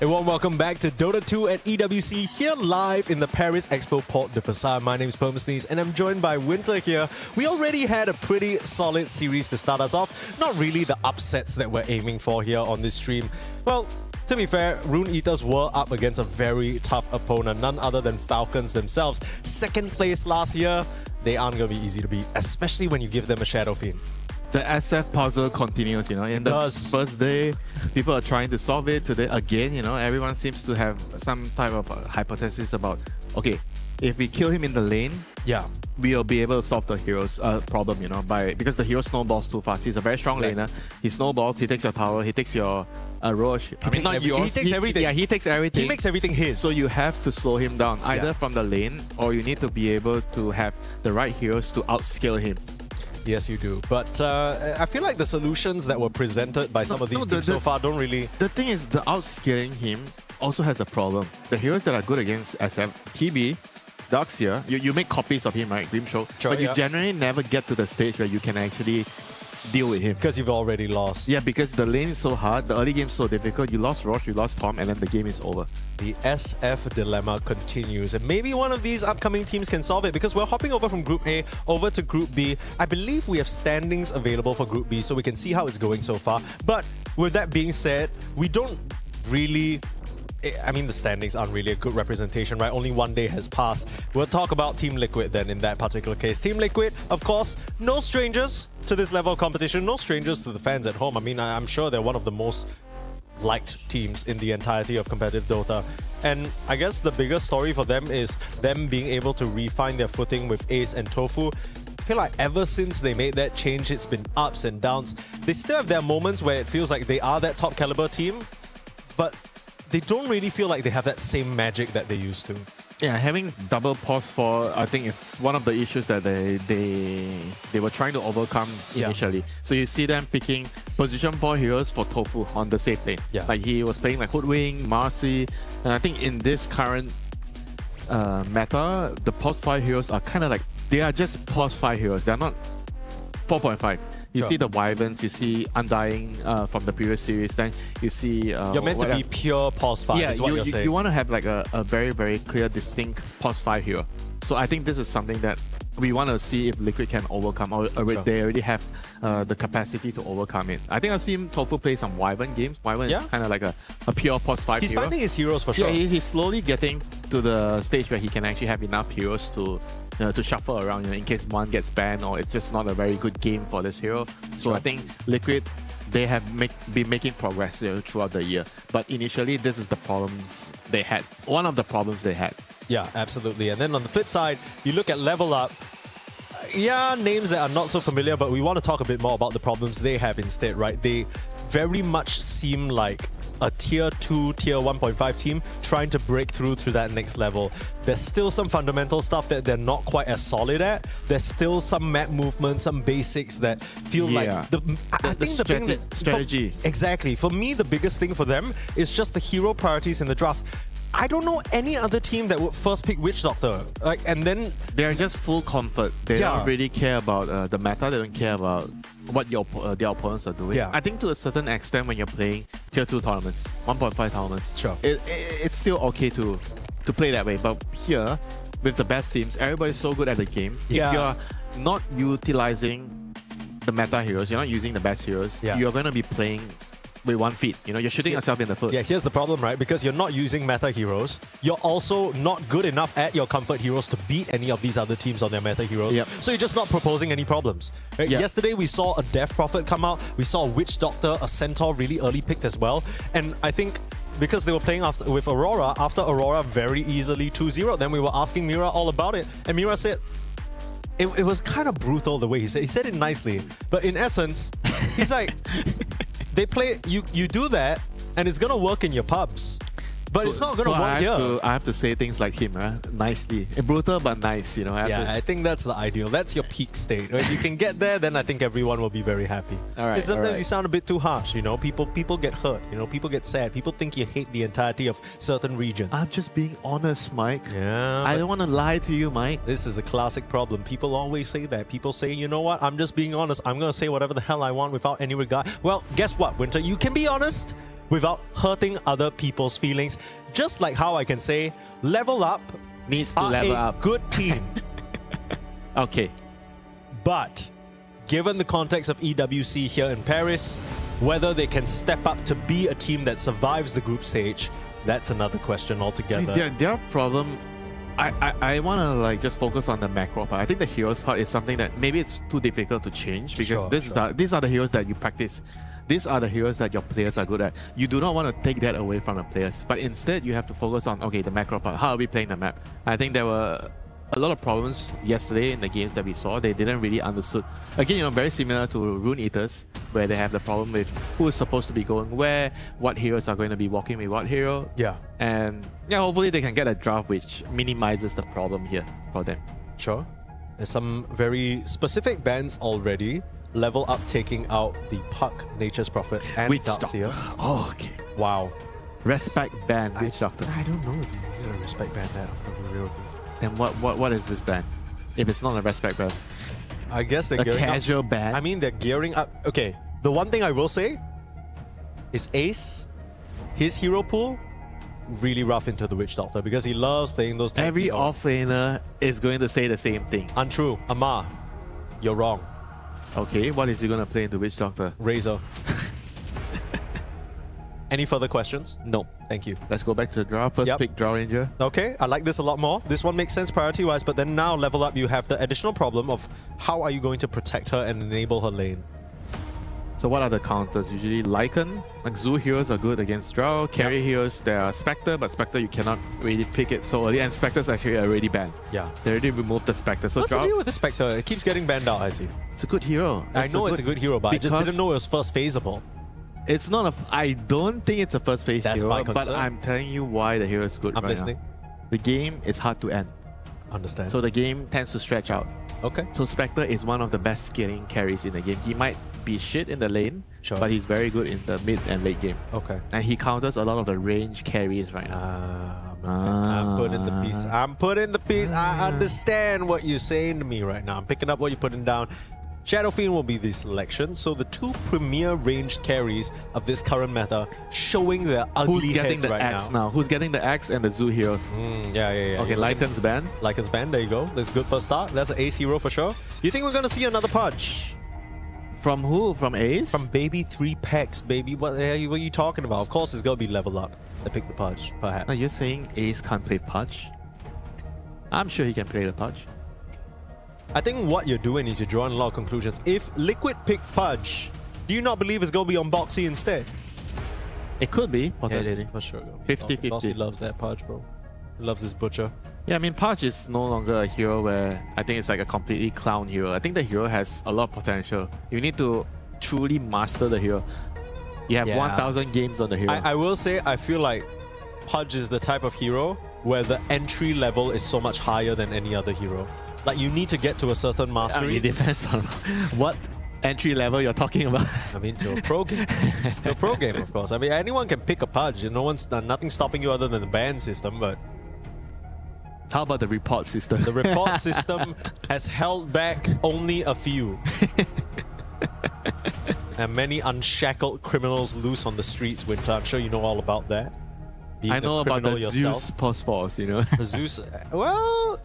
A warm welcome back to Dota 2 at EWC, here live in the Paris Expo Porte de Versailles. My name is Permasneeze and I'm joined by Winter here. We already had a pretty solid series to start us off. Not really the upsets that we're aiming for here on this stream. Well, to be fair, Rune Eaters were up against a very tough opponent, none other than Falcons themselves. Second place last year, they aren't going to be easy to beat, especially when you give them a Shadow Fiend. The SF puzzle continues, you know. In the first day, people are trying to solve it. Today, again, you know, everyone seems to have some type of hypothesis about, okay, if we kill him in the lane, we'll be able to solve the hero's problem, you know, because the hero snowballs too fast. He's a very strong laner. He snowballs, he takes your tower, he takes your Roche. He takes everything. Yeah, he takes everything. He makes everything his. So you have to slow him down, either from the lane, or you need to be able to have the right heroes to outscale him. Yes, you do. But I feel like the solutions that were presented by some of these teams so far don't really... The thing is, the outscaling him also has a problem. The heroes that are good against SF, TB, Darkseer, you make copies of him, right? Grimshow. Sure, but you generally never get to the stage where you can actually deal with him. Because you've already lost. Yeah, because the lane is so hard, the early game is so difficult. You lost Roche, you lost Tom, and then the game is over. The SF dilemma continues, and maybe one of these upcoming teams can solve it, because we're hopping over from Group A over to Group B. I believe we have standings available for Group B, so we can see how it's going so far. But with that being said, we don't really... I mean, the standings aren't really a good representation, right? Only one day has passed. We'll talk about Team Liquid then in that particular case. Team Liquid, of course, no strangers to this level of competition, no strangers to the fans at home. I mean, I'm sure they're one of the most liked teams in the entirety of competitive Dota. And I guess the biggest story for them is them being able to refine their footing with Ace and Tofu. I feel like ever since they made that change, it's been ups and downs. They still have their moments where it feels like they are that top caliber team, but they don't really feel like they have that same magic that they used to. Yeah, having double pause for, I think it's one of the issues that they were trying to overcome initially. Yeah. So you see them picking position 4 heroes for Tofu on the safe lane. Yeah. Like he was playing like Hoodwink, Marcy, and I think in this current meta, the pause 5 heroes are kind of like, they are just pause 5 heroes. They're not 4.5. You see the Wyverns, you see Undying from the previous series, then you see... you're meant to be pure pause 5, is what you're saying. You want to have like a very, very clear, distinct pause 5 hero. So I think this is something that we want to see if Liquid can overcome, or they already have the capacity to overcome it. I think I've seen Tofu play some Wyvern games. Wyvern is kind of like a pure pause 5 hero. He's finding his heroes for sure. Yeah, he's slowly getting to the stage where he can actually have enough heroes to shuffle around, in case one gets banned or it's just not a very good game for this hero. So I think Liquid, they have been making progress throughout the year. But initially, this is the problems they had. One of the problems they had. Yeah, absolutely. And then on the flip side, you look at Level Up. Yeah, names that are not so familiar, but we want to talk a bit more about the problems they have instead, right? They very much seem like a tier 2, tier 1.5 team trying to break through to that next level. There's still some fundamental stuff that they're not quite as solid at. There's still some map movement, some basics that feel like the strategy. Exactly. For me, the biggest thing for them is just the hero priorities in the draft. I don't know any other team that would first pick Witch Doctor. And then they're just full comfort. They don't really care about the meta. They don't care about what their opponents are doing. I think to a certain extent, when you're playing tier 2 tournaments, 1.5 tournaments, it's still okay to play that way. But here, with the best teams, everybody's so good at the game. If you're not utilizing the meta heroes, you're not using the best heroes, you're going to be playing with 1 feet. You're shooting yourself in the foot. Yeah, here's the problem, right? Because you're not using meta heroes, you're also not good enough at your comfort heroes to beat any of these other teams on their meta heroes. So you're just not proposing any problems. Right? Yesterday, we saw a Death Prophet come out. We saw a Witch Doctor, a Centaur really early picked as well. And I think because they were playing with Aurora, after Aurora very easily 2-0, then we were asking Mira all about it. And Mira said, it was kind of brutal the way he said it nicely. But in essence, he's like... They play, you do that, and it's gonna work in your pubs. But it's not gonna work here. I have to say things like him, nicely. Brutal but nice, I think that's the ideal. That's your peak state. If you can get there, then I think everyone will be very happy. Sometimes you sound a bit too harsh, People get hurt, people get sad. People think you hate the entirety of certain regions. I'm just being honest, Mike. Yeah. I don't want to lie to you, Mike. This is a classic problem. People always say that. People say, you know what? I'm just being honest. I'm gonna say whatever the hell I want without any regard. Well, guess what, Winter? You can be honest. without hurting other people's feelings. Just like how I can say, Level Up Needs to are level a up. good team. Okay. But given the context of EWC here in Paris, whether they can step up to be a team that survives the group stage, that's another question altogether. Their problem, I want to like just focus on the macro part. I think the heroes part is something that maybe it's too difficult to change because these are the heroes that you practice. These are the heroes that your players are good at. You do not want to take that away from the players, but instead you have to focus on, okay, the macro part. How are we playing the map? I think there were a lot of problems yesterday in the games that we saw. They didn't really understood. Again, you know, very similar to Rune Eaters, where they have the problem with who is supposed to be going where, what heroes are going to be walking with what hero. Yeah. And yeah, hopefully they can get a draft which minimizes the problem here for them. Sure. There's some very specific bans already. Level Up taking out the Puck, Nature's Prophet, and Witch Darkseer. Doctor. Oh, okay. Wow. Respect ban, Witch Doctor. I don't know if you need a respect ban that. I'm gonna be real with you. Then what is this ban? If it's not a respect ban. I guess they're A gearing casual up. ban? I mean, they're gearing up. Okay, the one thing I will say is Ace, his hero pool, really rough into the Witch Doctor because he loves playing those tanky Every heroes. offlaner is going to say the same thing. Untrue. Amar, you're wrong. Okay, what is he going to play into Witch Doctor? Razor. Any further questions? No. Thank you. Let's go back to the draw. First pick, Draw Ranger. Okay, I like this a lot more. This one makes sense priority-wise, but then now Level Up, you have the additional problem of how are you going to protect her and enable her lane? So what are the counters? Usually Lycan. Like Zoo heroes are good against Drow. Carry heroes, there are Spectre, but Spectre you cannot really pick it so early. And Spectre's actually already banned. Yeah. They already removed the Spectre. So What's Drow, the deal with this Spectre? It keeps getting banned out, I see. it's a good hero. I know it's a good hero, but I just didn't know it was first phaseable. It's not a... I don't think it's a first phase That's hero, my but concern. I'm telling you why the hero is good I'm right listening. now. The game is hard to end. Understand. So the game tends to stretch out. Okay. So Spectre is one of the best scaling carries in the game. He might be shit in the lane, Sure. but he's very good in the mid and late game. Okay. And he counters a lot of the range carries right now. I'm putting the piece. I'm putting the piece. I understand what you're saying to me right now. I'm picking up what you're putting down. Shadow Fiend will be the selection. So the two premier ranged carries of this current meta showing their ugly Who's getting heads the right axe now. now? Who's getting the axe and the Zoo heroes? Yeah. Okay, Lycan's banned. Lycan's banned. There you go. That's good for a start. That's an ace hero for sure. You think we're going to see another punch? From who? From Ace? From Baby 3 packs, baby. What are you talking about? Of course it's going to be Level Up. They pick the punch, perhaps. No, you're saying Ace can't play Pudge? I'm sure he can play the Pudge. I think what you're doing is you're drawing a lot of conclusions. If Liquid pick Pudge, do you not believe it's going to be on Boxy instead? It could be, Yeah, it potentially. is for sure. 50-50. Boxy loves that Pudge, bro. He loves his butcher. Yeah, I mean, Pudge is no longer a hero where I think it's like a completely clown hero. I think the hero has a lot of potential. You need to truly master the hero. You have Yeah. 1,000 games on the hero. I will say, I feel like Pudge is the type of hero where the entry level is so much higher than any other hero. Like, you need to get to a certain I mastery. mean, it depends on what entry level you're talking about. I mean, to a pro game. To a pro game, of course. I mean, anyone can pick a Pudge. Nothing stopping you other than the ban system, but How about the report system? the report system has held back only a few. And many unshackled criminals loose on the streets, Winter. I'm sure you know all about that. Being I know a about the criminal yourself. Zeus post force, you know. The Zeus. Well,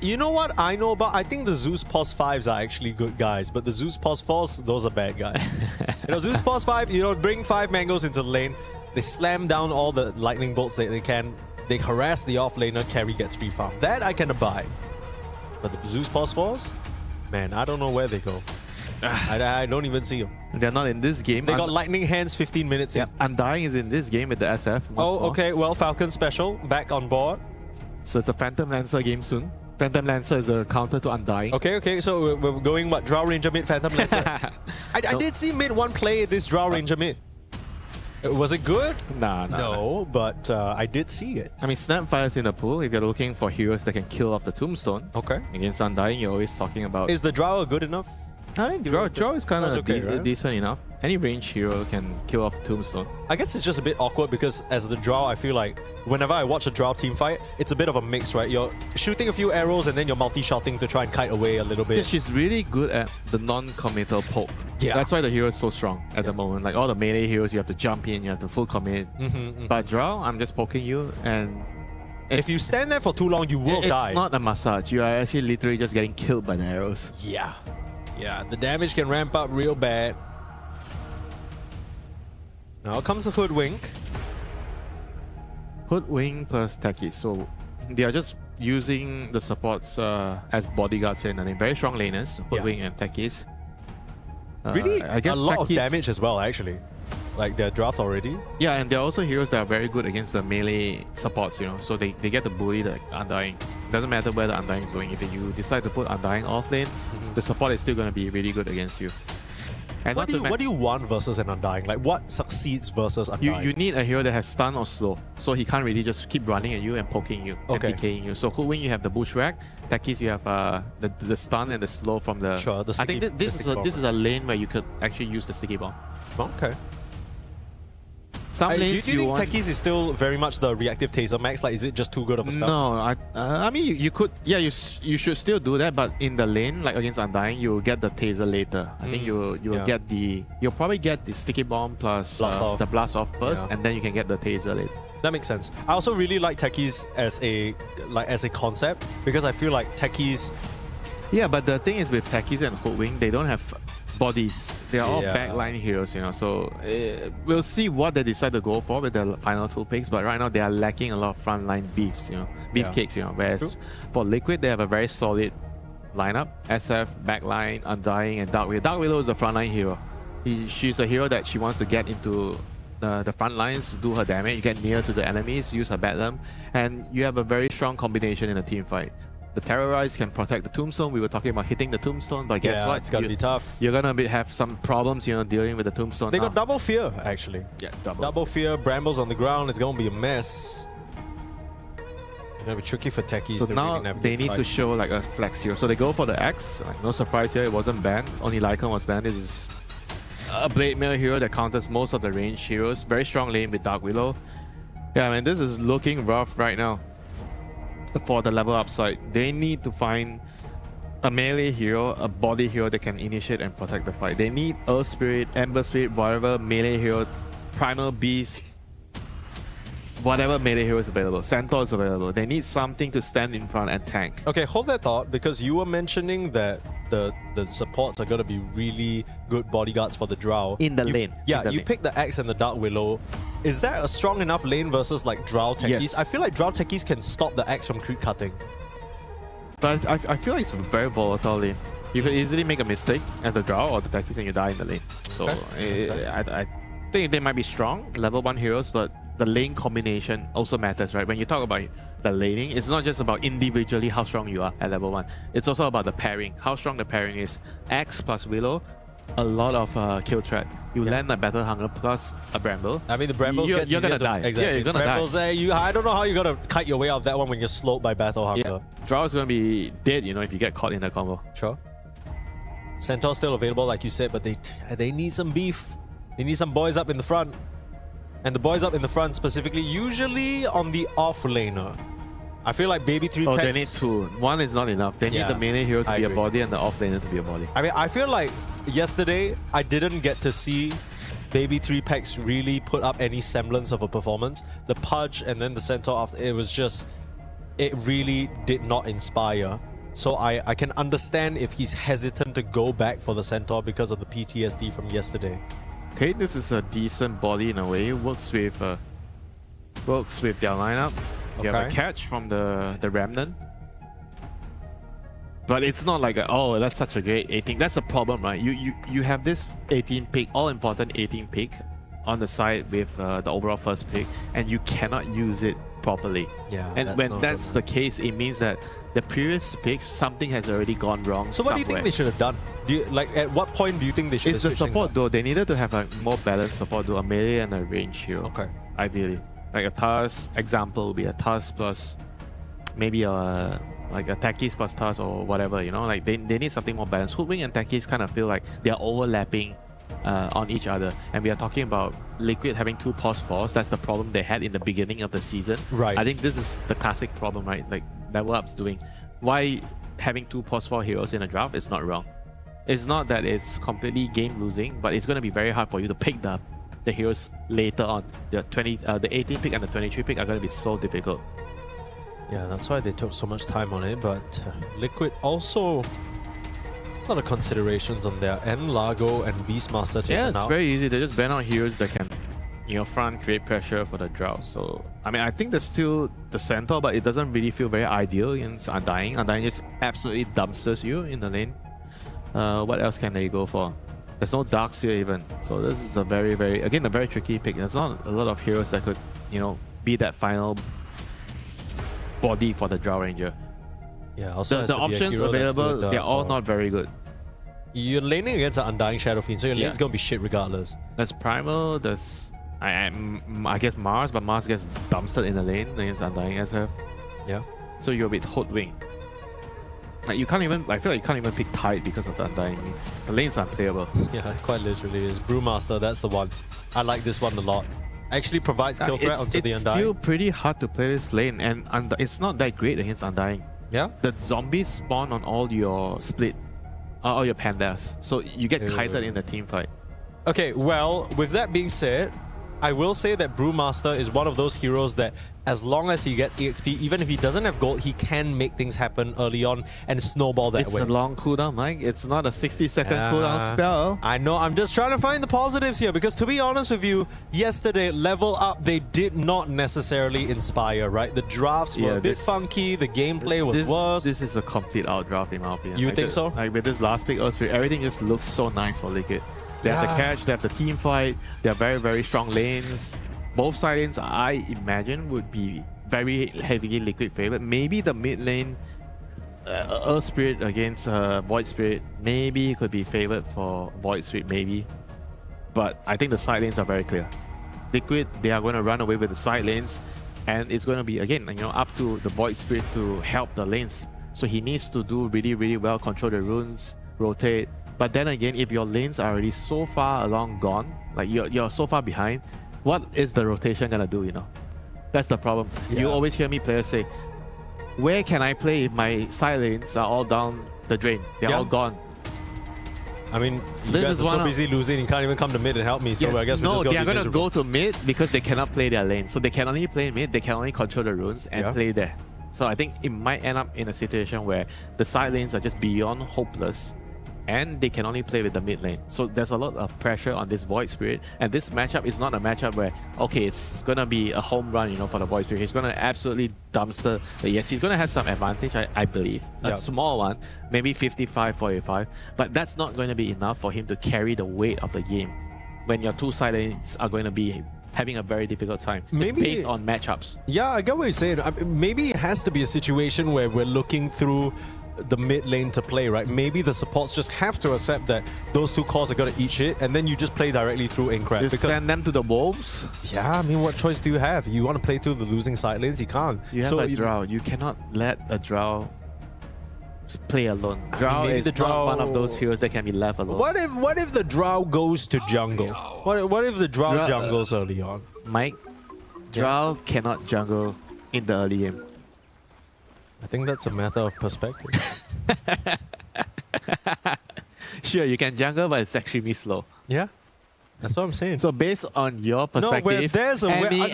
you know what I know about? I think the Zeus Pos 5s are actually good guys, but the Zeus Pos 4s, those are bad guys. Zeus Pos 5, bring 5 mangoes into the lane. They slam down all the lightning bolts that they can. They harass the offlaner, carry gets free farm. That I can abide. But the Zeus Pos 4s, man, I don't know where they go. I don't even see them. They're not in this game. They got lightning hands 15 minutes in. Undying is in this game with the SF. once more. Okay. Well, Falcon Special back on board. So it's a Phantom Lancer game soon. Phantom Lancer is a counter to Undying. Okay. So we're going what? Drow Ranger mid, Phantom Lancer. I did see mid one play this Drow Ranger mid. Was it good? Nah. No, but I did see it. I mean, Snapfire's in the pool. If you're looking for heroes that can kill off the Tombstone. Okay. Against Undying, you're always talking about... Is the Drow good enough? I mean, draw is kind of okay, right? decent enough. Any range hero can kill off the Tombstone. I guess it's just a bit awkward because as the Drow, I feel like whenever I watch a Drow team fight, it's a bit of a mix, right? You're shooting a few arrows and then you're multi-shotting to try and kite away a little Yeah, bit. she's really good at the non-committal poke. Yeah. That's why the hero is so strong at the moment. Like all the melee heroes, you have to jump in, you have to full commit. But Drow, I'm just poking you, and if you stand there for too long, you will die. It's not a massage. You are actually literally just getting killed by the arrows. Yeah. Yeah, the damage can ramp up real bad. Now comes the Hoodwink. Hoodwink plus Techie. So they are just using the supports as bodyguards here. And they're very strong laners, Hoodwink and Techies. Really, I guess a lot of Techies, damage as well, actually. Like they're draft already. Yeah, and they're also heroes that are very good against the melee supports, you know. So they get to bully the Undying. Doesn't matter where the Undying is going. If you decide to put Undying off lane, the support is still going to be really good against you. And what do you want versus an Undying? Like what succeeds versus Undying? You need a hero that has stun or slow, so he can't really just keep running at you and poking you and decaying you. So Hoodwink, you have the Bushwhack. Techies, you have the stun and the slow from the. Sure, the sticky, I think this is a lane where you could actually use the sticky bomb. Okay. Some lanes do you think Techies is still very much the reactive taser max? Like, is it just too good of a spell? No, I mean you could, yeah, you should still do that, but in the lane, like against Undying, you'll get the taser later. I think you'll probably get the sticky bomb plus the blast off first, and then you can get the taser later. That makes sense. I also really like Techies as a concept because I feel like Techies. Yeah, but the thing is with Techies and Hoodwink, they don't have bodies. They are all backline heroes, you know. So we'll see what they decide to go for with the final two picks. But right now they are lacking a lot of frontline beefs, you know, beefcakes, you know. Whereas for Liquid, they have a very solid lineup: SF, backline, Undying, and Dark Willow. Dark Willow is a frontline hero. She's a hero that she wants to get into the front lines, do her damage, get near to the enemies, use her Bedlam, and you have a very strong combination in a team fight. The Terrorize can protect the Tombstone. We were talking about hitting the Tombstone, but guess what? It's gonna be tough. You're gonna have some problems, you know, dealing with the Tombstone. They got double fear, actually. Yeah, double fear. Brambles on the ground. It's gonna be a mess. It's gonna be tricky for Techies. So to now really navigate they need to show like a flex hero. So they go for the X. Like, no surprise here, it wasn't banned. Only Lycan was banned. This is a Blade Mail hero that counters most of the range heroes. Very strong lane with Dark Willow. Yeah, man, this is looking rough right now. For the level upside, they need to find a melee hero, a body hero that can initiate and protect the fight. They need Earth Spirit, Ember Spirit, whatever melee hero, Primal Beast, whatever melee hero is available. Centaur is available. They need something to stand in front and tank. Okay, hold that thought, because you were mentioning that the supports are going to be really good bodyguards for the Drow. In the lane. Yeah, you pick the Axe and the Dark Willow. Is that a strong enough lane versus like Drow Techies? Yes. I feel like Drow Techies can stop the Axe from creep cutting. But I feel like it's a very volatile lane. You could easily make a mistake as the Drow or the Techies and you die in the lane. So I think they might be strong, level 1 heroes, but the lane combination also matters, right? When you talk about the laning, it's not just about individually how strong you are at level 1. It's also about the pairing, how strong the pairing is. Axe plus Willow, a lot of kill threat. You land a Battle Hunger plus a Bramble. I mean, the Brambles you're gonna die. Exactly. Yeah, you're gonna Brambles, die. I don't know how you're gonna kite your way out of that one when you're slowed by Battle Hunger. Yeah. Drow is gonna be dead, you know, if you get caught in that combo. Sure. Centaur's still available, like you said, but they need some beef. They need some boys up in the front. And the boys up in the front specifically, usually on the off laner. I feel like Baby 3 pets... they need two. One is not enough. They need the melee hero to be a body and the off laner to be a body. I mean, I feel like yesterday, I didn't get to see Baby 3 packs really put up any semblance of a performance. The Pudge and then the Centaur, after it was just... It really did not inspire. So I can understand if he's hesitant to go back for the Centaur because of the PTSD from yesterday. Okay, this is a decent body in a way. Works with their lineup. You have a catch from the Remnant. But it's not like oh, that's such a great 18. That's a problem, right? You have this 18 pick, all important 18 pick on the side with the overall first pick, and you cannot use it properly. Yeah. And when that's the case, it means that the previous picks, something has already gone wrong. So what do you think they should have done? At what point do you think they should have It's the support though. They needed to have a more balanced support though, a melee and a range hero. Okay. Ideally. Like a Tars example would be a Tars plus maybe a Techies plus Tars or whatever, you know? Like they need something more balanced. Hoodwink and Techies kind of feel like they're overlapping on each other. And we are talking about Liquid having 2 pause 4s. That's the problem they had in the beginning of the season. Right. I think this is the classic problem, right? Like Level Up's doing. Why having 2 pause 4 heroes in a draft is not wrong. It's not that it's completely game losing, but it's going to be very hard for you to pick the heroes later on. The 18 pick and the 23 pick are going to be so difficult. Yeah, that's why they took so much time on it, but Liquid also a lot of considerations on their end. Largo and Beastmaster taken out. Yeah, it's very easy. They just ban out heroes that can, front create pressure for the Drow. So, I mean, I think there's still the Centaur, but it doesn't really feel very ideal against Undying. Undying just absolutely dumpsters you in the lane. What else can they go for? There's no Darks here even. So this is a very, again, a very tricky pick. There's not a lot of heroes that could, be that final body for the Drow Ranger. Yeah, also the options available, they're all not very good. You're laning against an Undying Shadow Fiend, so your lane's gonna be shit regardless. There's Primal, there's I guess Mars, but Mars gets dumpstered in the lane against Undying SF. Yeah. So you're a bit hoodwinked. Like you can't even, I feel like you can't even pick Tide because of the Undying. The lane's unplayable. Yeah, it quite literally is. Brewmaster, that's the one. I like this one a lot. Actually provides kill threat onto the Undying. It's still pretty hard to play this lane, and it's not that great against Undying. Yeah? The zombies spawn on all your split, all your pandas. So you get kited in the team fight. Okay, well, with that being said, I will say that Brewmaster is one of those heroes that as long as he gets EXP, even if he doesn't have gold, he can make things happen early on and snowball that way. It's a long cooldown, Mike. It's not a 60-second cooldown spell. I know, I'm just trying to find the positives here because to be honest with you, yesterday, level up, they did not necessarily inspire, right? The drafts were a bit funky, the gameplay was worse. This is a complete outdraft in my opinion. You think so? Like with this last pick, everything just looks so nice for Liquid. They have the catch, they have the team fight, they have very strong lanes. Both side lanes, I imagine, would be very heavily Liquid favored. Maybe the mid lane, Earth Spirit against Void Spirit, maybe could be favored for Void Spirit, maybe. But I think the side lanes are very clear. Liquid, they are going to run away with the side lanes, and it's going to be, again, up to the Void Spirit to help the lanes. So he needs to do really well, control the runes, rotate. But then again, if your lanes are already so far along gone, like you're so far behind, what is the rotation gonna do, That's the problem. Yeah. You always hear me players say, where can I play if my side lanes are all down the drain? They're all gone. I mean, you guys are so busy losing, you can't even come to mid and help me, so I guess we're just they're gonna go to mid because they cannot play their lane. So they can only play mid, they can only control the runes and play there. So I think it might end up in a situation where the side lanes are just beyond hopeless and they can only play with the mid lane. So there's a lot of pressure on this Void Spirit, and this matchup is not a matchup where, okay, it's gonna be a home run, for the Void Spirit. He's gonna absolutely dumpster. Yes, he's gonna have some advantage, I believe. A small one, maybe 55-45, but that's not going to be enough for him to carry the weight of the game when your two side lanes are going to be having a very difficult time. Maybe based on matchups. Yeah, I get what you're saying. Maybe it has to be a situation where we're looking through the mid lane to play, right? Maybe the supports just have to accept that those two cores are going to eat shit, and then you just play directly through Incred. Just send them to the wolves? Yeah, I mean, what choice do you have? You want to play through the losing side lanes? You can't. You have a Drow. You cannot let a Drow play alone. Drow is not one of those heroes that can be left alone. What if the Drow goes to jungle? What if the Drow jungles early on? Mike, Drow cannot jungle in the early game. I think that's a matter of perspective. Sure, you can jungle, but it's extremely slow. Yeah, that's what I'm saying. So based on your perspective, where there's a any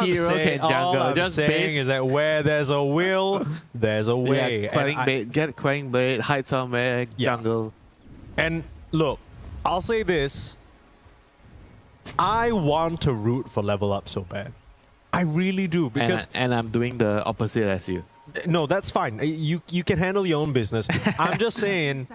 hero can jungle. All I'm saying is that where there's a will, there's a way. Yeah, get Quelling Blade, hide somewhere, jungle. And look, I'll say this. I want to root for level up so bad. I really do, because and I'm doing the opposite as you. No, that's fine. You can handle your own business. I'm just saying,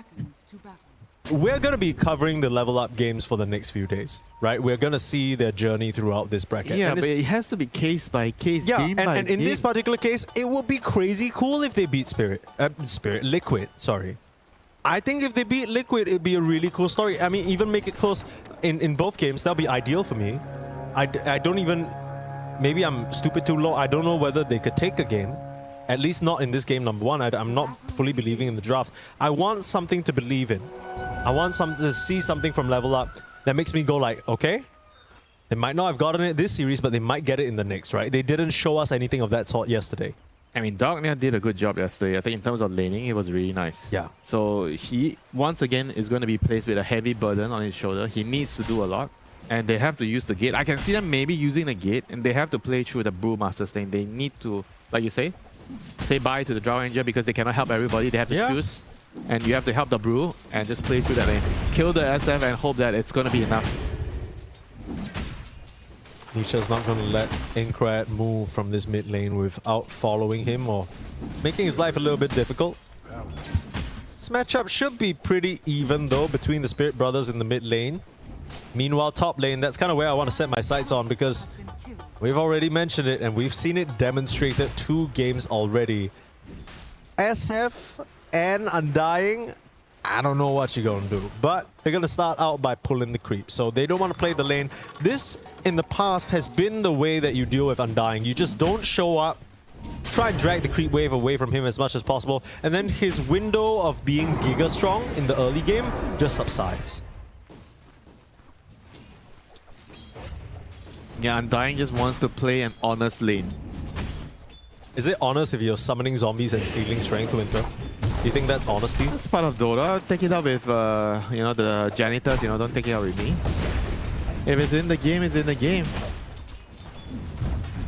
we're going to be covering the level up games for the next few days, right? We're going to see their journey throughout this bracket. Yeah, but it has to be case by case, game by game. And in this particular case, it would be crazy cool if they beat Liquid, sorry. I think if they beat Liquid, it'd be a really cool story. I mean, even make it close in both games, that'll be ideal for me. I don't even... Maybe I'm stupid too low. I don't know whether they could take a game. At least not in this game, number one. I'm not fully believing in the draft. I want something to believe in. I want to see something from level up that makes me go like, okay, they might not have gotten it this series, but they might get it in the next, right? They didn't show us anything of that sort yesterday. I mean, Dognia did a good job yesterday. I think in terms of laning, it was really nice. Yeah. So he, once again, is going to be placed with a heavy burden on his shoulder. He needs to do a lot. And they have to use the gate. I can see them maybe using the gate, and they have to play through the Brewmaster's lane. They need to, like you say bye to the Drow Ranger because they cannot help everybody. They have to choose. And you have to help the Brew and just play through that lane. Kill the SF and hope that it's going to be enough. Nisha's not going to let Inkrat move from this mid lane without following him or making his life a little bit difficult. This matchup should be pretty even though between the Spirit Brothers in the mid lane. Meanwhile, top lane, that's kind of where I want to set my sights on because we've already mentioned it and we've seen it demonstrated 2 games already. SF and Undying, I don't know what you're going to do, but they're going to start out by pulling the creep. So they don't want to play the lane. This, in the past, has been the way that you deal with Undying. You just don't show up, try and drag the creep wave away from him as much as possible, and then his window of being giga strong in the early game just subsides. Yeah, Undying just wants to play an honest lane. Is it honest if you're summoning zombies and stealing strength, Winter? Do you think that's honesty? That's part of Dota. Take it up with, you know, the janitors. You know, don't take it out with me. If it's in the game, it's in the game.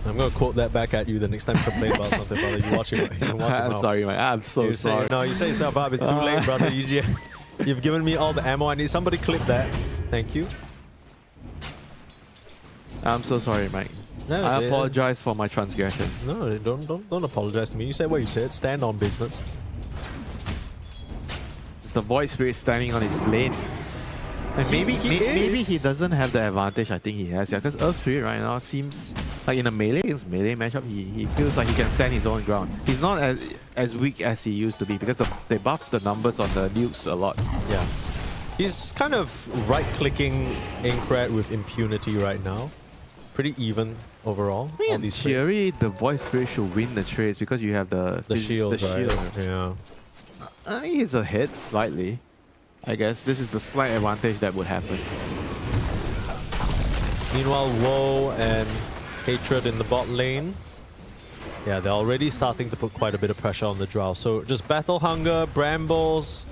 I'm gonna quote that back at you the next time you complain about something, brother. You watch it. I'm sorry, man. I'm so sorry. No, you say yourself up. It's too late, brother. You've given me all the ammo. I need somebody clip that. Thank you. I'm so sorry, Mike. No, I apologize for my transgressions. No, don't apologize to me. You said what you said. Stand on business. It's the Void Spirit standing on his lane. And maybe he doesn't have the advantage I think he has, yeah. Because Earth Spirit right now seems like in a melee against melee matchup, he feels like he can stand his own ground. He's not as weak as he used to be because they buffed the numbers on the nukes a lot. Yeah. He's kind of right-clicking Inkrat with impunity right now. Pretty even overall. I mean, in theory, the Void Spirit should win the trades because you have the shield. The right? Yeah. He's ahead slightly. I guess this is the slight advantage that would happen. Meanwhile, Woe and Hatred in the bot lane. Yeah, they're already starting to put quite a bit of pressure on the Drow. So just Battle Hunger, Brambles.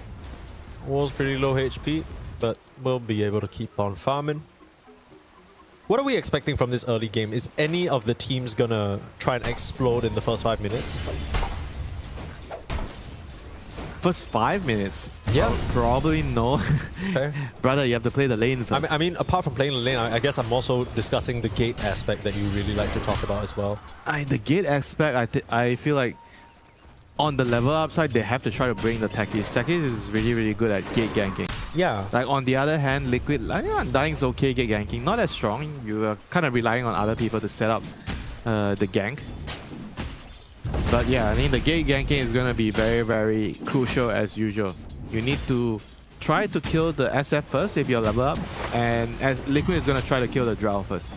Woe's pretty low HP, but we'll be able to keep on farming. What are we expecting from this early game? Is any of the teams gonna try and explode in the first 5 minutes? First 5 minutes? Yeah. Probably no. Okay. Brother, you have to play the lane first. I mean, apart from playing the lane, I guess I'm also discussing the gate aspect that you really like to talk about as well. The gate aspect, I feel like on the level up side, they have to try to bring the Techies. Techies is really, really good at gate ganking. Yeah. Like on the other hand, Liquid, Undying's okay gate ganking. Not as strong. You are kind of relying on other people to set up the gank. But yeah, I mean, the gate ganking is going to be very, very crucial as usual. You need to try to kill the SF first if you're level up, and as Liquid is going to try to kill the Drow first.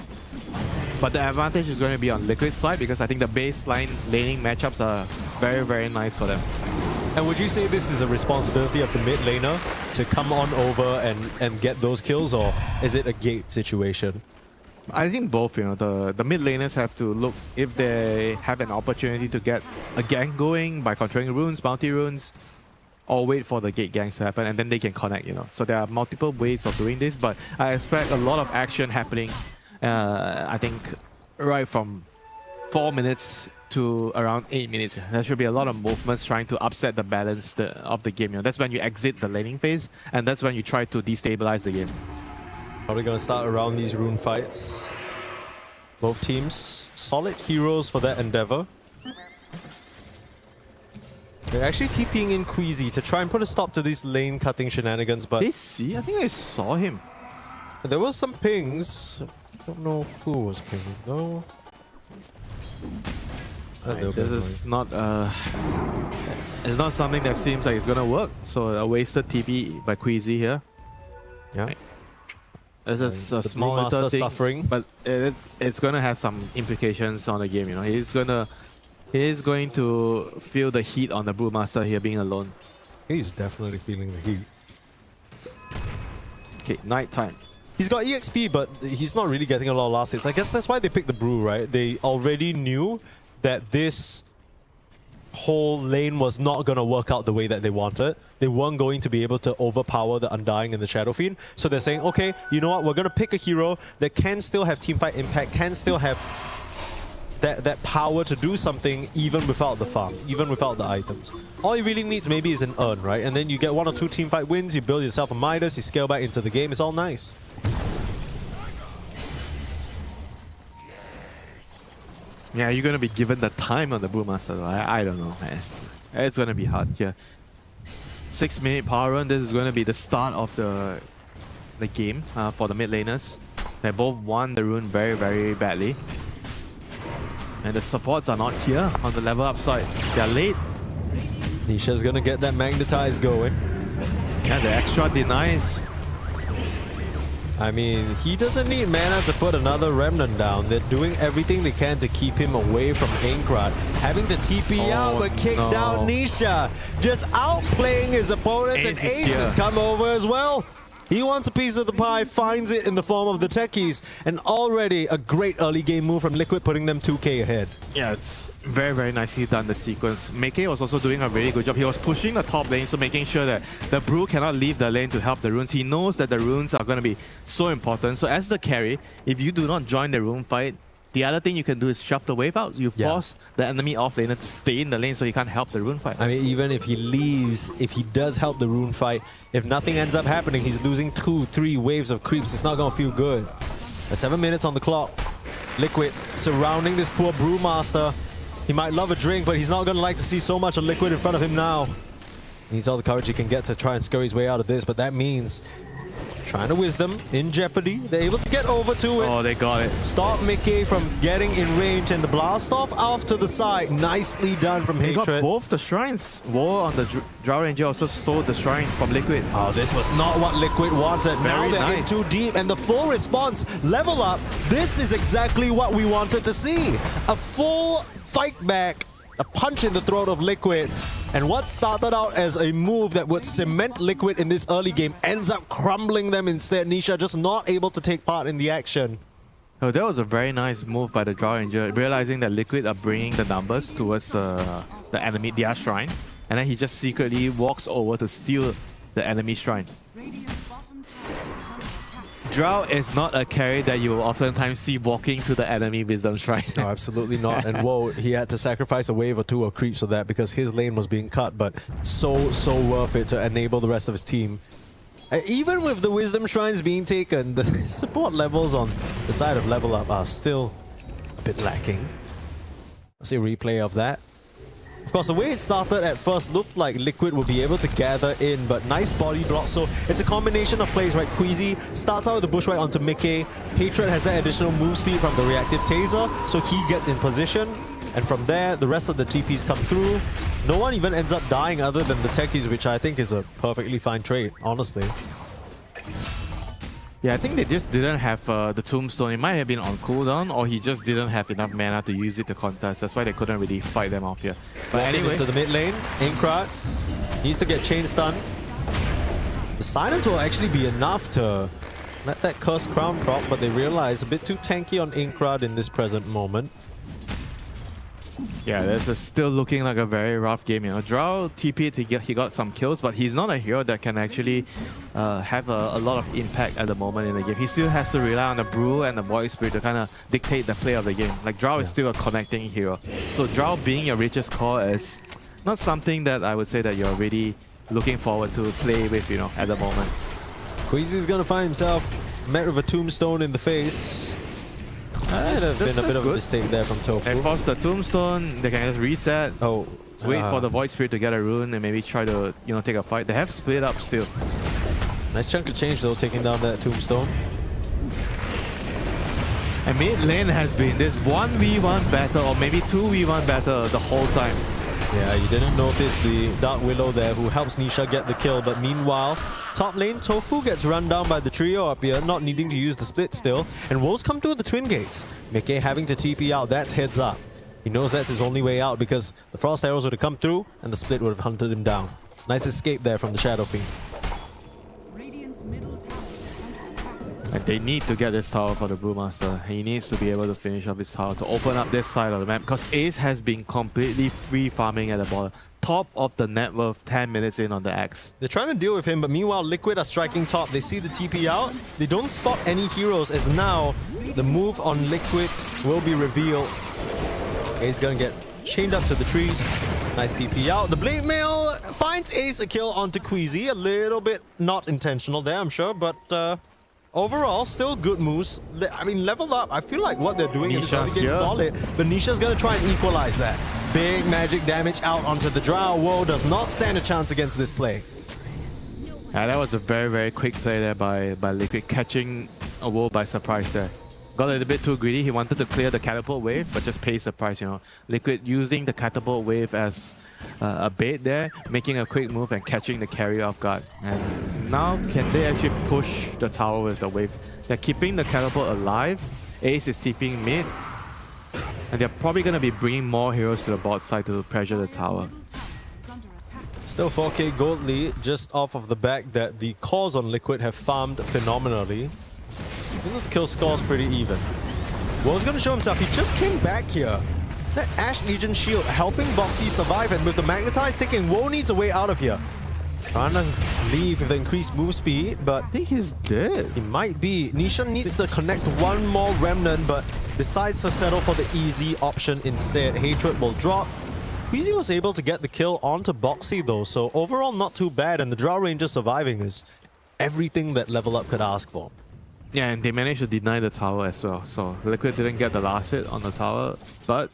But the advantage is going to be on Liquid's side because I think the baseline laning matchups are very, very nice for them. And would you say this is a responsibility of the mid laner to come on over and get those kills, or is it a gate situation? I think both, you know, the mid laners have to look if they have an opportunity to get a gank going by controlling runes, bounty runes, or wait for the gate ganks to happen and then they can connect, you know. So there are multiple ways of doing this, but I expect a lot of action happening, I think, right from 4 minutes to around 8 minutes. There should be a lot of movements trying to upset the balance of the game. You know, that's when you exit the laning phase, and that's when you try to destabilize the game. Probably going to start around these rune fights. Both teams, solid heroes for that endeavor. They're actually TPing in Queasy to try and put a stop to these lane cutting shenanigans, but... They see? I think I saw him. There was some pings. I don't know who was pinging though. This is not it's not something that seems like it's gonna work. So a wasted TP by Queasy here. Yeah. Right. This is a small Brewmaster little thing, suffering, but it's gonna have some implications on the game. You know, he's going to feel the heat on the Brewmaster here being alone. He's definitely feeling the heat. Okay, night time. He's got EXP, but he's not really getting a lot of last hits. I guess that's why they picked the Brew, right? They already knew that this whole lane was not going to work out the way that they wanted. They weren't going to be able to overpower the Undying and the Shadow Fiend. So they're saying, okay, you know what, we're going to pick a hero that can still have teamfight impact, can still have that power to do something even without the farm, even without the items. All you really needs maybe is an urn, right? And then you get 1 or 2 teamfight wins, you build yourself a Midas, you scale back into the game, it's all nice. Yeah, you're going to be given the time on the Brewmaster though. I don't know, man. It's going to be hard here. 6-minute power run, this is going to be the start of the game for the mid laners. They both won the rune very, very badly. And the supports are not here on the level up side. They're late. Nisha's gonna get that Magnetize going. Yeah, the extra denies. I mean, he doesn't need mana to put another Remnant down. They're doing everything they can to keep him away from Aincrad. Having to TP out but kick down Nisha. Just outplaying his opponents, and Ace has come over as well. He wants a piece of the pie, finds it in the form of the techies, and already a great early game move from Liquid, putting them 2k ahead. Yeah, it's very, very nicely done, the sequence. Meke was also doing a really good job. He was pushing the top lane, so making sure that the Brew cannot leave the lane to help the runes. He knows that the runes are going to be so important. So as the carry, if you do not join the rune fight, the other thing you can do is shove the wave out. You force the enemy off laner to stay in the lane so he can't help the rune fight. I mean, even if he leaves, if he does help the rune fight, if nothing ends up happening, he's losing 2-3 waves of creeps. It's not going to feel good. 7 minutes on the clock. Liquid surrounding this poor Brewmaster. He might love a drink, but he's not going to like to see so much of Liquid in front of him now. He needs all the courage he can get to try and scurry his way out of this, but that means trying to Wisdom in jeopardy. They're able to get over to it. Oh, they got it. Stop Mickey from getting in range, and the blast off to the side. Nicely done from Hatred. They got both the shrines. War on the Drow Ranger also stole the shrine from Liquid. Oh, this was not what Liquid wanted. Now they're in too deep, and the full response, level up. This is exactly what we wanted to see. A full fight back, a punch in the throat of Liquid. And what started out as a move that would cement Liquid in this early game ends up crumbling them instead. Nisha just not able to take part in the action. Oh, that was a very nice move by the Drow Ranger, realizing that Liquid are bringing the numbers towards the enemy, their shrine. And then he just secretly walks over to steal the enemy shrine. Drow is not a carry that you will oftentimes see walking to the enemy Wisdom Shrine. No, absolutely not. And whoa, he had to sacrifice a wave or 2 of creeps for that because his lane was being cut, but so worth it to enable the rest of his team. Even with the Wisdom Shrines being taken, the support levels on the side of Level Up are still a bit lacking. Let's see a replay of that. Of course, the way it started at first looked like Liquid would be able to gather in, but nice body block. So it's a combination of plays, right? Queasy starts out with the bushwhack onto Mickey. Hatred has that additional move speed from the reactive taser, so he gets in position. And from there, the rest of the TPs come through. No one even ends up dying other than the techies, which I think is a perfectly fine trade, honestly. Yeah, I think they just didn't have the Tombstone. It might have been on cooldown, or he just didn't have enough mana to use it to contest. That's why they couldn't really fight them off here. But anyway, to the mid lane, Aincrad needs to get chain stun. The silence will actually be enough to let that cursed crown prop, but they realize a bit too tanky on Aincrad in this present moment. yeah, this is still looking like a very rough game. You know, Drow TP'd, he got some kills, but he's not a hero that can actually have a lot of impact at the moment in the game. He still has to rely on the Brew and the Void Spirit to kind of dictate the play of the game. Like, Drow is still a connecting hero. So Drow being your richest core is not something that I would say that you're really looking forward to play with, you know, at the moment. Queasy's gonna find himself met with a tombstone in the face. Might have been a bit of a mistake there from Tofu. And force the Tombstone, they can just reset. Oh, wait for the Void Spirit to get a rune and maybe try to, you know, take a fight. They have split up still. Nice chunk of change though, taking down that tombstone. And mid lane has been this 1v1 battle or maybe 2v1 battle the whole time. Yeah, you didn't notice the Dark Willow there who helps Nisha get the kill, but meanwhile, top lane, Tofu gets run down by the trio up here, not needing to use the split still, and Wolves come through the Twin Gates. Mickey having to TP out, that's heads up. He knows that's his only way out because the Frost Arrows would have come through and the split would have hunted him down. Nice escape there from the Shadow Fiend. And they need to get this tower for the Brewmaster. He needs to be able to finish off his tower to open up this side of the map because Ace has been completely free farming at the bottom. Top of the net worth 10 minutes in on the Axe. They're trying to deal with him, but meanwhile Liquid are striking top. They see the TP out. They don't spot any heroes as now the move on Liquid will be revealed. Ace gonna get chained up to the trees. Nice TP out. The Blade Mail finds Ace a kill onto Queasy. A little bit not intentional there, I'm sure, but overall, still good moves. I mean, leveled up. I feel like what they're doing in this early game is solid, but Nisha's gonna try and equalize that. Big magic damage out onto the Drow. Woe does not stand a chance against this play. Yeah, that was a very, very quick play there by Liquid, catching a Woe by surprise there. Got a little bit too greedy. He wanted to clear the catapult wave, but just pays the price, you know. Liquid using the catapult wave as a bait there, making a quick move and catching the carry off guard. And now, can they actually push the tower with the wave? They're keeping the catapult alive. Ace is TPing mid. And they're probably going to be bringing more heroes to the bot side to pressure the tower. Still 4k gold lead, just off of the back that the cores on Liquid have farmed phenomenally. I think the kill score's pretty even. Woe's gonna show himself. He just came back here. That Ash Legion shield helping Boxy survive, and with the Magnetize ticking, Woe needs a way out of here. Trying to leave with the increased move speed, but I think he's dead. He might be. Nisha needs to connect one more Remnant, but decides to settle for the easy option instead. Hatred will drop. Queasy was able to get the kill onto Boxy though, so overall not too bad, and the Drow Ranger surviving is everything that Level Up could ask for. Yeah, and they managed to deny the tower as well. So Liquid didn't get the last hit on the tower, but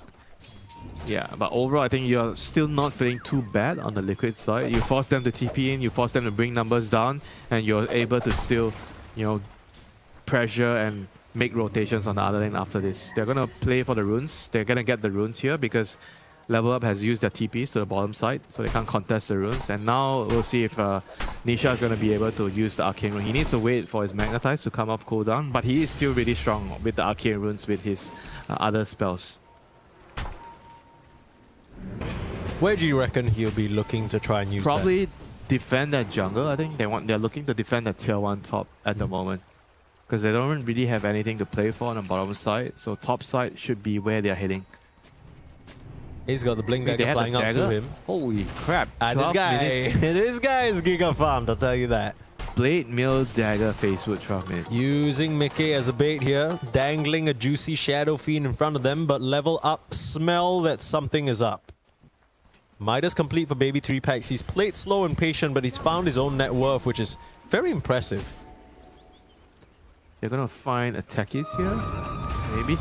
yeah, but overall I think you're still not feeling too bad on the Liquid side. You force them to TP in, you force them to bring numbers down, and you're able to still, you know, pressure and make rotations on the other lane after this. They're gonna play for the runes. They're gonna get the runes here because Level Up has used their TPs to the bottom side, so they can't contest the runes. And now we'll see if Nisha is going to be able to use the Arcane Rune. He needs to wait for his Magnetize to come off cooldown, but he is still really strong with the Arcane Runes with his other spells. Where do you reckon he'll be looking to try and use Probably defend that jungle. I think they're looking to defend the tier 1 top at the moment, because they don't really have anything to play for on the bottom side, so top side should be where they're hitting. He's got the Blink Dagger flying up to him. Holy crap. This guy is giga farmed, I'll tell you that. Blade Mill Dagger Facewood 12 minutes. Using Mickey as a bait here, dangling a juicy Shadow Fiend in front of them, but Level Up smell that something is up. Midas complete for Baby 3 packs. He's played slow and patient, but he's found his own net worth, which is very impressive. They're gonna find a Techies here? Maybe?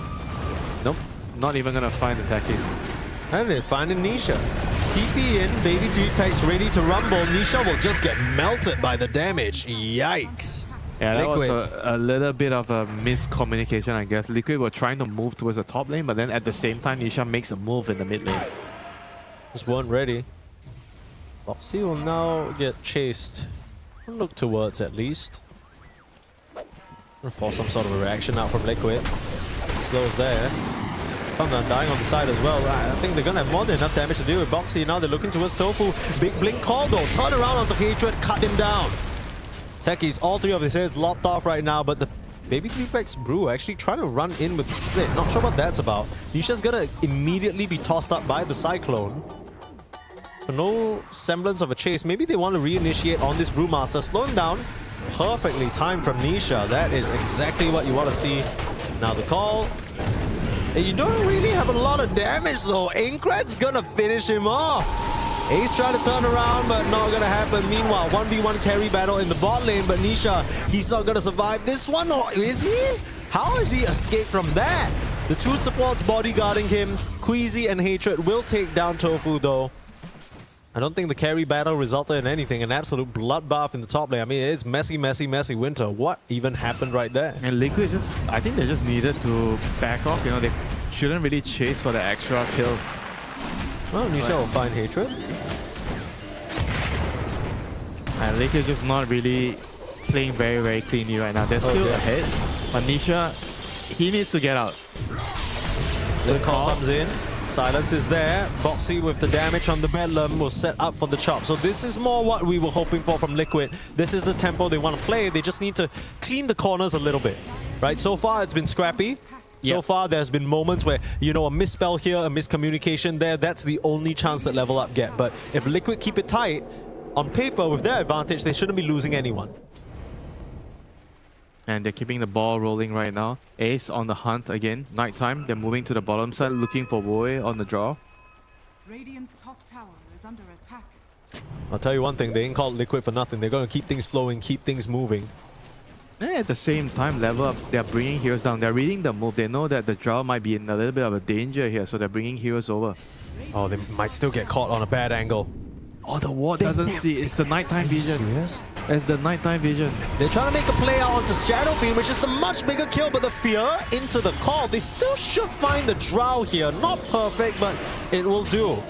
Nope, not even gonna find the Techies. And they're finding Nisha. TP in, Baby 3 packs ready to rumble. Nisha will just get melted by the damage. Yikes. Yeah, that Liquid was a little bit of a miscommunication, I guess. Liquid were trying to move towards the top lane, but then at the same time, Nisha makes a move in the mid lane. just weren't ready. Boxy will now get chased. Look towards at least. Gonna force some sort of a reaction out from Liquid. Slows there. Dying on the side as well. I think they're gonna have more than enough damage to deal with Boxy. Now they're looking towards Tofu. Big blink call though. Turn around onto Hatred, cut him down. Techies, all three of his heads locked off right now, but the Baby 3-Packs Brew actually trying to run in with the split. Not sure what that's about. Nisha's gonna immediately be tossed up by the Cyclone. So no semblance of a chase. Maybe they want to reinitiate on this Brewmaster. Slow him down. Perfectly timed from Nisha. That is exactly what you want to see. Now the call. You don't really have a lot of damage though. Inkrad's gonna finish him off. Ace trying to turn around, but not gonna happen. Meanwhile, 1v1 carry battle in the bot lane, but Nisha, he's not gonna survive this one, or is he? How has he escaped from that? The two supports bodyguarding him. Queasy and Hatred will take down Tofu though. I don't think the carry battle resulted in anything. An absolute bloodbath in the top lane. I mean, it's messy, messy, messy winter. What even happened right there? And Liquid I think they just needed to back off. You know, they shouldn't really chase for the extra kill. Well, Nisha will find Hatred. And Liquid just not really playing very, very cleanly right now. They're still ahead. But Nisha, he needs to get out. The call comes in. Silence is there. Boxy with the damage on the Bedlam will set up for the chop. So this is more what we were hoping for from Liquid. This is the tempo they want to play. They just need to clean the corners a little bit, right? So far, it's been scrappy. So far, there's been moments where, you know, a misspell here, a miscommunication there. That's the only chance that Level Up get. But if Liquid keep it tight, on paper, with their advantage, they shouldn't be losing anyone. And they're keeping the ball rolling right now. Ace on the hunt again. Nighttime. They're moving to the bottom side, looking for Woe on the draw. Radiant's top tower is under attack. I'll tell you one thing, they ain't called Liquid for nothing. They're going to keep things flowing, keep things moving. And at the same time, Level Up, they're bringing heroes down. They're reading the move. They know that the draw might be in a little bit of a danger here, so they're bringing heroes over. Oh, they might still get caught on a bad angle. Oh, the ward doesn't see. It's the nighttime vision. Serious? It's the nighttime vision. They're trying to make a play out onto Shadow Fiend, which is the much bigger kill, but the fear into the call. They still should find the drow here. Not perfect, but it will do.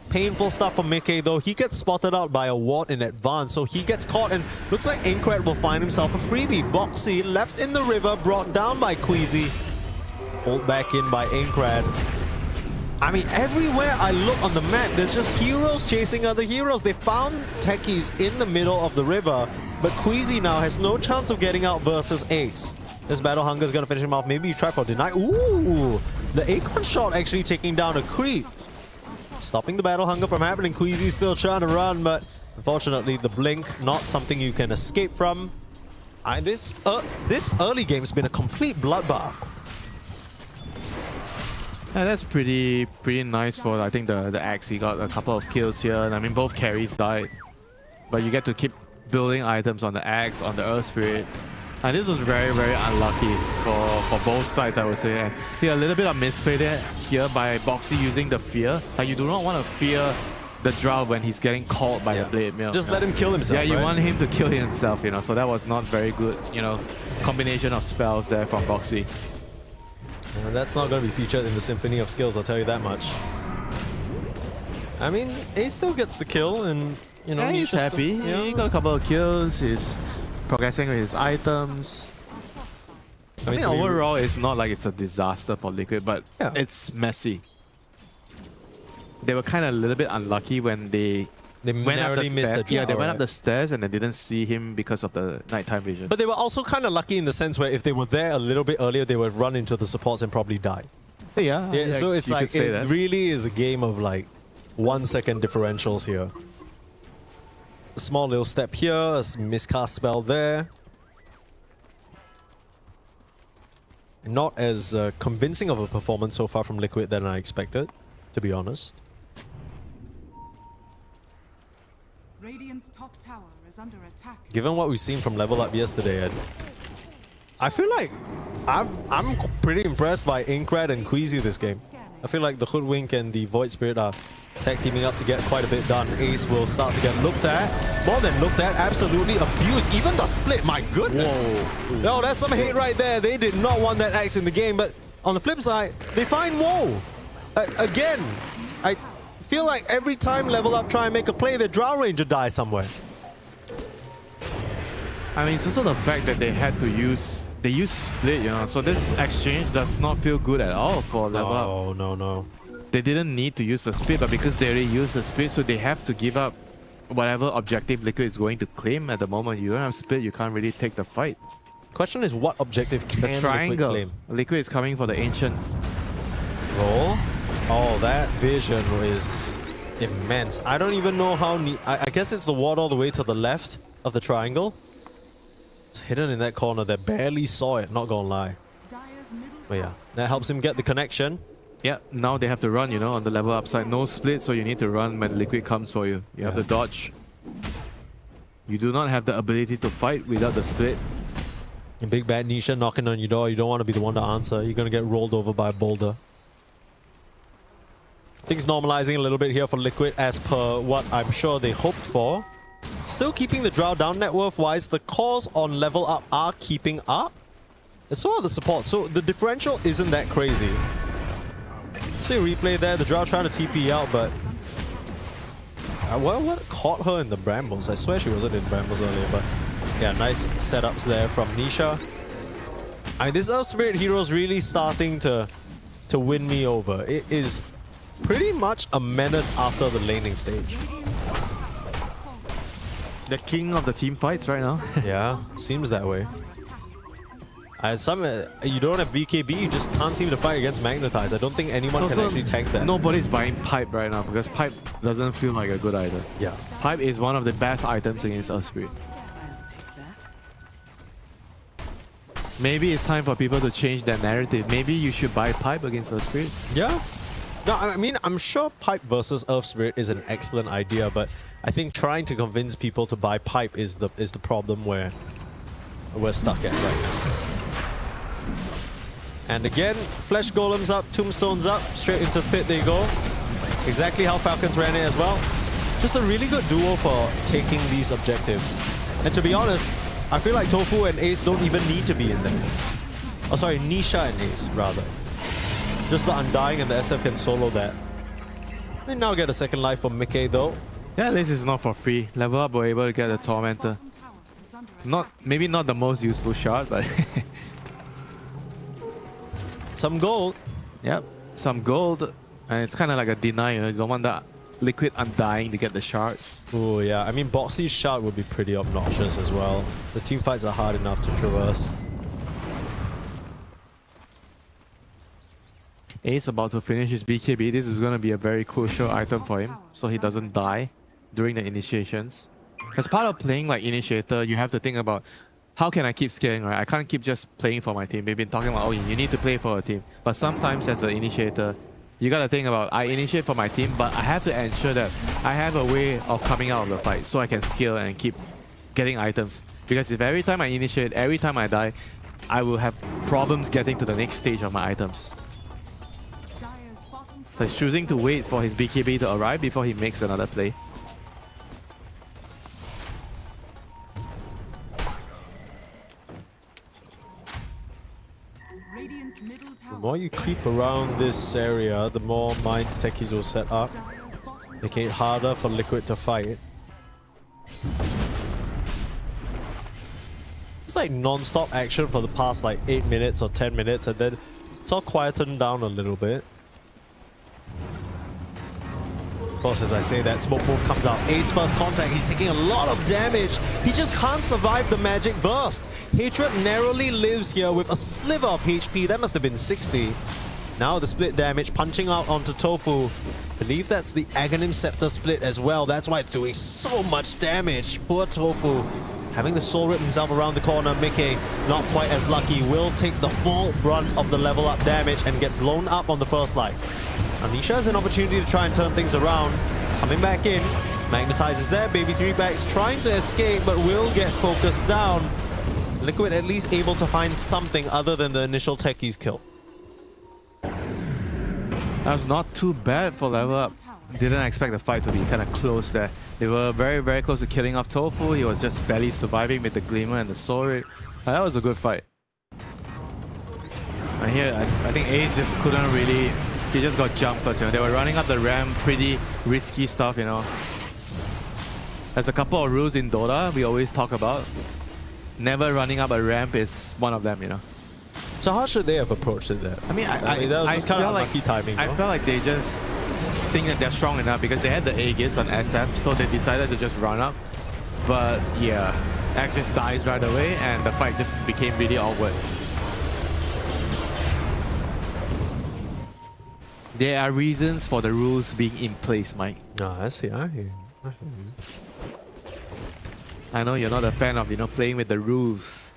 Painful stuff for Mickey, though. He gets spotted out by a ward in advance, so he gets caught, and looks like Inkred will find himself a freebie. Boxy left in the river, brought down by Queasy. Pulled back in by Inkred. I mean, everywhere I look on the map, there's just heroes chasing other heroes. They found techies in the middle of the river, but Queasy now has no chance of getting out versus Ace. This Battle Hunger is going to finish him off. Maybe you try for deny. Ooh! The Acorn shot actually taking down a creep. Stopping the Battle Hunger from happening. Queasy still trying to run, but unfortunately the blink, not something you can escape from. This early game has been a complete bloodbath. Yeah, that's pretty nice for, I think, the Axe. He got a couple of kills here, and I mean, both carries died. But you get to keep building items on the Axe, on the Earth Spirit. And this was very, very unlucky for both sides, I would say. And yeah, a little bit of misplay there here by Boxy using the fear. Like, you do not want to fear the Drow when he's getting caught by the blade. You know? Just let him kill himself. Yeah, you want him to kill himself, you know. So that was not very good, you know, combination of spells there from Boxy. That's not going to be featured in the Symphony of Skills, I'll tell you that much. I mean, Ace still gets the kill, and you know, yeah, he's happy. Still, He got a couple of kills. He's progressing with his items. I mean, overall, it's not like it's a disaster for Liquid, but it's messy. They were kind of a little bit unlucky when they went up the stairs. Yeah, they went up the stairs and they didn't see him because of the nighttime vision. But they were also kind of lucky in the sense where if they were there a little bit earlier, they would run into the supports and probably die. Yeah, so it's like, it really is a game of like 1 second differentials here. A small little step here, a miscast spell there. Not as convincing of a performance so far from Liquid than I expected, to be honest. Radiant's top tower is under attack. Given what we've seen from Level Up yesterday, I feel like I'm pretty impressed by Inkred and Queasy this game. I feel like the Hoodwink and the Void Spirit are tag teaming up to get quite a bit done. Ace will start to get looked at. More than looked at, absolutely abused. Even the split, my goodness. Whoa. No, that's some hate right there. They did not want that Axe in the game, but on the flip side, they find Woe. Again, I feel like every time Level Up try and make a play, the Drow Ranger dies somewhere. I mean, it's also the fact that they had to use... They use split, you know, so this exchange does not feel good at all for Level Up. Oh, no. They didn't need to use the split, but because they already used the split, so they have to give up whatever objective Liquid is going to claim at the moment. You don't have split, you can't really take the fight. Question is, what objective can the triangle. Liquid claim? Liquid is coming for the Ancients. Roll? Oh, that vision is immense. I don't even know how... I guess it's the ward all the way to the left of the triangle. It's hidden in that corner. They barely saw it, not gonna lie. But yeah, that helps him get the connection. Yeah, now they have to run, you know, on the Level Up side. No split, so you need to run when Liquid comes for you. You have to dodge. You do not have the ability to fight without the split. And Big Bad Nisha knocking on your door. You don't want to be the one to answer. You're going to get rolled over by a boulder. Things normalizing a little bit here for Liquid as per what I'm sure they hoped for. Still keeping the Drow down net worth-wise. The cores on Level Up are keeping up. And so are the support. So the differential isn't that crazy. See a replay there. The Drow trying to TP out, but... what caught her in the brambles? I swear she wasn't in brambles earlier, but... yeah, nice setups there from Nisha. I mean, this Earth Spirit hero is really starting to win me over. It is pretty much a menace after the laning stage. The king of the team fights right now. Yeah, seems that way. You don't have BKB, you just can't seem to fight against Magnetize. I don't think anyone can actually tank that. Nobody's buying Pipe right now because Pipe doesn't feel like a good item. Yeah. Pipe is one of the best items against Earth Spirit. Maybe it's time for people to change their narrative. Maybe you should buy Pipe against Earth Spirit. Yeah. No, I mean, I'm sure Pipe versus Earth Spirit is an excellent idea, but I think trying to convince people to buy Pipe is the problem where we're stuck at right now. And again, Flesh Golems up, Tombstones up, straight into the pit they go. Exactly how Falcons ran it as well. Just a really good duo for taking these objectives. And to be honest, I feel like Tofu and Ace don't even need to be in there. Oh, sorry, Nisha and Ace, rather. Just the Undying and the SF can solo that. They now get a second life for Mickey, though. Yeah, this is not for free. Level up, we're able to get a Tormentor. Maybe not the most useful shot, but... Some gold. Yep, some gold. And it's kind of like a denier. You don't want the liquid Undying to get the shards. Oh, yeah. I mean, Boxy's shard would be pretty obnoxious as well. The team fights are hard enough to traverse. Ace about to finish his BKB. This is going to be a very crucial item for him, so he doesn't die during the initiations. As part of playing like Initiator, you have to think about how can I keep scaling, right? I can't keep just playing for my team. They've been talking about, oh, you need to play for a team. But sometimes as an Initiator, you got to think about, I initiate for my team, but I have to ensure that I have a way of coming out of the fight so I can scale and keep getting items. Because if every time I initiate, every time I die, I will have problems getting to the next stage of my items. So he's choosing to wait for his BKB to arrive before he makes another play. The more you creep around this area, the more mines techies will set up, making it harder for Liquid to fight. It's like non-stop action for the past like 8 minutes or 10 minutes, and then it's all quietened down a little bit. Of course, as I say that, smoke move comes out. Ace first contact, he's taking a lot of damage. He just can't survive the magic burst. Hatred narrowly lives here with a sliver of HP. That must have been 60. Now the split damage, punching out onto Tofu. Believe that's the Aghanim Scepter split as well. That's why it's doing so much damage. Poor Tofu. Having the soul rip himself around the corner, Mickey, not quite as lucky, will take the full brunt of the level up damage and get blown up on the first life. Anisha has an opportunity to try and turn things around. Coming back in, Magnetize is there, Baby 3-Backs trying to escape but will get focused down. Liquid at least able to find something other than the initial techies kill. That was not too bad for level up. Didn't expect the fight to be kind of close there. They were very, very close to killing off Tofu. He was just barely surviving with the Glimmer and the Soul Rip. That was a good fight. And here, I think Ace just couldn't really... He just got jumped first, you know. They were running up the ramp, pretty risky stuff, you know. There's a couple of rules in Dota we always talk about. Never running up a ramp is one of them, you know. So how should they have approached it then? I mean, that was just kind of unlucky timing. I felt like they just think that they're strong enough because they had the Aegis on SF, so they decided to just run up. But yeah, Axe just dies right away and the fight just became really awkward. There are reasons for the rules being in place, Mike. No, I see. I hear you. I know you're not a fan of, you know, playing with the rules.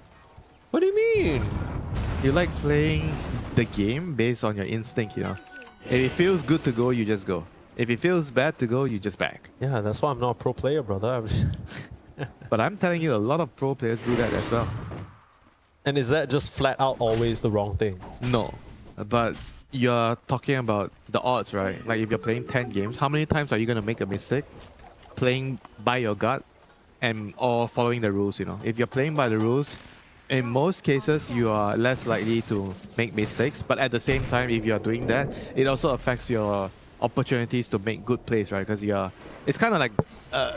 What do you mean? You like playing the game based on your instinct, you know. If it feels good to go, you just go. If it feels bad to go, you just back. Yeah, that's why I'm not a pro player, brother. But I'm telling you, a lot of pro players do that as well. And is that just flat out always the wrong thing? No, but you're talking about the odds, right? Like if you're playing 10 games, how many times are you going to make a mistake? Playing by your gut and or following the rules, you know. If you're playing by the rules, in most cases, you are less likely to make mistakes. But at the same time, if you're doing that, it also affects your opportunities to make good plays, right? Because it's kind of like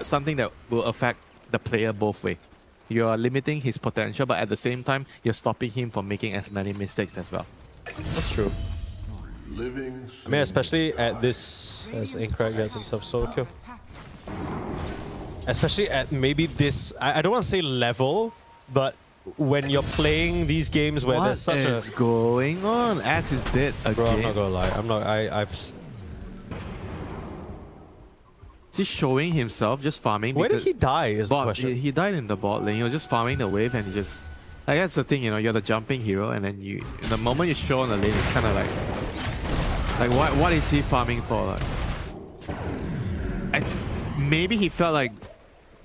something that will affect the player both ways. You're limiting his potential, but at the same time, you're stopping him from making as many mistakes as well. That's true. I mean, especially at this, as Incorrect gets himself solo kill. Especially at maybe this, I don't want to say level, but when you're playing these games where there's such What is going on? Axe is dead again. Bro, I'm not gonna lie. I've... Is he showing himself just farming? Where did he die is the question. He died in the bot lane. He was just farming the wave and he just... Like, that's the thing, you know, you're the jumping hero and then you... The moment you show on the lane, it's kind of like... Like, what is he farming for? Like, maybe he felt like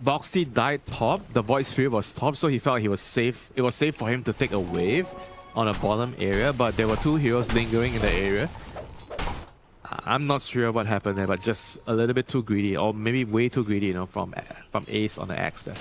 Boxy died top, the Void Spirit was top, so he felt he was safe. It was safe for him to take a wave on a bottom area, but there were two heroes lingering in the area. I'm not sure what happened there, but just a little bit too greedy, or maybe way too greedy, you know, from Ace on the Axe there.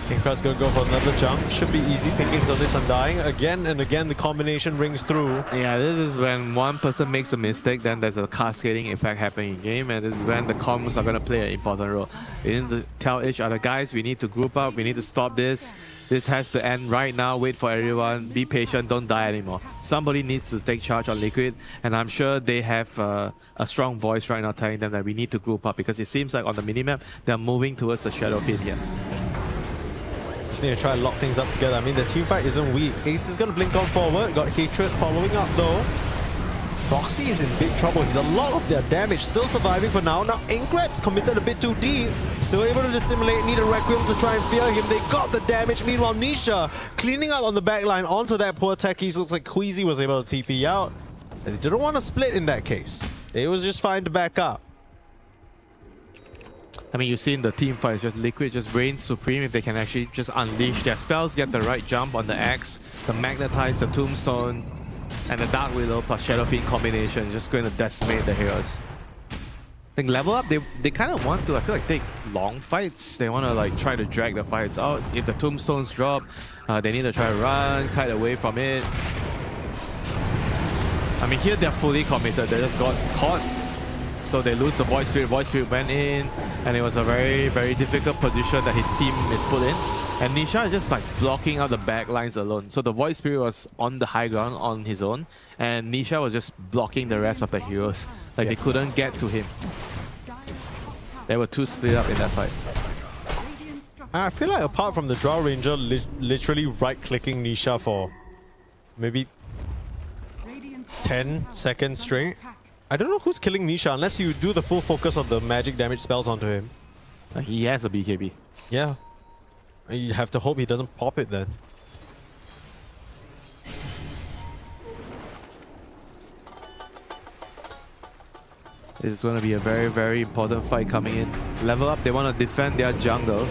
Kingcrat's gonna go for another jump. Should be easy pickings on this Undying. Again and again, the combination rings through. Yeah, this is when one person makes a mistake, then there's a cascading effect happening in game, and this is when the comms are gonna play an important role. We need to tell each other, guys, we need to group up, we need to stop this. This has to end right now. Wait for everyone. Be patient. Don't die anymore. Somebody needs to take charge on Liquid, and I'm sure they have a strong voice right now telling them that we need to group up because it seems like on the minimap they're moving towards the Shadow Pit here. Just need to try and lock things up together. I mean, the team fight isn't weak. Ace is going to blink on forward. Got Hatred following up though. Boxy is in big trouble. He's a lot of their damage. Still surviving for now. Now Ingrat's committed a bit too deep. Still able to dissimulate. Need a Requiem to try and fear him. They got the damage. Meanwhile, Nisha cleaning up on the backline onto that poor techies. Looks like Queasy was able to TP out. And they didn't want to split in that case. It was just fine to back up. I mean, you've seen the team fight, it's just Liquid just reigns supreme if they can actually just unleash their spells, get the right jump on the Axe, the Magnetize, the Tombstone, and the Dark Willow plus Shadow Fiend combination is just going to decimate the heroes. I think level up, they kind of want to, I feel like, take long fights. They want to like try to drag the fights out. If the Tombstones drop, they need to try to run, kite away from it. I mean, here they're fully committed. They just got caught. So they lose the Void Spirit. Void Spirit went in, and it was a very, very difficult position that his team is put in. And Nisha is just like blocking out the back lines alone. So the Void Spirit was on the high ground on his own, and Nisha was just blocking the rest of the heroes. Like they couldn't get to him. They were too split up in that fight. I feel like apart from the Drow Ranger literally right-clicking Nisha for maybe 10 seconds straight, I don't know who's killing Nisha unless you do the full focus of the magic damage spells onto him. He has a BKB. Yeah. You have to hope he doesn't pop it then. It's going to be a very, very important fight coming in. Level up, they want to defend their jungle.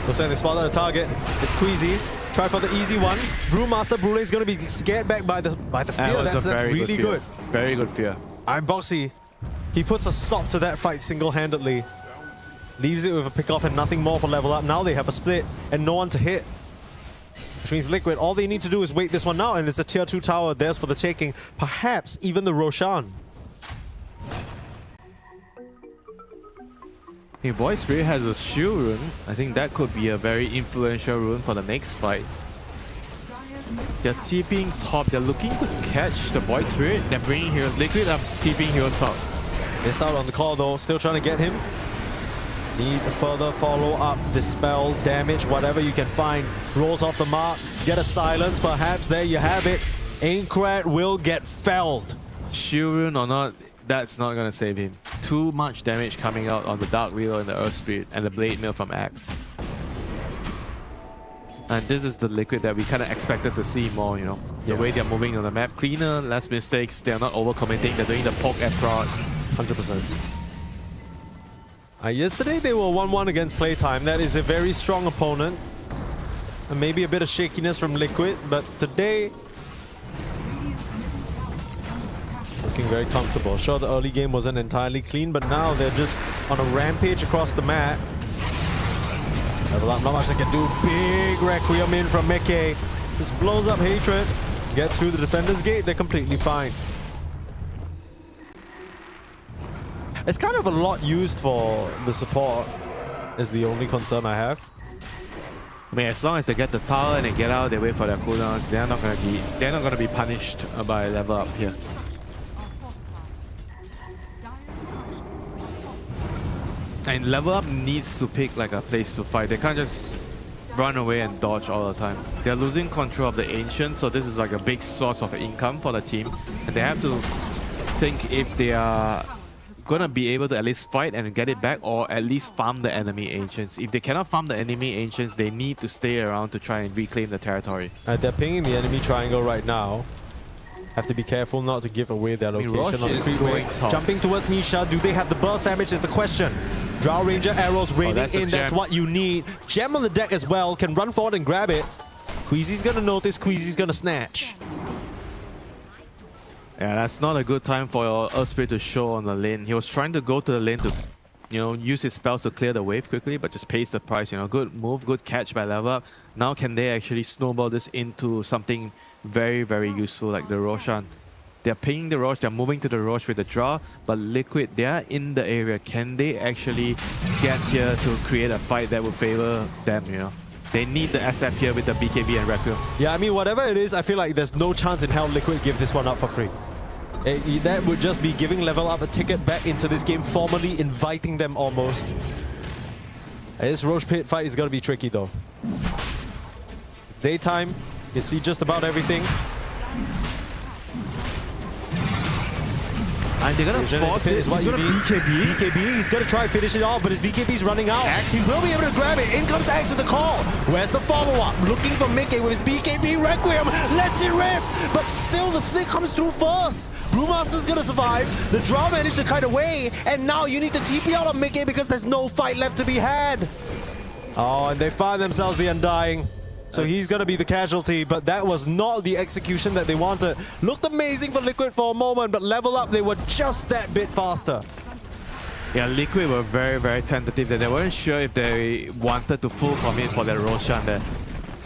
Looks like they spotted the target. It's Queasy. Try for the easy one. Brewmaster Brule is going to be scared back by the fear. That's really good. Very good fear. I'm Boxy. He puts a stop to that fight single-handedly. Leaves it with a pick-off and nothing more for level up. Now they have a split and no one to hit. Which means Liquid, all they need to do is wait this one out, and it's a tier 2 tower. There's for the taking. Perhaps even the Roshan. Hey, Void Spirit has a shield rune. I think that could be a very influential rune for the next fight. They're TPing top. They're looking to catch the Void Spirit. They're bringing heroes. Liquid are TPing heroes out. Missed out on the call though. Still trying to get him. Need further follow-up, dispel, damage, whatever you can find. Rolls off the mark. Get a silence, perhaps. There you have it. Aincrad will get felled. Shield rune or not, that's not going to save him. Too much damage coming out on the Dark Wheel and the Earth Spirit and the Blade Mail from Axe. And this is the Liquid that we kind of expected to see more, you know. The way they're moving on the map. Cleaner, less mistakes. They're not overcommitting. They're doing the poke and prod. 100%. Yesterday they were 1-1 against Playtime. That is a very strong opponent. And maybe a bit of shakiness from Liquid, but today looking very comfortable. Sure, the early game wasn't entirely clean, but now they're just on a rampage across the map. Level up, not much they can do. Big Requiem in from Mickey. Just blows up Hatred. Gets through the defender's gate, they're completely fine. It's kind of a lot used for the support, is the only concern I have. I mean, as long as they get the tower and they get out, they wait for their cooldowns, they're not gonna be punished by level up here. And level up needs to pick like a place to fight. They can't just run away and dodge all the time. They're losing control of the Ancient, so this is like a big source of income for the team. And they have to think if they are gonna be able to at least fight and get it back, or at least farm the enemy Ancients. If they cannot farm the enemy Ancients, they need to stay around to try and reclaim the territory. They're pinging the enemy triangle right now. Have to be careful not to give away their location. Roche is going top. Jumping towards Nisha. Do they have the burst damage is the question. Drow Ranger arrows raining in. That's what you need. Gem on the deck as well. Can run forward and grab it. Queasy's gonna notice. Queasy's gonna snatch. Yeah, that's not a good time for your Earth Spirit to show on the lane. He was trying to go to the lane to, use his spells to clear the wave quickly, but just pays the price. Good move, good catch by level up. Now can they actually snowball this into something very, very useful like the Roshan? They're pinging the Roche, they're moving to the Roche with the draw, but Liquid, they're in the area. Can they actually get here to create a fight that would favor them, They need the SF here with the BKB and Requiem. Yeah, I mean, whatever it is, I feel like there's no chance in hell Liquid gives this one up for free. That would just be giving level up a ticket back into this game, formally inviting them almost. This Roche Pit fight is going to be tricky though. It's daytime. You can see just about everything. And they're gonna force it. He's gonna BKB. He's gonna try and finish it off, but his BKB's running out. Axe. He will be able to grab it. In comes Axe with the call. Where's the follow-up? Looking for Mickey with his BKB. Requiem lets it rip, but still the split comes through first. Brewmaster's gonna survive. The draw managed to kite away, and now you need to TP out on Mickey because there's no fight left to be had. Oh, and they find themselves the Undying. So he's going to be the casualty, but that was not the execution that they wanted. Looked amazing for Liquid for a moment, but level up, they were just that bit faster. Yeah, Liquid were very, very tentative. They weren't sure if they wanted to full commit for that Roshan there.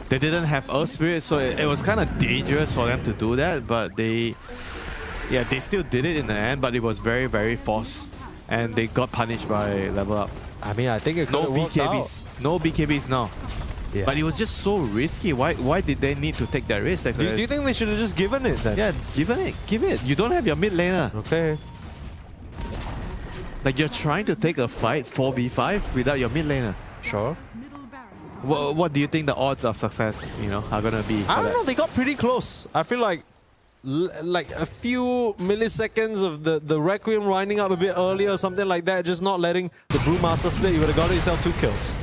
They didn't have Earth Spirit, so it was kind of dangerous for them to do that, but they still did it in the end, but it was very, very forced. And they got punished by level up. I mean, I think it could have worked out. No BKBs now. Yeah. But it was just so risky. Why did they need to take that risk? Do you think they should have just given it then? Yeah, give it. You don't have your mid laner. Okay. Like you're trying to take a fight 4v5 without your mid laner. Sure. What do you think the odds of success, are gonna be? I don't know. They got pretty close. I feel like a few milliseconds of the Requiem winding up a bit earlier or something like that, just not letting the Brewmaster split. You would have got yourself 2 kills.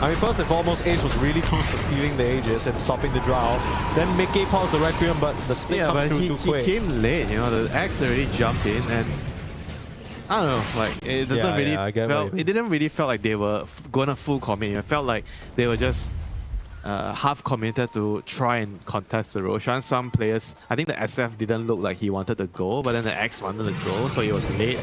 I mean, first and foremost, Ace was really close to sealing the Aegis and stopping the Drow. Then Mickey pops the Requiem, but the split comes through too quick. He came late, the Axe already jumped in, and I don't know, like it doesn't it didn't really feel like they were gonna full commit. It felt like they were just half committed to try and contest the Roshan. Some players, I think the SF didn't look like he wanted to go, but then the X wanted to go, so he was late.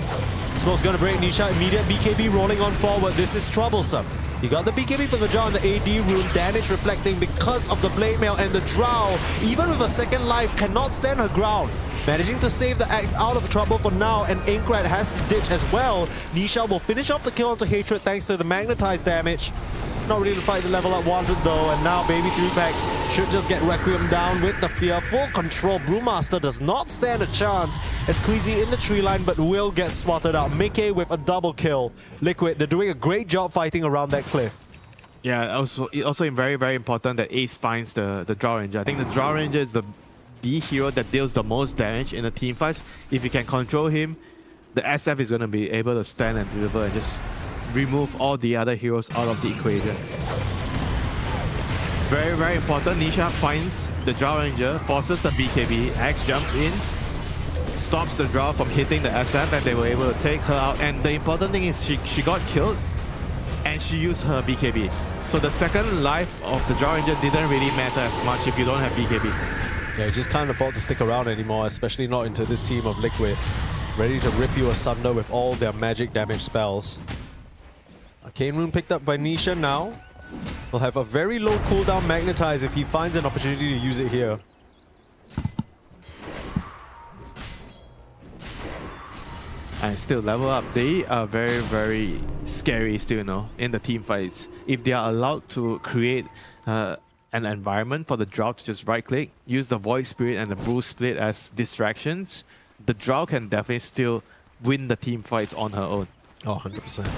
Smoke's gonna break Nisha. Immediate BKB rolling on forward. This is troublesome. You got the BKB from the Drow and the AD rune, damage reflecting because of the Blade Mail, and the Drow, even with a second life, cannot stand her ground. Managing to save the Axe out of trouble for now, and Inkrat has to ditch as well. Nisha will finish off the kill onto Hatred thanks to the magnetized damage. Not really to fight the level up wanted though, and now Baby 3-packs should just get Requiem down with the fear. Full control. Brewmaster does not stand a chance as Queasy in the tree line, but will get swatted out. Mickey with a double kill. Liquid, they're doing a great job fighting around that cliff. Yeah, also very, very important that Ace finds the Drow Ranger. I think the Drow Ranger is the hero that deals the most damage in the team fights. If you can control him, the SF is going to be able to stand and deliver and just remove all the other heroes out of the equation. It's very, very important. Nisha finds the Drow Ranger, forces the BKB, Axe jumps in, stops the Drow from hitting the SF, and they were able to take her out. And the important thing is she got killed and she used her BKB. So the second life of the Drow Ranger didn't really matter as much if you don't have BKB. Yeah, you just can't afford to stick around anymore, especially not into this team of Liquid. Ready to rip you asunder with all their magic damage spells. Arcane Rune picked up by Nisha now. Will have a very low cooldown magnetize if he finds an opportunity to use it here. and still level up. They are very, very scary still, you know, in the team fights. If they are allowed to create an environment for the Drow to just right-click, use the Void Spirit and the Bruise Split as distractions, the Drow can definitely still win the team fights on her own. Oh, 100%.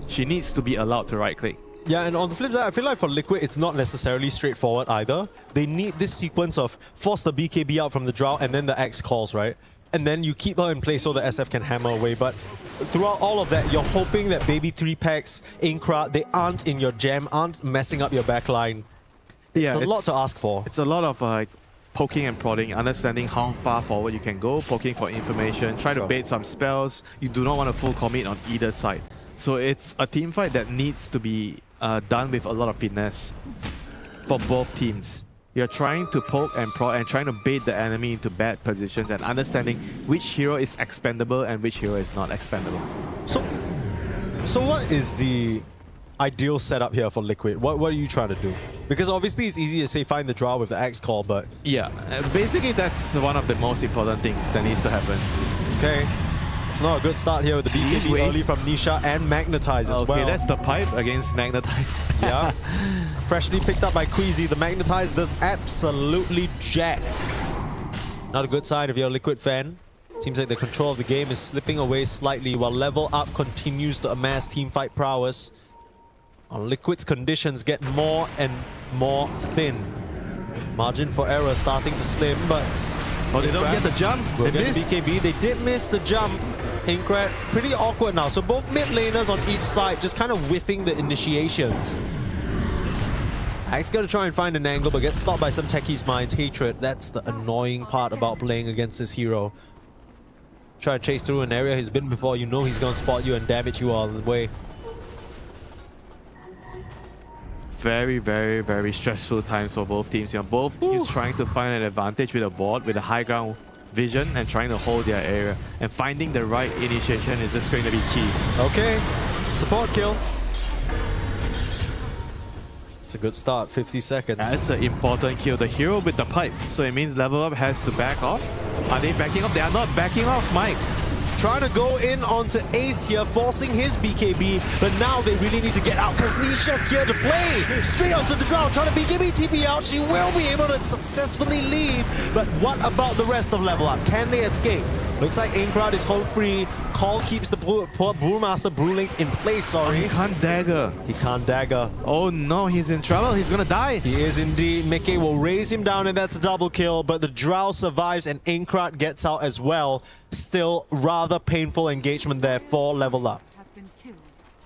She needs to be allowed to right-click. Yeah, and on the flip side, I feel like for Liquid, it's not necessarily straightforward either. They need this sequence of force the BKB out from the Drow and then the X calls, right? And then you keep her in place so the SF can hammer away. But throughout all of that, you're hoping that Baby 3-packs, Inkra, they aren't in your jam, aren't messing up your backline. Yeah, it's a lot to ask for. It's a lot of poking and prodding, understanding how far forward you can go, poking for information, try to bait some spells. You do not want a full commit on either side. So it's a team fight that needs to be done with a lot of finesse for both teams. You're trying to poke and prod and trying to bait the enemy into bad positions and understanding which hero is expendable and which hero is not expendable. So what is the ideal setup here for Liquid? What are you trying to do? Because obviously it's easy to say find the Drow with the X call, but... Yeah, basically that's one of the most important things that needs to happen. Okay. It's not a good start here with the BKB early from Nisha and Magnetize as well. Okay, that's the pipe against Magnetize. Yeah. Freshly picked up by Queasy. The Magnetize does absolutely jack. Not a good sign if you're a Liquid fan. Seems like the control of the game is slipping away slightly while Level Up continues to amass teamfight prowess. On Liquid's conditions get more and more thin. Margin for error starting to slim, but... Oh, they don't get the jump. They missed. BKB. They did miss the jump. Inkrat, pretty awkward now. So both mid laners on each side just kind of whiffing the initiations. Hack's gonna try and find an angle, but gets stopped by some Techie's Mind's Hatred. That's the annoying part about playing against this hero. Try to chase through an area he's been before. You know he's gonna spot you and damage you all the way. Very, very, very stressful times for both teams. You know, both teams trying to find an advantage with a board, with a high ground vision, and trying to hold their area. And finding the right initiation is just going to be key. Okay, support kill. It's a good start, 50 seconds. That's an important kill. The hero with the pipe. So it means Level Up has to back off. Are they backing off? They are not backing off, Mike. Trying to go in onto Ace here, forcing his BKB, but now they really need to get out because Nisha's here to play. Straight onto the Drow, trying to BKB TP out. She will be able to successfully leave, but what about the rest of Level Up? Can they escape? Looks like Aincrowd is hold free. Call keeps the poor Brewmaster Brewlings in place, sorry. Oh, he can't dagger. He can't dagger. Oh no, he's in trouble. He's gonna die. He is indeed. Mickey will raise him down and that's a double kill, but the Drow survives and Aincrowd gets out as well. Still rather painful engagement there for Level Up.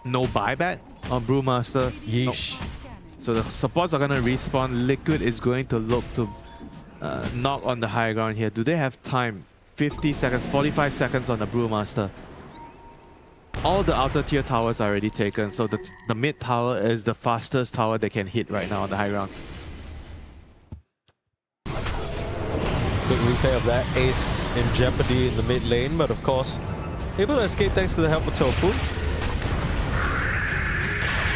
No buyback on Brewmaster. Yeesh. No. So the supports are gonna respawn. Liquid is going to look to knock on the high ground here. Do they have time? 50 seconds, 45 seconds on the Brewmaster. All the outer tier towers are already taken, so the mid tower is the fastest tower they can hit right now on the high ground. Quick replay of that. Ace in jeopardy in the mid lane, but of course, able to escape thanks to the help of Tofu.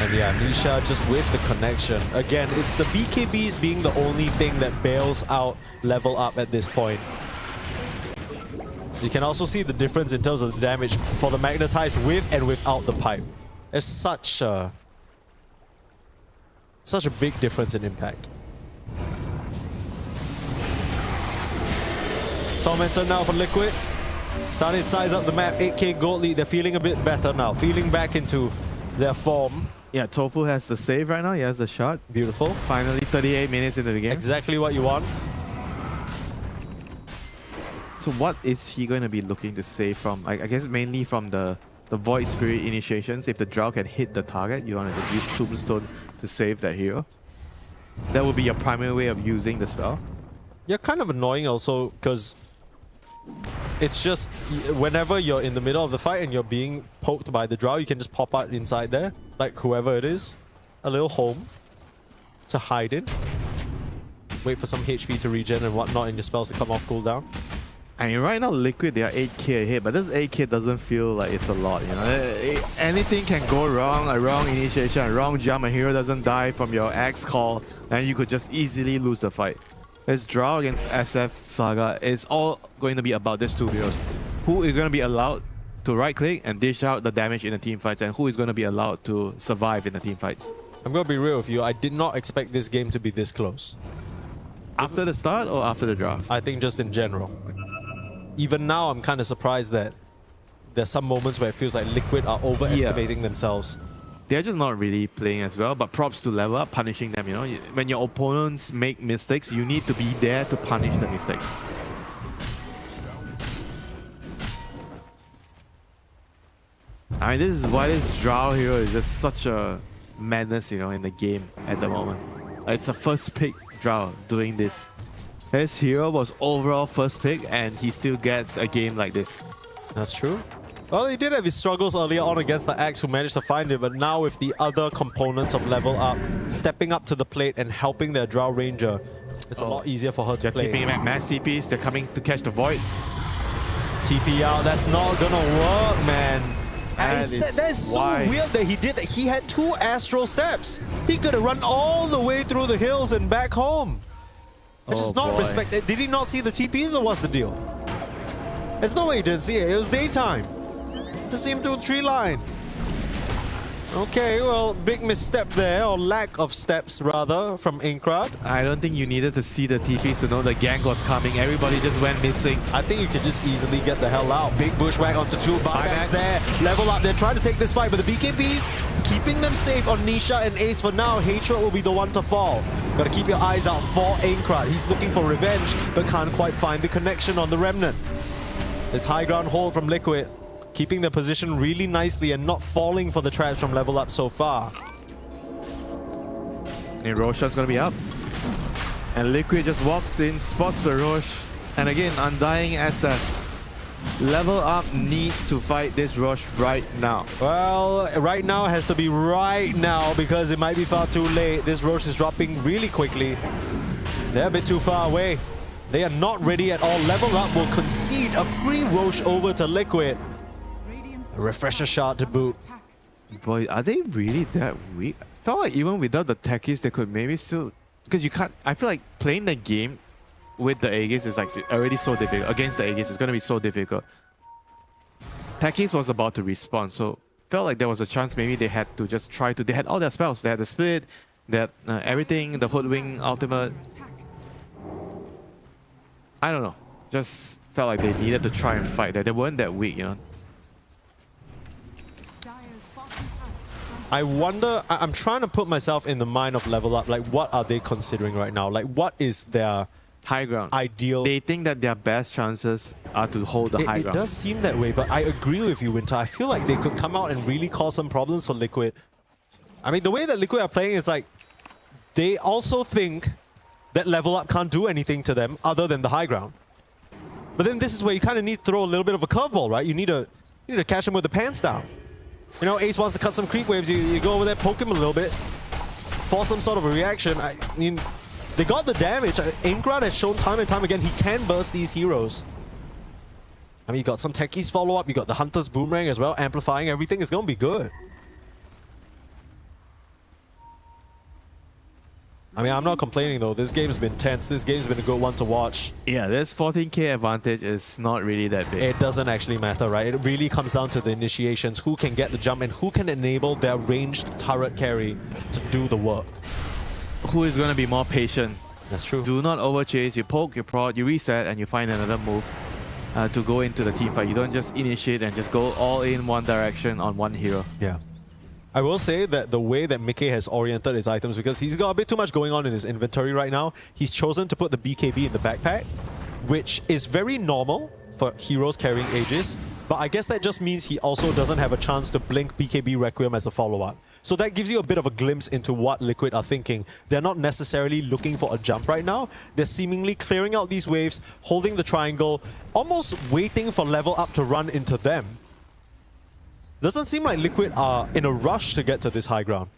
And yeah, Nisha just with the connection. Again, it's the BKBs being the only thing that bails out Level Up at this point. You can also see the difference in terms of the damage for the Magnetize with and without the pipe. There's such a big difference in impact. Tormentor now for Liquid. Starting to size up the map, 8k gold lead. They're feeling a bit better now, feeling back into their form. Yeah, Tofu has the save right now. He has the shot. Beautiful. Finally, 38 minutes into the game. Exactly what you want. So what is he going to be looking to save from? I guess mainly from the Void Spirit initiations. If the Drow can hit the target, you want to just use Tombstone to save that hero. That would be your primary way of using the spell. You're kind of annoying also because it's just whenever you're in the middle of the fight and you're being poked by the Drow, you can just pop out inside there, like whoever it is. A little home to hide in. Wait for some HP to regen and whatnot and your spells to come off cooldown. I mean, right now, Liquid, they are 8k ahead, but this 8k doesn't feel like it's a lot, you know? Anything can go wrong, a wrong initiation, a wrong jump, a hero doesn't die from your X call, and you could just easily lose the fight. this draw against SF Saga is all going to be about these two heroes. Who is going to be allowed to right-click and dish out the damage in the team fights, and who is going to be allowed to survive in the team fights. I'm going to be real with you. I did not expect this game to be this close. After the start or after the draft? I think just in general. Even now, I'm kind of surprised that there's some moments where it feels like Liquid are overestimating themselves. They're just not really playing as well, but props to Level Up, punishing them, you know. When your opponents make mistakes, you need to be there to punish the mistakes. I mean, this is why this Drow hero is just such a madness, you know, in the game at the moment. It's a first pick Drow doing this. His hero was overall first pick, and he still gets a game like this. That's true. Well, he did have his struggles earlier on against the Axe, who managed to find it, but now with the other components of Level Up stepping up to the plate and helping their Drow Ranger, it's a lot easier for her to play. They're TPing him at mass TPs, they're coming to catch the Void. TP out, that's not gonna work, man. That is so weird that he did that. He had 2 Astral Steps. He could have run all the way through the hills and back home. Which is not respected. Did he not see the TPs, or what's the deal? There's no way he didn't see it. It was daytime. Just see him do a tree line. Okay, well, big misstep there, or lack of steps rather, from Inkrad. I don't think you needed to see the TPs to know the gank was coming. Everybody just went missing. I think you could just easily get the hell out. Big bushwhack onto 2 buybacks there. Level Up, they're trying to take this fight, but the BKBs keeping them safe on Nisha and Ace for now. Hatred will be the one to fall. Gotta keep your eyes out for Inkrad. He's looking for revenge, but can't quite find the connection on the Remnant. This high ground hold from Liquid, keeping their position really nicely and not falling for the traps from Level Up so far. And Roshan's gonna be up. And Liquid just walks in, spots the Rosh. And again, Undying SF. Level Up need to fight this Rosh right now. Well, right now has to be right now because it might be far too late. This Rosh is dropping really quickly. They're a bit too far away. They are not ready at all. Level Up will concede a free Rosh over to Liquid. A refresher shot to boot. Boy, are they really that weak? I felt like even without the techies, they could maybe still... Because you can't... I feel like playing the game with the Aegis is like already so difficult. Against the Aegis, it's going to be so difficult. Techies was about to respawn, so felt like there was a chance maybe they had to just try to... They had all their spells. They had the split, they had everything, the Hoodwing, Ultimate. I don't know. Just felt like they needed to try and fight that. They weren't that weak, you know. I wonder, I'm trying to put myself in the mind of Level Up. Like, what are they considering right now? Like, what is their high ground ideal? They think that their best chances are to hold the high ground. It does seem that way, but I agree with you, Winter. I feel like they could come out and really cause some problems for Liquid. I mean, the way that Liquid are playing is like, they also think that Level Up can't do anything to them other than the high ground. But then this is where you kind of need to throw a little bit of a curveball, right? You need to catch them with the pants down. You know, Ace wants to cut some creep waves. You go over there, poke him a little bit, force some sort of a reaction. I mean, they got the damage. Inkrad has shown time and time again he can burst these heroes. I mean, you got some techies follow up. You got the Hunter's Boomerang as well, amplifying everything. It's going to be good. I mean, I'm not complaining though. This game's been tense. This game's been a good one to watch. Yeah, this 14k advantage is not really that big. It doesn't actually matter, right? It really comes down to the initiations, who can get the jump and who can enable their ranged turret carry to do the work. Who is going to be more patient? That's true. Do not overchase. You poke, you prod, you reset, and you find another move to go into the team fight. You don't just initiate and just go all in one direction on one hero. Yeah. I will say that the way that Mickey has oriented his items, because he's got a bit too much going on in his inventory right now, he's chosen to put the BKB in the backpack, which is very normal for heroes carrying Aegis, but I guess that just means he also doesn't have a chance to blink BKB Requiem as a follow-up. So that gives you a bit of a glimpse into what Liquid are thinking. They're not necessarily looking for a jump right now. They're seemingly clearing out these waves, holding the triangle, almost waiting for Level Up to run into them. Doesn't seem like Liquid are in a rush to get to this high ground.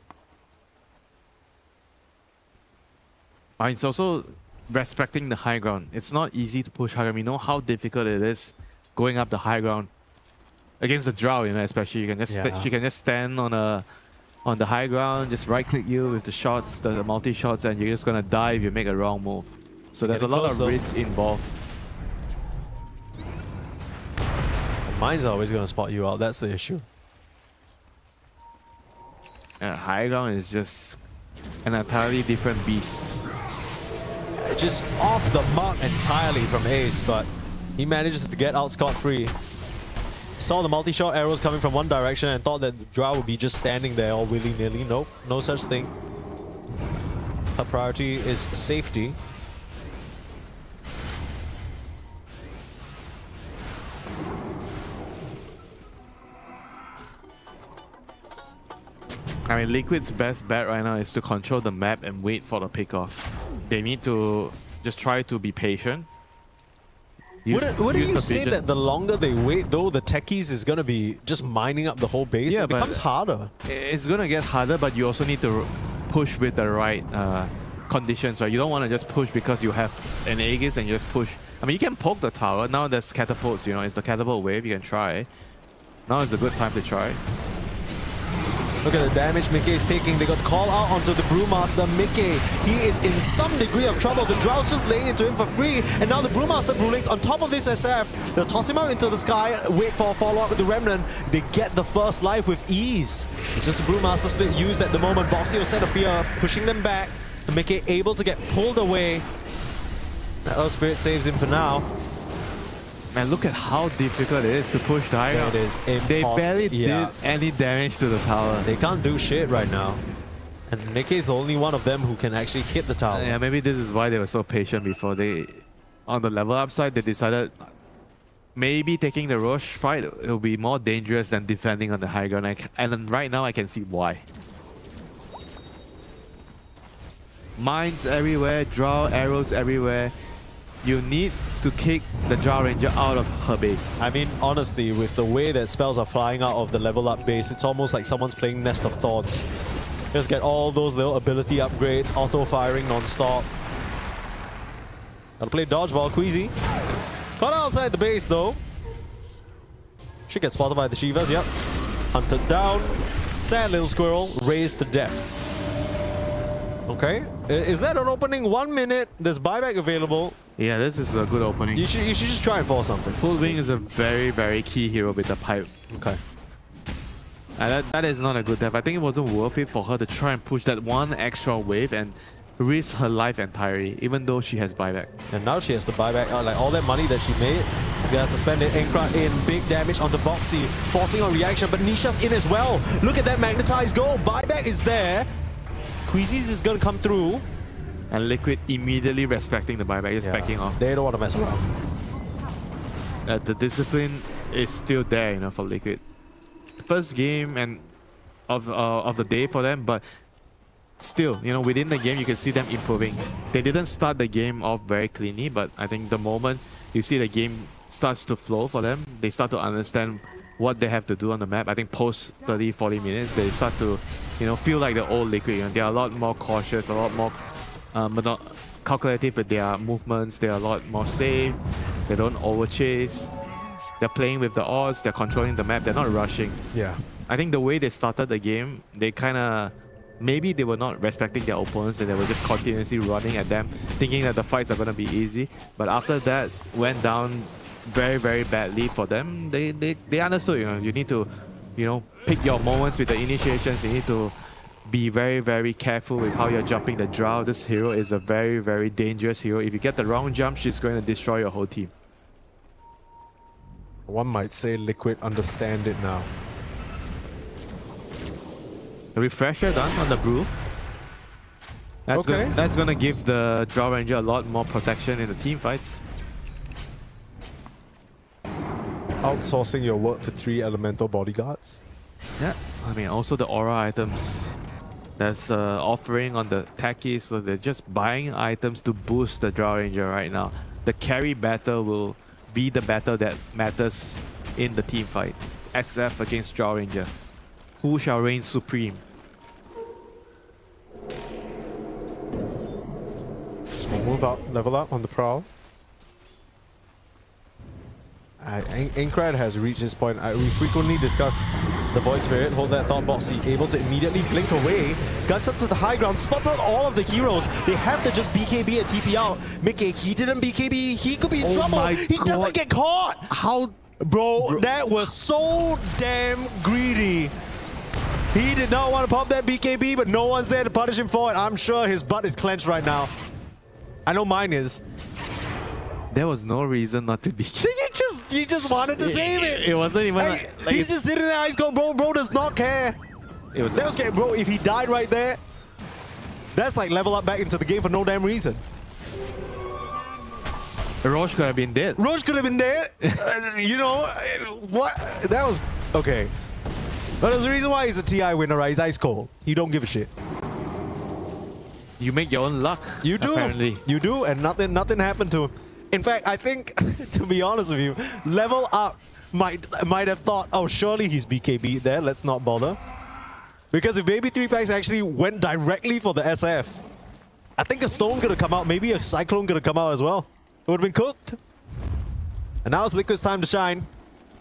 It's also respecting the high ground. It's not easy to push high ground. We know how difficult it is going up the high ground against the Drow, you know, especially. You can just she can just stand on the high ground, just right click you with the shots, the multi shots, and you're just gonna die if you make a wrong move. So there's a Getting lot of close, though. risk involved. Mines are always going to spot you out. That's the issue. High ground is just an entirely different beast. Just off the mark entirely from Ace, but he manages to get out scot-free. Saw the multi-shot arrows coming from one direction and thought that Drow would be just standing there all willy-nilly. Nope, no such thing. Her priority is safety. I mean, Liquid's best bet right now is to control the map and wait for the pickoff. They need to just try to be patient. Wouldn't you say that the longer they wait, though, the techies is going to be just mining up the whole base? Yeah, it becomes harder. It's going to get harder, but you also need to push with the right conditions, right? You don't want to just push because you have an Aegis and you just push. I mean, you can poke the tower. Now there's catapults, you know, it's the catapult wave. You can try. Now is a good time to try. Look at the damage Mickey is taking. They got call out onto the Brewmaster. Mickey, he is in some degree of trouble. The Drow's just laying into him for free. And now the Brewmaster Brewlings on top of this SF. They'll toss him out into the sky, wait for a follow-up with the Remnant. They get the first life with ease. It's just a Brewmaster split used at the moment. Boxy will set a fear, pushing them back. And Mickey able to get pulled away. That Earth Spirit saves him for now. And look at how difficult it is to push the high ground. It is impossible. They barely did any damage to the tower. They can't do shit right now. And Nikkei is the only one of them who can actually hit the tower. Yeah, maybe this is why they were so patient before. They, on the level up side, they decided maybe taking the Roche fight will be more dangerous than defending on the high ground. And right now I can see why. Mines everywhere, Drow arrows everywhere. You need to kick the Drow Ranger out of her base. I mean, honestly, with the way that spells are flying out of the level up base, it's almost like someone's playing Nest of Thorns. Just get all those little ability upgrades, auto-firing non-stop. Gotta play dodgeball, Queasy. Caught outside the base, though. Should get spotted by the Shivas, yep. Hunted down. Sad little squirrel, raised to death. Okay, is that an opening? 1 minute, there's buyback available. Yeah, this is a good opening. You should just try and force something. Bullwing is a very, very key hero with the pipe. Okay. And that is not a good death. I think it wasn't worth it for her to try and push that one extra wave and risk her life entirely, even though she has buyback. And now she has to buy back, like all that money that she made, she's gonna have to spend it. Enkrat in, big damage onto Boxy, forcing a reaction, but Nisha's in as well. Look at that magnetized goal, buyback is there. Queasy's is gonna come through. And Liquid immediately respecting the buyback, just backing off. They don't want to mess around. The discipline is still there, you know, for Liquid. First game and of the day for them, but still, you know, within the game you can see them improving. They didn't start the game off very cleanly, but I think the moment you see the game starts to flow for them, they start to understand what they have to do on the map. I think post 30-40 minutes, they start to, you know, feel like the old Liquid. You know, they're a lot more cautious, a lot more calculative with their movements. They're a lot more safe. They don't overchase. They're playing with the odds. They're controlling the map. They're not rushing. Yeah. I think the way they started the game, they kind of, maybe they were not respecting their opponents and they were just continuously running at them, thinking that the fights are going to be easy. But after that went down very, very badly for them. They understood, you know, you need to, you know, pick your moments with the initiations. You need to be very, very careful with how you're jumping the Drow. This hero is a very, very dangerous hero. If you get the wrong jump, she's going to destroy your whole team. One might say Liquid understand it now. A refresher done on the Brew. That's going to give the Drow Ranger a lot more protection in the team fights. Outsourcing your work to 3 elemental bodyguards. Yeah, I mean, also the aura items. There's offering on the Taki, so they're just buying items to boost the Drow Ranger right now. The carry battle will be the battle that matters in the team fight. SF against Drow Ranger. Who shall reign supreme? Small move up, level up on the prowl. Enkrat has reached this point. We frequently discuss The Void Spirit, hold that thought, Boxy, able to immediately blink away. Guts up to the high ground, spots out all of the heroes. They have to just BKB and TP out. Mickey, he didn't BKB, he could be in trouble. He doesn't get caught. How? Bro, that was so damn greedy. He did not want to pop that BKB, but no one's there to punish him for it. I'm sure his butt is clenched right now. I know mine is. There was no reason not to BKB. You just wanted to save it. It wasn't even like he's just sitting there, eyes go, bro does not care. It was okay, bro, if he died right there, that's like level up back into the game for no damn reason. Roche could have been dead. Roche could have been dead. You know, what? That was, okay. But there's a reason why he's a TI winner, right? He's ice cold. He don't give a shit. You make your own luck. You do. Apparently. You do, and nothing happened to him. In fact, I think, to be honest with you, level up might have thought, oh, surely he's BKB there. Let's not bother. Because if Baby 3 Packs actually went directly for the SF, I think a stone could have come out. Maybe a cyclone could have come out as well. It would have been cooked. And now it's Liquid's time to shine.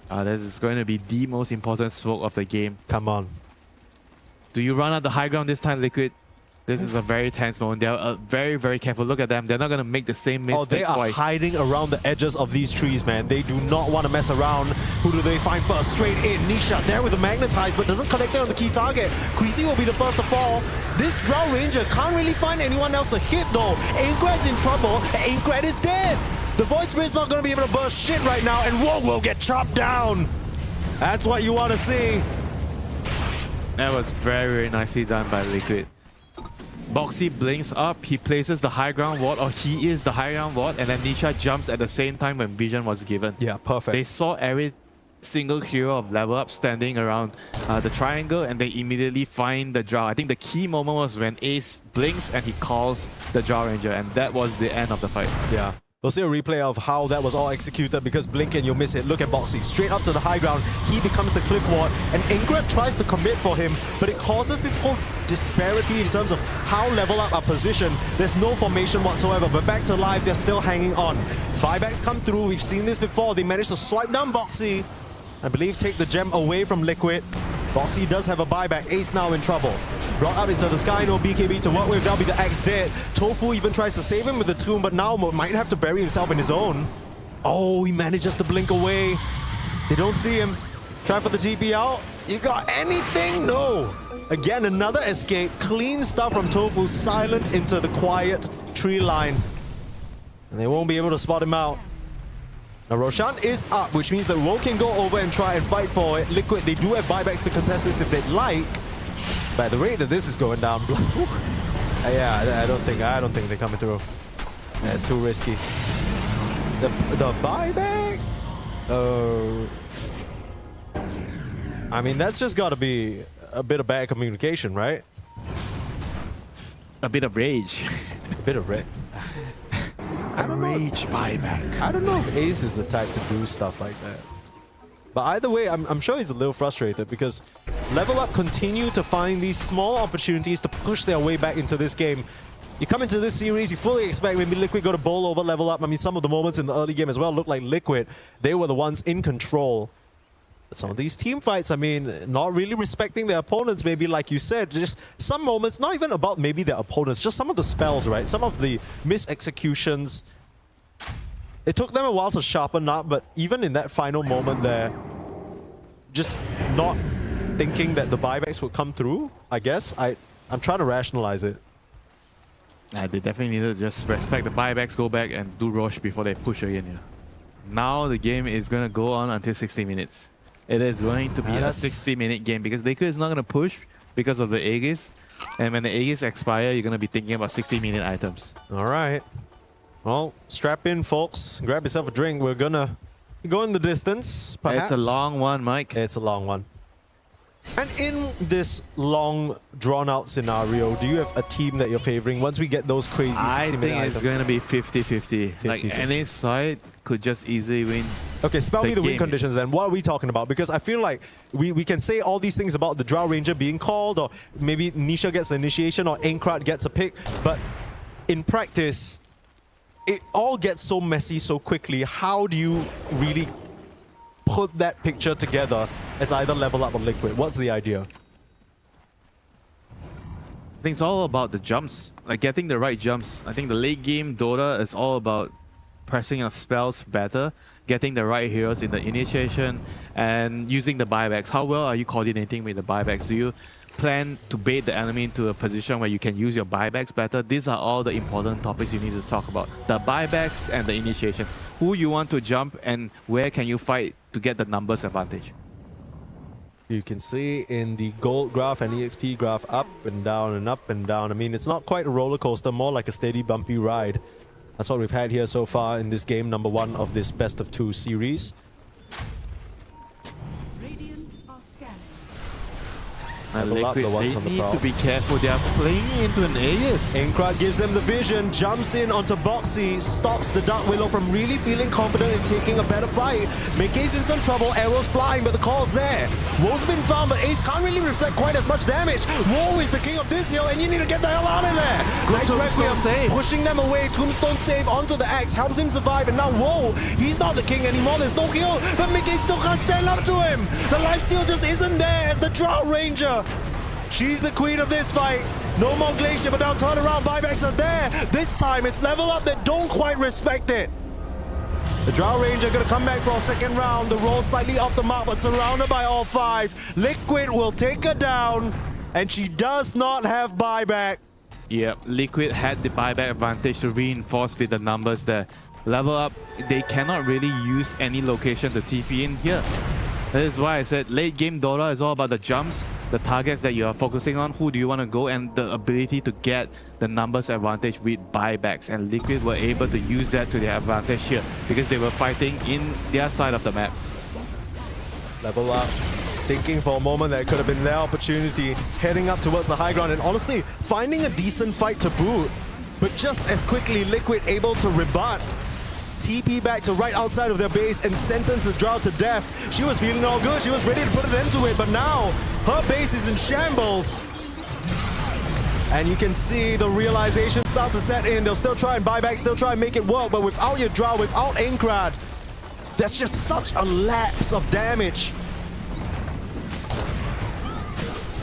This is going to be the most important smoke of the game. Come on. Do you run out the high ground this time, Liquid? This is a very tense moment. They are very, very careful. Look at them. They're not going to make the same mistake they are twice. hiding around the edges of these trees, man. They do not want to mess around. Who do they find first? Straight in. Nisha there with a magnetize, but doesn't connect there on the key target. Queasy will be the first to fall. This Drow Ranger can't really find anyone else to hit, though. Ainkrad's in trouble. Ainkrad is dead. The Void Spirit's not going to be able to burst shit right now, and Woe will get chopped down. That's what you want to see. That was very, very nicely done by Liquid. Boxy blinks up, he places the high ground ward, or he is the high ground ward, and then Nisha jumps at the same time when vision was given. Yeah, perfect. They saw every single hero of level up standing around the triangle, and they immediately find the Drow. I think the key moment was when Ace blinks and he calls the Drow Ranger, and that was the end of the fight. Yeah. We'll see a replay of how that was all executed because blink and you'll miss it. Look at Boxy, straight up to the high ground. He becomes the cliff ward and Ainkrad tries to commit for him, but it causes this whole disparity in terms of how level up are positioned. There's no formation whatsoever, but back to life, they're still hanging on. Buybacks come through, we've seen this before. They managed to swipe down Boxy. I believe take the gem away from Liquid. Boxy does have a buyback. Ace now in trouble. Brought up into the sky, no BKB to work with. That'll be the Axe dead. Tofu even tries to save him with the tomb, but now might have to bury himself in his own. Oh, he manages to blink away. They don't see him. Try for the TP out. You got anything? No. Again, another escape. Clean stuff from Tofu, silent into the quiet tree line. And they won't be able to spot him out. Now Roshan is up, which means that Woe can go over and try and fight for it. Liquid, they do have buybacks to contest this if they'd like. By the rate that this is going down, yeah, I don't think they're coming through. That's too risky. The buyback? I mean, that's just got to be a bit of bad communication, right? A bit of rage. A bit of rage. Rage buyback. I don't know if Ace is the type to do stuff like that. But either way, I'm sure he's a little frustrated because Level Up continue to find these small opportunities to push their way back into this game. You come into this series, you fully expect maybe Liquid go to bowl over Level Up. I mean, some of the moments in the early game as well looked like Liquid. They were the ones in control. But some of these team fights, I mean, not really respecting their opponents, maybe like you said. Just some moments, not even about maybe their opponents, just some of the spells, right? Some of the mis-executions. It took them a while to sharpen up, but even in that final moment there, just not thinking that the buybacks would come through, I guess. I'm trying to rationalize it. They definitely need to just respect the buybacks, go back and do Roche before they push again. Yeah. Now the game is going to go on until 60 minutes. It is going to be a 60-minute game because Liquid is not going to push because of the Aegis. And when the Aegis expire, you're going to be thinking about 60-minute items. All right. Well, strap in, folks. Grab yourself a drink. We're gonna go in the distance, perhaps. It's a long one, Mike. It's a long one. And in this long, drawn-out scenario, do you have a team that you're favoring once we get those crazy 60-minute items? I think it's going to be 50-50. Like, any side could just easily win. Okay, spell me the win conditions then. What are we talking about? Because I feel like we can say all these things about the Drow Ranger being called, or maybe Nisha gets the initiation, or Ainkrad gets a pick, but in practice, it all gets so messy so quickly. How do you really put that picture together as either level up or Liquid? What's the idea? I think it's all about the jumps, like getting the right jumps. I think the late game Dota is all about pressing your spells better, getting the right heroes in the initiation, and using the buybacks. How well are you coordinating with the buybacks? Do you plan to bait the enemy into a position where you can use your buybacks better? These are all the important topics you need to talk about. The buybacks and the initiation. Who you want to jump and where can you fight to get the numbers advantage? You can see in the gold graph and EXP graph up and down and up and down. I mean, it's not quite a roller coaster, more like a steady bumpy ride. That's what we've had here so far in this game, number 1 of this best of 2 series. Radiant are scanning. Liquid, they need to be careful. They are playing into an Aegis. Aincrad gives them the vision, jumps in onto Boxy, stops the Dark Willow from really feeling confident in taking a better fight. Mickey's in some trouble, arrows flying, but the call's there. Woe's been found, but Ace can't really reflect quite as much damage. Woe is the king of this hill, and you need to get the hell out of there. Nice Requiem save, pushing them away. Tombstone save onto the axe, helps him survive, and now Woe, he's not the king anymore. There's no kill, but Mickey still can't stand up to him. The lifesteal just isn't there as the Drought Ranger. She's the queen of this fight. No more Glacier, but now turn around, buybacks are there. This time it's level up that don't quite respect it. The Drought Ranger gonna come back for a second round. The roll slightly off the mark, but surrounded by all 5. Liquid will take her down, and she does not have buyback. Yep, Liquid had the buyback advantage to reinforce with the numbers there. Level up, they cannot really use any location to TP in here. That is why I said late game Dota is all about the jumps, the targets that you are focusing on, who do you want to go, and the ability to get the numbers advantage with buybacks. And Liquid were able to use that to their advantage here because they were fighting in their side of the map. Level up. Thinking for a moment that it could have been their opportunity, heading up towards the high ground and honestly finding a decent fight to boot. But just as quickly, Liquid able to rebut. TP back to right outside of their base and sentence the Drought to death. She was feeling all good. She was ready to put an end to it, but now her base is in shambles. And you can see the realization start to set in. They'll still try and buy back, still try and make it work, but without your Drought, without Aincrad, that's just such a lapse of damage.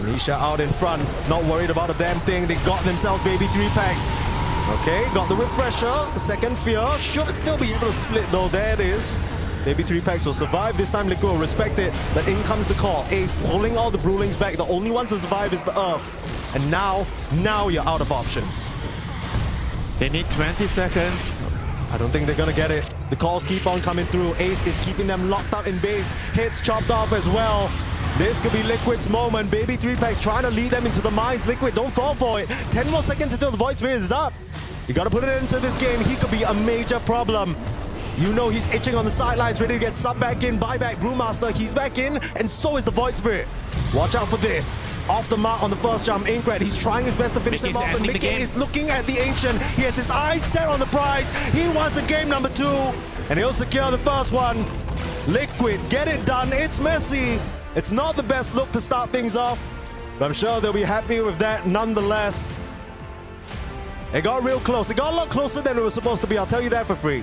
Nisha out in front, not worried about a damn thing. They got themselves baby 3 packs. Okay, got the refresher, the second fear. Should still be able to split though, there it is. Maybe 3 packs will survive. This time Liquid will respect it, but in comes the call. Ace pulling all the Brewlings back. The only one to survive is the Earth. And now you're out of options. They need 20 seconds. I don't think they're gonna get it. The calls keep on coming through. Ace is keeping them locked up in base. Hits chopped off as well. This could be Liquid's moment. Baby 3 packs trying to lead them into the mines. Liquid, don't fall for it. 10 more seconds until the Void Spirit is up. You gotta put it into this game. He could be a major problem. You know he's itching on the sidelines, ready to get subbed back in. Buyback, Brewmaster, he's back in, and so is the Void Spirit. Watch out for this. Off the mark on the first jump, Aincrad, he's trying his best to finish them off, but Mickey is looking at the Ancient. He has his eyes set on the prize. He wants a game number 2, and he'll secure the first one. Liquid, get it done. It's messy. It's not the best look to start things off, but I'm sure they'll be happy with that nonetheless. It got real close. It got a lot closer than it was supposed to be, I'll tell you that for free.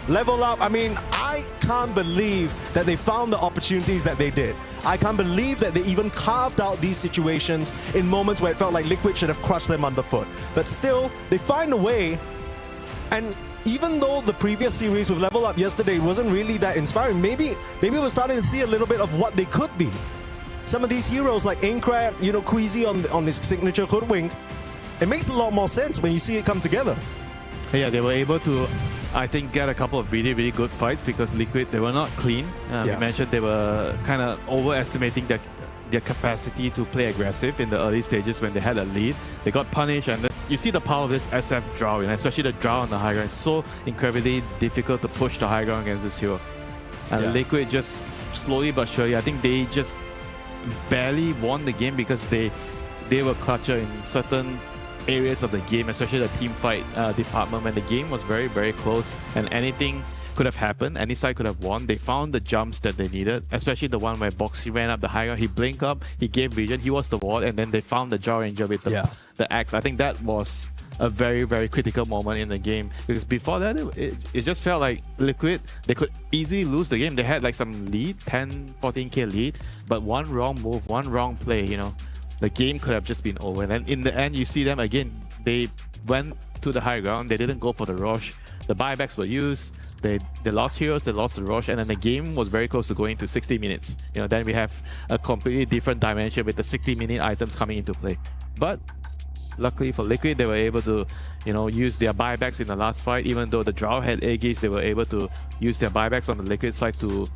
Level up, I mean, I can't believe that they found the opportunities that they did. I can't believe that they even carved out these situations in moments where it felt like Liquid should have crushed them underfoot. But still, they find a way, and even though the previous series with Level Up yesterday wasn't really that inspiring, maybe we're starting to see a little bit of what they could be. Some of these heroes like Aincrad, you know, Queasy on his signature Hoodwink, it makes a lot more sense when you see it come together. Yeah, they were able to, I think, get a couple of really, really good fights because Liquid, they were not clean. We mentioned they were kind of overestimating their capacity to play aggressive in the early stages when they had a lead. They got punished, and you see the power of this SF Drought, especially the Drought on the high ground. It's so incredibly difficult to push the high ground against this hero. And Liquid just slowly but surely, I think they just barely won the game because they were clutcher in certain areas of the game, especially the team fight department, when the game was very, very close and anything could have happened. Any side could have won. They found the jumps that they needed, especially the one where Boxy ran up the high ground. He blinked up, he gave vision, he was the ward, and then they found the Drought Ranger with the axe. I think that was a very, very critical moment in the game. Because before that, it just felt like Liquid, they could easily lose the game. They had like some lead, 10, 14k lead, but one wrong move, one wrong play, you know, the game could have just been over. And in the end, you see them again, they went to the high ground, they didn't go for the rush. The buybacks were used, they lost heroes, they lost the rush, and then the game was very close to going to 60 minutes. You know, then we have a completely different dimension with the 60-minute items coming into play. But luckily for Liquid, they were able to, you know, use their buybacks in the last fight. Even though the Drow had Aegis, they were able to use their buybacks on the Liquid side to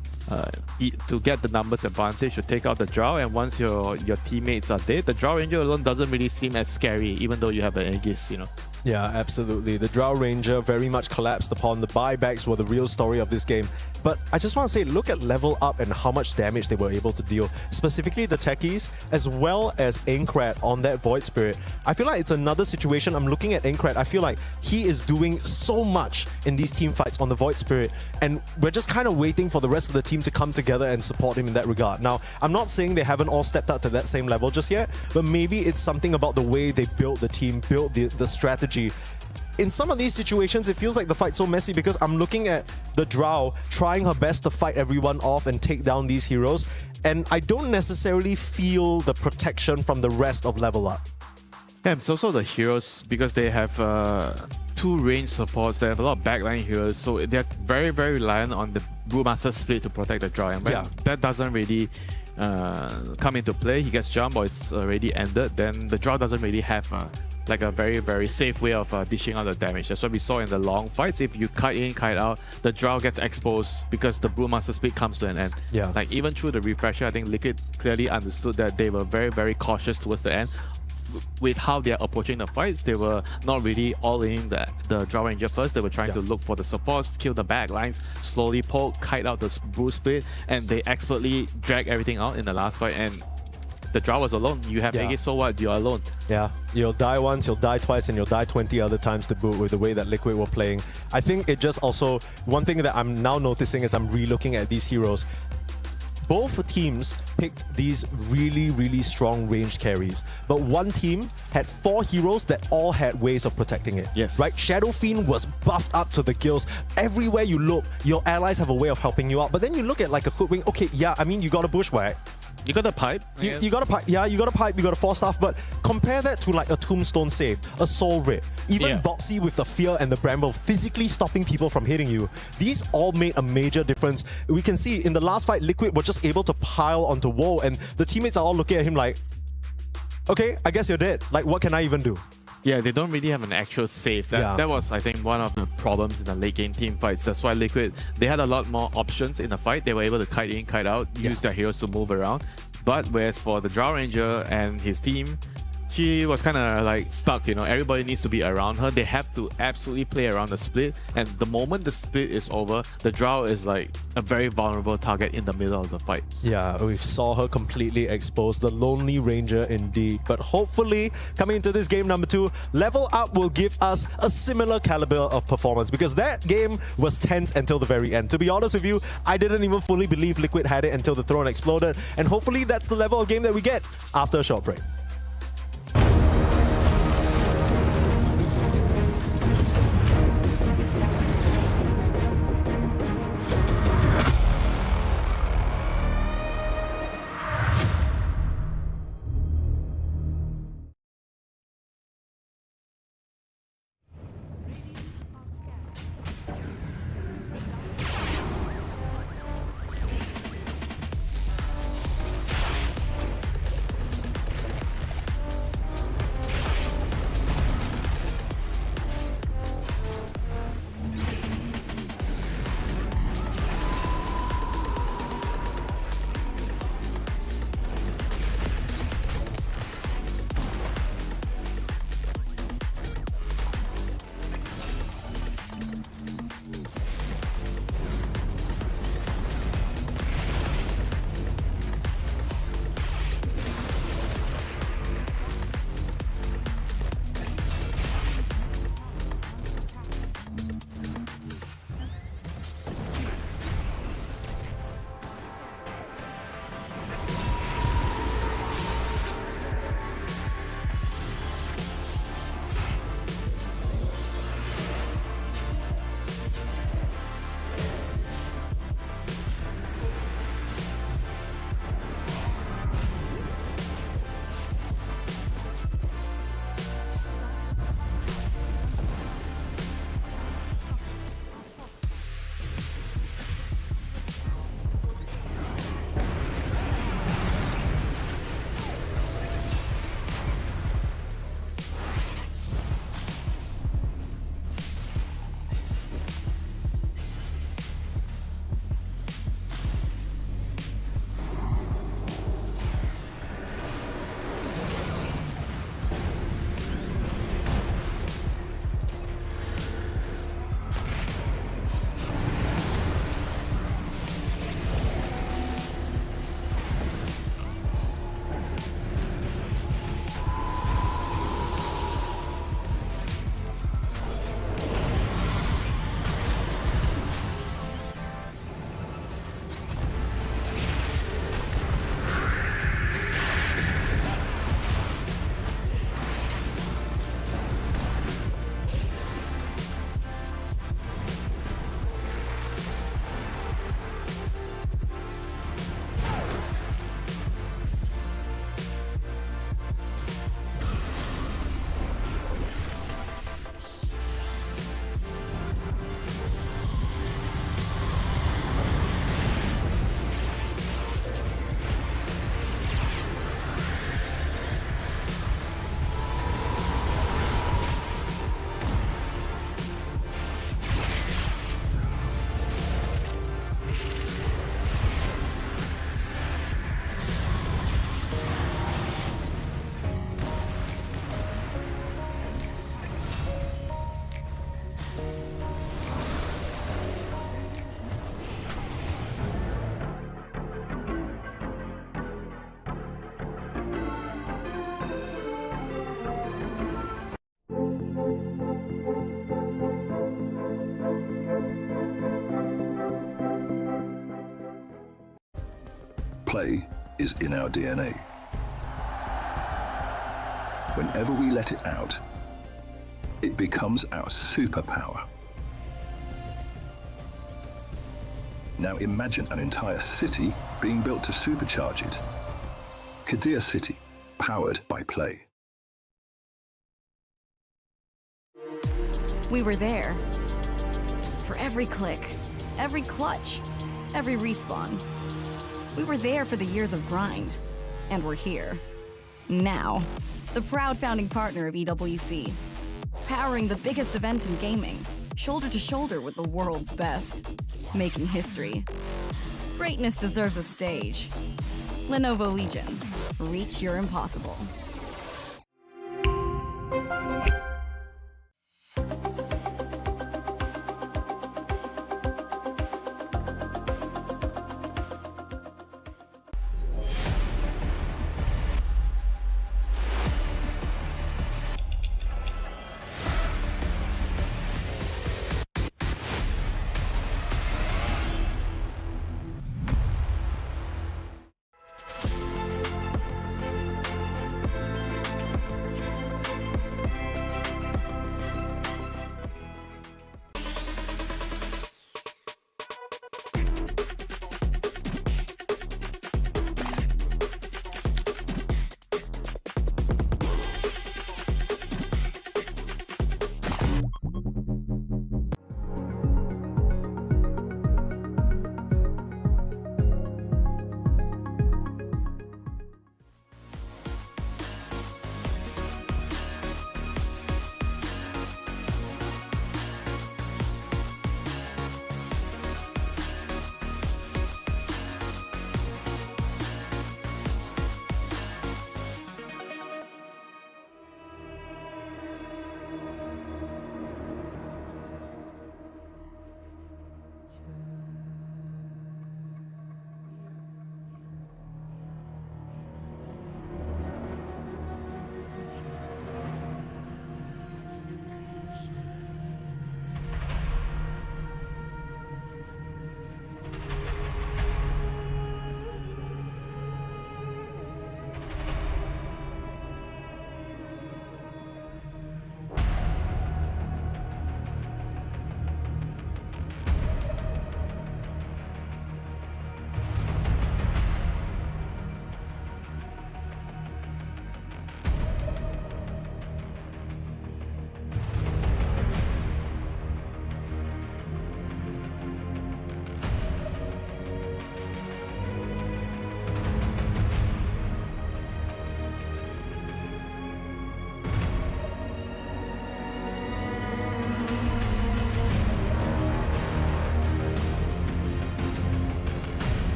get the numbers advantage, to take out the Drow. And once your teammates are dead, the Drow Ranger alone doesn't really seem as scary, even though you have an Aegis, you know. Yeah, absolutely. The Drow Ranger very much collapsed upon. The buybacks were the real story of this game. But I just want to say, look at level up and how much damage they were able to deal. Specifically the techies, as well as Aincrad on that Void Spirit. I feel like it's another situation. I'm looking at Aincrad. I feel like he is doing so much in these team fights on the Void Spirit. And we're just kind of waiting for the rest of the team to come together and support him in that regard. Now, I'm not saying they haven't all stepped up to that same level just yet, but maybe it's something about the way they built the team, built the strategy. In some of these situations, it feels like the fight's so messy because I'm looking at the Drow trying her best to fight everyone off and take down these heroes, and I don't necessarily feel the protection from the rest of Level Up. Yeah, it's also the heroes, because they have two range supports, they have a lot of backline heroes, so they're very, very reliant on the Brewmaster split to protect the Drow. And when that doesn't really come into play, he gets jumped or it's already ended, then the Drow doesn't really have like a very, very safe way of dishing out the damage. That's what we saw in the long fights. If you kite in, kite out, the Drow gets exposed because the Brewmaster split comes to an end. Yeah. Like even through the refresher, I think Liquid clearly understood that they were very, very cautious towards the end. With how they're approaching the fights, they were not really all in the Drow Ranger first. They were trying to look for the supports, kill the back lines, slowly poke, kite out the Brew split, and they expertly drag everything out in the last fight. And the Drow was alone. You have Aegis, so what? You're alone. Yeah, you'll die once, you'll die twice, and you'll die 20 other times to boot with the way that Liquid were playing. I think it just also, one thing that I'm now noticing as I'm re-looking at these heroes, both teams picked these really, really strong ranged carries, but one team had 4 heroes that all had ways of protecting it. Yes. Right? Shadow Fiend was buffed up to the gills. Everywhere you look, your allies have a way of helping you out. But then you look at like a Hoodwink, okay, yeah, I mean, you got a Bushwhack. You got a pipe. You got a pipe, yeah, you got a pipe, you got a Force Staff, but compare that to like a Tombstone Save, a Soul Rip, even Boxy with the Fear and the Bramble physically stopping people from hitting you. These all made a major difference. We can see in the last fight, Liquid were just able to pile onto Woe, and the teammates are all looking at him like, okay, I guess you're dead. Like, what can I even do? Yeah, they don't really have an actual save. That was, I think, one of the problems in the late game team fights. That's why Liquid, they had a lot more options in the fight. They were able to kite in, kite out, use their heroes to move around. But whereas for the Drow Ranger and his team, she was kind of like stuck, you know, everybody needs to be around her. They have to absolutely play around the split, and the moment the split is over, the Drow is like a very vulnerable target in the middle of the fight. Yeah, we saw her completely exposed, the lonely Ranger indeed. But hopefully, coming into this game number 2, Level Up will give us a similar caliber of performance, because that game was tense until the very end. To be honest with you, I didn't even fully believe Liquid had it until the throne exploded, and hopefully that's the level of game that we get after a short break. Play is in our DNA. Whenever we let it out, it becomes our superpower. Now imagine an entire city being built to supercharge it. Kadir City, powered by Play. We were there. For every click, every clutch, every respawn. We were there for the years of grind. And we're here. Now. The proud founding partner of EWC. Powering the biggest event in gaming. Shoulder to shoulder with the world's best. Making history. Greatness deserves a stage. Lenovo Legion. Reach your impossible.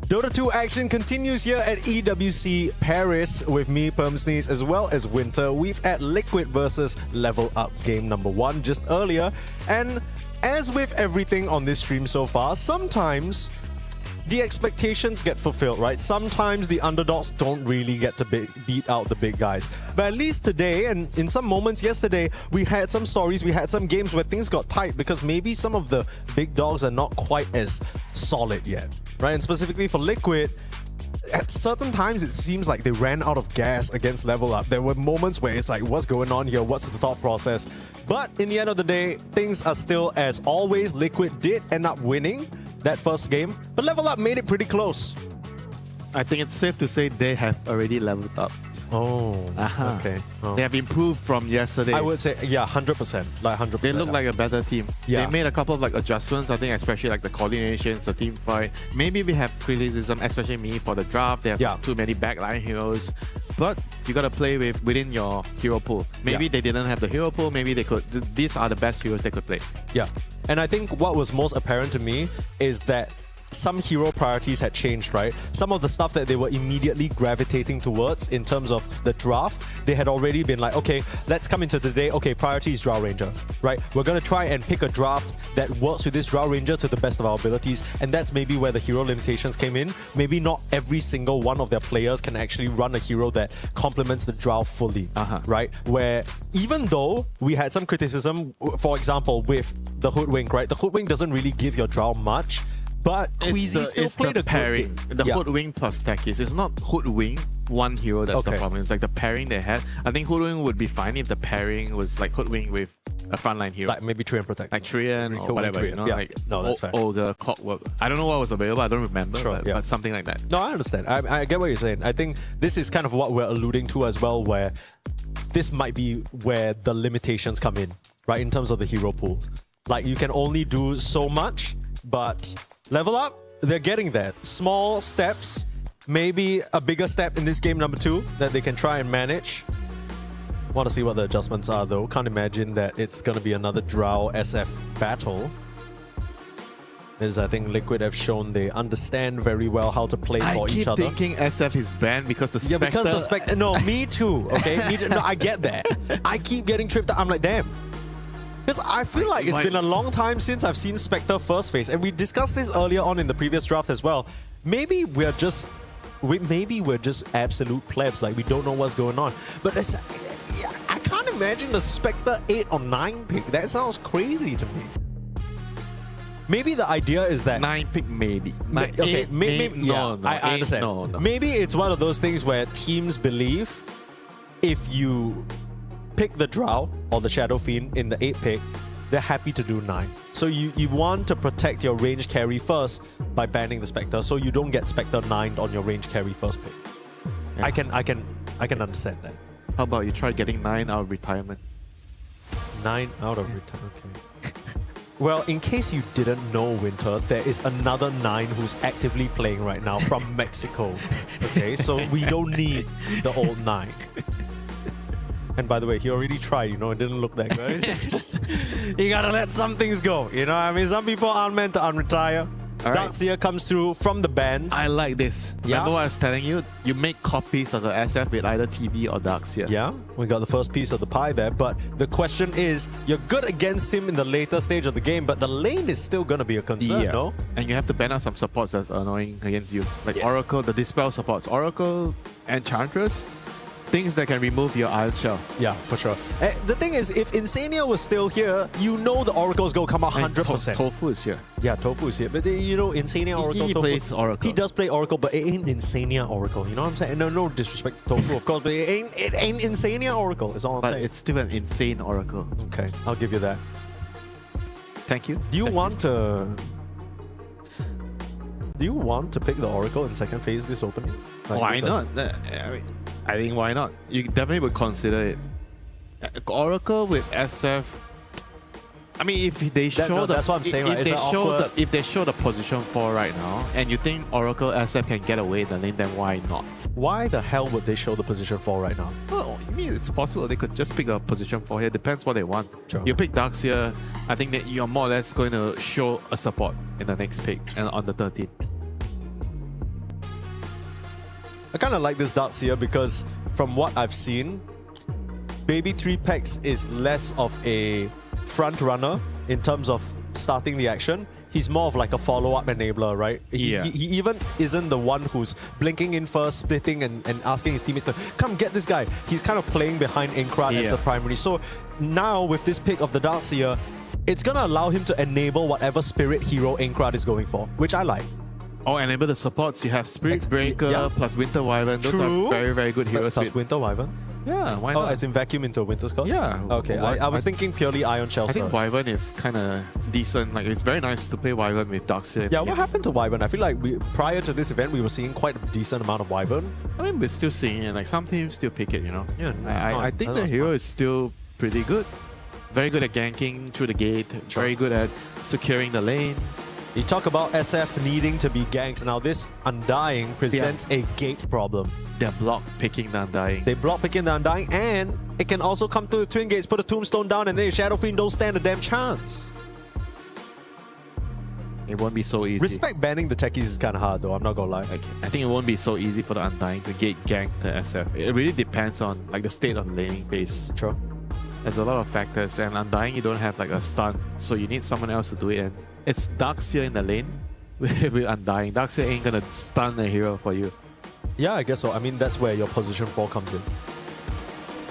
Dota 2 action continues here at EWC Paris with me, Perm Sneeze, as well as Winter. We've had Liquid versus Level Up game number 1 just earlier. And as with everything on this stream so far, sometimes the expectations get fulfilled, right? Sometimes the underdogs don't really get to beat out the big guys. But at least today, and in some moments yesterday, we had some stories, we had some games where things got tight because maybe some of the big dogs are not quite as solid yet, right? And specifically for Liquid, at certain times it seems like they ran out of gas against Level Up. There were moments where it's like, what's going on here? What's the thought process? But in the end of the day, things are still as always. Liquid did end up winning that first game, but Level Up made it pretty close. I think it's safe to say they have already leveled up. Oh, okay. Oh. They have improved from yesterday. I would say, yeah, 100%. Like 100%. They look like a better team. Yeah. They made a couple of like adjustments, I think, especially like the coordinations, the team fight. Maybe we have criticism, especially me, for the draft. They have too many backline heroes. But you gotta play within your hero pool. Maybe they didn't have the hero pool, maybe they could. These are the best heroes they could play. Yeah. And I think what was most apparent to me is that some hero priorities had changed, right? Some of the stuff that they were immediately gravitating towards in terms of the draft, they had already been like, okay, let's come into the day, okay, priority is Drow Ranger, right? We're going to try and pick a draft that works with this Drow Ranger to the best of our abilities, and that's maybe where the hero limitations came in. Maybe not every single one of their players can actually run a hero that complements the Drow fully, right? Where even though we had some criticism, for example, with the Hoodwink, right? The Hoodwink doesn't really give your Drow much, but Queasy still played a pairing. good The Hoodwink plus Takis. It's not Hoodwink, one hero that's the problem. It's like the pairing they had. I think Hoodwink would be fine if the pairing was like Hoodwink with a frontline hero. Like maybe Treant Protect. Like Treant or whatever, you know? Like, no, that's fair. Ogre, Clockwork. I don't know what was available, I don't remember, but something like that. No, I understand. I get what you're saying. I think this is kind of what we're alluding to as well, where this might be where the limitations come in, right? In terms of the hero pool. Like, you can only do so much, but Level Up, they're getting there. Small steps, maybe a bigger step in this game number 2 that they can try and manage. Want to see what the adjustments are though. Can't imagine that it's going to be another Drow SF battle. As I think Liquid have shown they understand very well how to play for each other. I keep thinking SF is banned because the Spectre... Yeah, because the Spectre... No, me too, okay? Me too. No, I get that. I keep getting tripped up. I'm like, damn. Because I feel like it's been a long time since I've seen Spectre first phase, and we discussed this earlier on in the previous draft as well. Maybe we're just absolute plebs, like we don't know what's going on. But it's, I can't imagine the Spectre 8 or 9 pick. That sounds crazy to me. Maybe the idea is that 9 pick, maybe. Okay, maybe no, I understand. No. Maybe it's one of those things where teams believe if you pick the Drow or the Shadow Fiend in the 8 pick, they're happy to do 9. So you want to protect your range carry first by banning the Spectre, so you don't get Spectre 9'd on your range carry first pick. Yeah. I can understand that. How about you try getting 9 out of retirement? 9 out of retirement, okay. Well, in case you didn't know, Winter, there is another 9 who's actively playing right now from Mexico. Okay, so we don't need the old 9. And by the way, he already tried, you know, it didn't look that good. You gotta let some things go, you know what I mean? Some people aren't meant to unretire. Darkseer comes through from the bans. I like this. Remember what I was telling you? You make copies of the SF with either TB or Darkseer. Yeah, we got the first piece of the pie there, but the question is, you're good against him in the later stage of the game, but the lane is still gonna be a concern, no? And you have to ban out some supports that's annoying against you. Like Oracle, the Dispel supports. Oracle, Enchantress, things that can remove your Iron Shell. Yeah, for sure. The thing is, if Insania was still here, you know the Oracle's going to come out 100%. Tofu is here. Yeah, Tofu is here. But you know, Insania Oracle... He plays Oracle. He does play Oracle, but it ain't Insania Oracle. You know what I'm saying? No disrespect to Tofu, of course, but it ain't Insania Oracle. Is all I'm saying. But it's still an insane Oracle. Okay, I'll give you that. Thank you. Do you want to pick the Oracle in second phase this opening? Like, why not? I think why not? You definitely would consider it. Oracle with SF. I mean, if they show that's what I'm saying, right? If they show the position 4 right now, and you think Oracle SF can get away in the lane, then why not? Why the hell would they show the position 4 right now? Well, I mean, it's possible they could just pick the position 4 here. Depends what they want. Sure. You pick Darkseer, I think that you're more or less going to show a support in the next pick and on the 13th. I kind of like this Darkseer because from what I've seen, Baby 3 Packs is less of a front runner in terms of starting the action. He's more of like a follow-up enabler, right? Yeah. He even isn't the one who's blinking in first, splitting and asking his teammates to come get this guy. He's kind of playing behind Inkrat as the primary. So now with this pick of the Darkseer, it's going to allow him to enable whatever spirit hero Inkrat is going for, which I like. Or enable the supports. You have Spirit Breaker plus Winter Wyvern. Those are very, very good heroes. Plus Winter Wyvern? Yeah, why not? Oh, as in vacuum into a Winter Skull? Yeah. Okay, I was thinking purely Ion Shell. I think Wyvern is kind of decent. Like, it's very nice to play Wyvern with Darkseer. Yeah, what happened to Wyvern? I feel like prior to this event, we were seeing quite a decent amount of Wyvern. I mean, we're still seeing it. Like, some teams still pick it, you know? Yeah, I think the hero is still pretty good. Very good at ganking through the gate. Very good at securing the lane. You talk about SF needing to be ganked. Now, this Undying presents a gate problem. They're block picking the Undying. They block picking the Undying, and it can also come to the Twin Gates, put a Tombstone down, and then Shadow Fiend don't stand a damn chance. It won't be so easy. Respect banning the techies is kind of hard, though. I'm not gonna lie. Like, I think it won't be so easy for the Undying to gate gank the SF. It really depends on like the state of the laning phase. Sure. There's a lot of factors, and Undying you don't have like a stun, so you need someone else to do it. And it's Darkseer in the lane with Undying. Darkseer ain't gonna stun a hero for you. Yeah, I guess so. I mean, that's where your position 4 comes in.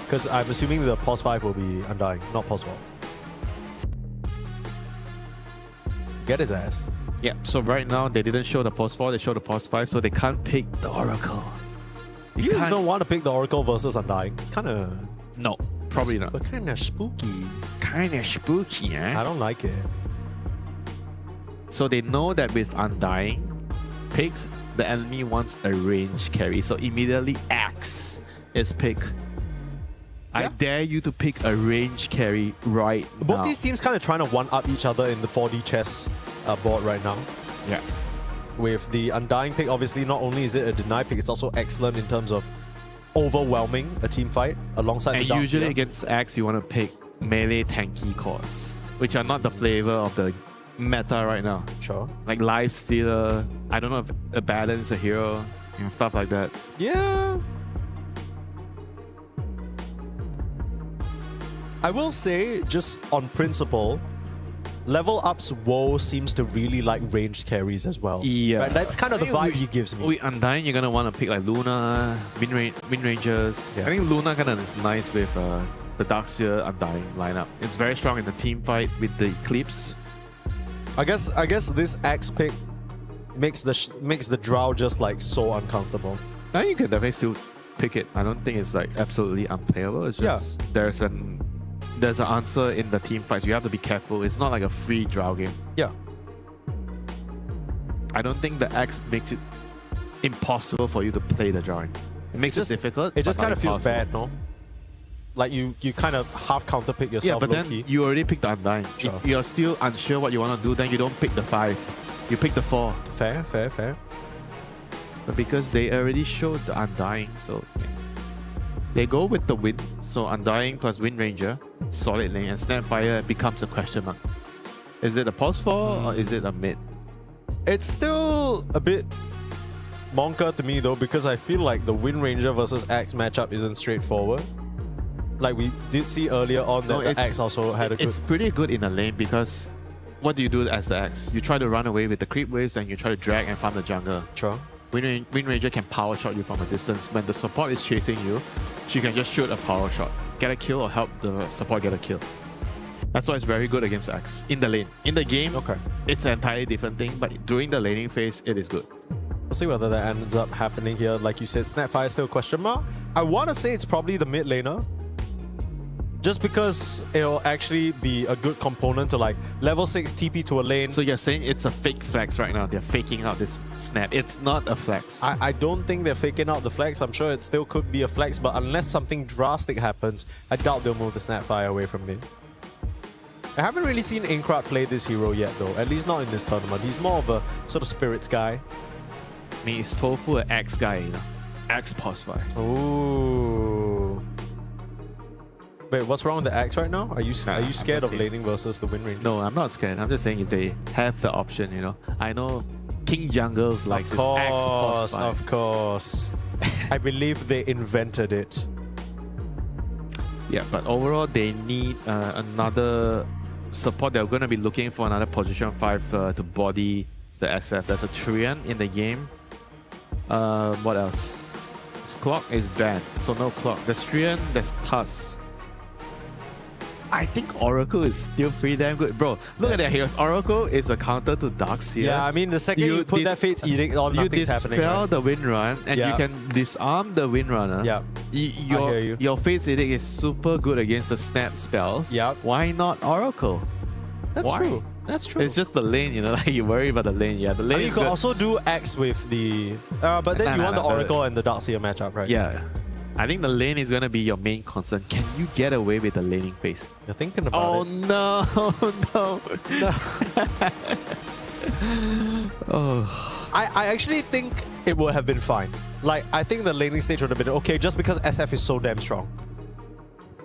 Because I'm assuming the pos 5 will be Undying, not pos 4. Get his ass. Yeah, so right now they didn't show the pos 4, they showed the pos 5, so they can't pick the Oracle. You don't want to pick the Oracle versus Undying. It's kind of... No, probably not. But kind of spooky. Kind of spooky, eh? I don't like it. So they know that with Undying picks, the enemy wants a range carry. So immediately Axe is picked. I dare you to pick a range carry right now. Both these teams kind of trying to one-up each other in the 4D chess board right now. Yeah. With the Undying pick, obviously, not only is it a deny pick, it's also excellent in terms of overwhelming a team fight alongside the Darkseer. Usually against Axe, you want to pick melee tanky cores, which are not the flavor of the meta right now. Sure. Like Life Stealer, I don't know if Abaddon is a hero, you know, stuff like that. Yeah. I will say, just on principle, Level Up's WoW seems to really like ranged carries as well. Yeah. Right? That's kind of the vibe he gives me. With Undying, you're going to want to pick like Luna, Wind Rangers. Yeah. I think Luna kind of is nice with the Darkseer Undying lineup. It's very strong in the team fight with the Eclipse. I guess this Axe pick makes the Drow just like so uncomfortable. Now you can definitely still pick it. I don't think it's like absolutely unplayable. It's just there's an answer in the team fights. You have to be careful. It's not like a free Drow game. Yeah. I don't think the Axe makes it impossible for you to play the Drow. It makes it difficult. It just but kind not of feels impossible. bad, no? Like you kind of half counter pick yourself. Yeah, but then low-key. you already picked the Undying. Sure. If you're still unsure what you want to do, then you don't pick the 5. You pick the 4. Fair. But because they already showed the Undying, so yeah. They go with the Wind. So Undying plus Wind Ranger, solid lane, and Snapfire becomes a question mark. Is it a pos 4 or is it a mid? It's still a bit monka to me though, because I feel like the Wind Ranger versus Axe matchup isn't straightforward. Like we did see earlier on that the Axe also had a good... It's pretty good in the lane because what do you do as the Axe? You try to run away with the creep waves and you try to drag and farm the jungle. Sure. Wind Ranger can power shot you from a distance. When the support is chasing you, she can just shoot a power shot. Get a kill or help the support get a kill. That's why it's very good against Axe. In the lane. In the game, it's an entirely different thing, but during the laning phase, it is good. We'll see whether that ends up happening here. Like you said, Snapfire is still a question mark. I want to say it's probably the mid laner. Just because it'll actually be a good component to like level 6 TP to a lane. So you're saying it's a fake flex right now. They're faking out this snap. It's not a flex. I don't think they're faking out the flex. I'm sure it still could be a flex, but unless something drastic happens, I doubt they'll move the Snapfire away from mid. I haven't really seen Inkrat play this hero yet though, at least not in this tournament. He's more of a sort of spirits guy. I mean, it's Tofu an Axe guy, you know. Axe pos 5. Ooh. Wait, what's wrong with the Axe right now? Are you scared of laning versus the Wind Ranger? No, I'm not scared. I'm just saying if they have the option, you know. I know King Jungles likes his Axe pos 5. Of course. I believe they invented it. Yeah, but overall they need another support, they're going to be looking for another position 5 to body the SF. There's a Trian in the game. What else? This clock is banned, so no clock. There's Trian, there's Tusk. I think Oracle is still pretty damn good. Bro, look at their heroes. Oracle is a counter to Darkseer. Yeah, I mean, the second you put that Fate's Edict on, nothing's happening. You dispel right? the Windrun, and you can disarm the Windrunner. Yeah, I hear you. Your Fate's Edict is super good against the snap spells. Yeah. Why not Oracle? That's true. That's true. It's just the lane, you know, like you worry about the lane. Yeah, the lane. I mean, you could also do X with the... but then you want the Oracle and the Darkseer matchup, right? Yeah. I think the lane is going to be your main concern. Can you get away with the laning phase? You're thinking about it. No. Oh. I actually think it would have been fine. Like, I think the laning stage would have been okay just because SF is so damn strong.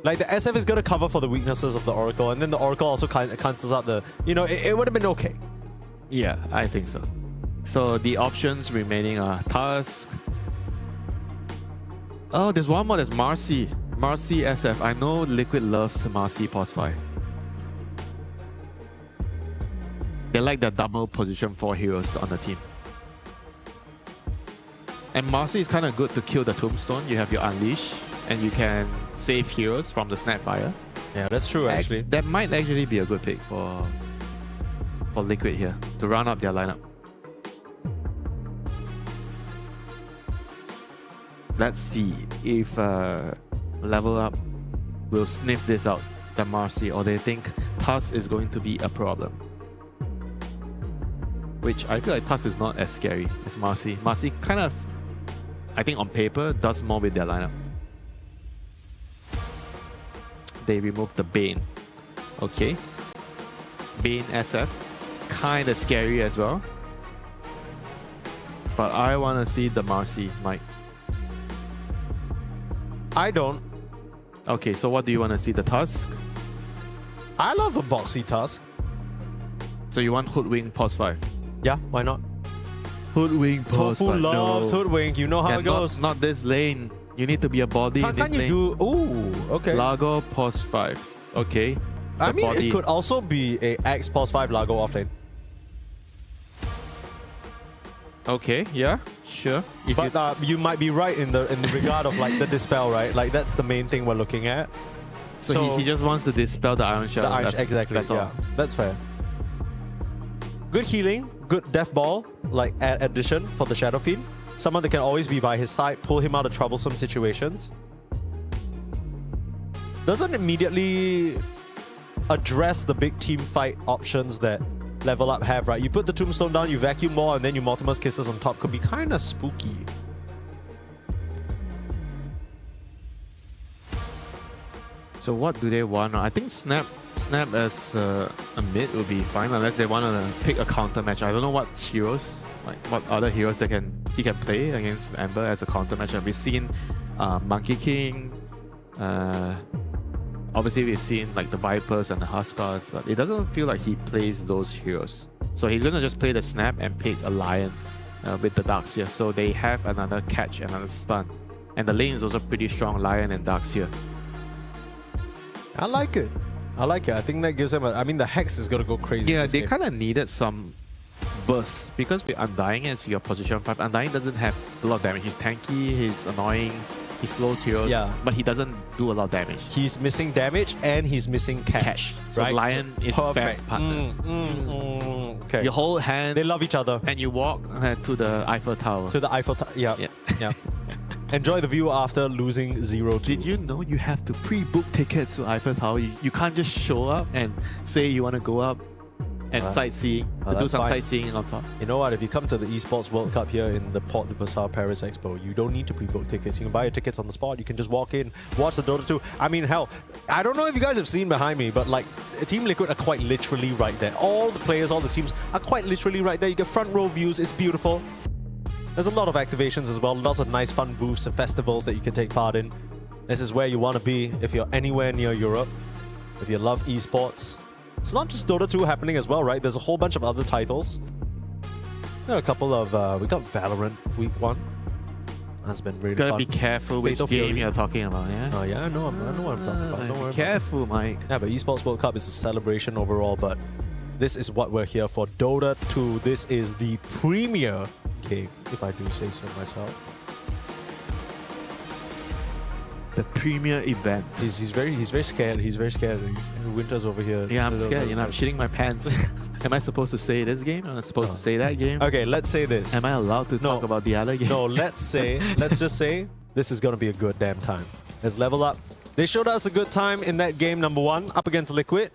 Like, the SF is going to cover for the weaknesses of the Oracle, and then the Oracle also cancels out the... You know, it would have been okay. Yeah, I think so. So the options remaining are Tusk. Oh, there's one more. There's Marcy. Marcy SF. I know Liquid loves Marcy pos 5. They like the double position 4 heroes on the team. And Marcy is kind of good to kill the Tombstone. You have your Unleash, and you can save heroes from the Snapfire. Yeah, that's true, actually. That might actually be a good pick for Liquid here, to round up their lineup. Let's see if Level Up will sniff this out, the Marcy, or they think Tusk is going to be a problem. Which I feel like Tusk is not as scary as Marcy. Marcy kind of, I think on paper, does more with their lineup. They removed the Bane. Okay. Bane SF. Kind of scary as well. But I want to see the Marcy, Mike. I don't. Okay, so what do you want to see? The Tusk? I love a boxy Tusk. So you want Hoodwink pos 5? Yeah, why not? Hoodwink pos 5. Tofu loves Hoodwink. You know how it goes. Not this lane. You need to be a body in this lane. Can't you do... Ooh, okay. Largo pos 5. Okay. I mean, it could also be a X pos 5 Largo offlane. Okay, yeah, sure. But you might be right in the regard of like the dispel, right? Like that's the main thing we're looking at. So he just wants to dispel the Iron Shell. Exactly. That's all. Yeah, that's fair. Good healing, good death ball, like addition for the Shadow Fiend. Someone that can always be by his side, pull him out of troublesome situations. Doesn't immediately address the big team fight options that Level Up have, right? You put the Tombstone down, you vacuum ball, and then you Mortimer's Kisses on top. Could be kind of spooky. So what do they want? I think Snap as a mid will be fine unless they want to pick a counter match. I don't know what heroes, like what other heroes he can play against Amber as a counter match. We've seen Monkey King. Obviously, we've seen like the Vipers and the Huskars, but it doesn't feel like he plays those heroes. So he's going to just play the Snap and pick a Lion with the Darkseer. So they have another catch, another stun. And the lane is also pretty strong, Lion and Darkseer. I like it. I like it. I think that gives them I mean, the Hex is going to go crazy. Yeah, they kind of needed some burst. Because with Undying as your position 5, Undying doesn't have a lot of damage. He's tanky, he's annoying. He slows heroes, but he doesn't do a lot of damage. He's missing damage and he's missing catch. So right? Lion is his best partner. Okay. You hold hands. They love each other. And you walk to the Eiffel Tower. To the Eiffel Tower. Yeah. Enjoy the view after losing 0-2. Did you know you have to pre-book tickets to Eiffel Tower? You can't just show up and say you want to go up and sightseeing, do some sightseeing on top. You know what? If you come to the Esports World Cup here in the Port de Versailles Paris Expo, you don't need to pre-book tickets. You can buy your tickets on the spot. You can just walk in, watch the Dota 2. I mean, hell, I don't know if you guys have seen behind me, but like Team Liquid are quite literally right there. All the players, all the teams are quite literally right there. You get front row views. It's beautiful. There's a lot of activations as well. Lots of nice fun booths and festivals that you can take part in. This is where you want to be if you're anywhere near Europe. If you love esports. It's not just Dota 2 happening as well, right? There's a whole bunch of other titles. There are a couple of... we got Valorant week 1. has been really Gotta fun. be careful which Fatal game Fury. you're talking about, yeah? Oh yeah, I know what I'm talking about. Don't worry about it. Careful, Mike. Yeah, but Esports World Cup is a celebration overall, but this is what we're here for. Dota 2, this is the premier game, if I do say so myself. The premier event. He's very scared. He's very scared. Winter's over here. Yeah, I'm scared. You know, I'm shitting my pants. Am I supposed to say this game? Am I supposed to say that game? Okay, let's say this. Am I allowed to talk about the other game? No, let's just say this is gonna be a good damn time. Let's level up. They showed us a good time in that game number 1 up against Liquid.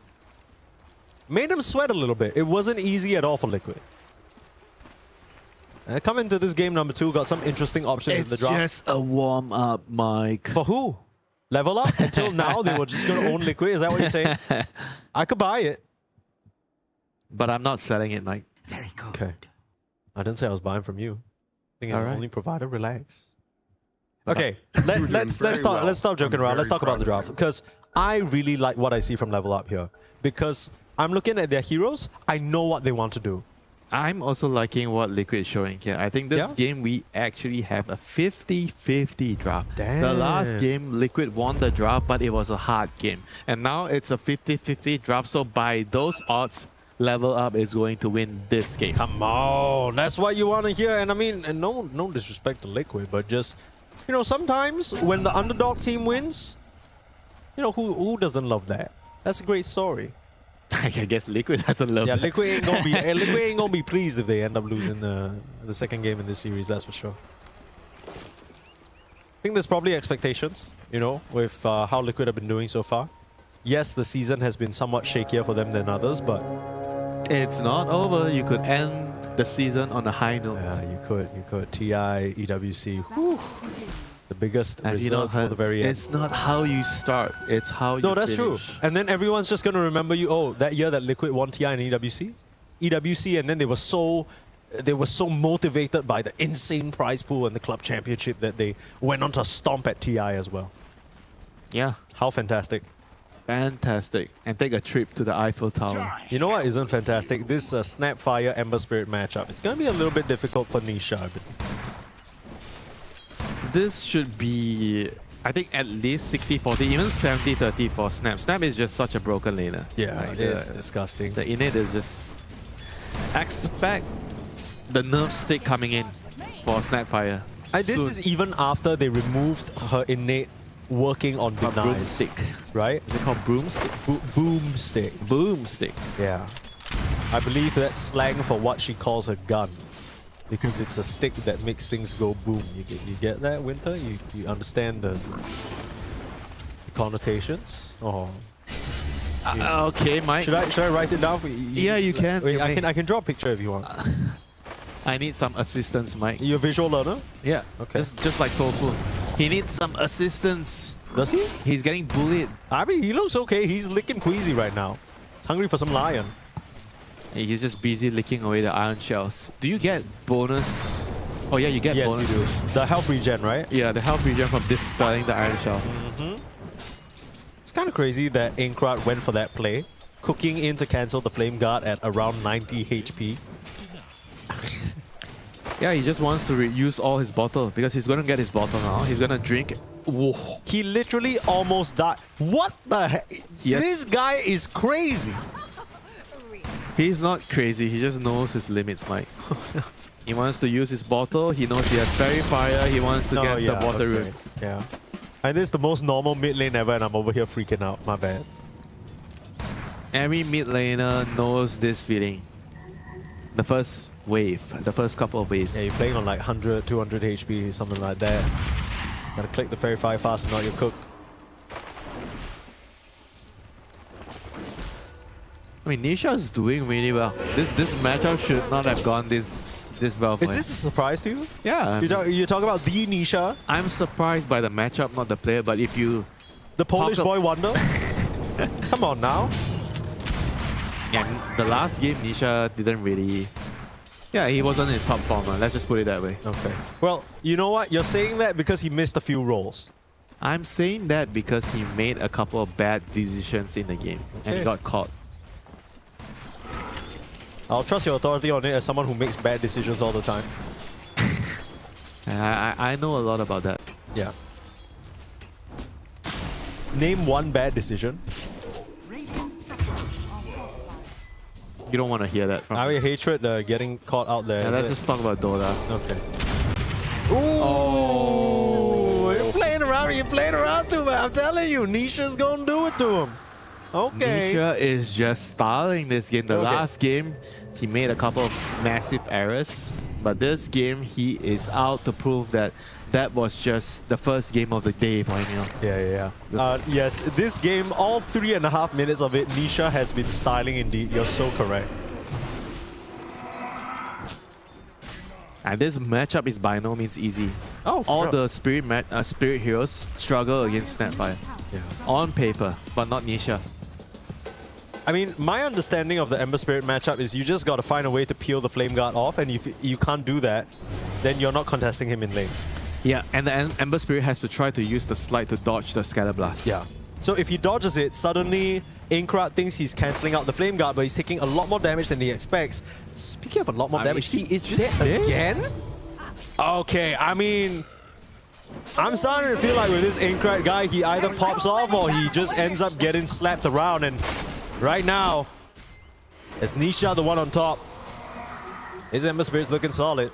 Made them sweat a little bit. It wasn't easy at all for Liquid. Come into this game number 2, got some interesting options in the draft. It's just a warm-up, Mike. For who? Level up? Until now, they were just going to own Liquid? Is that what you're saying? I could buy it. But I'm not selling it, Mike. Very good. Okay. I didn't say I was buying from you. I think I'm the only provider. Relax. Okay, let's stop joking around. Let's talk about the draft. Because I really like what I see from Level Up here. Because I'm looking at their heroes. I know what they want to do. I'm also liking what Liquid is showing here. I think this game we actually have a 50-50 draft. Damn. The last game, Liquid won the draft, but it was a hard game. And now it's a 50-50 draft, so by those odds, Level Up is going to win this game. Come on, that's what you want to hear. And I mean, and no disrespect to Liquid, but just, you know, sometimes when the underdog team wins, you know, who doesn't love that? That's a great story. I guess Liquid doesn't love that. Liquid ain't gonna be pleased if they end up losing the second game in this series. That's for sure. I think there's probably expectations, you know, with how Liquid have been doing so far. Yes, the season has been somewhat shakier for them than others, but it's not over. You could end the season on a high note. yeah, you could. TI, EWC, whew, the biggest result for the very end. It's not how you start, it's how you that's finish. true. And then everyone's just gonna remember you. Oh, that year that Liquid won TI and EWC, and then they were so motivated by the insane prize pool and the club championship that they went on to stomp at TI as well. Yeah, How fantastic! fantastic. And take a trip to the Eiffel Tower. You know what isn't fantastic? This Snapfire Ember Spirit matchup. It's gonna be a little bit difficult for Nisha. This should be, I think, at least 60-40, even 70-30 for Snap. Snap is just such a broken laner. Yeah, Like, it's disgusting. The innate is just... Expect the nerf stick coming in for Snapfire. This is even after they removed her innate working on called denies, broomstick. right? Is it called broomstick? Boomstick. Boomstick. Yeah. I believe that's slang for what she calls a gun. Because it's a stick that makes things go boom. You get that, Winter? You understand the connotations? Oh. Okay, Mike. Should I write it down for you? Yeah, you can. Wait, You may. I can draw a picture if you want. I need some assistance, Mike. You're a visual learner? Yeah. Okay. Just like Tofu. He needs some assistance. Does he? He's getting bullied. I mean, he looks okay. He's licking queasy right now. He's hungry for some lion. He's just busy licking away the iron shells. Do you get bonus? Oh yeah, you get Yes, bonus. you do. The health regen, right? Yeah, the health regen from dispelling the iron shell. It's kind of crazy that Aincrad went for that play, cooking in to cancel the Flame Guard at around 90 HP. Yeah, he just wants to use all his bottle because he's gonna get his bottle now. He's gonna drink. Whoa. He literally almost died. What the heck? Yes. This guy is crazy. He's not crazy. He just knows his limits, Mike. He wants to use his bottle. He knows he has Fairy Fire. He wants to get the water rune. Yeah. And this is the most normal mid lane ever, and I'm over here freaking out. My bad. Every mid laner knows this feeling. The first wave, the first couple of waves. Yeah, you're playing on like 100, 200 HP, something like that. Gotta click the Fairy Fire fast and not you're cooked. I mean, Nisha is doing really well. This matchup should not have gone this well for Is him. this a surprise to you? Yeah. You talk about the Nisha, I'm surprised by the matchup, not the player, but if you... the Polish Talk boy wonder? Come on now. Yeah, the last game, Nisha didn't really... Yeah, he wasn't in top form. Let's just put it that way. Okay. Well, you know what? You're saying that because he missed a few rolls. I'm saying that because he made a couple of bad decisions in the game and he Okay. got caught. I'll trust your authority on it as someone who makes bad decisions all the time. I know a lot about that. Yeah. Name one bad decision. Radiant structures are fortified. You don't want to hear that from Our hatred getting caught out there. Yeah, is let's it? just talk about Dota. Okay. Oh, you're playing around too, man. I'm telling you, Nisha's gonna do it to him. Okay. Nisha is just styling this game. The Okay. last game, he made a couple of massive errors. But this game, he is out to prove that that was just the first game of the day for him, you know. Yeah. Yes, this game, all 3.5 minutes of it, Nisha has been styling indeed. You're so correct. And this matchup is by no means easy. Oh, All sure. the spirit heroes struggle against Snapfire. Yeah. On paper, but not Nisha. I mean, my understanding of the Ember Spirit matchup is you just gotta find a way to peel the Flame Guard off, and if you can't do that, then you're not contesting him in lane. Yeah, and the Ember Spirit has to try to use the slide to dodge the Scatter Blast. Yeah. So if he dodges it, suddenly Inkrat thinks he's cancelling out the Flame Guard, but he's taking a lot more damage than he expects. Speaking of a lot more damage, he is dead again? Okay, I mean, I'm starting to feel like with this Inkrat guy, he either pops off or he just ends up getting slapped around, and right now, it's Nisha the one on top. His Ember Spirit's looking solid.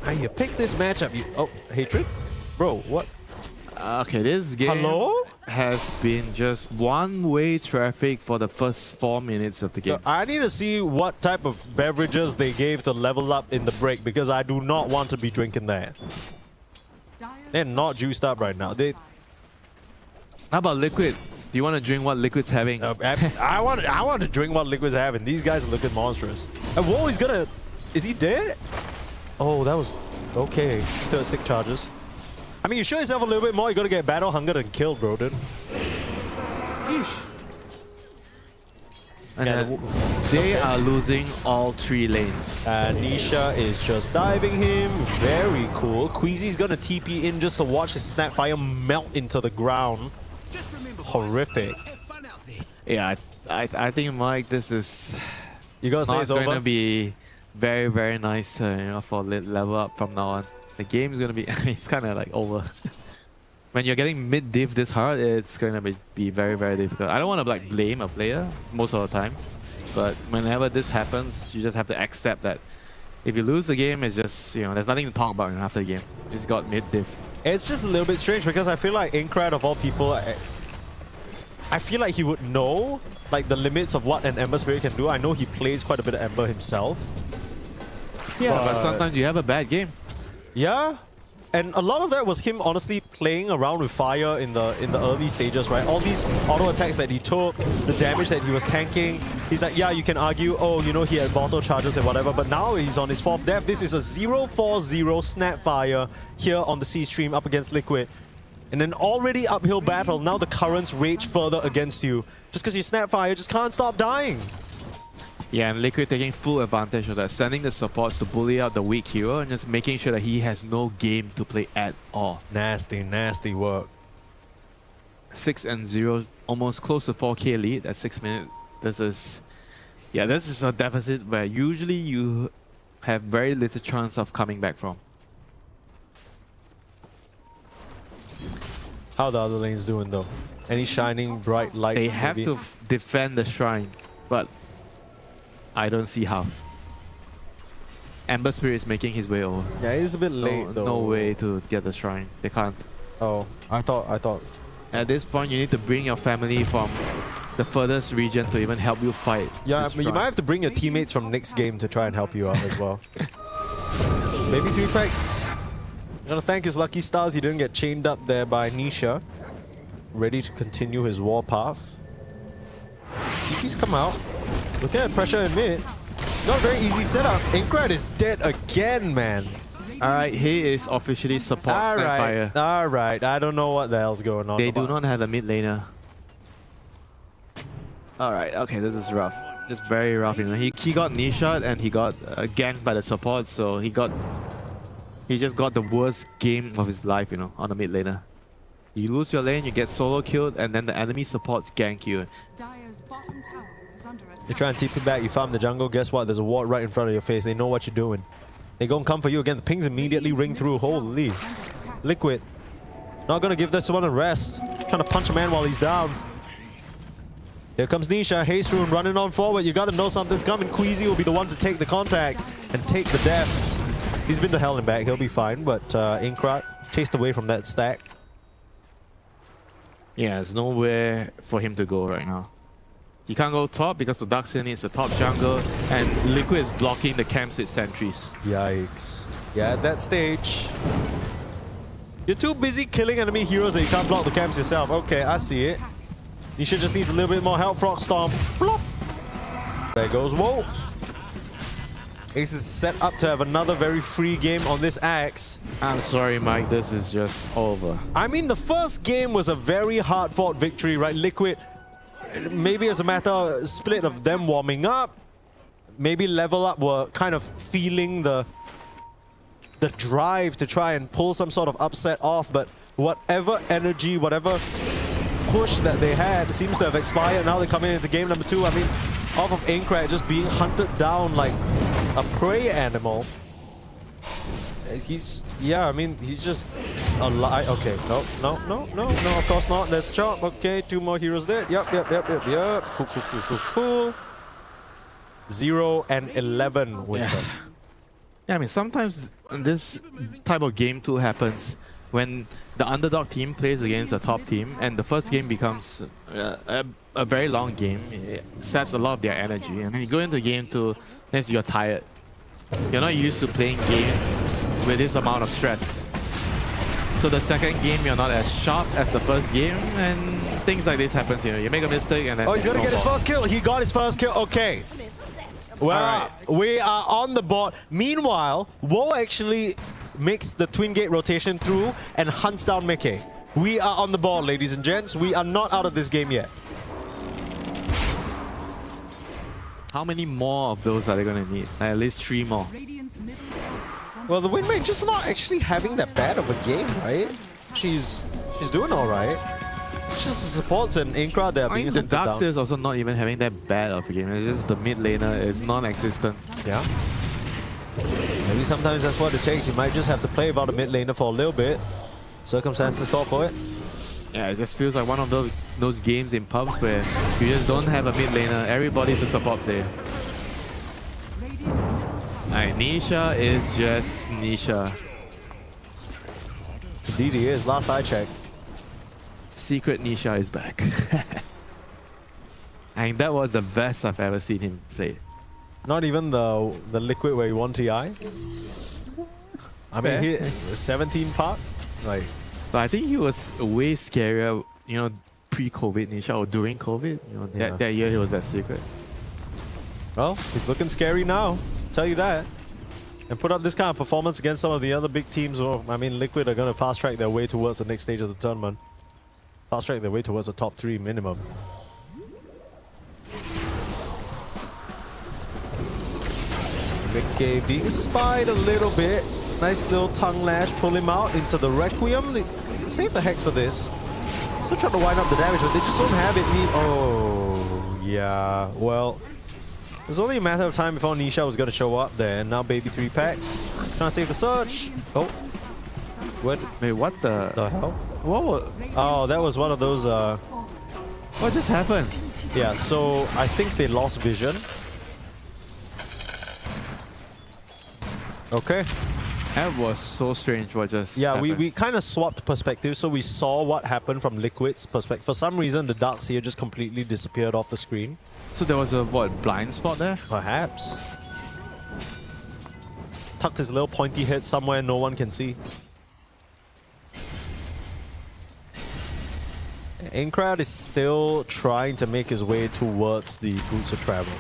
How you pick this matchup? Oh, hatred? Bro, what? Okay, this game has been just one-way traffic for the first 4 minutes of the game. I need to see what type of beverages they gave to level up in the break, because I do not want to be drinking that. They're not juiced up right now. How about Liquid? Do you want to drink what Liquid's having? I want to drink what Liquid's having. These guys are looking monstrous. And whoa, he's gonna... Is he dead? Oh, that was... Okay. Still stick charges. I mean, you show yourself a little bit more, you gotta get battle hungered and killed, bro, dude. And then they are losing all 3 lanes. And Nisha is just diving him. Very cool. Queasy's gonna TP in just to watch his Snapfire melt into the ground. Horrific. Yeah, I think, Mike, this is You gotta say not it's going over? to be very, very nice for level up from now on. The game is going to be, it's kind of like over. When you're getting mid-div this hard, it's going to be very, very difficult. I don't want to like blame a player most of the time, but whenever this happens, you just have to accept that if you lose the game, it's just, there's nothing to talk about after the game. You just got mid-div. It's just a little bit strange because I feel like Inkrat, of all people, I feel like he would know like the limits of what an Ember Spirit can do. I know he plays quite a bit of Ember himself. Yeah, but sometimes you have a bad game. Yeah, and a lot of that was him honestly playing around with fire in the early stages, right? All these auto attacks that he took, the damage that he was tanking. He's like, yeah, you can argue, oh, he had bottle charges and whatever, but now he's on his 4th death. This is a 0-4-0 Snapfire here on the C stream up against Liquid. And an already uphill battle, now the currents rage further against you. Just because you Snapfire just can't stop dying. Yeah, and Liquid taking full advantage of that, sending the supports to bully out the weak hero and just making sure that he has no game to play at all. Nasty, nasty work. 6-0, almost close to 4k lead at 6 minutes. This is a deficit where usually you have very little chance of coming back from. How the other lanes doing though? Any shining bright lights? They have maybe? to defend the shrine, but I don't see how. Ember Spirit is making his way over. Yeah, it's a bit late though. No way to get the shrine. They can't. Oh, I thought. At this point, you need to bring your family from the furthest region to even help you fight. Yeah, this but you shrine. might have to bring your teammates from next game to try and help you out as well. Maybe 3 packs. Gonna thank his lucky stars he didn't get chained up there by Nisha. Ready to continue his warpath. TP's come out. Looking at pressure in mid. Not a very easy setup. Inkrat is dead again, man. Alright, he is officially support Snapfire. Alright. I don't know what the hell's going on. They do not have a mid laner. Alright, okay, this is rough. Just very rough. He got knee shot and he got ganked by the support, so he just got the worst game of his life, on the mid laner. You lose your lane, you get solo killed, and then the enemy supports gank you. Dire's bottom tower is under attack. You try and TP back, you farm the jungle, guess what? There's a ward right in front of your face. They know what you're doing. They gonna come for you again. The pings immediately ring through. Holy. Liquid. Not gonna give this one a rest. Trying to punch a man while he's down. Here comes Nisha. Haste Rune running on forward. You gotta know something's coming. Queasy will be the one to take the contact and take the death. He's been to hell and back. He'll be fine. But Inkrat chased away from that stack. Yeah, there's nowhere for him to go right now. He can't go top because the Darkseer needs a top jungle, and Liquid is blocking the camps with sentries. Yikes. Yeah, at that stage, you're too busy killing enemy heroes that you can't block the camps yourself. Okay, I see it. Nisha just needs a little bit more help. Frog Stomp. Blop. There goes. Whoa. Ace is set up to have another very free game on this Axe. I'm sorry, Mike. This is just over. I mean, the first game was a very hard-fought victory, right? Liquid, maybe as a matter of split of them warming up, maybe Level Up were kind of feeling the drive to try and pull some sort of upset off, but whatever energy, whatever push that they had seems to have expired. Now they're coming into game number 2. I mean, off of Aincrad just being hunted down like a prey animal. Yeah, I mean, he's just alive. Okay, no, of course not. There's Chop. Okay, 2 more heroes there. Yep. Cool. 0 and 11 with them. Yeah, I mean, sometimes this type of game too happens when the underdog team plays against the top team, and the first game becomes a very long game. It saps a lot of their energy, and then you go into game 2, then you're tired. You're not used to playing games with this amount of stress. So the second game, you're not as sharp as the first game, and things like this happens. You know, you make a mistake, and then oh, he's gonna get his first kill. He got his first kill. Okay. Well, we are on the board. Meanwhile, Woe actually makes the twin gate rotation through and hunts down Mickey. We are on the board, ladies and gents. We are not out of this game yet. How many more of those are they going to need? At least 3 more. Well, the win rate just not actually having that bad of a game, right? She's doing all right. It's just the supports and Inkra that are being the hunted down. Darkseer is also not even having that bad of a game. It's just the mid laner is non-existent. Yeah. Maybe sometimes that's what it takes. You might just have to play without a mid laner for a little bit. Circumstances call for it. Yeah, it just feels like one of those games in pubs where you just don't have a mid laner. Everybody's a support player. Alright, Nisha is just Nisha. Indeed he is. Last I checked. Secret Nisha is back. And that was the best I've ever seen him play. Not even the Liquid where he won TI. I mean, he 17 part. Like, but I think he was way scarier, you know, pre-COVID Nisha or during COVID. You know, that year he was that secret. Well, he's looking scary now. Tell you that. And put up this kind of performance against some of the other big teams. Well, I mean, Liquid are going to fast track their way towards the next stage of the tournament. Fast track their way towards the top 3 minimum. Mickey being spied a little bit. Nice little tongue lash, pull him out into the Requiem. They save the Hex for this. Still trying to wind up the damage, but they just don't have it. Oh, yeah. Well, it was only a matter of time before Nisha was going to show up there. And now Baby 3 packs. Trying to save the Surge. Oh. What? Wait, what the hell? What? Oh, that was one of those... What just happened? Yeah, so I think they lost vision. Okay. That was so strange what just happened. we kind of swapped perspectives, so we saw what happened from Liquid's perspective. For some reason, the Darkseer just completely disappeared off the screen. So there was a, what, blind spot there? Perhaps. Tucked his little pointy head somewhere no one can see. Inkrat is still trying to make his way towards the Boots of Travel.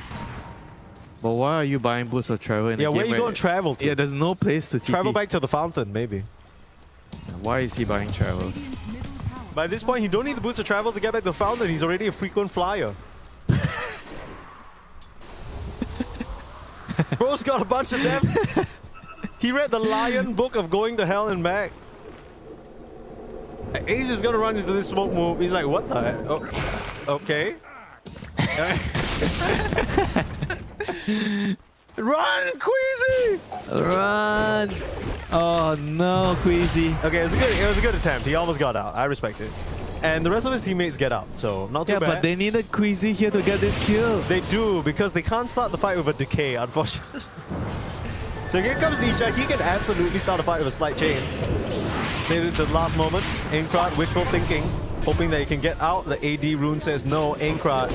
But why are you buying Boots of Travel in a game where are you going to travel to? Yeah, there's no place to TP. Travel back to the fountain, maybe. Why is he buying travels? By this point, he don't need the Boots of Travel to get back to the fountain. He's already a frequent flyer. Bro's got a bunch of depths. He read the Lion book of going to hell and back. Ace is gonna run into this smoke move. He's like, what the heck? Oh, okay. Run, Queasy! Run! Oh no, Queasy. Okay, it was a good attempt. He almost got out. I respect it. And the rest of his teammates get out, so not too Yeah, bad. but they needed Queasy here to get this kill. They do, because they can't start the fight with a decay, unfortunately. So here comes Nisha. He can absolutely start a fight with a slight chance. Save it to the last moment. Aincrad, wishful thinking, hoping that he can get out. The AD rune says no. Aincrad.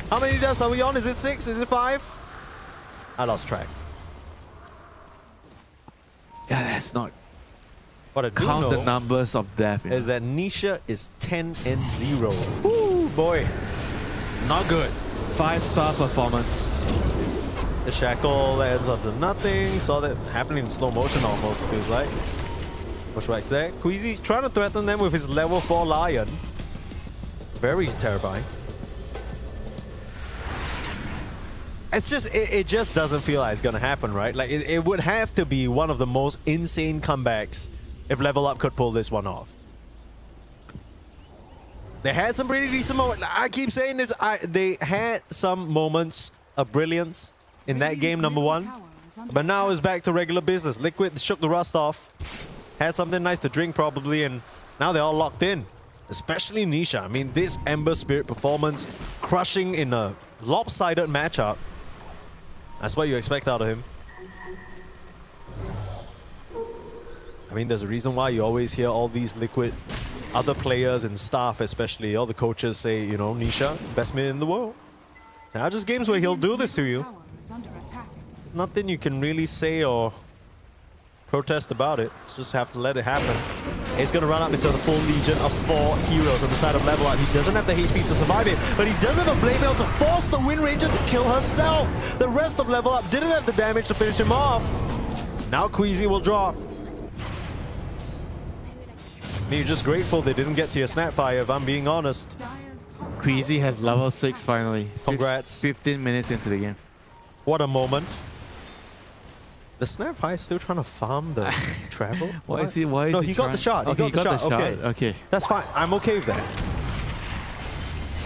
How many deaths are we on? Is it 6? Is it 5? I lost track. Yeah, that's not What I do count the know numbers of death. is that Nisha is 10-0. Woo, boy. Not good. 5-star performance. The shackle lands onto nothing. Saw that happening in slow motion almost, feels like. Push back there. Queasy trying to threaten them with his level 4 Lion. Very terrifying. It's just, it just doesn't feel like it's gonna happen, right? Like, it would have to be one of the most insane comebacks if Level Up could pull this one off. They had some pretty decent moments. I keep saying this, they had some moments of brilliance in that game, number 1. But now it's back to regular business. Liquid shook the rust off. Had something nice to drink probably, and now they're all locked in. Especially Nisha. I mean, this Ember Spirit performance, crushing in a lopsided matchup. That's what you expect out of him. I mean, there's a reason why you always hear all these Liquid, other players and staff especially, all the coaches say, you know, Nisha, best mid in the world. Now just games where he'll do this to you. Nothing you can really say or protest about it. Just have to let it happen. He's going to run up into the full legion of 4 heroes on the side of Level Up. He doesn't have the HP to survive it, but he does have a Blade Mail to force the Wind Ranger to kill herself. The rest of Level Up didn't have the damage to finish him off. Now Queasy will drop. I mean, you're just grateful they didn't get to your Snapfire, if I'm being honest. Queasy has level 6 finally. Congrats. 15 minutes into the game. What a moment. The Snapfire is still trying to farm the travel? Why is he? Why is no, he he got trying? the shot. Okay, he got the shot. Okay. Okay. That's fine. I'm okay with that.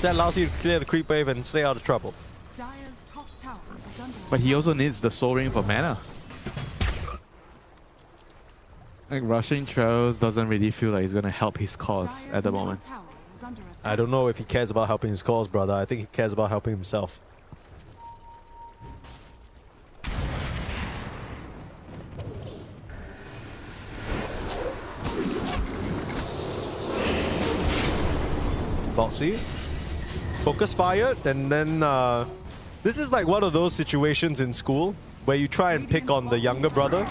That allows you to clear the creep wave and stay out of trouble. Dire's top tower is under But he also needs the Soul Ring for mana. Like rushing Trails doesn't really feel like it's gonna help his cause at the moment. tower is under attack. I don't know if he cares about helping his cause, brother. I think he cares about helping himself. Boxy. Focus fired, and then this is like one of those situations in school where you try and pick on the younger brother,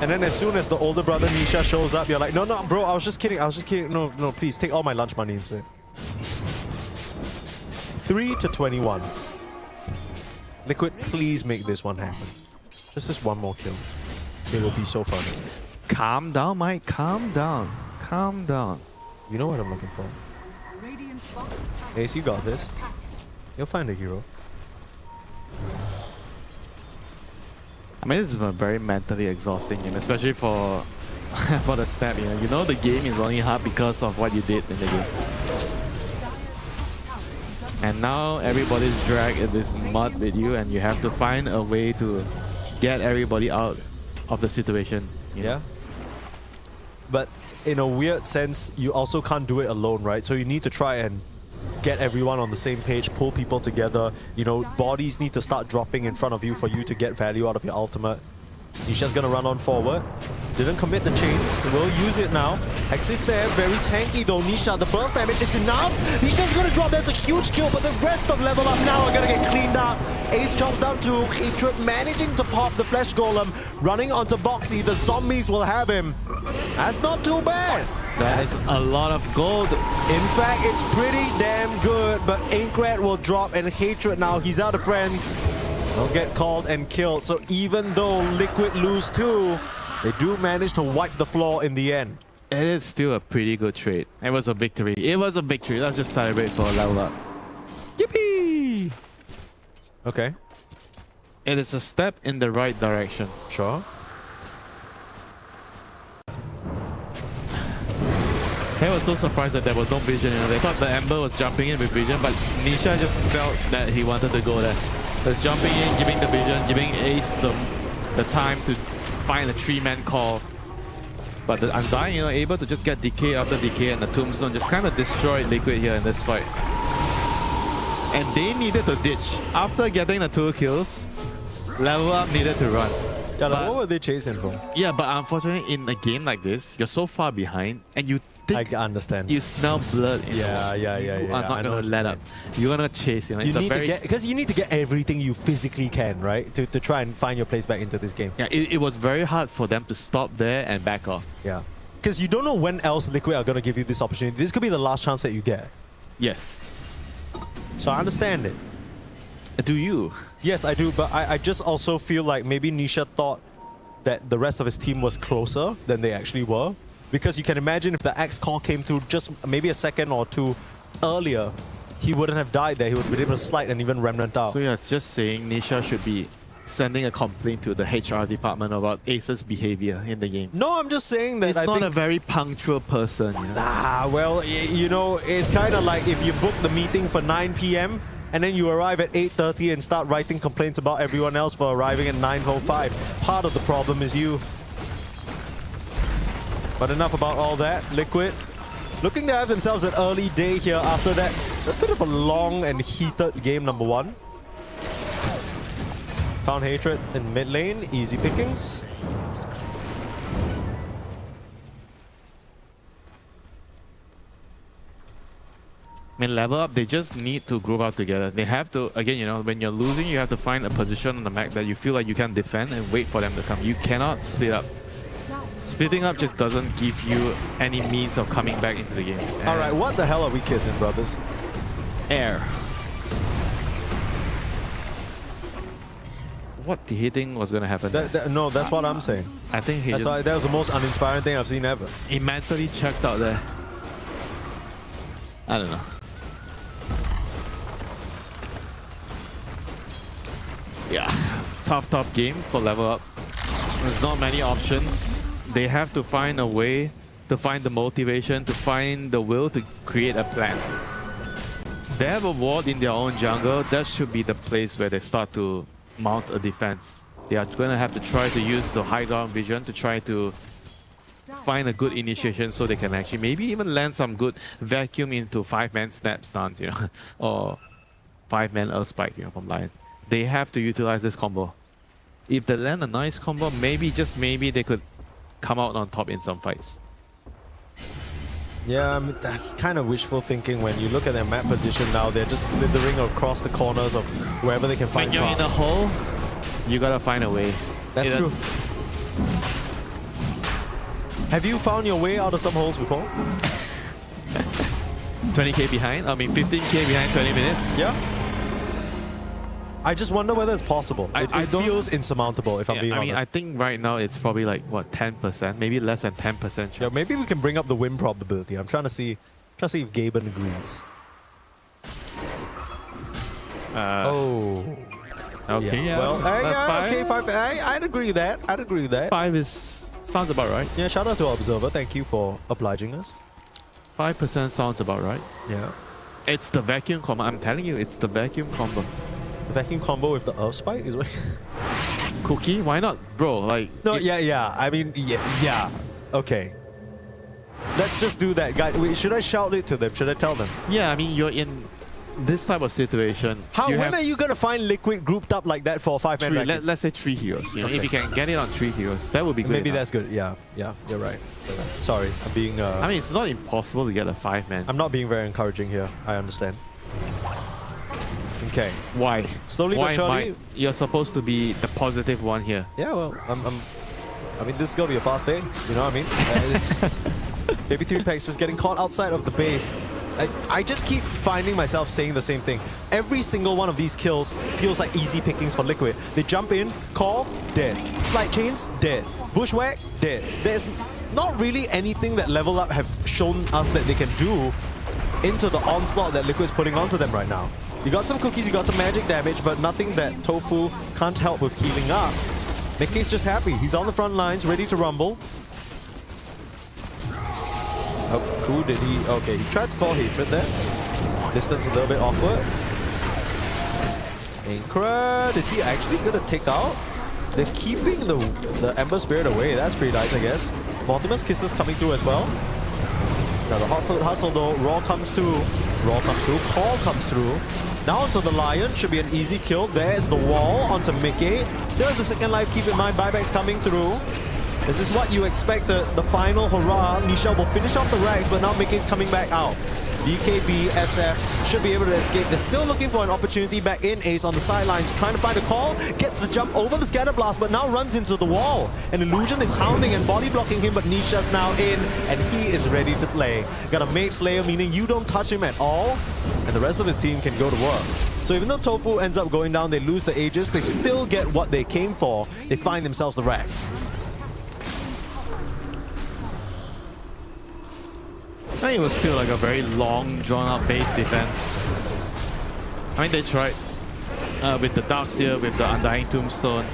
and then as soon as the older brother Nisha shows up, you're like, no, bro, I was just kidding. No, please take all my lunch money instead. 3-21. Liquid, please make this one happen. Just this one more kill. It will be so fun. Calm down, Mike. Calm down. Calm down. You know what I'm looking for. Radiant's bottom tower Ace, you got is under this. attack. You'll find a hero. I mean, this is a very mentally exhausting game, especially for for the snap. You know the game is only hard because of what you did in the game. Dire's top tower is under And now everybody's dragged in this mud with you, and you have to find a way to get everybody out of the situation. You know? Yeah. But in a weird sense, you also can't do it alone, right? So you need to try and get everyone on the same page, pull people together. You know, bodies need to start dropping in front of you for you to get value out of your ultimate. Nisha's gonna run on forward. Didn't commit the chains. Will use it now. Hex is there. Very tanky though. Nisha, the burst damage, it's enough. Nisha's gonna drop. That's a huge kill, but the rest of Level Up now are gonna get cleaned up. Ace chops down to Hatred, managing to pop the Flesh Golem. Running onto Boxy. The zombies will have him. That's not too bad. That's a lot of gold. In fact, it's pretty damn good, but Aincrad will drop, and Hatred now, he's out of friends. They'll get called and killed. So even though Liquid lose 2, they do manage to wipe the floor in the end. It is still a pretty good trade. It was a victory. It was a victory. Let's just celebrate for a Level Up. Yippee! Okay, It is a step in the right direction. sure. I was so surprised that there was no vision. They thought the Ember was jumping in with vision, but Nisha just felt that he wanted to go there. That's jumping in, giving the vision, giving Ace the time to find a 3-man call. But the Undying, able to just get decay after decay, and the Tombstone just kind of destroyed Liquid here in this fight. And they needed to ditch. After getting the 2 kills, Level Up needed to run. Yeah, like, what were they chasing for? Yeah, but unfortunately, in a game like this, you're so far behind, and you think I understand. you smell blood. Yeah. You are not going to let up. You're going to chase. You need to get, because you need to get everything you physically can, right? To try and find your place back into this game. Yeah, it was very hard for them to stop there and back off. Yeah. Because you don't know when else Liquid are going to give you this opportunity. This could be the last chance that you get. Yes. So I understand it. Do you? Yes, I do, but I just also feel like maybe Nisha thought that the rest of his team was closer than they actually were. Because you can imagine if the Axe call came through just maybe a second or two earlier, he wouldn't have died there. He would have been able to slide and even remnant out. So yeah, it's just saying Nisha should be sending a complaint to the HR department about Ace's behavior in the game. No, I'm just saying that He's not a very punctual person. Well, it's kind of like if you book the meeting for 9 p.m. and then you arrive at 8:30 and start writing complaints about everyone else for arriving at 9:05. Part of the problem is you. But enough about all that. Liquid looking to have themselves an early day here after that. A bit of a long and heated game number 1. Found Hatred in mid lane. Easy pickings. Level Up, they just need to group out together. They have to, again, when you're losing, you have to find a position on the map that you feel like you can defend and wait for them to come. You cannot split up. Splitting up just doesn't give you any means of coming back into the game. All right, what the hell are we kissing, brothers? Air. What do you think was going to happen? No, that's what I'm saying. I think that was the most uninspiring thing I've seen ever. He mentally checked out there. I don't know. Yeah, tough game for Level Up. There's not many options. They have to find a way to find the motivation, to find the will to create a plan. They have a ward in their own jungle. That should be the place where they start to mount a defense. They are going to have to try to use the high ground vision to try to find a good initiation so they can actually maybe even land some good vacuum into 5-man snap stance, or 5-man earth spike, from Lion. They have to utilize this combo. If they land a nice combo, maybe, just maybe, they could come out on top in some fights. Yeah, I mean, that's kind of wishful thinking when you look at their map position now. They're just slithering across the corners of wherever they can find. When you're in a hole, you gotta find a way. That's true. Have you found your way out of some holes before? 20k behind? I mean 15k behind 20 minutes? Yeah. I just wonder whether it's possible. It feels insurmountable, if I'm being honest. I think right now it's probably like, what, 10%? Maybe less than 10%. Yeah, maybe we can bring up the win probability. I'm trying to see if Gaben agrees. Okay, yeah. Well, five. okay, 5. I'd agree with that. 5 sounds about right. Yeah, shout out to Observer. Thank you for obliging us. 5% sounds about right. Yeah. It's the vacuum combo. I'm telling you, it's the vacuum combo. The vacuum combo with the earth spike is what? Cookie? Why not? Bro, like... No, yeah. I mean, yeah. Okay. Let's just do that. Guys, should I shout it to them? Should I tell them? Yeah, I mean, you're in this type of situation. When are you going to find Liquid grouped up like that for a 5-man vacuum? Let's say 3 heroes. If you can get it on 3 heroes, that would be good. Maybe enough. that's good. Yeah, you're right. Sorry, I'm being... I mean, it's not impossible to get a 5-man. I'm not being very encouraging here. I understand. Okay. Why? Slowly but surely. You're supposed to be the positive one here. Yeah, well, I mean, this is going to be a fast day. You know what I mean? Baby 3-Packs just getting caught outside of the base. I just keep finding myself saying the same thing. Every single one of these kills feels like easy pickings for Liquid. They jump in, call, dead. Slide chains, dead. Bushwhack, dead. There's not really anything that Level Up have shown us that they can do into the onslaught that Liquid's putting onto them right now. You got some cookies, you got some magic damage, but nothing that Tofu can't help with healing up. Mickey's just happy. He's on the front lines, ready to rumble. How cool did he... Okay, he tried to call Hatred there. Distance a little bit awkward. Aincrad, is he actually gonna take out? They're keeping the Ember Spirit away. That's pretty nice, I guess. Mortimer's Kisses coming through as well. Now the Hot Foot Hustle though, Raw comes through. Raw comes through, Call comes through. Now onto the Lion, should be an easy kill. There's the wall onto Mickey. Still has the second life, keep in mind, buybacks coming through. This is what you expect, the final hurrah. Nisha will finish off the racks, but now Mickey's coming back out. BKB, SF should be able to escape. They're still looking for an opportunity back in. Ace on the sidelines, trying to find a call. Gets the jump over the scatter blast, but now runs into the wall. An Illusion is hounding and body blocking him, but Nisha's now in, and he is ready to play. Got a Mage Slayer, meaning you don't touch him at all, and the rest of his team can go to work. So even though Tofu ends up going down, they lose the Aegis, they still get what they came for. They find themselves the racks. I think it was still like a very long, drawn-out base defense. I mean, they tried with the Darkseer, with the Undying Tombstone.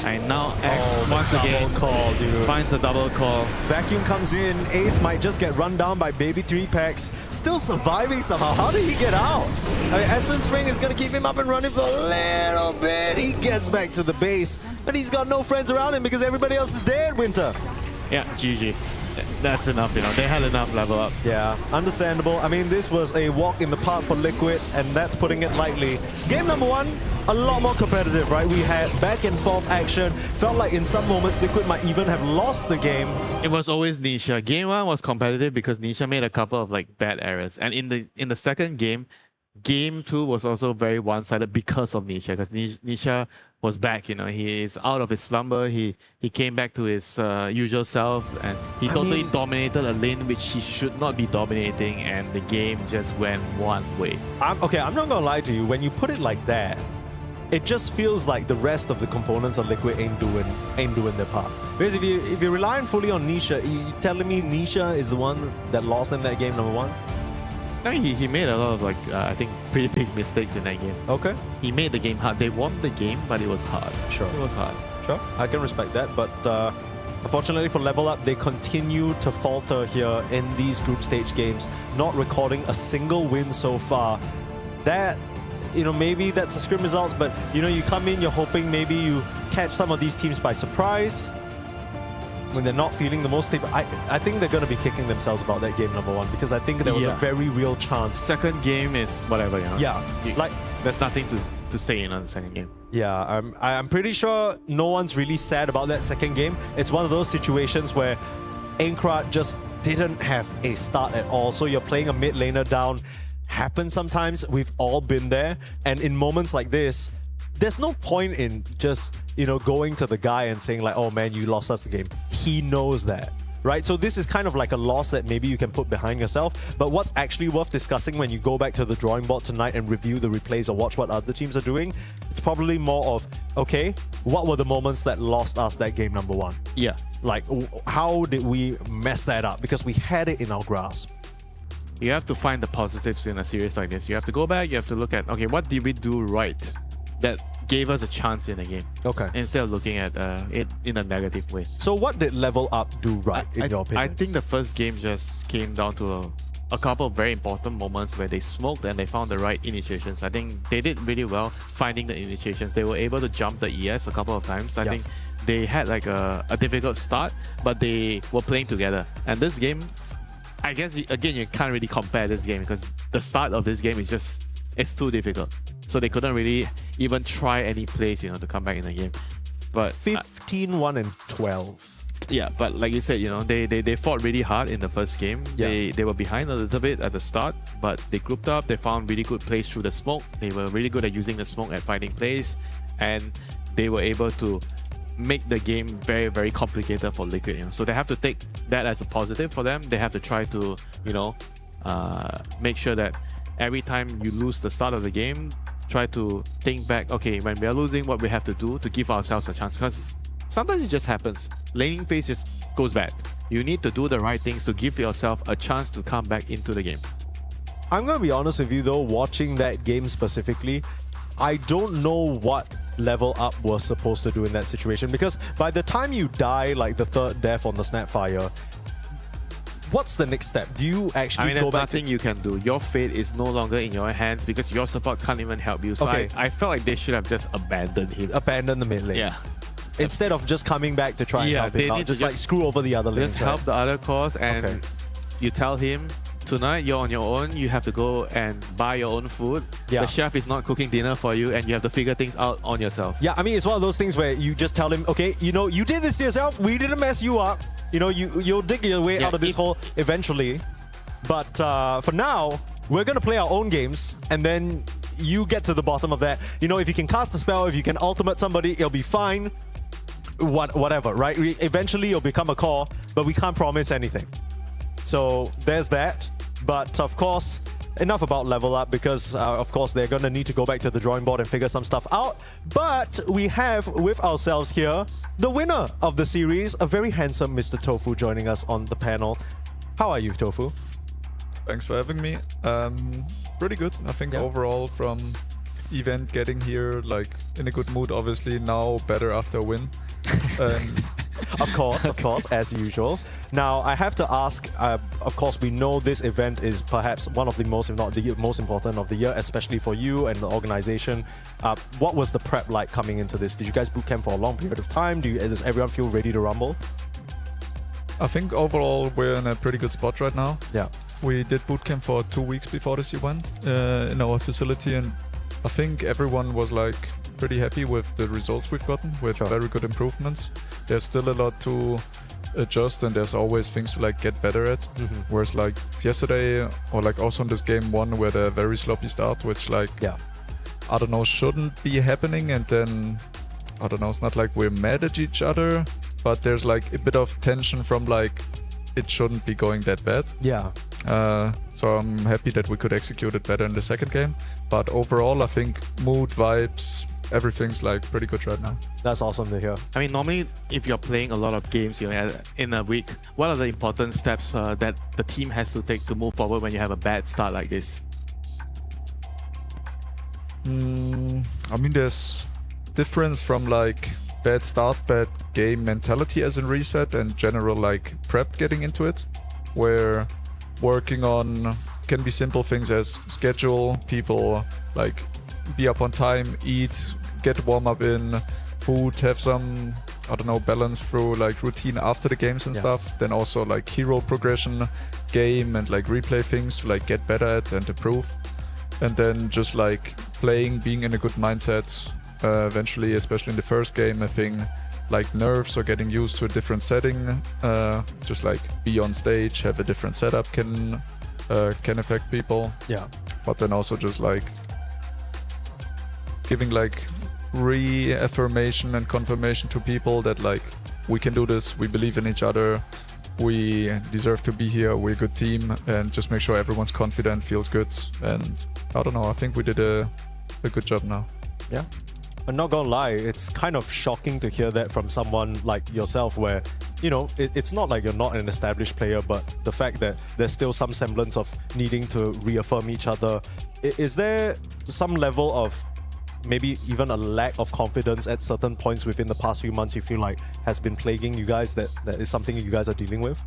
And now X once again call, dude. finds a double call. Vacuum comes in, Ace might just get run down by Baby 3 packs. Still surviving somehow. How did he get out? I mean, Essence Ring is going to keep him up and running for a little bit. He gets back to the base, but he's got no friends around him because everybody else is dead, Winter. Yeah, GG. That's enough, you know. They had enough level up. Yeah, understandable. I mean, this was a walk in the park for Liquid, and that's putting it lightly. Game number one, a lot more competitive, right? We had back and forth action. Felt like in some moments, Liquid might even have lost the game. It was always Nisha. Game one was competitive because Nisha made a couple of like bad errors. And in the second game, Game 2 was also very one-sided because of Nisha. Because Nisha was back, you know, he is out of his slumber. He came back to his usual self, and he totally dominated a lane which he should not be dominating, and the game just went one way. I'm not gonna lie to you. When you put it like that, it just feels like the rest of the components of Liquid ain't doing their part. Because if you're relying fully on Nisha, you telling me Nisha is the one that lost them that game number one? I mean, he made a lot of like I think pretty big mistakes in that game. Okay. He made the game hard. They won the game, but it was hard. Sure. It was hard. Sure, I can respect that, but unfortunately for Level Up, they continue to falter here in these group stage games, not recording a single win so far. That, you know, maybe that's the scrim results, but you know, you come in, you're hoping maybe you catch some of these teams by surprise when they're not feeling the most stable. I think they're going to be kicking themselves about that game number one, because I think there was a very real chance. Second game is whatever, you know? Yeah, like there's nothing to say in on the second game. Yeah, I'm pretty sure no one's really sad about that second game. It's one of those situations where Aincrad just didn't have a start at all. So you're playing a mid laner down. Happens sometimes. We've all been there. And in moments like this, there's no point in just, you know, going to the guy and saying like, oh man, you lost us the game. He knows that. Right, so this is kind of like a loss that maybe you can put behind yourself. But what's actually worth discussing when you go back to the drawing board tonight and review the replays or watch what other teams are doing, it's probably more of, okay, what were the moments that lost us that game number one? Yeah. Like, how did we mess that up? Because we had it in our grasp. You have to find the positives in a series like this. You have to go back, you have to look at, okay, what did we do right that gave us a chance in a game? Okay. Instead of looking at it in a negative way. So what did Level Up do right, in your opinion? I think the first game just came down to a couple of very important moments where they smoked and they found the right initiations. I think they did really well finding the initiations. They were able to jump the ES a couple of times. I think they had like a difficult start, but they were playing together. And this game, I guess, again, you can't really compare this game because the start of this game is just, it's too difficult. So they couldn't really even try any plays, you know, to come back in the game. But 15-1 and 12. Yeah, but like you said, you know, they fought really hard in the first game. Yeah. They were behind a little bit at the start, but they grouped up. They found really good plays through the smoke. They were really good at using the smoke at finding plays, and they were able to make the game very, very complicated for Liquid. You know? So they have to take that as a positive for them. They have to try to, you know, make sure that every time you lose the start of the game, try to think back, okay, when we are losing, what we have to do to give ourselves a chance. Because sometimes it just happens. Laning phase just goes bad. You need to do the right things to give yourself a chance to come back into the game. I'm going to be honest with you though, watching that game specifically, I don't know what Level Up was supposed to do in that situation, because by the time you die like the third death on the Snapfire, what's the next step? Do you actually I mean, go there's back nothing you can do. Your fate is no longer in your hands because your support can't even help you. So Okay. I felt like they should have just abandoned him. abandon the mid lane? Yeah. Instead of just coming back to try and Yeah, help they him out, need to just like just- screw over the other lanes. Just help the other cause and Okay. you tell him, tonight you're on your own, you have to go and buy your own food. Yeah. The chef is not cooking dinner for you and you have to figure things out on yourself. Yeah, I mean, it's one of those things where you just tell him, okay, you know, you did this to yourself. We didn't mess you up. You know, you'll dig your way Yeah, out of this if- hole eventually. But for now, we're going to play our own games, and then you get to the bottom of that. You know, if you can cast a spell, if you can ultimate somebody, it'll be fine. Whatever, right? Eventually, you'll become a core, but we can't promise anything. So there's that. But of course, enough about level up because, of course, they're going to need to go back to the drawing board and figure some stuff out. But we have with ourselves here the winner of the series, a very handsome Mr. Tofu joining us on the panel. How are you, Tofu? Thanks for having me. Pretty good. I think Yeah. overall from event getting here, like in a good mood, obviously now better after a win. Of course, as usual. Now, I have to ask, of course, we know this event is perhaps one of the most, if not the most important of the year, especially for you and the organization. What was the prep like coming into this? Did you guys boot camp for a long period of time? Does everyone feel ready to rumble? I think overall we're in a pretty good spot right now. Yeah. We did bootcamp for 2 weeks before this event in our facility, and I think everyone was like pretty happy with the results we've gotten, with Sure. very good improvements. There's still a lot to adjust, and there's always things to like get better at. Whereas like yesterday, or like also in this game one, we had a very sloppy start, which like Yeah. I don't know, shouldn't be happening, and then I don't know, it's not like we're mad at each other, but there's like a bit of tension from like it shouldn't be going that bad. Yeah. So I'm happy that we could execute it better in the second game. But overall, I think mood, vibes, everything's like pretty good right now. That's awesome to hear. I mean, normally, if you're playing a lot of games in a week, what are the important steps that the team has to take to move forward when you have a bad start like this? I mean, there's difference from like bad start, bad game mentality as in reset, and general like prep getting into it, where working on can be simple things as schedule, people like be up on time, eat, get warm up in, food, have some, I don't know, balance through like routine after the games and Yeah. stuff. Then also like hero progression, game and like replay things to like get better at and improve. And then just like playing, being in a good mindset. Eventually, especially in the first game, I think like nerves or getting used to a different setting, just like be on stage, have a different setup can affect people. Yeah. But then also just like giving like reaffirmation and confirmation to people that like we can do this, we believe in each other, we deserve to be here, we're a good team, and just make sure everyone's confident, feels good. And I don't know, I think we did a good job now. Yeah. I'm not gonna lie, it's kind of shocking to hear that from someone like yourself where, you know, it's not like you're not an established player, but the fact that there's still some semblance of needing to reaffirm each other. Is there some level of maybe even a lack of confidence at certain points within the past few months you feel like has been plaguing you guys that is something you guys are dealing with?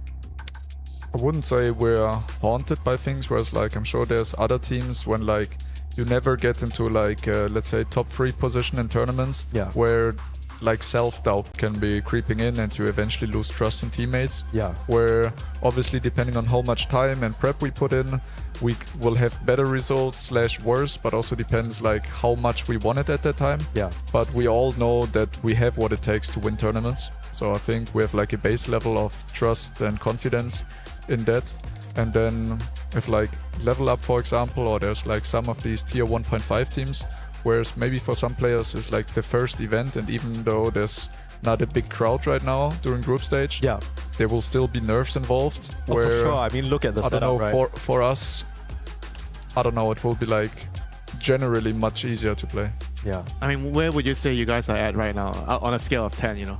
I wouldn't say we're haunted by things, whereas like I'm sure there's other teams when like you never get into like let's say top 3 position in tournaments, Yeah. where like self-doubt can be creeping in and you eventually lose trust in teammates. Yeah. Where obviously depending on how much time and prep we put in, we will have better results / worse, but also depends like how much we want it at that time. Yeah. But we all know that we have what it takes to win tournaments. So I think we have like a base level of trust and confidence in that. And then if like level up, for example, or there's like some of these tier 1.5 teams, whereas maybe for some players it's like the first event, and even though there's not a big crowd right now during group stage, Yeah. there will still be nerves involved. Oh, for sure. I mean, look at the I don't setup, know, right? for us, I don't know, it will be like generally much easier to play. Yeah. I mean, where would you say you guys are at right now on a scale of 10, you know,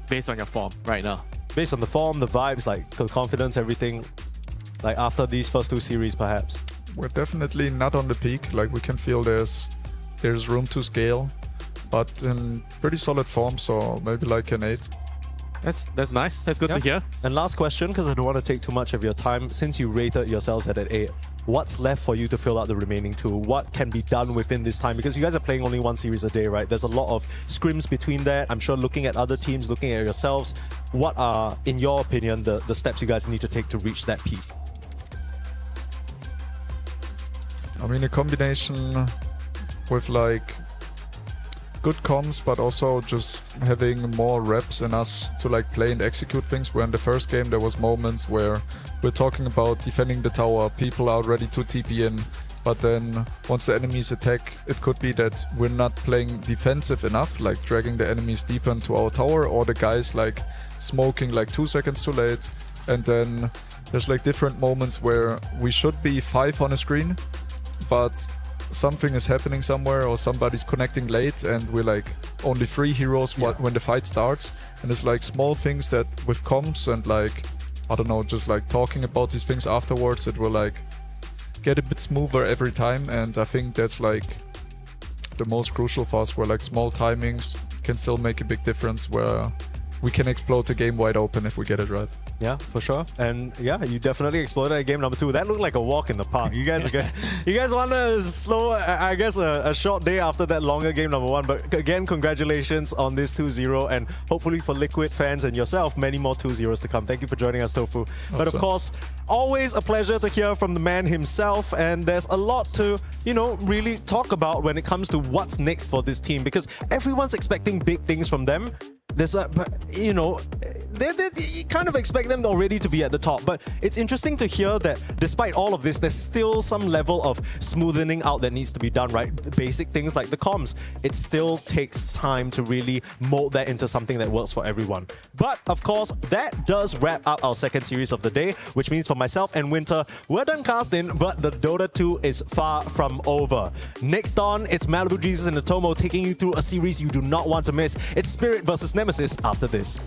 based on your form right now? Based on the form, the vibes, like the confidence, everything, like after these first 2 series, perhaps. We're definitely not on the peak. Like we can feel there's room to scale, but in pretty solid form. So maybe like an 8. That's nice. That's good to hear. And last question, because I don't want to take too much of your time. Since you rated yourselves at an 8, what's left for you to fill out the remaining 2? What can be done within this time? Because you guys are playing only 1 series a day, right? There's a lot of scrims between that. I'm sure looking at other teams, looking at yourselves, what are, in your opinion, the steps you guys need to take to reach that peak? I mean, a combination with like good comms, but also just having more reps in us to like play and execute things. Where in the first game there was moments where we're talking about defending the tower, people are ready to TP in, but then once the enemies attack, it could be that we're not playing defensive enough, like dragging the enemies deeper into our tower, or the guys like smoking like 2 seconds too late. And then there's like different moments where we should be 5 on a screen, but something is happening somewhere, or somebody's connecting late and we're like only 3 heroes when the fight starts. And it's like small things that with comms and like, I don't know, just like talking about these things afterwards, it will like get a bit smoother every time. And I think that's like the most crucial for us, where like small timings can still make a big difference, where we can explode the game wide open if we get it right. Yeah, for sure. And yeah, you definitely exploded at game number 2. That looked like a walk in the park. You guys are good. You guys want a slow, I guess, a short day after that longer game number 1. But again, congratulations on this 2-0. And hopefully for Liquid fans and yourself, many more 2-0s to come. Thank you for joining us, Tofu. But of course, always a pleasure to hear from the man himself. And there's a lot to, you know, really talk about when it comes to what's next for this team. Because everyone's expecting big things from them. There's a, you know, you kind of expect them already to be at the top, but it's interesting to hear that despite all of this, there's still some level of smoothing out that needs to be done, right? Basic things like the comms. It still takes time to really mold that into something that works for everyone. But of course, that does wrap up our second series of the day, which means for myself and Winter, we're done casting, but the Dota 2 is far from over. Next on, it's Malibu Jesus and Atomo taking you through a series you do not want to miss. It's Spirit versus Nemesis after this.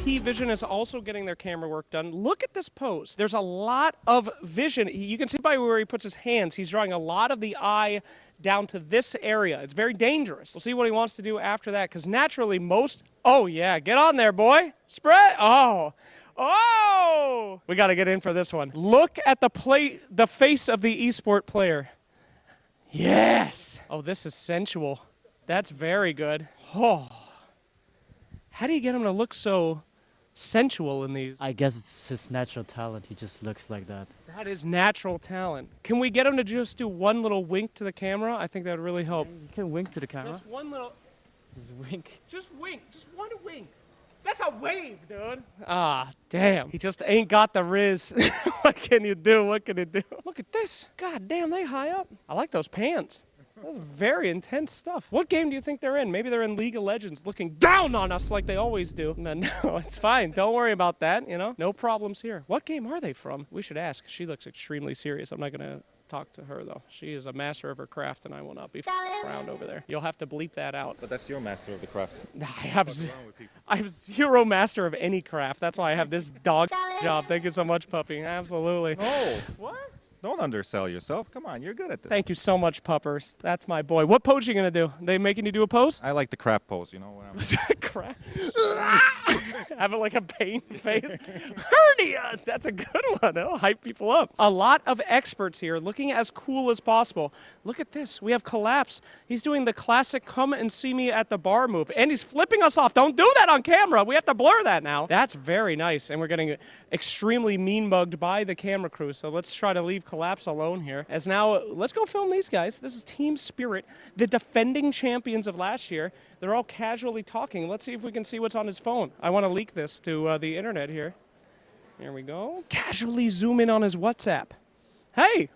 P Vision is also getting their camera work done. Look at this pose. There's a lot of vision. You can see by where he puts his hands, he's drawing a lot of the eye down to this area. It's very dangerous. We'll see what he wants to do after that, because naturally most... Oh, yeah, get on there, boy. Spread. Oh. Oh! We got to get in for this one. Look at the face of the esport player. Yes! Oh, this is sensual. That's very good. Oh. How do you get him to look so sensual in these? I guess it's his natural talent. He just looks like that. That is natural talent. Can we get him to just do one little wink to the camera? I think that would really help. You can wink to the camera. Just one little... Just wink. Just wink. Just one wink. That's a wave, dude. Ah, damn. He just ain't got the riz. What can you do? What can you do? Look at this. God damn, they high up. I like those pants. That's very intense stuff. What game do you think they're in? Maybe they're in League of Legends looking down on us like they always do. No, it's fine. Don't worry about that, you know? No problems here. What game are they from? We should ask. She looks extremely serious. I'm not going to talk to her, though. She is a master of her craft, and I will not be around over there. You'll have to bleep that out. But that's your master of the craft. I have zero master of any craft. That's why I have this dog job. Thank you so much, puppy. Absolutely. Oh. What? Don't undersell yourself. Come on, you're good at this. Thank you so much, puppers. That's my boy. What pose are you going to do? They making you do a pose? I like the crap pose, you know what I'm Crap. Having like a pain face. Hernia! That's a good one. That'll hype people up. A lot of experts here looking as cool as possible. Look at this. We have Collapse. He's doing the classic come and see me at the bar move. And he's flipping us off. Don't do that on camera. We have to blur that now. That's very nice. And we're getting extremely mean mugged by the camera crew. So let's try to leave Collapse alone here. As now, let's go film these guys. This is Team Spirit, the defending champions of last year. They're all casually talking. Let's see if we can see what's on his phone. I want to leak this to the internet here. Here we go. Casually zoom in on his WhatsApp. Hey,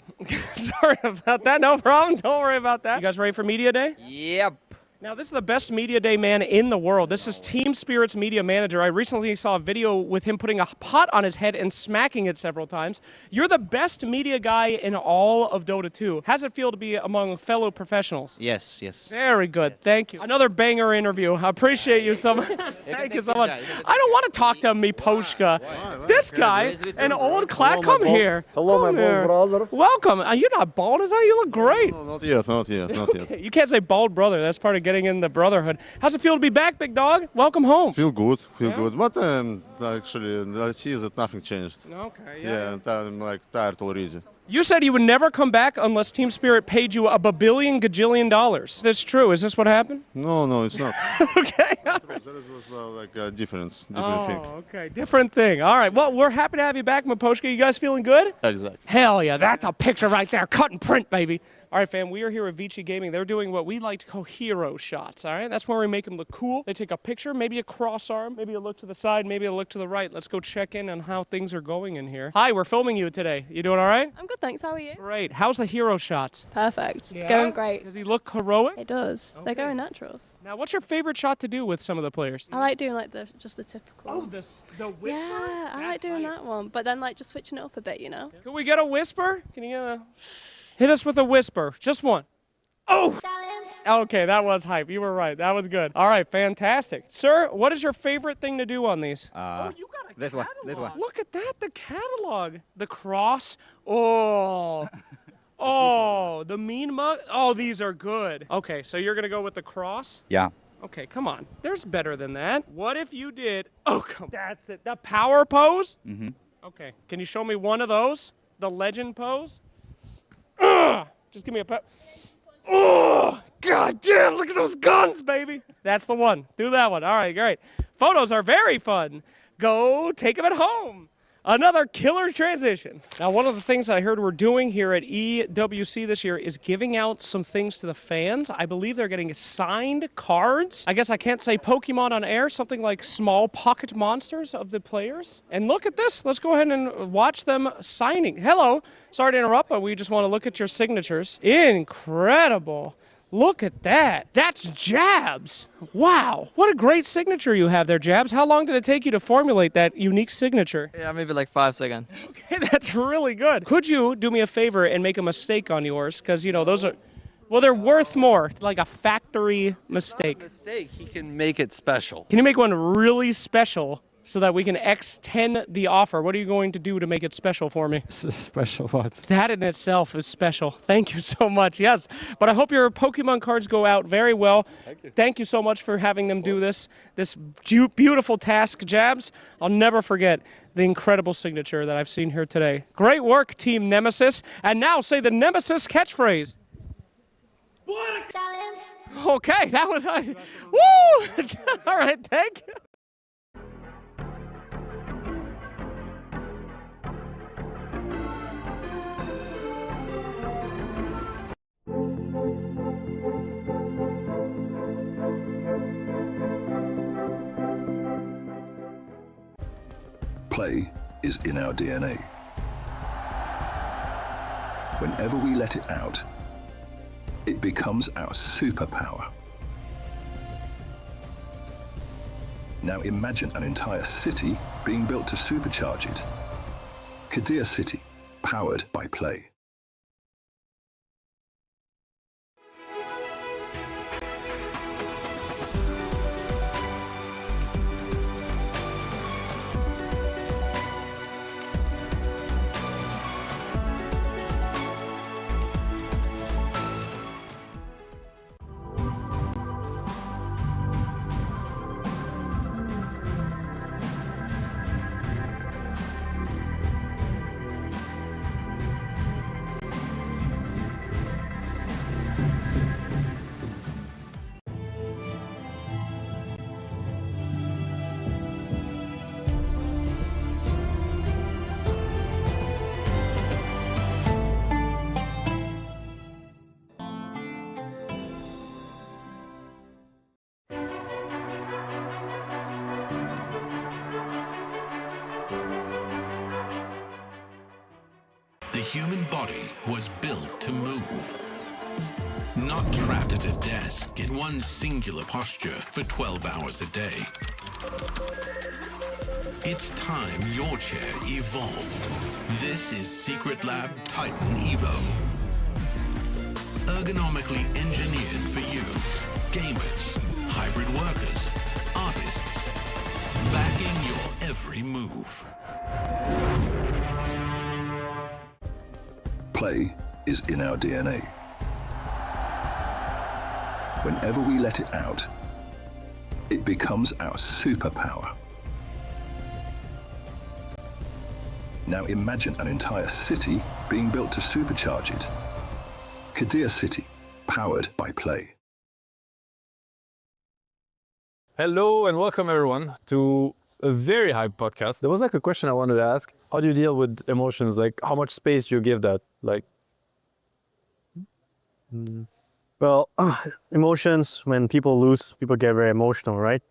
sorry about that. No problem. Don't worry about that. You guys ready for Media Day? Yep. Now, this is the best Media Day man in the world. This is Team Spirit's media manager. I recently saw a video with him putting a pot on his head and smacking it several times. You're the best media guy in all of Dota 2. How's it feel to be among fellow professionals? Yes, yes. Very good. Thank you. Another banger interview. I appreciate you so much. Thank you so much. I don't want to talk to Miposhka. This guy, an old clack, come here. Hello, my bald brother. Welcome. You're not bald, is that? You look great. No, not yet, not yet, not yet. You can't say bald brother. That's part of getting in the brotherhood. How's it feel to be back, big dog? Welcome home. Feel good, good. But actually, I see that nothing changed. Okay, yeah. I'm like tired already. You said you would never come back unless Team Spirit paid you $1 billion gajillion. That's true. Is this what happened? No, it's not. Okay. There was like a different thing. Okay. Different thing. All right. Well, we're happy to have you back, Miposhka. You guys feeling good? Exactly. Hell yeah. That's a picture right there. Cut and print, baby. All right, fam, we are here at Vici Gaming. They're doing what we like to call hero shots, all right? That's where we make them look cool. They take a picture, maybe a cross arm, maybe a look to the side, maybe a look to the right. Let's go check in on how things are going in here. Hi, we're filming you today. You doing all right? I'm good, thanks. How are you? Great. How's the hero shots? Perfect. Yeah? Going great. Does he look heroic? It does. Okay. They're going naturals. Now, what's your favorite shot to do with some of the players? I like doing like just the typical. Oh, the whisper? Yeah, I like doing that one. But then like just switching it up a bit, you know? Can we get a whisper? Can you get a... Hit us with a whisper. Just one. Oh! Okay, that was hype. You were right. That was good. All right, fantastic. Sir, what is your favorite thing to do on these? You got a this catalog. one. Look at that, the catalog. The cross. Oh. Oh, the mean mug. Oh, these are good. Okay, so you're going to go with the cross? Yeah. Okay, come on. There's better than that. What if you did... Oh, come on. That's it. The power pose? Mm-hmm. Okay, can you show me one of those? The legend pose? Ugh! Just give me a... Oh, God damn, look at those guns, baby. That's the one. Do that one. All right, great. Photos are very fun. Go take them at home. Another killer transition. Now, one of the things I heard we're doing here at EWC this year is giving out some things to the fans. I believe they're getting signed cards. I guess I can't say Pokemon on air, something like small pocket monsters of the players. And look at this. Let's go ahead and watch them signing. Hello. Sorry to interrupt, but we just want to look at your signatures. Incredible. Look at that. That's Jabs. Wow. What a great signature you have there, Jabs. How long did it take you to formulate that unique signature? Yeah, maybe like 5 seconds. Okay, that's really good. Could you do me a favor and make a mistake on yours? Because, you know, those are, well, they're worth more, like a factory mistake. It's not a mistake. He can make it special. Can you make one really special so that we can extend the offer? What are you going to do to make it special for me? Special what? That in itself is special. Thank you so much. Yes, but I hope your Pokemon cards go out very well. Thank you so much for having them do this beautiful task, Jabs. I'll never forget the incredible signature that I've seen here today. Great work, Team Nemesis. And now say the Nemesis catchphrase. Okay, that was nice. Woo! All right, thank you. Play is in our DNA. Whenever we let it out, it becomes our superpower. Now imagine an entire city being built to supercharge it. Kadir City, powered by play. The human body was built to move, not trapped at a desk in one singular posture for 12 hours a day. It's time your chair evolved. This is Secret Lab Titan Evo. Ergonomically engineered for you, gamers, hybrid workers, artists, backing your every move. Play is in our DNA. Whenever we let it out, it becomes our superpower. Now imagine an entire city being built to supercharge it. Kadir City, powered by play. Hello and welcome everyone to a very hype podcast. There was like a question I wanted to ask. How do you deal with emotions? Like how much space do you give that? Like, well, emotions, when people lose, people get very emotional, right?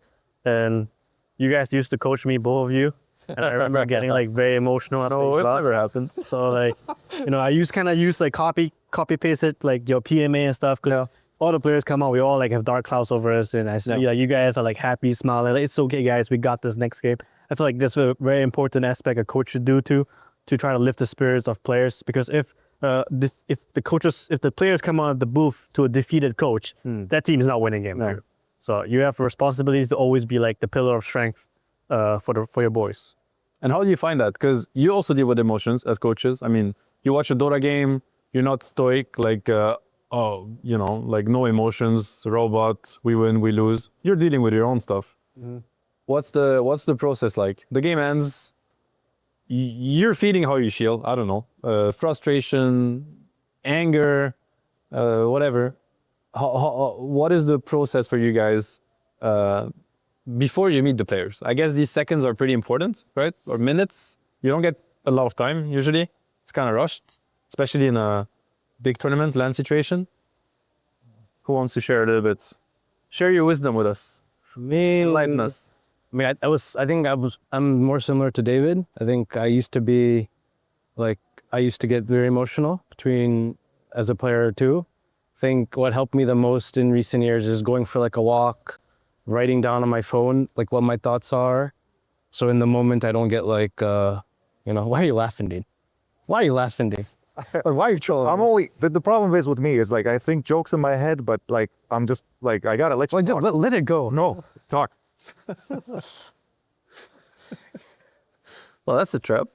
And you guys used to coach me, both of you. And I remember getting like very emotional. No, it's never happened. So like, you know, I kind of use like copy paste it, like your PMA and stuff. Cause all the players come out, we all like have dark clouds over us. And I see like, you guys are like happy, smiling. Like, it's okay, guys, we got this next game. I feel like that's a very important aspect a coach should do to try to lift the spirits of players. Because if the players come out of the booth to a defeated coach, that team is not winning game too. So you have responsibilities to always be like the pillar of strength for your boys. And how do you find that? Because you also deal with emotions as coaches. I mean, you watch a DOTA game, you're not stoic, like, you know, like no emotions, robot, we win, we lose. You're dealing with your own stuff. What's the process like? The game ends, you're feeling how you feel, I don't know, frustration, anger, whatever. What is the process for you guys before you meet the players? I guess these seconds are pretty important, right? Or minutes. You don't get a lot of time usually. It's kind of rushed, especially in a big tournament, LAN situation. Who wants to share a little bit? Share your wisdom with us. For me, enlighten us. I mean, I'm more similar to David. I think I used to get very emotional as a player too. I think what helped me the most in recent years is going for like a walk, writing down on my phone like what my thoughts are. So in the moment I don't get like, you know, why are you laughing, dude? Why are you laughing, dude? Why are you trolling? I'm only, the problem is with me is like, I think jokes in my head, but like, I'm just like, I gotta let you talk. Let it go. No, talk. Well, that's a trap.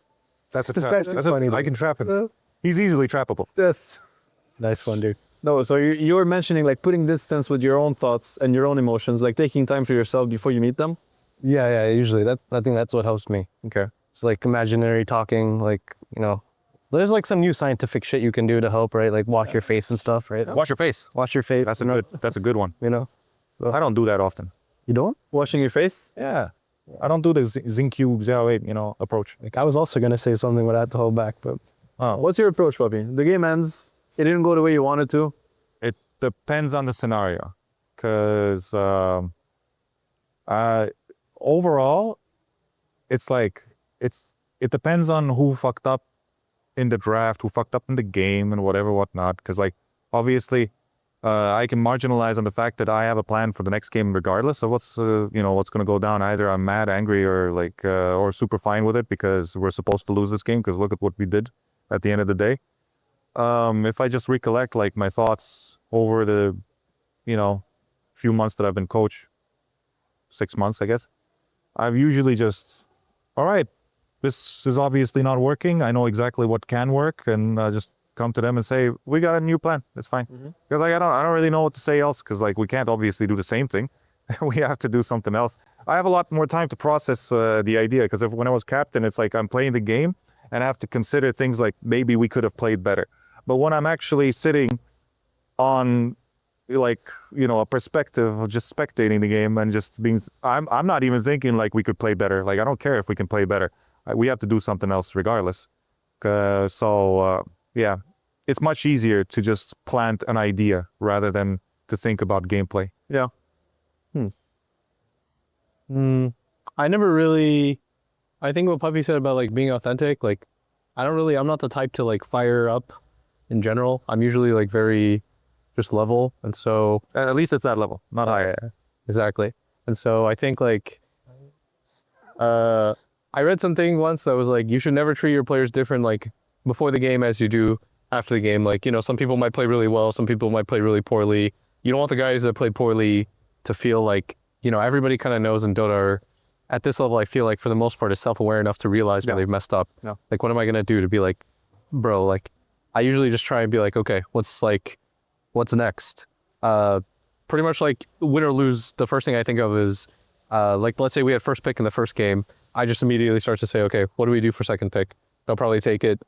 That's a This trap. guy's too That's funny, I can trap him. He's easily trappable. Yes. Nice one, dude. No, so you were mentioning like putting distance with your own thoughts and your own emotions, like taking time for yourself before you meet them. Yeah. Usually, I think that's what helps me. Okay. It's like imaginary talking, like, you know, there's like some new scientific shit you can do to help, right? Like wash your face and stuff, right? Wash your face. Wash your face. That's a good one. You know? So, I don't do that often. you don't? Washing your face. Yeah. I don't do the ZQ08, approach. Like, I was also going to say something, but I had to hold back. But What's your approach, Puppy? The game ends. It didn't go the way you wanted to. It depends on the scenario. Because overall, it's like, it depends on who fucked up in the draft, who fucked up in the game and whatnot. Because like, obviously, I can marginalize on the fact that I have a plan for the next game regardless of what's going to go down. Either I'm mad, angry, or like, or super fine with it because we're supposed to lose this game because look at what we did at the end of the day. If I just recollect like my thoughts over the, few months that I've been coach, 6 months, I guess, I've usually just, all right, this is obviously not working. I know exactly what can work, and just come to them and say, we got a new plan. It's fine. Because like, I don't really know what to say else, because like we can't obviously do the same thing. We have to do something else. I have a lot more time to process the idea, because when I was captain, it's like I'm playing the game and I have to consider things like maybe we could have played better. But when I'm actually sitting on like, a perspective of just spectating the game and just being, I'm not even thinking like we could play better. Like, I don't care if we can play better. We have to do something else regardless. Yeah, it's much easier to just plant an idea rather than to think about gameplay. Yeah. I never really, I think what Puppy said about like being authentic, like I'm not the type to like fire up in general. I'm usually like very just level. And so. At least it's that level, not higher. Yeah, exactly. And so I think like, I read something once that was like, you should never treat your players different like before the game as you do after the game. Like, some people might play really well, some people might play really poorly. You don't want the guys that play poorly to feel like, everybody kind of knows in Dota, or at this level, I feel like for the most part is self-aware enough to realize when they've messed up. Yeah. Like, what am I going to do to be like, bro, like, I usually just try and be like, okay, what's next? Pretty much like win or lose, the first thing I think of is, like, let's say we had first pick in the first game. I just immediately start to say, okay, what do we do for second pick? They'll probably take it.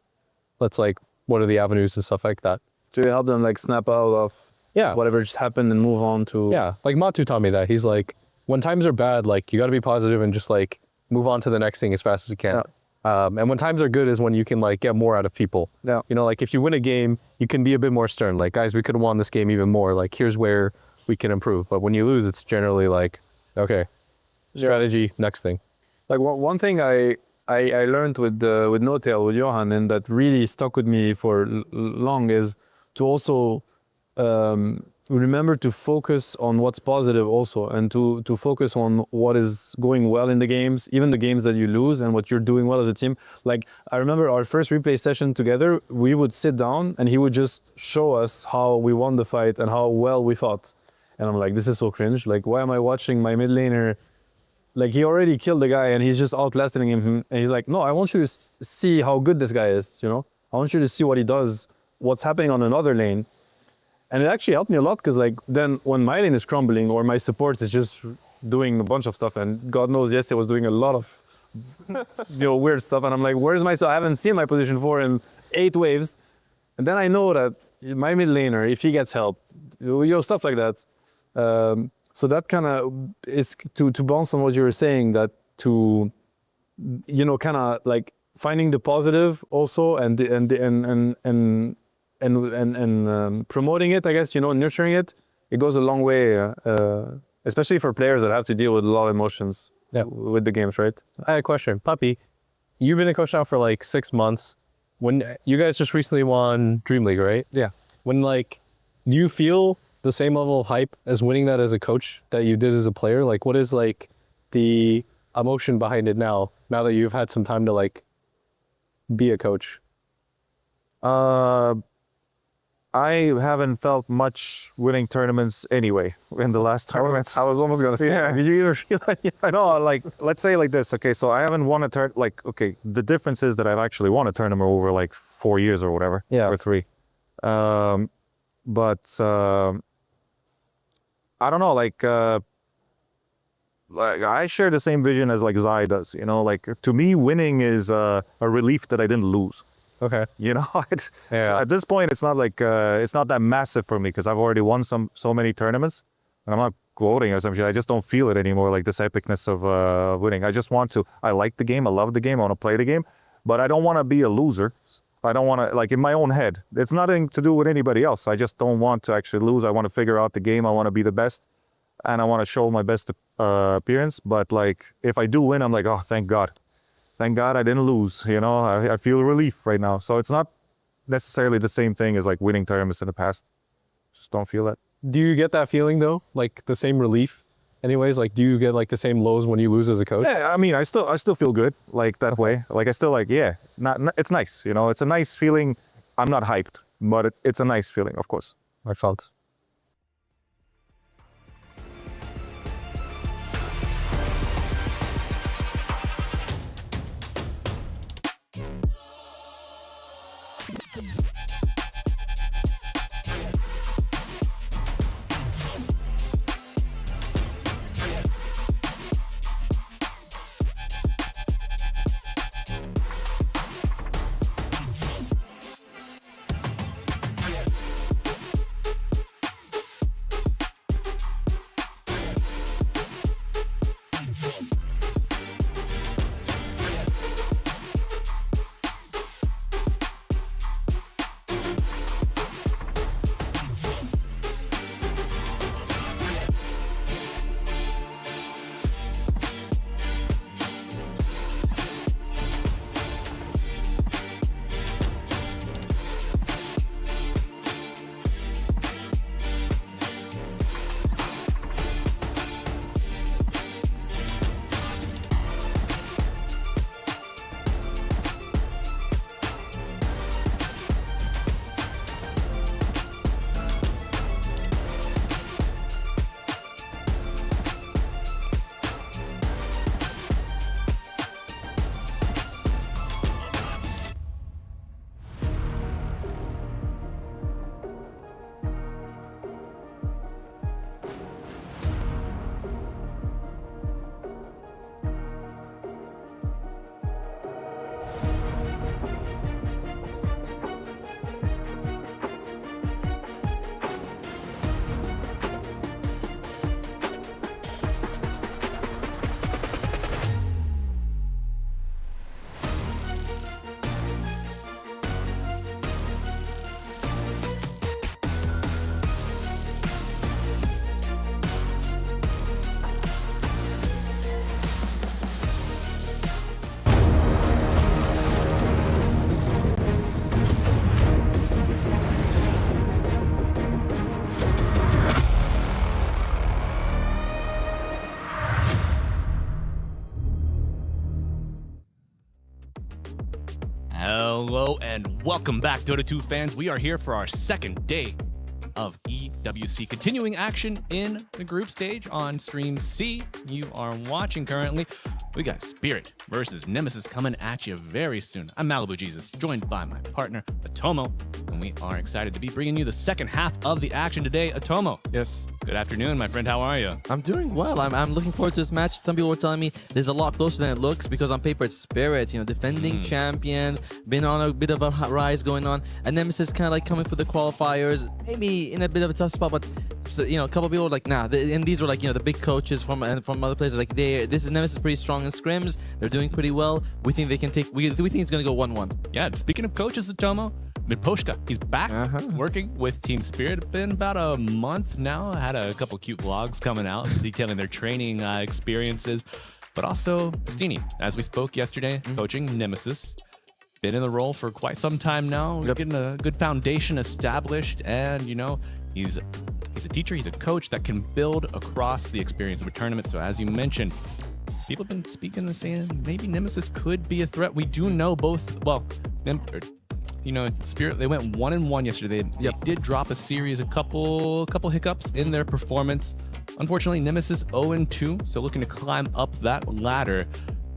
Let's like, what are the avenues and stuff like that? To help them like snap out of whatever just happened and move on to. Yeah, like Matu taught me that. He's like, when times are bad, like you got to be positive and just like move on to the next thing as fast as you can. Yeah. And when times are good is when you can like get more out of people. Yeah. Like if you win a game, you can be a bit more stern. Like, guys, we could have won this game even more. Like, here's where we can improve. But when you lose, it's generally like, okay, strategy, next thing. Like one thing I learned with No-Tail, with Johan, and that really stuck with me for long is to also remember to focus on what's positive also, and to focus on what is going well in the games, even the games that you lose, and what you're doing well as a team. Like, I remember our first replay session together, we would sit down and he would just show us how we won the fight and how well we fought. And I'm like, this is so cringe. Like, why am I watching my mid laner? Like, he already killed the guy and he's just outlasting him. And he's like, no, I want you to see how good this guy is, I want you to see what he does, what's happening on another lane. And it actually helped me a lot, because like then when my lane is crumbling or my support is just doing a bunch of stuff, and God knows, yes, I was doing a lot of weird stuff, and I'm like, where's my, so I haven't seen my position 4 in 8 waves. And then I know that my mid laner, if he gets help, stuff like that. So that kind of is to bounce on what you were saying, that to kind of like finding the positive also, and promoting it, I guess, nurturing it. It goes a long way, especially for players that have to deal with a lot of emotions with the games, right? I had a question, Puppy. You've been a coach now for like 6 months. When you guys just recently won Dream League, right? Yeah. When like, do you feel the same level of hype as winning that as a coach that you did as a player? Like, what is like the emotion behind it now that you've had some time to like be a coach? I haven't felt much winning tournaments anyway in the last tournaments. I was almost gonna say. Yeah. Did you either feel like No, like let's say like this. Okay, so I haven't won a tournament. Like, okay, the difference is that I've actually won a tournament over like 4 years or whatever. Yeah. Or 3. But I don't know. Like I share the same vision as like Zai does. You know, like to me, winning is a relief that I didn't lose. Okay. You know, Yeah. at this point, it's not like it's not that massive for me because I've already won so many tournaments, and I'm not quoting or some shit. I just don't feel it anymore, like this epicness of winning. I just want to. I like the game. I love the game. I want to play the game, but I don't want to be a loser. I don't want to, like in my own head. It's nothing to do with anybody else. I just don't want to actually lose. I want to figure out the game. I want to be the best, and I want to show my best appearance. But like if I do win, I'm like, oh, thank God. Thank God I didn't lose, you know, I feel relief right now. So it's not necessarily the same thing as like winning tournaments in the past. Just don't feel that. Do you get that feeling though? Like the same relief? Anyways, like do you get like the same lows when you lose as a coach? Yeah, I mean, I still feel good like that way. Like I still like, yeah, it's nice, you know, it's a nice feeling. I'm not hyped, but it's a nice feeling, of course. I felt. Hello and welcome back, Dota 2 fans. We are here for our second day of EWC. Continuing action in the group stage on Stream C. You are watching currently. We got Spirit versus Nemesis coming at you very soon. I'm Malibu Jesus, joined by my partner, Atomo, and we are excited to be bringing you the second half of the action today. Atomo. Yes. Good afternoon, my friend. How are you? I'm doing well. I'm looking forward to this match. Some people were telling me there's a lot closer than it looks because on paper it's Spirit, you know, defending champions, been on a bit of a rise going on, and Nemesis kind of like coming for the qualifiers, maybe in a bit of a tough spot, but so, you know, a couple of people were like, nah, and these were like, you know, the big coaches from other places, like this is Nemesis pretty strong in scrims. They're doing pretty well. We think they can take. We think it's gonna go 1-1. Yeah. Speaking of coaches, Atomo, Miposhka, he's back working with Team Spirit. Been about a month now. I had a couple cute vlogs coming out detailing their training experiences, but also Stini, as we spoke yesterday, coaching Nemesis. Been in the role for quite some time now, getting a good foundation established, and you know, he's a teacher, he's a coach that can build across the experience of a tournament. So as you mentioned, people have been speaking and saying maybe Nemesis could be a threat. We do know both, well, you know, Spirit, they went 1-1 yesterday. They did drop a series, a couple hiccups in their performance. Unfortunately, Nemesis 0-2, so looking to climb up that ladder.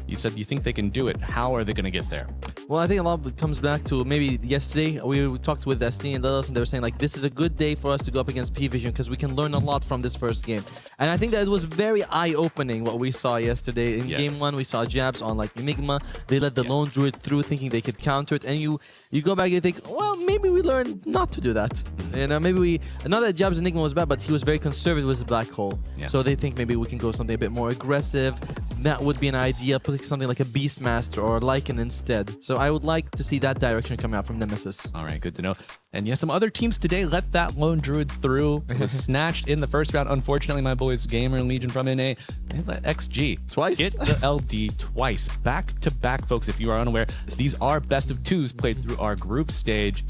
You said you think they can do it. How are they going to get there? Well, I think a lot of it comes back to maybe yesterday we talked with SD and Lilith, and they were saying like this is a good day for us to go up against P-Vision because we can learn a lot from this first game. And I think that it was very eye-opening what we saw yesterday. In game 1, we saw jabs on like Enigma. They let the lone druid through thinking they could counter it. And you go back and you think, well, maybe we learned not to do that. You know, maybe we, not that jabs Enigma was bad, but he was very conservative with the black hole. So they think maybe we can go something a bit more aggressive. That would be an idea, put something like a Beastmaster or Lycan instead. So I would like to see that direction come out from Nemesis. All right, good to know. And yeah, some other teams today let that lone druid through. Was snatched in the first round. Unfortunately, my boys Gamer and Legion from NA, they let XG twice get the LD twice. Back to back, folks. If you are unaware, these are best of twos played through our group stage.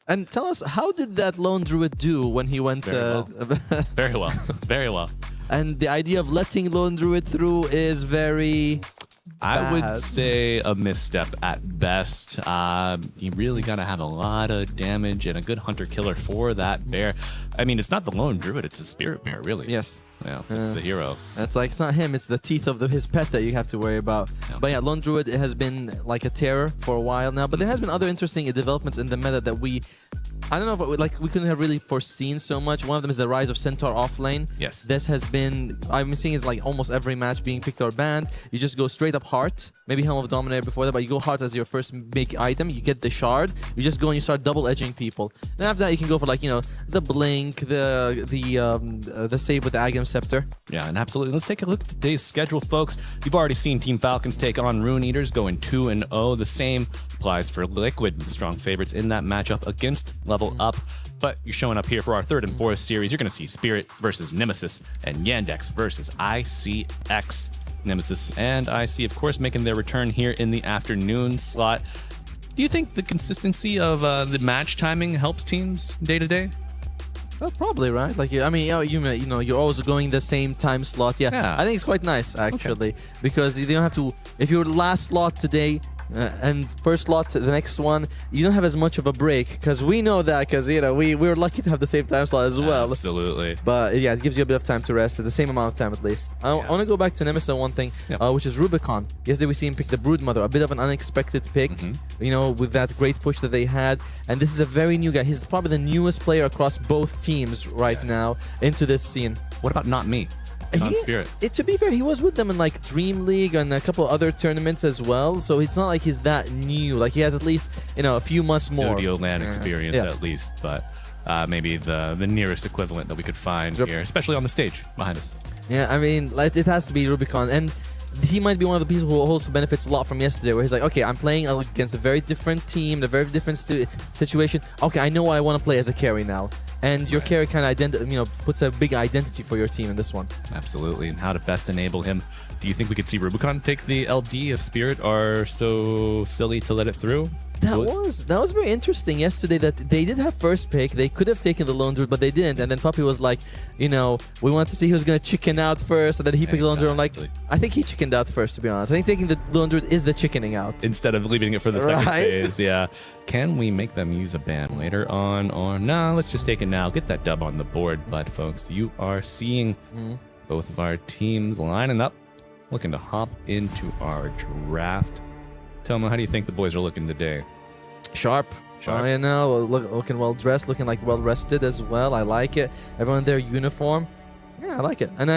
And tell us, how did that lone druid do when he went? Very well. Very well. And the idea of letting lone druid through is very I would say a misstep at best. You really got to have a lot of damage and a good hunter-killer for that bear. I mean, it's not the lone druid, it's the spirit bear, really. Yes. Yeah, it's the hero. It's like, it's not him, it's the teeth of his pet that you have to worry about. Yeah. But yeah, lone druid has been like a terror for a while now, but there has been other interesting developments in the meta that I don't know if we couldn't have really foreseen so much. One of them is the rise of Centaur offlane. Yes. This has been, I've been seeing it like almost every match being picked or banned. You just go straight up heart. Maybe Helm of Dominator before that, but you go heart as your first big item. You get the shard. You just go and you start double edging people. Then after that, you can go for like, you know, the blink, the save with the Agam Scepter. Yeah, and absolutely. Let's take a look at today's schedule, folks. You've already seen Team Falcons take on Rune Eaters, going 2-0. The same applies for Liquid, strong favorites in that matchup against Level Up. But you're showing up here for our third and fourth series. You're going to see Spirit versus Nemesis and Yandex versus ICX. Nemesis and IC, of course, making their return here in the afternoon slot. Do you think the consistency of the match timing helps teams day to day? Well, probably, right? Like, I mean, you know, you're always going the same time slot. Yeah. I think it's quite nice, actually, because you don't have to, if you're last slot today, and first slot to the next one, you don't have as much of a break, because we know that, because you know we were lucky to have the same time slot as well. Absolutely. But yeah, it gives you a bit of time to rest, at the same amount of time at least. I want to go back to Nemesis on one thing, which is Rubicon. Yesterday we see him pick the Broodmother, a bit of an unexpected pick, you know, with that great push that they had. And this is a very new guy. He's probably the newest player across both teams right now into this scene. What about Not Me? Spirit. To be fair, he was with them in like Dream League and a couple other tournaments as well, so it's not like he's that new. Like he has at least, you know, a few months more. Studio land experience at least, but maybe the nearest equivalent that we could find here, especially on the stage behind us. Yeah, I mean, like, it has to be Rubicon, and he might be one of the people who also benefits a lot from yesterday, where he's like, okay, I'm playing against a very different team, a very different situation. Okay, I know what I want to play as a carry now. And your carry kind of puts a big identity for your team in this one. Absolutely, and how to best enable him. Do you think we could see Rubicon take the LD if Spirit are so silly to let it through? That was very interesting yesterday, that they did have first pick. They could have taken the lone druid, but they didn't. And then Puppy was like, you know, we wanted to see who's going to chicken out first. And then he picked the lone druid. I'm like, I think he chickened out first, to be honest. I think taking the lone druid is the chickening out. Instead of leaving it for the second phase, yeah. Can we make them use a ban later on? Or no, let's just take it now. Get that dub on the board. But folks, you are seeing both of our teams lining up, looking to hop into our draft. Tomo, how do you think the boys are looking today? Sharp. You know, looking well dressed, looking like well rested as well. I like it. Everyone in their uniform. Yeah, I like it. And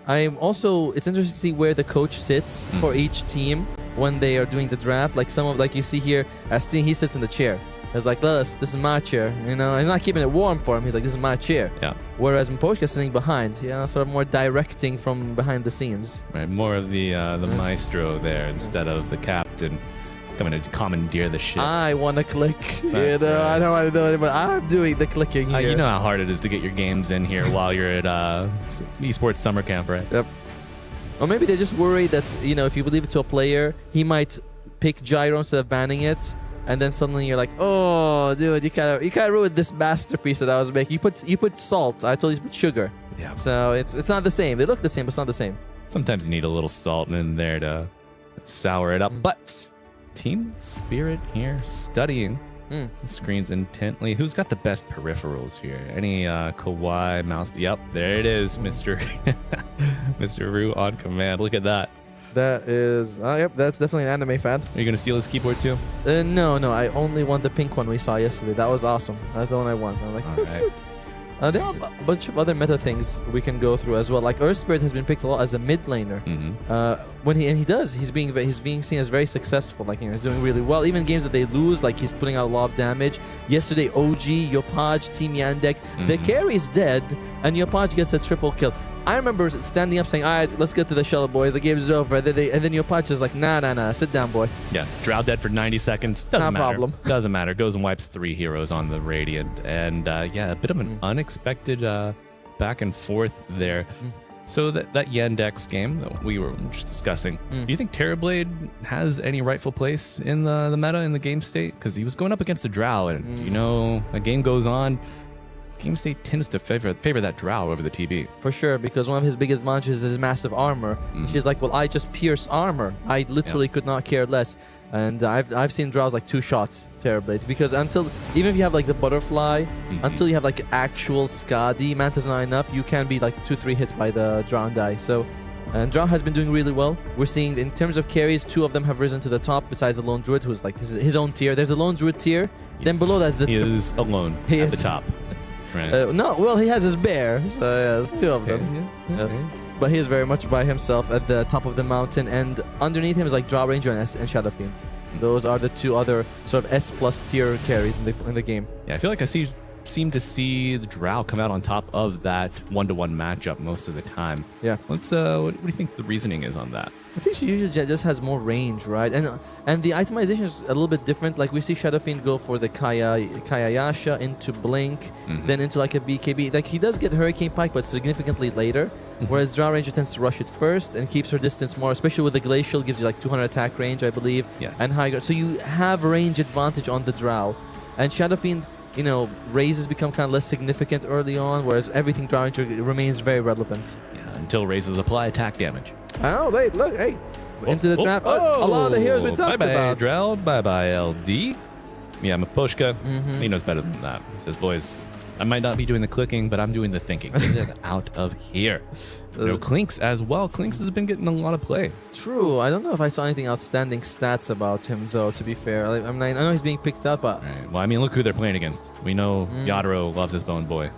I'm also, it's interesting to see where the coach sits for each team when they are doing the draft. Like you see here, Astin, he sits in the chair. It's like, this is my chair. You know, he's not keeping it warm for him. He's like, this is my chair. Yeah. Whereas Mposhka's sitting behind, sort of more directing from behind the scenes. Right, more of the maestro there instead of the captain coming to commandeer the ship. I want to click. I don't want to do it, but I'm doing the clicking here. You know how hard it is to get your games in here while you're at Esports summer camp, right? Yep. Or maybe they're just worried that, you know, if you leave it to a player, he might pick Gyro instead of banning it. And then suddenly you're like, oh, dude, you kind of ruined this masterpiece that I was making. You put salt. I told you to put sugar. Yeah. So it's not the same. They look the same, but it's not the same. Sometimes you need a little salt in there to sour it up. But Team Spirit here studying the screens intently. Who's got the best peripherals here? Any Kawhi mouse? Yep, there it is, Mr. Mr. Rue on command. Look at that. That is, yep, that's definitely an anime fan. Are you gonna steal his keyboard too? No, I only want the pink one we saw yesterday. That was awesome. That's the one I want. I'm like, it's so cute. There are a bunch of other meta things we can go through as well. Like Earth Spirit has been picked a lot as a mid laner. When he's being seen as very successful. Like, he's doing really well. Even games that they lose, like he's putting out a lot of damage. Yesterday, OG, Yopaj, Team Yandek, the carry is dead, and Yopaj gets a triple kill. I remember standing up saying, all right, let's get to the shuttle, boys. The game's over. And then Yopaj is like, nah, sit down, boy. Yeah, Drow dead for 90 seconds. Doesn't matter. Problem. Doesn't matter. Goes and wipes 3 heroes on the Radiant. And yeah, a bit of an unexpected back and forth there. So that Yandex game that we were just discussing, do you think Terrorblade has any rightful place in the meta, in the game state? Because he was going up against the Drow, and a game goes on, game state tends to favor that Drow over the TB. For sure, because one of his big advantages is massive armor. She's like, well, I just pierce armor. I literally could not care less. And I've seen Drows like 2 shots Terrorblade, because even if you have like the butterfly, until you have like actual Skadi, Manta's not enough, you can be like 2-3 hits by the Drow and die. So, and Drow has been doing really well. We're seeing, in terms of carries, 2 of them have risen to the top, besides the Lone Druid, who's like his own tier. There's the Lone Druid tier, then below that's the... He is alone at the top. Right. No, well, he has his bear, so yeah, there's 2 of them. But he is very much by himself at the top of the mountain, and underneath him is like Drow Ranger and Shadow Fiend. Those are the 2 other sort of S+ tier carries in the game. Yeah, I feel like I seem to see the Drow come out on top of that 1-to-1 matchup most of the time. Yeah. What do you think the reasoning is on that? I think she usually just has more range, right? And the itemization is a little bit different. Like, we see Shadow Fiend go for the Kayayasha into Blink, then into like a BKB. Like, he does get Hurricane Pike, but significantly later. Whereas Drow Ranger tends to rush it first and keeps her distance more, especially with the Glacial, gives you like 200 attack range, I believe. Yes. And higher. So you have range advantage on the Drow. And Shadow Fiend, raises become kind of less significant early on, whereas everything Drow Ranger remains very relevant. Yeah, until raises apply attack damage. Oh, wait, look, hey. Into the trap. A lot of the heroes we talked bye-bye, about. Drow, bye-bye, LD. Yeah, Maposhka, he knows better than that. He says, boys, I might not be doing the clicking, but I'm doing the thinking. Get it out of here. Clinks as well. Clinks has been getting a lot of play. True. I don't know if I saw anything outstanding stats about him, though, to be fair. I know he's being picked up, but... Right. Well, I mean, look who they're playing against. We know Yadro loves his bone boy.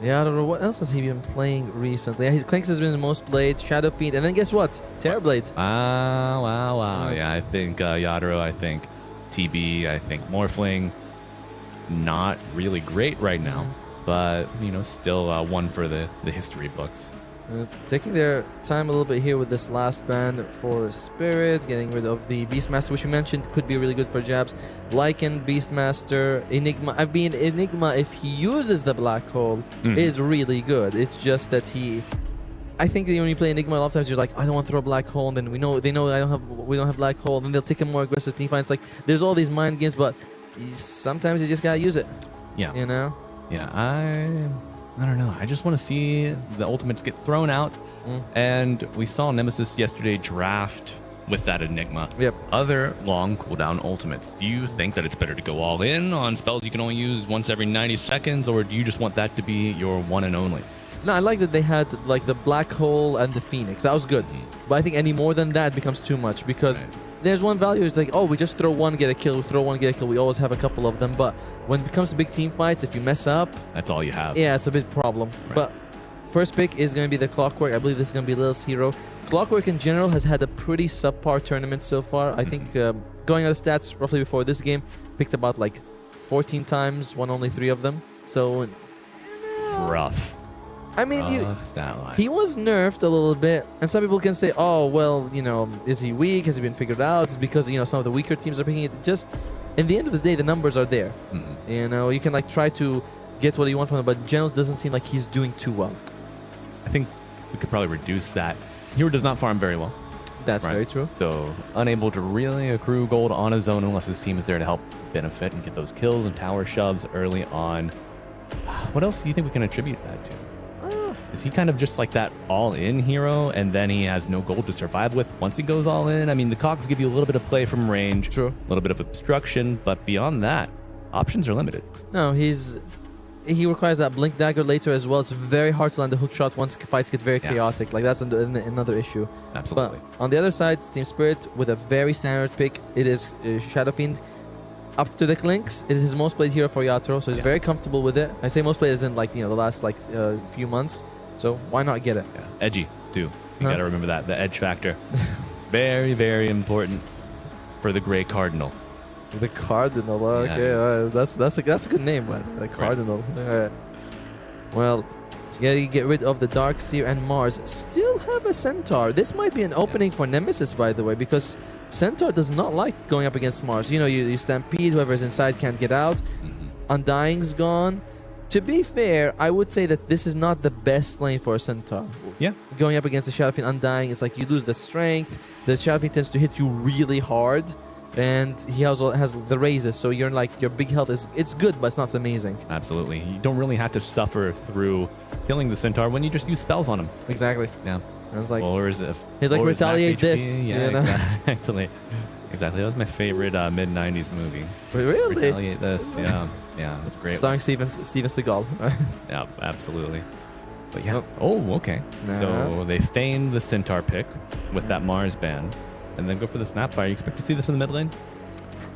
Yeah, I don't know. What else has he been playing recently? Yeah, Clinks has been the most played. Shadow Fiend. And then guess what? Terrorblade. Wow. Yeah, I think Yadro, I think TB, I think Morphling. Not really great right now. But, still one for the history books. Taking their time a little bit here with this last ban for Spirit, getting rid of the Beastmaster, which you mentioned could be really good for jabs. Lycan, Beastmaster, Enigma. Enigma, if he uses the Black Hole, is really good. It's just that I think that when you play Enigma, a lot of times you're like, I don't want to throw a Black Hole, and then they know we don't have Black Hole, then they'll take a more aggressive team fight. It's like, there's all these mind games, but sometimes you just gotta use it. Yeah. Yeah, I don't know. I just want to see the ultimates get thrown out. And we saw Nemesis yesterday draft with that Enigma. Yep. Other long cooldown ultimates. Do you think that it's better to go all in on spells you can only use once every 90 seconds, or do you just want that to be your one and only? No, I like that they had like the Black Hole and the Phoenix. That was good. But I think any more than that becomes too much, because there's one value. It's like, oh, we just throw one, get a kill. We throw one, get a kill. We always have a couple of them. But when it comes to big team fights, if you mess up, that's all you have. Yeah, it's a big problem. Right. But first pick is going to be the Clockwork. I believe this is going to be Lil's hero. Clockwork in general has had a pretty subpar tournament so far. I think going on the stats roughly before this game, picked about like 14 times, won only 3 of them. So rough. I mean, he was nerfed a little bit, and some people can say, oh, well, is he weak? Has he been figured out? It's because, some of the weaker teams are picking it. Just, in the end of the day, the numbers are there. You can, try to get what you want from him, but Generals doesn't seem like he's doing too well. I think we could probably reduce that. Hero does not farm very well. That's very true. So, unable to really accrue gold on his own unless his team is there to help benefit and get those kills and tower shoves early on. What else do you think we can attribute that to? Is he kind of just like that all-in hero, and then he has no gold to survive with once he goes all in? I mean, the cogs give you a little bit of play from range, True. a little bit of obstruction, but beyond that, options are limited. No, he requires that blink dagger later as well. It's very hard to land the hook shot once fights get very chaotic. Like that's another issue. Absolutely. But on the other side, Team Spirit with a very standard pick. It is Shadow Fiend. Up to the Clinks, it is his most played hero for Yatoro, so he's very comfortable with it. I say most played isn't like, the last few months, so why not get it? Yeah. Edgy too. You gotta remember that, the edge factor. Very, very important for the Grey Cardinal. The Cardinal, okay, that's a good name, man. The Cardinal. All right. Well, you gotta get rid of the Darkseer and Mars. Still have a Centaur. This might be an opening for Nemesis, by the way, because Centaur does not like going up against Mars. You stampede, whoever's inside can't get out. Undying's gone. To be fair, I would say that this is not the best lane for a Centaur. Yeah. Going up against the Shadow Fiend Undying, it's like you lose the strength. The Shadow Fiend tends to hit you really hard. And he also has the raises, so you're like, your big health it's good, but it's not amazing. Absolutely. You don't really have to suffer through killing the Centaur when you just use spells on him. Exactly. Yeah. I was like, he's like, retaliate this. Yeah, exactly. Exactly. That was my favorite mid-90s movie. Really? Retaliate this. Yeah. Yeah, that's great. Starring Steven Seagal. Yeah, absolutely. But yeah. Oh, okay. So they feign the Centaur pick with that Mars ban, and then go for the Snapfire. You expect to see this in the mid lane?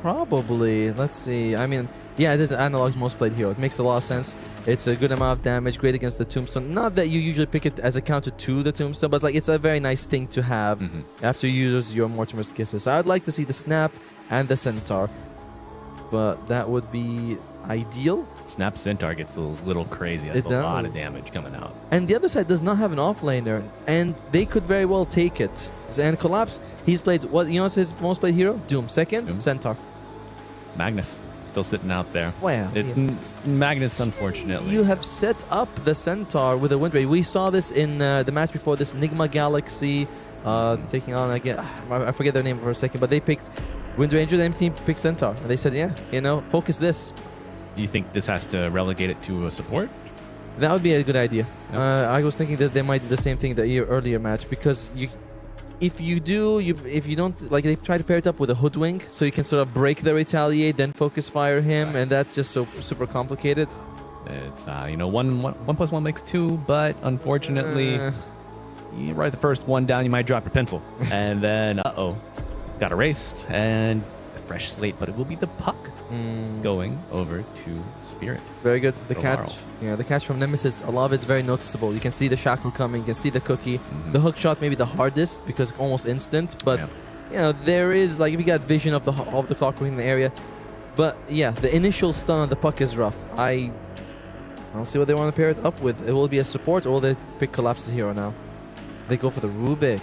Probably. Let's see. I mean, yeah, it is Analog's most played hero. It makes a lot of sense. It's a good amount of damage, great against the Tombstone. Not that you usually pick it as a counter to the Tombstone, but it's a very nice thing to have after you use your Mortimer's Kisses. So I'd like to see the Snap and the Centaur, but that would be ideal. Snap Centaur gets a little crazy. That's a lot of damage coming out. And the other side does not have an offlaner, and they could very well take it. And Collapse, he's played, what, what's his most played hero? Doom. Second, Centaur. Magnus, still sitting out there. Well, it's Magnus, unfortunately. You have set up the Centaur with a Wind Rage. We saw this in the match before this, Nigma Galaxy, taking on, again, I forget their name for a second, but they picked Wind Ranger, the team picked Centaur. And they said, yeah, focus this. Do you think this has to relegate it to a support? That would be a good idea. Yep. I was thinking that they might do the same thing the earlier match, because if you don't, like, they try to pair it up with a Hoodwink, so you can sort of break the retaliate, then focus fire him, and that's just so super complicated. It's one plus one makes two, but unfortunately, you write the first one down, you might drop your pencil, and then got erased and a fresh slate, but it will be the puck going over to Spirit. Very good. The catch, the catch from Nemesis, a lot of it's very noticeable. You can see the shackle coming, you can see the cookie. The hook shot maybe the hardest because almost instant, but there is, like, if you got vision of the clockwork in the area, but yeah, the initial stun on the puck is rough. I'll see what they want to pair it up with. It will be a support, or will they pick Collapse's hero now? They go for the Rubik.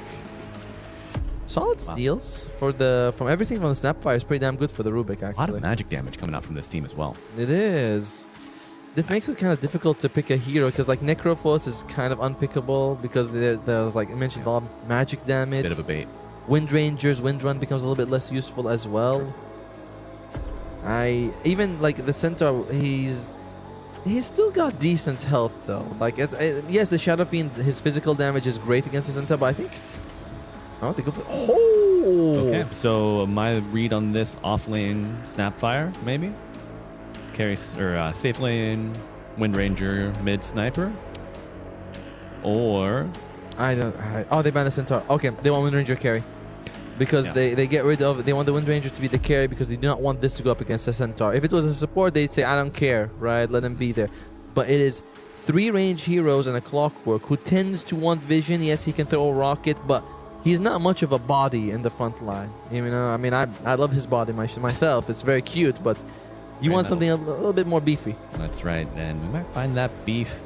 Solid steals from everything from the Snapfire is pretty damn good for the Rubik, actually. A lot of magic damage coming out from this team as well. It is. This makes it kind of difficult to pick a hero, because like Necrophos is kind of unpickable because there's like I mentioned, a lot of magic damage. Bit of a bait. Wind Rangers, Wind Run becomes a little bit less useful as well. Even like the Centaur, he's still got decent health though. Like yes, the Shadow Fiend, his physical damage is great against the Centaur, but I think they go for Okay, so my read on this off-lane Snapfire, maybe? Safe lane Wind Ranger mid sniper? Or... they ban the Centaur. Okay, they want Wind Ranger carry. Because they get rid of... They want the Wind Ranger to be the carry because they do not want this to go up against the Centaur. If it was a support, they'd say, I don't care, right? Let him be there. But it is 3 range heroes and a Clockwork who tends to want vision. Yes, he can throw a rocket, but... He's not much of a body in the front line. I mean, I love his body myself. It's very cute, but you want something a little bit more beefy. That's right, and we might find that beef.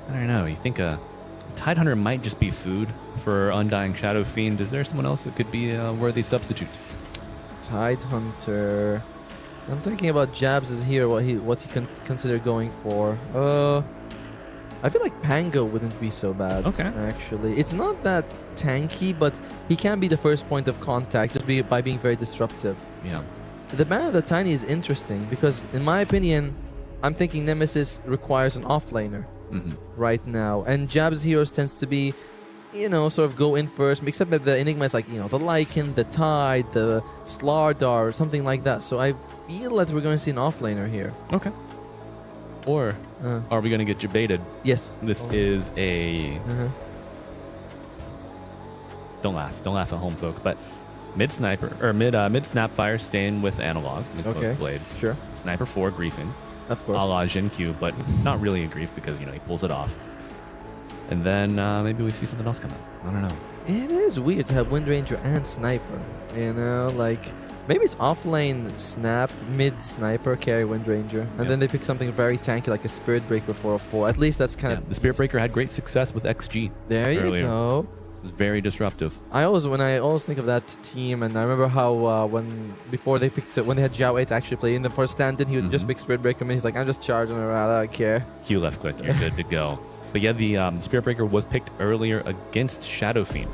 I don't know. You think a Tidehunter might just be food for Undying Shadow Fiend? Is there someone else that could be a worthy substitute? Tidehunter. I'm thinking about Jabs' here. What he can consider going for. I feel like Pango wouldn't be so bad, actually. It's not that tanky, but he can be the first point of contact just by being very disruptive. Yeah. The Banner of the Tiny is interesting because, in my opinion, I'm thinking Nemesis requires an offlaner. right now. And Jab's heroes tends to be, you know, sort of go in first, except that the Enigma is like, you know, the Lycan, the Tide, the Slardar, something like that. So I feel that we're going to see an offlaner here. Okay. Or are we going to get debated? Yes. This is a... Don't laugh at home, folks. But mid sniper or mid snapfire staying with analog. Okay. Blade. Sure. Sniper 4 griefing. Of course. A la Jin Q, but not really a grief because, you know, he pulls it off. And then maybe we see something else come out. I don't know. It is weird to have Wind Ranger and Sniper. You know, like maybe it's offlane snap, mid Sniper, carry Wind Ranger, and then they pick something very tanky like a Spirit Breaker 404. At least that's kind of the Spirit Breaker had great success with XG. There you go. It was very disruptive. I always think of that team, and I remember how when they had Zhao 8 actually play in the first stand-in, he would just pick Spirit Breaker, and he's like, I'm just charging around, I don't care. Q left click, you're good to go. But yeah, the Spirit Breaker was picked earlier against Shadow Fiend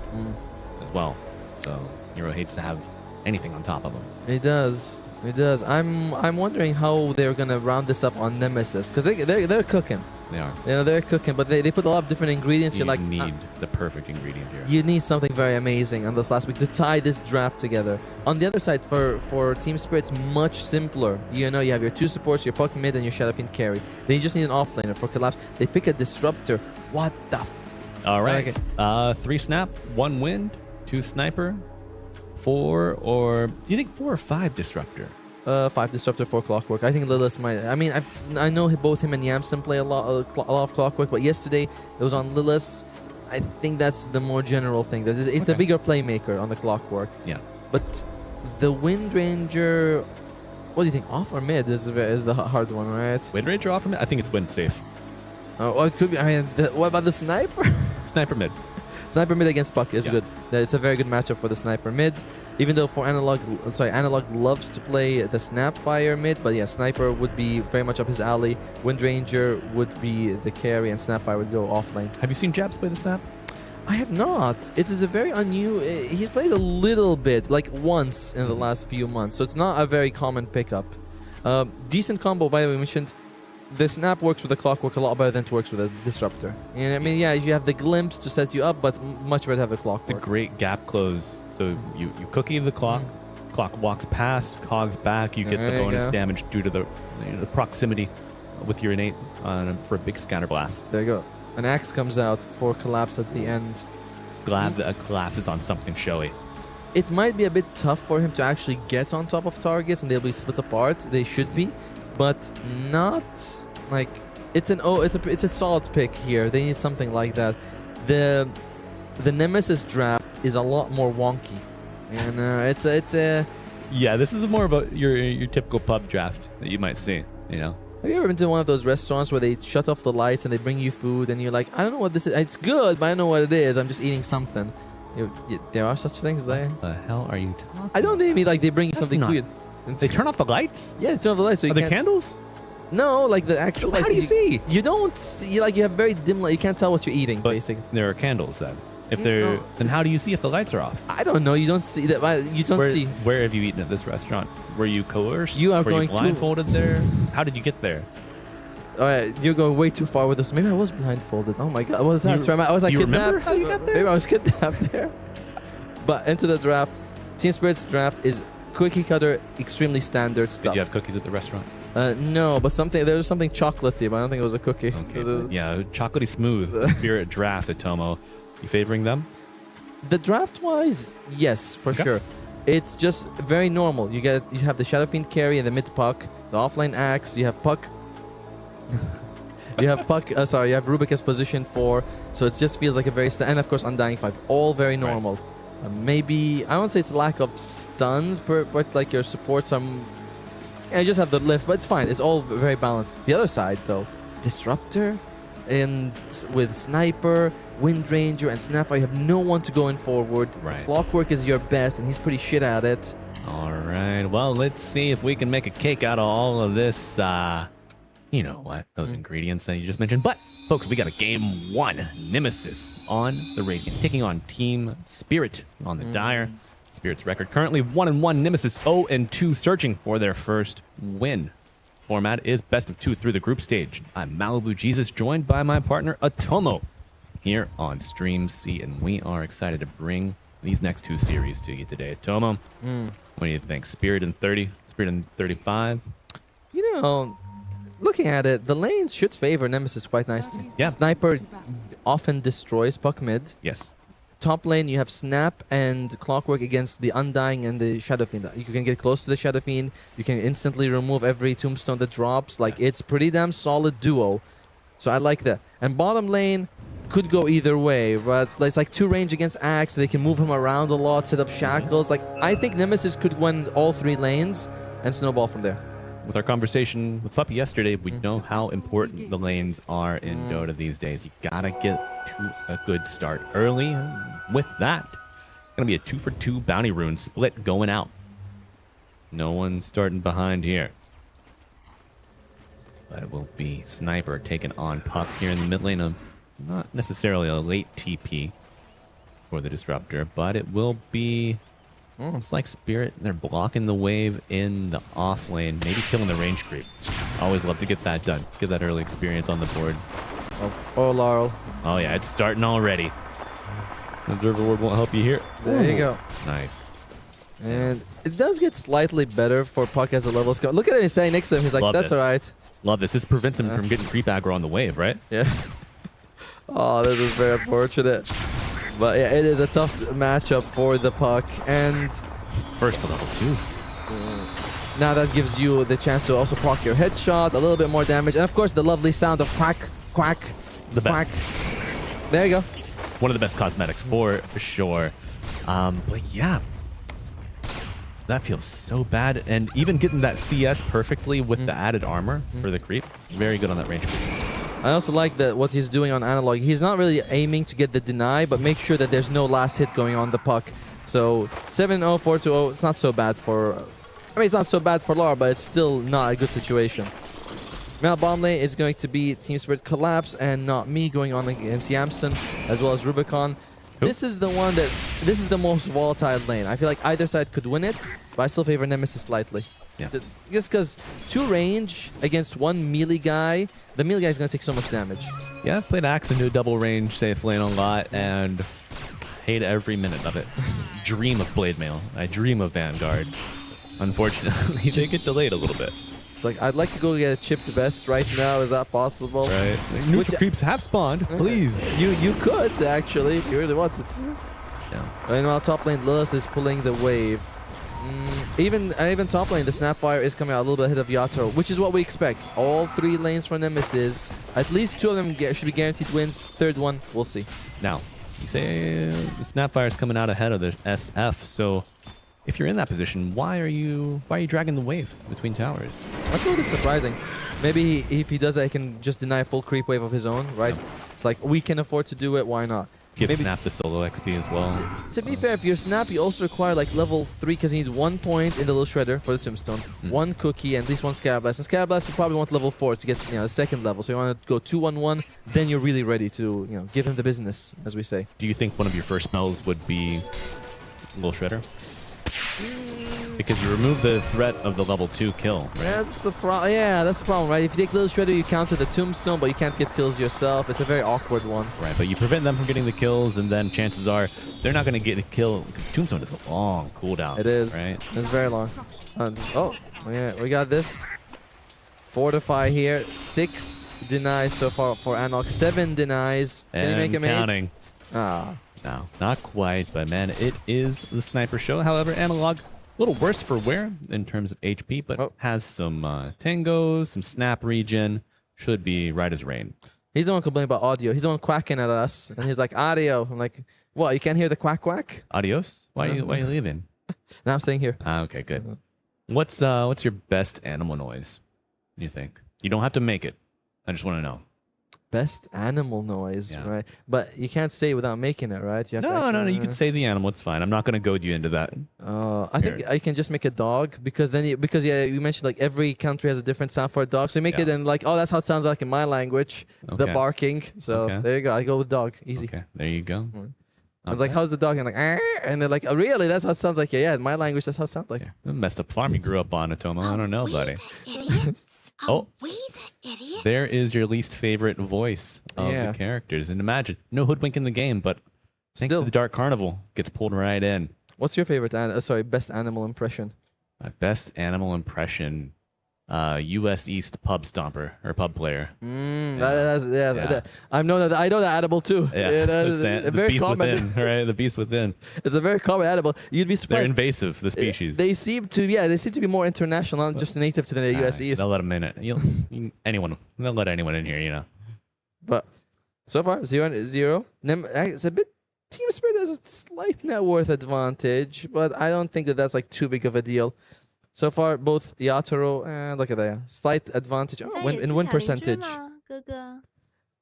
as well. So Hero hates to have anything on top of him. It does. It does. I'm wondering how they're gonna round this up on Nemesis, because they're cooking. They are. You know, they're cooking, but they put a lot of different ingredients. You You're like, need the perfect ingredient here. you need something very amazing on this last week to tie this draft together. On the other side, for Team Spirit's much simpler. You know, you have your 2 supports, your Puck mid, and your Shadow Fiend carry. Then you just need an offlaner for collapse. They pick a disruptor. What the? All right. 3 snap, 1 wind, 2 sniper, 4 or do you think 4 or 5 disruptor? 5 disruptor, 4 clockwork. I think Lilith might. I mean, I know both him and Yamsen play a lot of clockwork, but yesterday it was on Lilith. I think that's the more general thing. That it's a bigger playmaker on the clockwork. Yeah. But the Wind Ranger, what do you think? Off or mid is the hard one, right? Wind Ranger off or mid? I think it's wind safe. Oh, it could be. I mean, what about the sniper? Sniper mid. Sniper mid against Puck is good. It's a very good matchup for the Sniper mid. Even though for Analog loves to play the Snapfire mid, but yeah, Sniper would be very much up his alley. Wind Ranger would be the carry, and Snapfire would go offlane. Have you seen Jabs play the Snap? I have not. It is a very he's played a little bit, like once in the last few months, so it's not a very common pickup. Decent combo, by the way, we mentioned. The Snap works with the Clockwork a lot better than it works with a Disruptor. And I mean, yeah, you have the Glimpse to set you up, but much better to have the Clockwork. It's a great gap close. So you cookie the clock, clock walks past, cogs back, you get the bonus damage due to the proximity with your innate for a big scatter blast. There you go. An axe comes out for collapse at the end. Glad that a collapse is on something showy. It might be a bit tough for him to actually get on top of targets, and they'll be split apart. They should be. But not like it's a solid pick here. They need something like that. The Nemesis draft is a lot more wonky, and it's a yeah. This is more of your typical pub draft that you might see. You know. Have you ever been to one of those restaurants where they shut off the lights and they bring you food, and you're like, I don't know what this is. It's good, but I don't know what it is. I'm just eating something. There are such things there. What the hell are you talking? I don't think like they bring you something weird. They turn off the lights? Yeah, they turn off the lights. So are there candles? No, like the actual. How do you see? You don't see. Like you have very dim light. You can't tell what you're eating. But basically, there are candles then. If they're then how do you see if the lights are off? I don't know. You don't see that. You don't see. Where have you eaten at this restaurant? Were you coerced? You are Were going you blindfolded there? How did you get there? You're going way too far with this. Maybe I was blindfolded. Oh my god, what was that? Was I kidnapped? How you got there? Maybe I was kidnapped there. But into the draft, Team Spirit's draft is cookie cutter, extremely standard stuff. Did you have cookies at the restaurant? No, but there was something chocolatey, but I don't think it was a cookie. Okay, yeah, chocolatey smooth Spirit draft at Tomo. You favoring them? The draft-wise, yes, for sure. It's just very normal. You have the Shadow Fiend carry and the mid Puck, the offline axe. You have Puck. You have Puck. Sorry, you have Rubik as position 4. So it just feels like a very and of course Undying 5. All very normal. Right. Maybe I won't say it's lack of stuns, but like your supports are. Yeah, you just have the lift, but it's fine. It's all very balanced. The other side, though, Disruptor, and with Sniper, Wind Ranger, and Snapfire, you have no one to go in forward. Right. Clockwork is your best, and he's pretty shit at it. All right. Well, let's see if we can make a cake out of all of this. You know what? Those ingredients that you just mentioned. But, folks, we got a game 1. Nemesis on the Radiant, taking on Team Spirit on the Dire. Spirit's record currently 1-1. Nemesis 0-2, searching for their first win format is best of 2 through the group stage. I'm Malibu Jesus, joined by my partner Atomo here on Stream C, and we are excited to bring these next 2 series to you today. Atomo, what do you think? Spirit in 30, Spirit in 35? You know, looking at it, the lanes should favor Nemesis quite nicely. Yeah. Sniper often destroys puck mid. Yes. Top lane, you have Snap and Clockwork against the Undying and the Shadow Fiend. You can get close to the Shadow Fiend. You can instantly remove every tombstone that drops. Like, it's pretty damn solid duo. So I like that. And bottom lane could go either way, but it's like 2 range against Axe. They can move him around a lot, set up shackles. Like, I think Nemesis could win all 3 lanes and snowball from there. With our conversation with Puppy yesterday, we know how important the lanes are in Dota these days. You gotta get to a good start early. And with that, gonna be a 2-for-2 bounty rune split going out. No one starting behind here. But it will be Sniper taking on Puck here in the mid lane. Not necessarily a late TP for the Disruptor, but it will be... it's like Spirit. They're blocking the wave in the off lane, maybe killing the range creep. Always love to get that done. Get that early experience on the board. Oh, Laurel. Oh yeah, it's starting already. Observer ward won't help you here. There you go. Nice. And it does get slightly better for Puck as the levels go. Look at him, he's standing next to him. He's like, Love that's this. all right. Love this. This prevents him from getting creep aggro on the wave, right? Yeah. Oh, this is very unfortunate. But yeah, it is a tough matchup for the Puck. And first to level 2. Now that gives you the chance to also proc your headshot, a little bit more damage. And of course, the lovely sound of quack, quack, The quack. best. There you go. One of the best cosmetics for sure. But yeah, that feels so bad. And even getting that CS perfectly with the added armor for the creep, very good on that range. I also like that what he's doing on Analog. He's not really aiming to get the deny, but make sure that there's no last hit going on the Puck. So 7-0, 4-2-0, it's not so bad for... I mean, it's not so bad for Lara, but it's still not a good situation. Now, bottom lane is going to be Team Spirit Collapse and Not Me going on against Yamson, as well as Rubicon. This is the one that... This is the most volatile lane. I feel like either side could win it, but I still favor Nemesis slightly. Yeah. Just because 2 range against 1 melee guy, the melee guy is going to take so much damage. Yeah, I've played Axe into a double range safe lane a lot and hate every minute of it. Dream of Blade Mail. I dream of Vanguard. Unfortunately, they get delayed a little bit. It's like, I'd like to go get a chipped vest right now. Is that possible? Right. Neutral creeps have spawned, please. You could, actually, if you really wanted to. Yeah. And while top lane, Lilith is pulling the wave. Even top lane, the Snapfire is coming out a little bit ahead of Yato, which is what we expect. All 3 lanes for Nemesis. At least 2 of them should be guaranteed wins. 3rd one, we'll see. Now, you say the Snapfire is coming out ahead of the SF, so if you're in that position, why are you dragging the wave between towers? That's a little bit surprising. Maybe if he does that, he can just deny a full creep wave of his own, right? Yeah. It's like, we can afford to do it, why not? Give Maybe Snap the solo XP as well. To be fair, if you're Snap, you also require like level 3 because you need 1 point in the little shredder for the tombstone, 1 cookie, and at least 1 Scarab Blast. And Scarab Blast you probably want level 4 to get the 2nd level. So you want to go 2-1-1, then you're really ready to give him the business, as we say. Do you think one of your first spells would be Little Shredder? Because you remove the threat of the level 2 kill. That's the problem. Yeah, that's the problem, right? If you take Little Shredder, you counter the tombstone, but you can't get kills yourself. It's a very awkward one. Right, but you prevent them from getting the kills, and then chances are they're not going to get a kill because tombstone is a long cooldown. It is. Right? It's very long. Oh, yeah, we got this. Fortify here. 6 denies so far for Anok. 7 denies. Can you make him counting. 8? Ah. No, not quite, but man, it is the Sniper show. However, Analog, a little worse for wear in terms of HP, but has some Tango, some Snap regen, should be right as rain. He's the one complaining about audio. He's the one quacking at us, and he's like, audio. I'm like, what, you can't hear the quack quack? Adios? Why are you leaving? Now I'm staying here. Okay, good. What's your best animal noise, you think? You don't have to make it. I just want to know. Best animal noise, right? But you can't say it without making it, right? You have no. You can say the animal. It's fine. I'm not going to goad you into that. I think I can just make a dog because then you mentioned like every country has a different sound for a dog, so you make it and like, oh, that's how it sounds like in my language, the barking. So there you go. I go with dog, easy. Okay, there you go. It's like, how's the dog? And like, and they're like, oh, really? That's how it sounds like. Yeah, in my language, that's how it sounds like. A messed up farm you grew up on, Atomo. I don't know, buddy. Oh, there is your least favorite voice of the characters. And imagine, no hoodwink in the game, but thanks to the Dark Carnival, gets pulled right in. What's your favorite, best animal impression? My best animal impression, U.S. East pub stomper or pub player. I know that animal too. Yeah, the very beast common. Within, right? The beast within. It's a very common animal. You'd be surprised. They're invasive, the species. They seem to be more international, not just native to the U.S. East. They'll let them in it. They'll let anyone in here, you know. But so far, 0-0. It's a bit. Team Spirit has a slight net worth advantage, but I don't think that's like too big of a deal. So far, both Yatoro and look at that, slight advantage win percentage.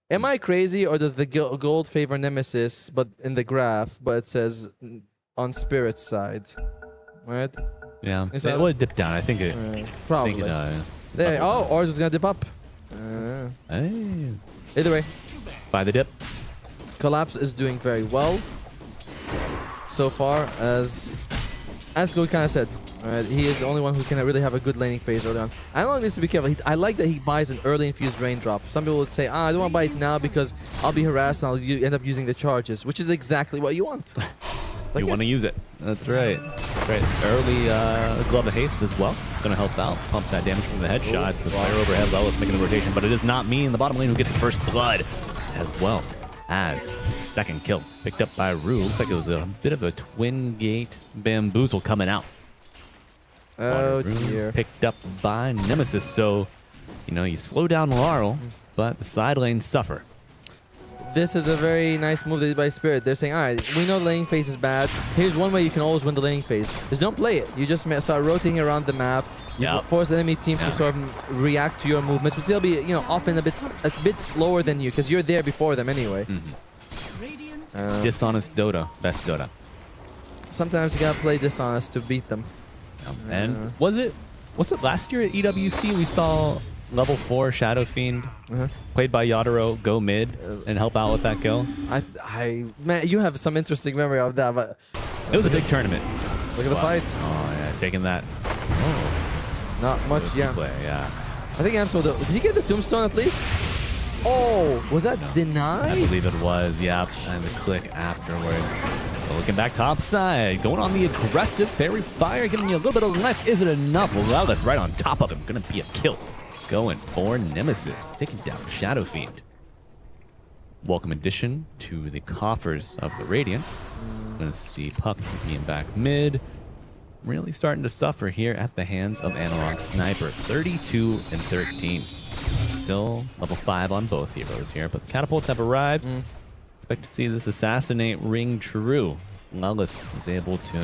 Am I crazy, or does the gold favor Nemesis, but in the graph, but it says on Spirit's side, right? Yeah, it would dip down. I think it probably. Ours was gonna dip up. Either way, by the dip. Collapse is doing very well so far, as Go kind of said. Right, he is the only one who can really have a good laning phase early on. Analog needs to be careful. I like that he buys an early infused raindrop. Some people would say, I don't want to buy it now because I'll be harassed and I'll end up using the charges, which is exactly what you want. You want to use it. That's right. Early Glove of Haste as well. Going to help out. Pump that damage from the headshots. The fire overhead Lelis making the rotation, but it is not me in the bottom lane who gets first blood as well as second kill. Picked up by Rue. Looks like it was a bit of a twin gate bamboozle coming out. Oh dear. Picked up by Nemesis. So, you slow down Laurel, but the side lanes suffer. This is a very nice move by Spirit. They're saying, all right, we know the laning phase is bad. Here's one way you can always win the laning phase. Is don't play it. You just start rotating around the map. You force the enemy team to sort of react to your movements, which they'll be, often a bit slower than you because you're there before them anyway. Dishonest Dota, best Dota. Sometimes you gotta play dishonest to beat them. And was it last year at EWC we saw level 4 Shadow Fiend played by Yatoro go mid and help out with that kill? Man, you have some interesting memory of that, but it was a big tournament. Look at the fight. Oh yeah, taking that. Not much, Play, yeah. I think Amsel, did he get the tombstone at least? Oh, was that denied? I believe it was, yeah. And the click afterwards. So looking back top side, going on the aggressive fairy fire, giving you a little bit of life. Is it enough? Lelis right on top of him. Gonna be a kill. Going for Nemesis, taking down Shadow Fiend. Welcome addition to the coffers of the Radiant. Gonna see Puck TPing back mid. Really starting to suffer here at the hands of Analog Sniper. 32-13. Still level 5 on both heroes here, but the catapults have arrived. Expect to see this assassinate ring true. Lelis is able to,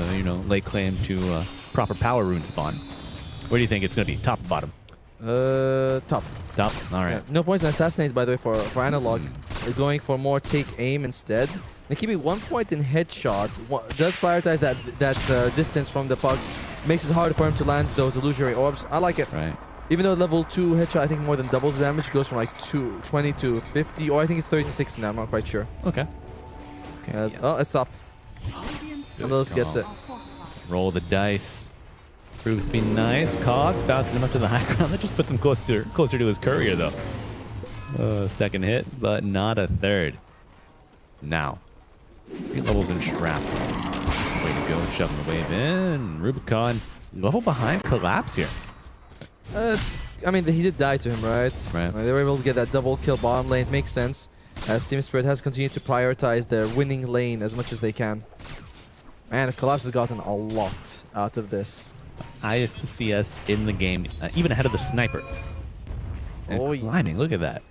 lay claim to a proper power rune spawn. Where do you think it's going to be? Top or bottom? Top. Top? All right. Yeah, no points in assassinate, by the way, for Analog. They're going for more take aim instead. They keep it 1 point in headshot. Does prioritize that distance from the puck. Makes it harder for him to land those illusory orbs. I like it. Right. Even though level 2 headshot, I think more than doubles the damage. It goes from like 20 to 50, or I think it's 30 to 60 now. I'm not quite sure. Okay. It's up. Lelis gets it. Roll the dice. Proves to be nice. Cogs bouncing him up to the high ground. That just puts him closer to his courier, though. Second hit, but not a third. Now, 3 levels in shrapnel. That's the way to go. Shoving the wave in. Rubicon level behind Collapse here. I mean, he did die to him, right? Right. They were able to get that double kill bottom lane. It makes sense, as Team Spirit has continued to prioritize their winning lane as much as they can. Man, Collapse has gotten a lot out of this. Highest to CS in the game, even ahead of the sniper. And climbing, look at that.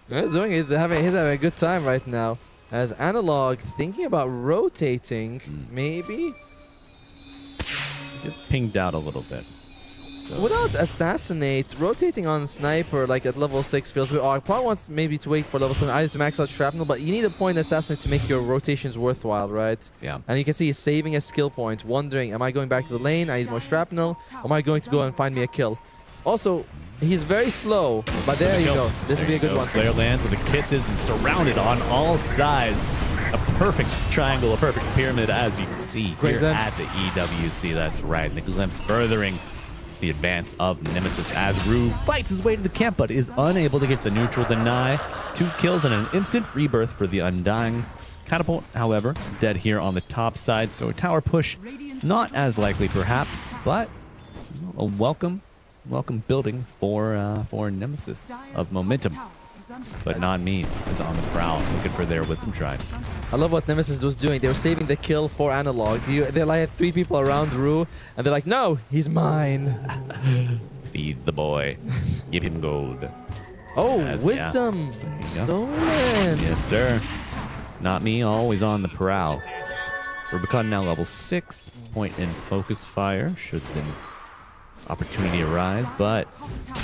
He's having a good time right now. As Analog thinking about rotating, maybe? Get pinged out a little bit. So. Without Assassinate, rotating on Sniper like at level 6 feels a bit odd. Probably wants maybe to wait for level 7 either to max out Shrapnel, but you need a point Assassinate to make your rotations worthwhile, right? Yeah. And you can see he's saving a skill point, wondering, am I going back to the lane? I need more Shrapnel. Or am I going to go and find me a kill? Also, he's very slow, but there you go. This would be a good one. Flare lands with the kisses and surrounded on all sides. A perfect triangle, a perfect pyramid, as you can see Great here at the EWC. That's right. And the glimpse furthering the advance of Nemesis as Rue fights his way to the camp, but is unable to get the neutral deny. 2 kills and an instant rebirth for the Undying. Catapult, however, dead here on the top side, so a tower push not as likely perhaps, but a welcome building for Nemesis of momentum. But not me is on the prowl, looking for their Wisdom Shrine. I love what Nemesis was doing. They were saving the kill for Analog. They like had 3 people around Rue, and they're like, no, he's mine. Feed the boy. Give him gold. Oh, Wisdom. Stolen. Yes, sir. Not me, always on the prowl. Rubicon now level 6. Point and focus fire. Should then opportunity arise, but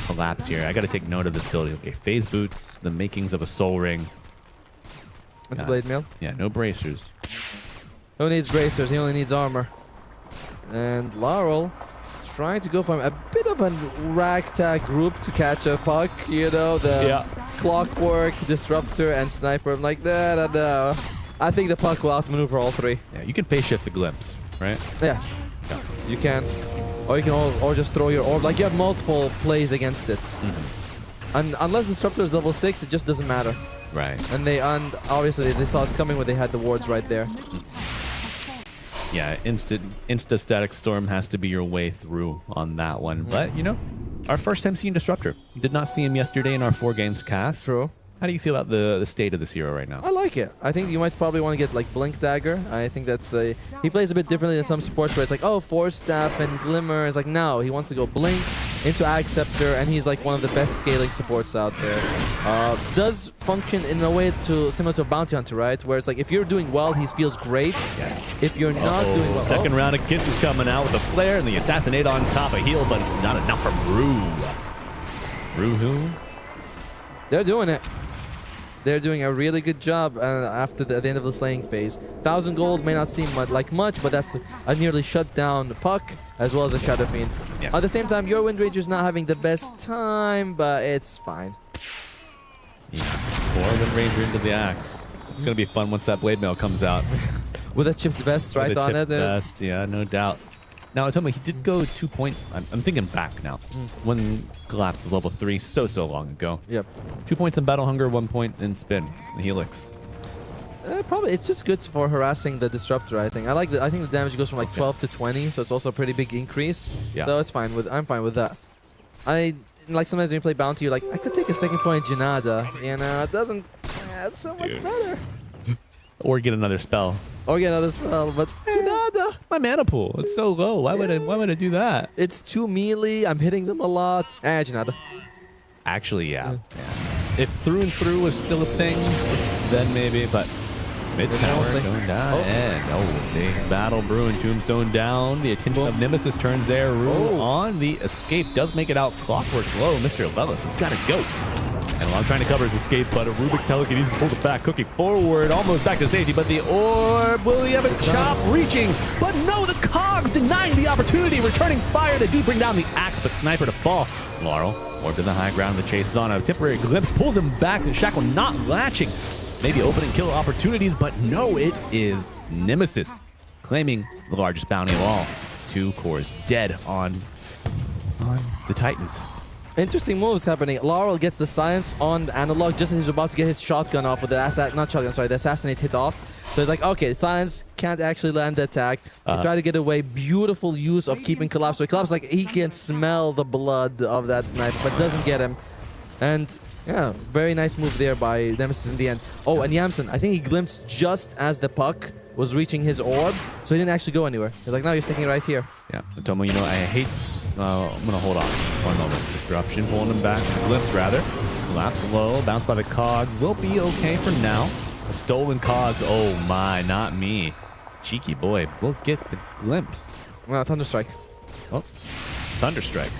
collapse here. I got to take note of this building. Okay, phase boots, the makings of a soul ring. That's a blade mail. Yeah, no bracers. Who needs bracers? He only needs armor. And Laurel trying to go for a bit of a ragtag group to catch a puck. You know, the Clockwork, Disruptor, and Sniper. I'm like, no. I think the puck will outmaneuver all 3. Yeah, you can phase shift the glimpse, right? Yeah, you can. Or you can or just throw your orb. Like, you have multiple plays against it. And unless Disruptor is level 6, it just doesn't matter. Right. And obviously they saw us coming when they had the wards right there. Yeah, insta static storm has to be your way through on that one. But you know, our first time seeing Disruptor. Did not see him yesterday in our 4 games cast. True. How do you feel about the state of this hero right now? I like it. I think you might probably want to get like Blink Dagger. I think that's he plays a bit differently than some supports where it's like, oh, Force Staff and Glimmer. It's like, no, he wants to go Blink into Ag Scepter, and he's like one of the best scaling supports out there. Does function in a way similar to a Bounty Hunter, right? Where it's like, if you're doing well, he feels great. Yes. If you're not doing well... Second round of Kisses coming out with a flare and the Assassinate on top of heal, but not enough from Rue. Rue who? They're doing it. They're doing a really good job after the end of the slaying phase. 1,000 gold may not seem like much, but that's a nearly shut down puck as well as a Shadow Fiend. Yeah. At the same time, your Wind Ranger's not having the best time, but it's fine. Yeah. 4 Wind Ranger into the axe. It's gonna be fun once that blade mail comes out. With a chipped vest right on it. Vest, yeah, no doubt. Now, tell me, he did go 2 point. I'm thinking back now. When Collapse was level 3, so long ago. Yep. 2 points in Battle Hunger, 1 point in Spin, the Helix. Probably it's just good for harassing the Disruptor. I think. I think the damage goes from like 12 to 20, so it's also a pretty big increase. Yeah. So it's fine I'm fine with that. Like sometimes when you play Bounty, you're like, I could take a second point Janada. You know, it doesn't. It's so much better. Or get another spell. Or get another spell, but Janada. My mana pool, it's so low. Why would I do that? It's too melee. I'm hitting them a lot. Janada. Actually, yeah. If through and through was still a thing, then maybe, but mid tower going down. And big battle brewing. Tombstone down. The attention of Nemesis turns there. Rue on the escape. Does make it out. Clockwork low. Mr. Lelis has got to go. And while trying to cover his escape, but a Rubik telekinesis pulls it back, cooking forward, almost back to safety, but the orb, will he have a chop reaching? But no, the cogs denying the opportunity, returning fire. They do bring down the axe, but Sniper to fall. Laurel, orb to the high ground, the chase is on. A temporary glimpse pulls him back. The Shackle not latching. Maybe opening kill opportunities, but no, it is Nemesis claiming the largest bounty of all. 2 cores dead on the Titans. Interesting moves happening. Laurel gets the silence on Analog just as he's about to get his shotgun off with the the Assassinate hit off. So he's like, okay, silence can't actually land the attack. They try to get away. Beautiful use of keeping Collapse. So Collapse, like, he can smell the blood of that sniper, but doesn't get him. And yeah, very nice move there by Nemesis in the end. Oh, and Yamsen, I think he glimpsed just as the puck was reaching his orb, so he didn't actually go anywhere. He's like, no, you're sticking right here. Yeah, Tomo, you know, I hate... I'm gonna hold on 1 moment. Disruption, pulling him back. Glimpse, rather. Collapse low. Bounced by the cog. Will be okay for now. A stolen cogs. Oh my, not me. Cheeky boy. We'll get the glimpse. Well, Thunderstrike. Oh, Thunderstrike.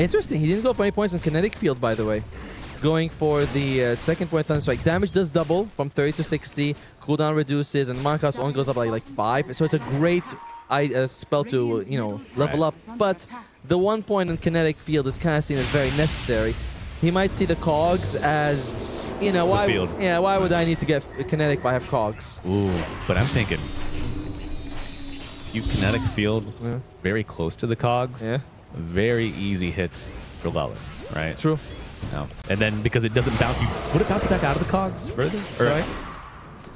Interesting. He didn't go for any points in Kinetic Field, by the way. Going for the second point Thunderstrike. Damage does double from 30 to 60. Cooldown reduces, and Marcos only goes up by like 5. So it's a great spell to, you know, level up. But the 1 point in Kinetic Field is kind of seen as very necessary. He might see the cogs as, you know, why would I need to get Kinetic if I have cogs? Ooh, but I'm thinking, you Kinetic Field very close to the cogs. Yeah. very easy hits for Lellis, right? True. No. And then because it doesn't bounce you, would it bounce you back out of the cogs further? Sorry?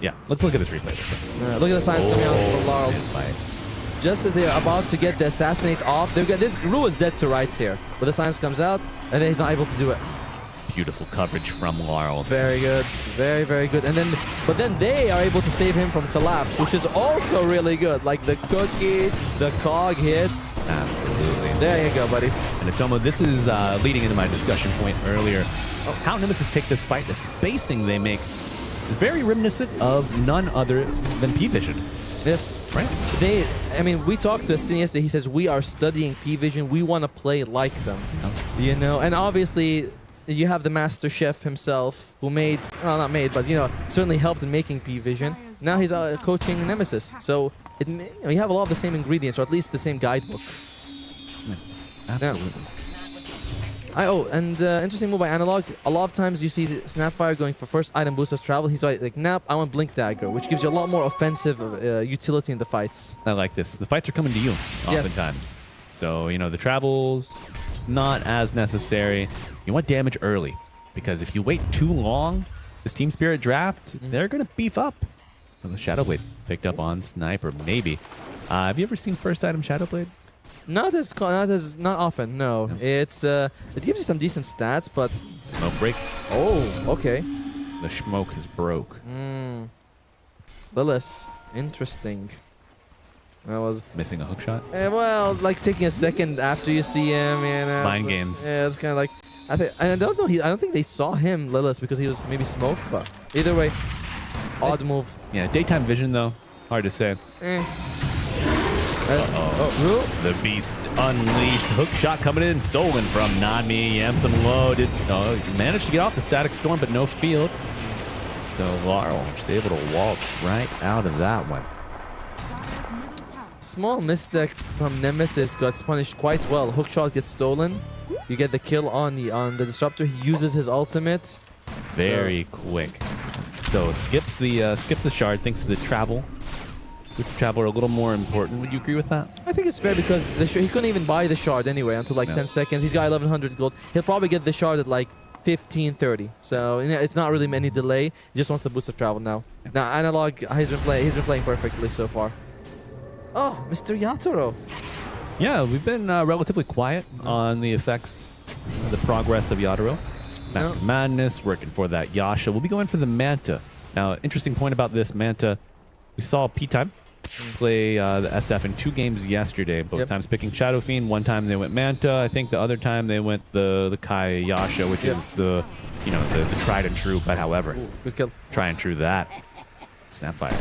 Yeah, let's look at this replay. Look at the signs coming out for Laurel. Just as they're about to get the assassinate off, they've got this. Ru is dead to rights here, but the science comes out, and then he's not able to do it. Beautiful coverage from Laurel. Very good, very, very good. And then, but then they are able to save him from collapse, which is also really good. Like the cookie, the cog hit. Absolutely. There you go, buddy. And Atomo, this is leading into my discussion point earlier. How Nemesis take this fight, the spacing they make, is very reminiscent of none other than P-Vision. Yes. Right? I mean, we talked to Estin yesterday. He says, we are studying P-Vision. We want to play like them. You know, and obviously, you have the master chef himself who made, well, not made, but, you know, certainly helped in making P-Vision. Now he's coaching Nemesis. So, you know, you have a lot of the same ingredients, or at least the same guidebook. Absolutely. Interesting move by Analog. A lot of times you see Snapfire going for first item boost of travel. He's like, nope, I want Blink Dagger, which gives you a lot more offensive utility in the fights. I like this. The fights are coming to you oftentimes. Yes. So, you know, the travel's not as necessary. You want damage early, because if you wait too long, this Team Spirit draft, they're going to beef up. The Shadowblade picked up on Sniper, maybe. Have you ever seen first item Shadowblade? Not often, no. It gives you some decent stats, but smoke breaks. Oh, okay. The smoke is broke. Lilith, interesting. That was missing a hook shot. Well, like taking a second after you see him, you know. Mind games. Yeah, it's kind of like I don't know. I don't think they saw him, Lilith, because he was maybe smoked. But either way, odd move. Yeah, daytime vision though, hard to say. The beast unleashed. Hook shot coming in, stolen from Nanmi. Yamsum low. Managed to get off the static storm, but no field. So Laurel just able to waltz right out of that one. Small mistake from Nemesis got punished quite well. Hook shot gets stolen. You get the kill on the disruptor. He uses his ultimate. Very quick. So skips the shard thanks to the travel. With the travel are a little more important. Would you agree with that? I think it's fair because he couldn't even buy the shard anyway until like 10 seconds. He's got 1100 gold. He'll probably get the shard at like 15, 30. So it's not really any delay. He just wants the boost of travel now. Now Analog, he's been playing perfectly so far. Oh, Mr. Yatoro. Yeah, we've been relatively quiet on the effects, the progress of Yatoro. Mask of Madness, working for that Yasha. We'll be going for the Manta. Now, interesting point about this Manta. We saw P-Time play the SF in 2 games yesterday. Both times picking Shadow Fiend. One time they went Manta. I think the other time they went the Kai Yasha, which is the tried and true. But however, good kill. Try and true that. Snapfire.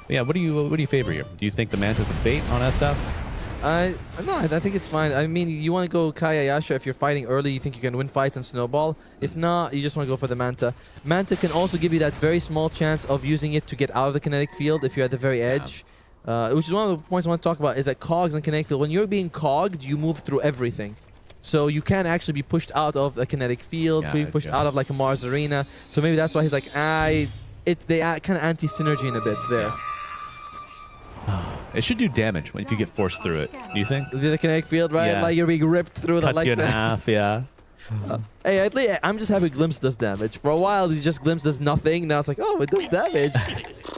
But yeah, what do you favor here? Do you think the Manta's a bait on SF? No, I think it's fine. I mean, you want to go Kaya Yasha if you're fighting early, you think you can win fights and snowball. If not, you just want to go for the Manta. Manta can also give you that very small chance of using it to get out of the kinetic field if you're at the very edge. Which is one of the points I want to talk about, is that cogs and kinetic field. When you're being cogged, you move through everything. So you can actually be pushed out of a kinetic field, be pushed out of like a Mars arena. So maybe that's why he's like, they kind of anti-synergy in a bit there. It should do damage if you get forced through it. Do you think? The kinetic field, right? Yeah. Like you're being ripped through the Cuts you in half, yeah. Hey, at least I'm just happy Glimpse does damage. For a while, Glimpse does nothing. Now it's like, oh, it does damage.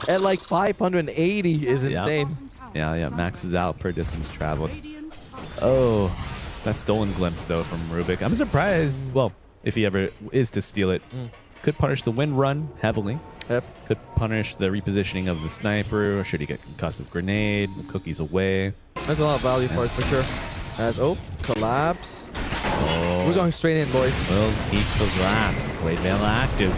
At like 580 is insane. Yeah, maxes out per distance traveled. Oh, that stolen Glimpse, though, from Rubik. I'm surprised. Well, if he ever is to steal it, could punish the wind run heavily. Yep. Could punish the repositioning of the sniper, or should he get concussive grenade, the cookies away. There's a lot of value for it, for sure. Collapse. Oh. We're going straight in, boys. Well, heat collapse. Blade Veil active.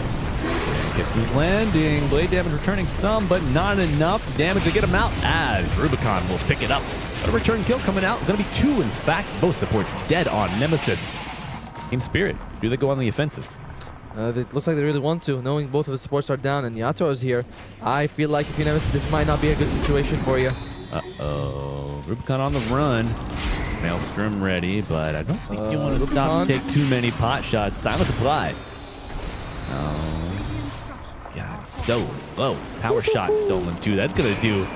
Kisses landing. Blade damage returning some, but not enough damage to get him out, as Rubicon will pick it up. But a return kill coming out. Going to be 2, in fact. Both supports dead on Nemesis. Team Spirit, do they go on the offensive? It looks like they really want to, knowing both of the supports are down and Yato is here. I feel like if you Nemesis, this might not be a good situation for you. Uh-oh. Rubicon on the run. Maelstrom ready, but I don't think you want to stop and take too many pot shots. Silence applied. Oh. God, so low. Power shot stolen too. That's going to do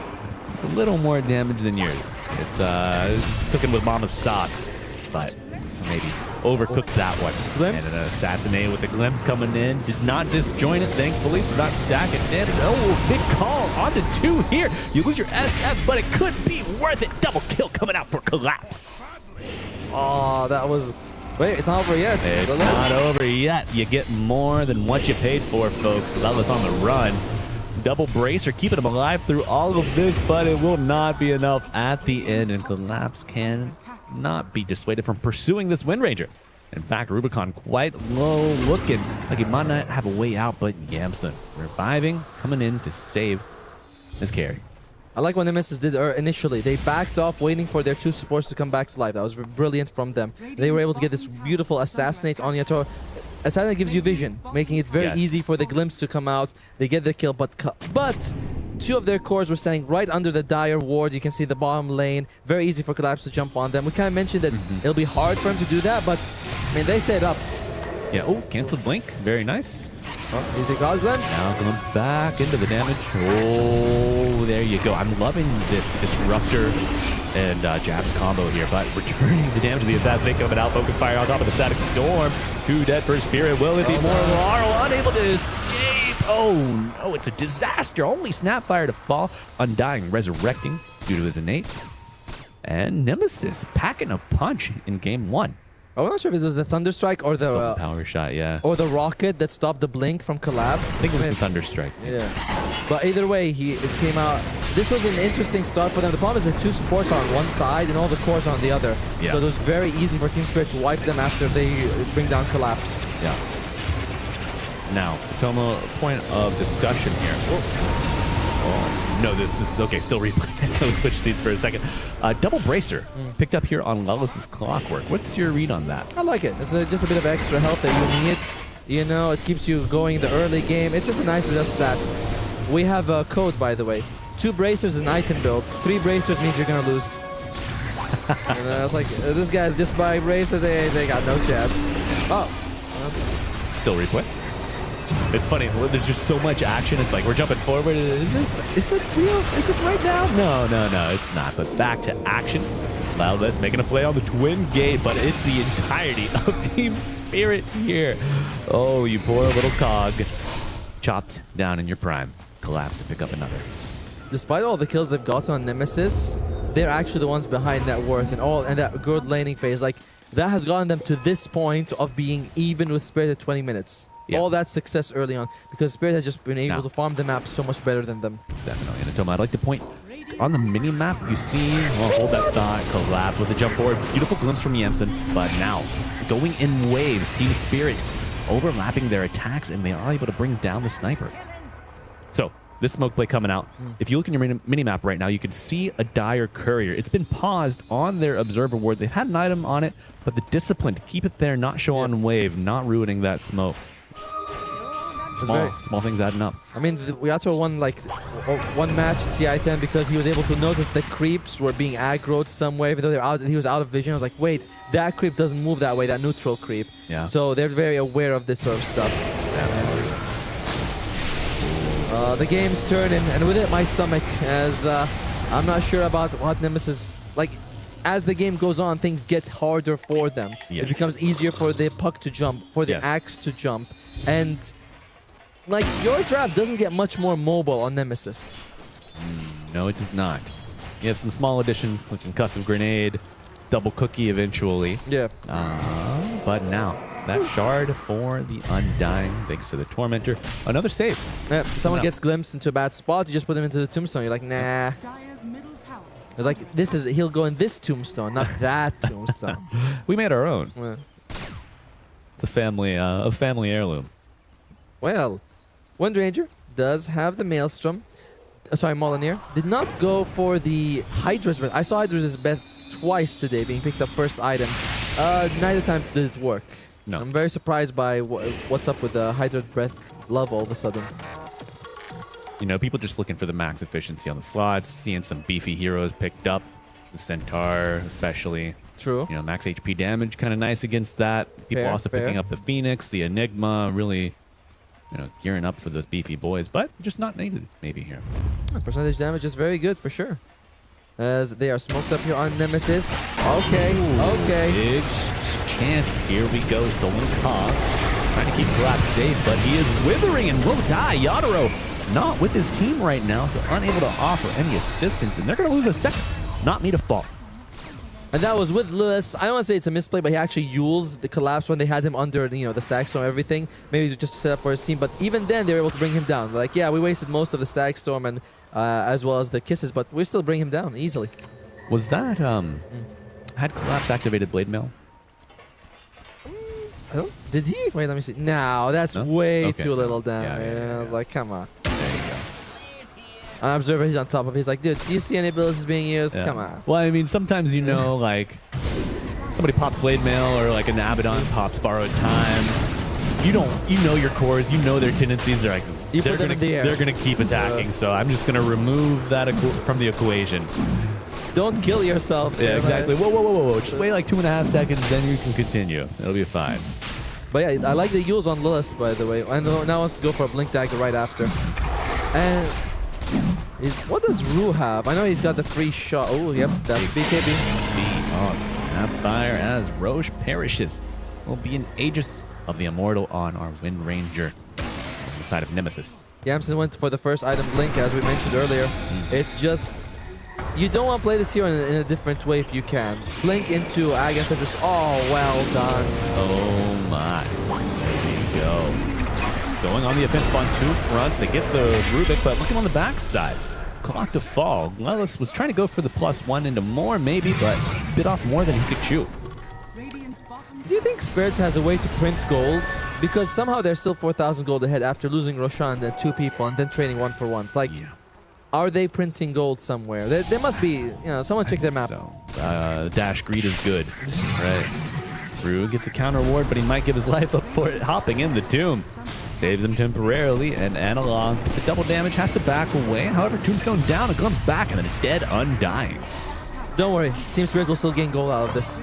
a little more damage than yours. It's cooking with mama's sauce, but maybe overcooked that one. Glimpse. And an assassinate with a glimpse coming in. Did not disjoint it, thankfully, so not stacking damage. Oh, big call onto 2 here. You lose your SF, but it could be worth it. Double kill coming out for Collapse. Oh, that was... Wait, it's not over yet. It's not over yet. You get more than what you paid for, folks. Lelis on the run. Double bracer, keeping him alive through all of this, but it will not be enough at the end, and Collapse can not be dissuaded from pursuing this Wind Ranger. In fact, Rubicon quite low looking, like he might not have a way out, but Yamson reviving, coming in to save his carry. I like what Nemesis did initially. They backed off, waiting for their 2 supports to come back to life. That was brilliant from them. They were able to get this beautiful assassinate on Yator. Assassinate gives you vision, making it very easy for the glimpse to come out. They get their kill, but 2 of their cores were standing right under the dire ward. You can see the bottom lane. Very easy for Collapse to jump on them. We kind of mentioned that it'll be hard for him to do that, but I mean, they set up. Yeah, oh, canceled blink. Very nice. Oh, they got Glimpse. Now Glimpse back into the damage. Oh, there you go. I'm loving this Disruptor and Jabs combo here, but returning the damage of the Assassinate coming out. Focus fire on top of the Static Storm. 2 dead for Spirit. Will it be more? Laurel unable to escape. Oh, no, it's a disaster. Only Snapfire to fall. Undying, resurrecting due to his innate. And Nemesis packing a punch in game 1. I'm not sure if it was the Thunderstrike or the power shot, yeah, or the rocket that stopped the blink from Collapse. I think it was the Thunderstrike. Yeah, but either way, it came out. This was an interesting start for them. The problem is the 2 supports are on one side and all the cores are on the other. Yeah. So it was very easy for Team Spirit to wipe them after they bring down Collapse. Yeah. Now, Tomo, point of discussion here. Oh, no, this is okay. Still replay. Let's switch seats for a second. Double bracer picked up here on Lelis's Clockwork. What's your read on that? I like it. It's just a bit of extra health that you need. You know, it keeps you going in the early game. It's just a nice bit of stats. We have a code, by the way. 2 bracers is an item build. 3 bracers means you're gonna lose. And I was like, this guy's just buying bracers. They got no chance. Oh, that's still replay. It's funny. There's just so much action. It's like we're jumping forward. Is this real? Is this right now? No, it's not. But back to action. Lelis making a play on the twin gate, but it's the entirety of Team Spirit here. Oh, you poor little cog. Chopped down in your prime. Collapse to pick up another. Despite all the kills they've gotten on Nemesis, they're actually the ones behind net worth and that good laning phase. Like, that has gotten them to this point of being even with Spirit at 20 minutes. Yeah. All that success early on, because Spirit has just been able to farm the map so much better than them. Definitely. And Atoma, I'd like to point on the mini-map, you see, well, hold that thought, Collapse with a jump forward. Beautiful glimpse from Yamson, but now going in waves, Team Spirit overlapping their attacks, and they are able to bring down the sniper. So, this smoke play coming out. If you look in your mini-map right now, you can see a dire courier. It's been paused on their observer ward. They've had an item on it, but the discipline to keep it there, not show on wave, not ruining that smoke. Small things adding up. I mean, Yato won like 1 match in TI-10 because he was able to notice that creeps were being aggroed somewhere, even though he was out of vision. I was like, wait, that creep doesn't move that way, that neutral creep. Yeah. So they're very aware of this sort of stuff. The game's turning, and with it, my stomach, as I'm not sure about what Nemesis... Like, as the game goes on, things get harder for them. Yes. It becomes easier for the puck to jump, for the axe to jump, and... Like, your draft doesn't get much more mobile on Nemesis. No, it does not. You have some small additions, like concussive grenade, double cookie eventually. Yeah. But now, that shard for the Undying, thanks to the Tormentor. Another save. Yeah, if someone gets glimpsed into a bad spot, you just put them into the tombstone. You're like, nah. It's like, he'll go in this tombstone, not that tombstone. We made our own. Yeah. It's a family heirloom. Well, Wind Ranger does have the Maelstrom. Sorry, Molineer. Did not go for the Hydra's Breath. I saw Hydra's Breath twice today being picked up first item. Neither time did it work. No. I'm very surprised by what's up with the Hydra's Breath love all of a sudden. You know, people just looking for the max efficiency on the slots, seeing some beefy heroes picked up. The Centaur, especially. True. You know, max HP damage, kind of nice against that. People also picking up the Phoenix, the Enigma, really... You know, gearing up for those beefy boys, but just not needed maybe here. Percentage damage is very good for sure. as they are smoked up here on Nemesis. Okay, okay. Big chance. Here we go. Stolen cogs. Trying to keep Collapse safe, but he is withering and will die. Yadaro not with his team right now, so unable to offer any assistance, and they're going to lose a second. Not me to fault. And that was with Lewis. I don't want to say it's a misplay, but he actually used the Collapse when they had him under, the Stag Storm, everything. Maybe just to set up for his team. But even then, they were able to bring him down. Like, yeah, we wasted most of the Stag Storm and as well as the kisses, but we still bring him down easily. Was that, had Collapse activated Blade Mail? Oh, did he? Wait, let me see. No, that's way Okay. too little down. Yeah. I was like, come on. There you go. An observer, he's on top of it. He's like, dude, do you see any abilities being used? Yeah. Come on. Well, I mean, sometimes like somebody pops Blade Mail or like an Abaddon pops Borrowed Time. You know your cores, you know their tendencies. They're like, You put them in the air. they're gonna keep attacking. So I'm just gonna remove that from the equation. Don't kill yourself. Yeah, exactly. Whoa. Just wait like 2.5 seconds, then you can continue. It'll be fine. But yeah, I like the use on Lilith, by the way. And now wants to go for a Blink Dagger right after. And what does Rue have? I know he's got the free shot. Oh, yep, that's BKB. On Snapfire as Roche perishes. Will be an Aegis of the Immortal on our Wind Ranger on the side of Nemesis. Yamson went for the first item Blink, as we mentioned earlier. It's just, you don't want to play this hero in a different way if you can. Blink into Agans and just, oh, well done. Oh my. There you go. Going on the offensive on two fronts. They get the Rubik, but looking on the backside. Clock to fall. Lelis was trying to go for the +1 into more, maybe, but bit off more than he could chew. Do you think Spirit has a way to print gold? Because somehow they're still 4,000 gold ahead after losing Roshan and 2 people and then trading 1 for 1. It's like, are they printing gold somewhere? There must be, someone check their map. So, Dash Greed is good, right? Rue gets a counter reward, but he might give his life up for it, hopping in the tomb. Saves him temporarily, and Analog, with the double damage, has to back away. However, Tombstone down and comes back, and then dead undying. Don't worry, Team Spirit will still gain gold out of this.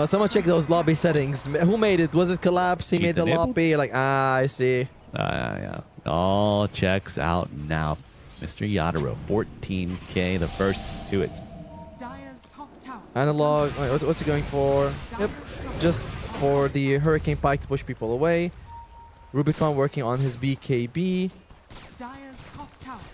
Someone check those lobby settings. Who made it? Was it Collapse? He made the lobby. Like, I see. Yeah. All checks out now. Mr. Yadaro, 14K, the first to it. Analog, what's he going for? Yep, just for the Hurricane Pike to push people away. Rubicon working on his BKB.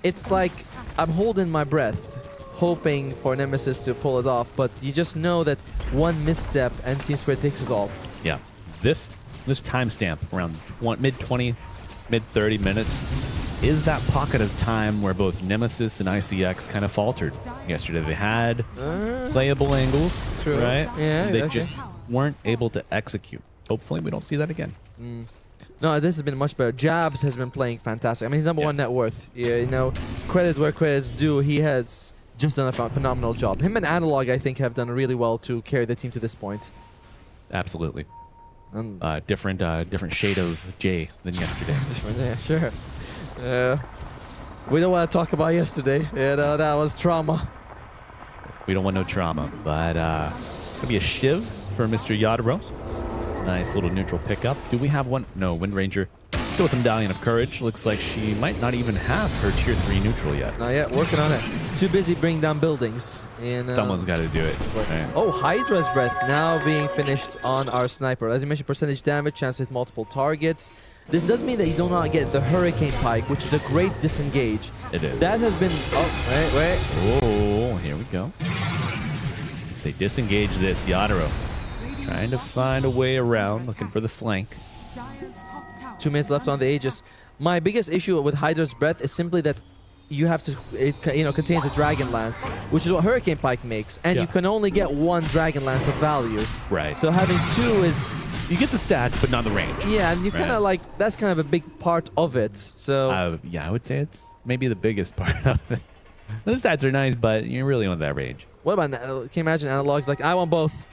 It's like I'm holding my breath, hoping for Nemesis to pull it off, but you just know that one misstep and Team Spirit takes it all. Yeah, this timestamp around mid-20, mid-30 minutes is that pocket of time where both Nemesis and ICX kind of faltered yesterday. They had playable angles, True. right? Yeah, they okay. just weren't able to execute. Hopefully we don't see that again. No, this has been much better. Jabs has been playing fantastic. I mean, he's number 1 net worth. Yeah, credit where credit's due. He has just done a phenomenal job. Him and Analog, I think, have done really well to carry the team to this point. Absolutely. Different shade of J than yesterday. Yeah, sure. We don't want to talk about yesterday. That was trauma. We don't want no trauma, but gonna be a shiv for Mr. Yadaro. Nice little neutral pickup. Do we have one? No, Wind Ranger. Still with the Medallion of Courage. Looks like she might not even have her tier 3 neutral yet. Not yet, working on it. Too busy bringing down buildings. Someone's got to do it. Right. Oh, Hydra's Breath now being finished on our sniper. As you mentioned, percentage damage, chance with multiple targets. This does mean that you do not get the Hurricane Pike, which is a great disengage. It is. That has been... Oh, wait. Oh, here we go. Let's say disengage this. Yadaro trying to find a way around, looking for the flank. 2 minutes left on the Aegis. My biggest issue with Hydra's Breath is simply that you have to, it contains a Dragon Lance, which is what Hurricane Pike makes, and you can only get 1 Dragon Lance of value. Right. So having 2 is... You get the stats, but not the range. Yeah, and you kind of that's kind of a big part of it, so... yeah, I would say it's maybe the biggest part of it. The stats are nice, but you're really on that range. What about, can you imagine Analog's like, I want both.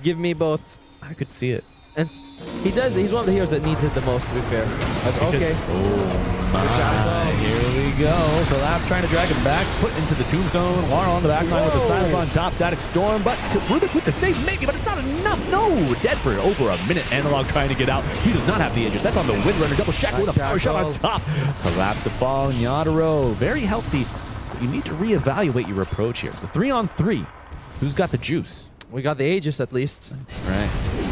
Give me both. I could see it. And he's one of the heroes that needs it the most, to be fair. Okay. Oh my, here we go. Collapse trying to drag him back, put into the Tombstone. War on the back line with the silence on top. Static Storm, but Rubik with the save, maybe, but it's not enough. No, dead for over a minute. Analog trying to get out. He does not have the Aegis. That's on the Windrunner. Double shack with a power shot on top. Collapse to fall. Yadaro, very healthy. you need to reevaluate your approach here. So 3-on-3. Who's got the juice? We got the Aegis at least. Right.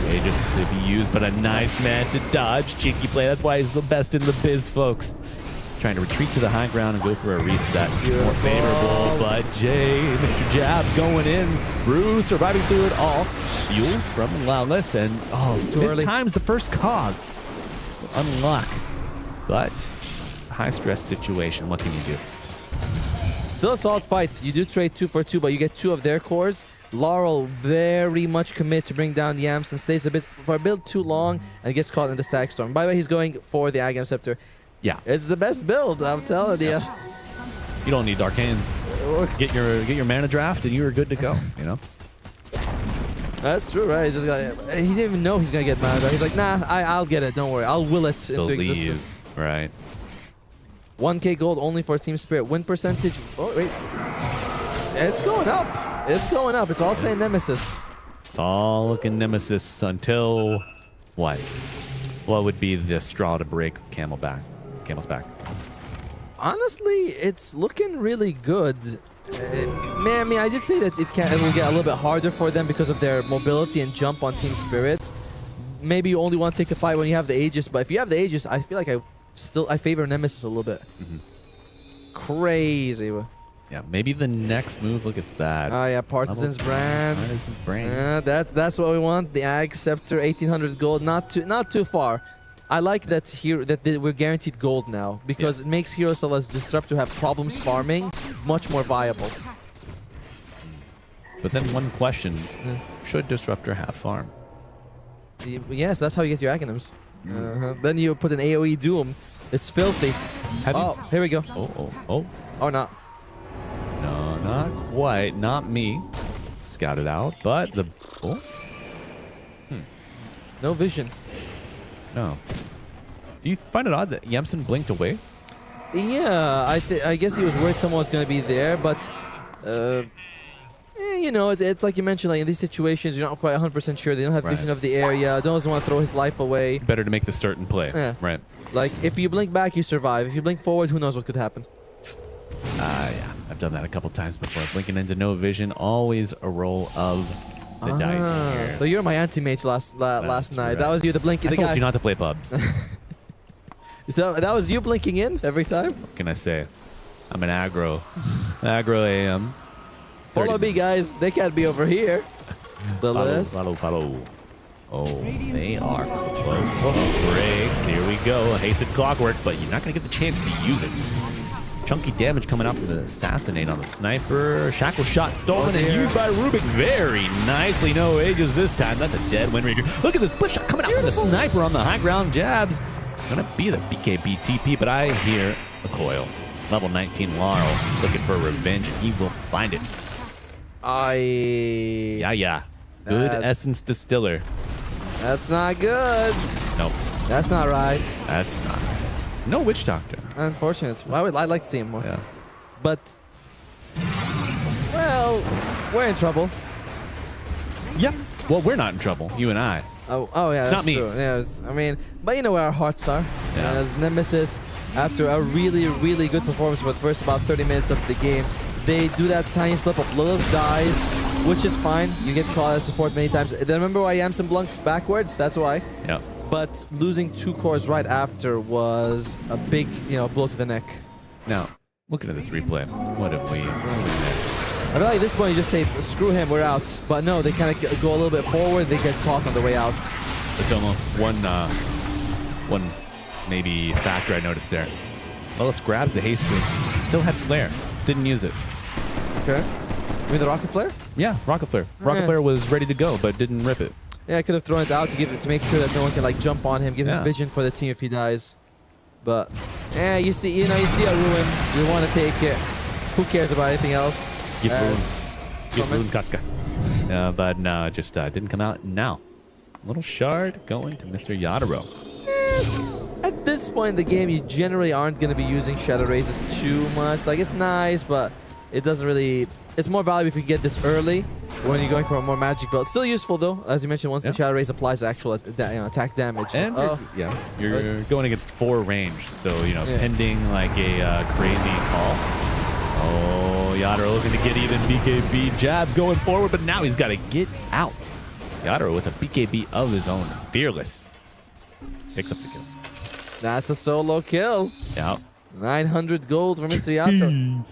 Aegis to be used, but a nice man to dodge. Cheeky play. That's why he's the best in the biz, folks. Trying to retreat to the high ground and go for a reset. Beautiful. More favorable, but Mr. Jabs going in. Bruce surviving through it all. Fuels from Lawless, and this time's the first cog. Unlock. But high stress situation. What can you do? Still a solid fight. You do trade 2 for 2, but you get 2 of their cores. Laurel very much commit to bring down Yamsen. Stays for a bit too long and gets caught in the Stack Storm. By the way, he's going for the Agam Scepter. Yeah. It's the best build, I'm telling you. You don't need Arcanes. Get your mana draft and you are good to go, you know? That's true, right? He didn't even know he's going to get mana draft. He's like, nah, I'll get it. Don't worry. I'll will it into existence. Right. 1k gold only for Team Spirit. Win percentage. Oh, wait. It's going up. It's going up. It's all saying Nemesis. It's all looking Nemesis until what? What would be the straw to break camel's back? Honestly, it's looking really good. Man, I mean, I did say that it will get a little bit harder for them because of their mobility and jump on Team Spirit. Maybe you only want to take a fight when you have the Aegis, but if you have the Aegis, I feel like I favor Nemesis a little bit. Crazy. Yeah, maybe the next move. Look at that. Oh yeah, Partisan's Brand. Partisan's Brand. That's what we want. The Ag Scepter, 1800 gold. Not too far. I like that here we're guaranteed gold now because it makes Hero Cell as Disruptor have problems farming much more viable. But then one questions: should Disruptor have farm? Yes, that's how you get your Aghanims. Then you put an AoE Doom. It's filthy. Here we go. Oh. Or not. No, not quite. Not me. Scout it out, but the... Oh. No vision. No. Do you find it odd that Yamsen blinked away? Yeah, I guess he was worried someone was going to be there, but... you know, it's like you mentioned, like in these situations, you're not quite 100% sure. They don't have vision of the area. Doesn't want to throw his life away. Better to make the certain play. Yeah. Right. Like, if you blink back, you survive. If you blink forward, who knows what could happen. Yeah. I've done that a couple times before. Blinking into no vision, always a roll of the dice here. So you're my anti-mage last night. Right. That was you, the blinking I guy. told you not to play pubs. So that was you blinking in every time? What can I say? I'm an aggro. Aggro AM. Follow me, guys. They can't be over here. Follow. Oh, they are close to breaks. Here we go. Hasted Clockwork, but you're not going to get the chance to use it. Chunky damage coming out from the Assassinate on the Sniper. Shackle Shot stolen and used by Rubik very nicely. No Aegis this time. That's a dead Wind Ranger. Look at this split shot coming out from the Sniper on the high ground. Jabs. Gonna be the BKB TP, but I hear a coil. Level 19 Laurel looking for revenge, and he will find it. Yeah. Good Essence Distiller. That's not good. Nope. That's not right. That's not right. No Witch Doctor. Unfortunate. I'd like to see him more. Yeah. But, well, we're in trouble. Yep. Well, we're not in trouble. You and I. Oh yeah, that's not me. True. Yeah, I mean, but you know where our hearts are. Yeah. As Nemesis, after a really, really good performance for the first about 30 minutes of the game, they do that tiny slip up. Lilith dies, which is fine. You get called as support many times. Remember why Yamsen blunked backwards? That's why. Yeah. But losing 2 cores right after was a big, blow to the neck. Now, looking at this replay, what have we missed? I feel like at this point you just say, screw him, we're out. But no, they kind of go a little bit forward. They get caught on the way out. Otomo, one maybe factor I noticed there. Lilith grabs the haste ring. Still had flare. Didn't use it. Okay. You mean the rocket flare? Yeah, rocket flare. Rocket flare was ready to go, but didn't rip it. Yeah, I could have thrown it out to make sure that no one can jump on him, give him vision for the team if he dies. But yeah, you see a ruin, you want to take it. Who cares about anything else? Give ruin Katka. But no, it just didn't come out now. Little shard going to Mr. Yadaro. At this point in the game, you generally aren't going to be using Shadow Razes too much. Like, it's nice, but it doesn't really... It's more valuable if you get this early when you're going for a more magic build. Still useful, though. As you mentioned, once the Shadow Raze applies actual attack damage. And you're going against 4 ranged, so, pending like a crazy call. Oh, Yadro looking to get even. BKB jabs going forward, but now he's got to get out. Yadro with a BKB of his own. Fearless. Picks up the kill. That's a solo kill. Yeah. 900 gold for Mr. Yadro.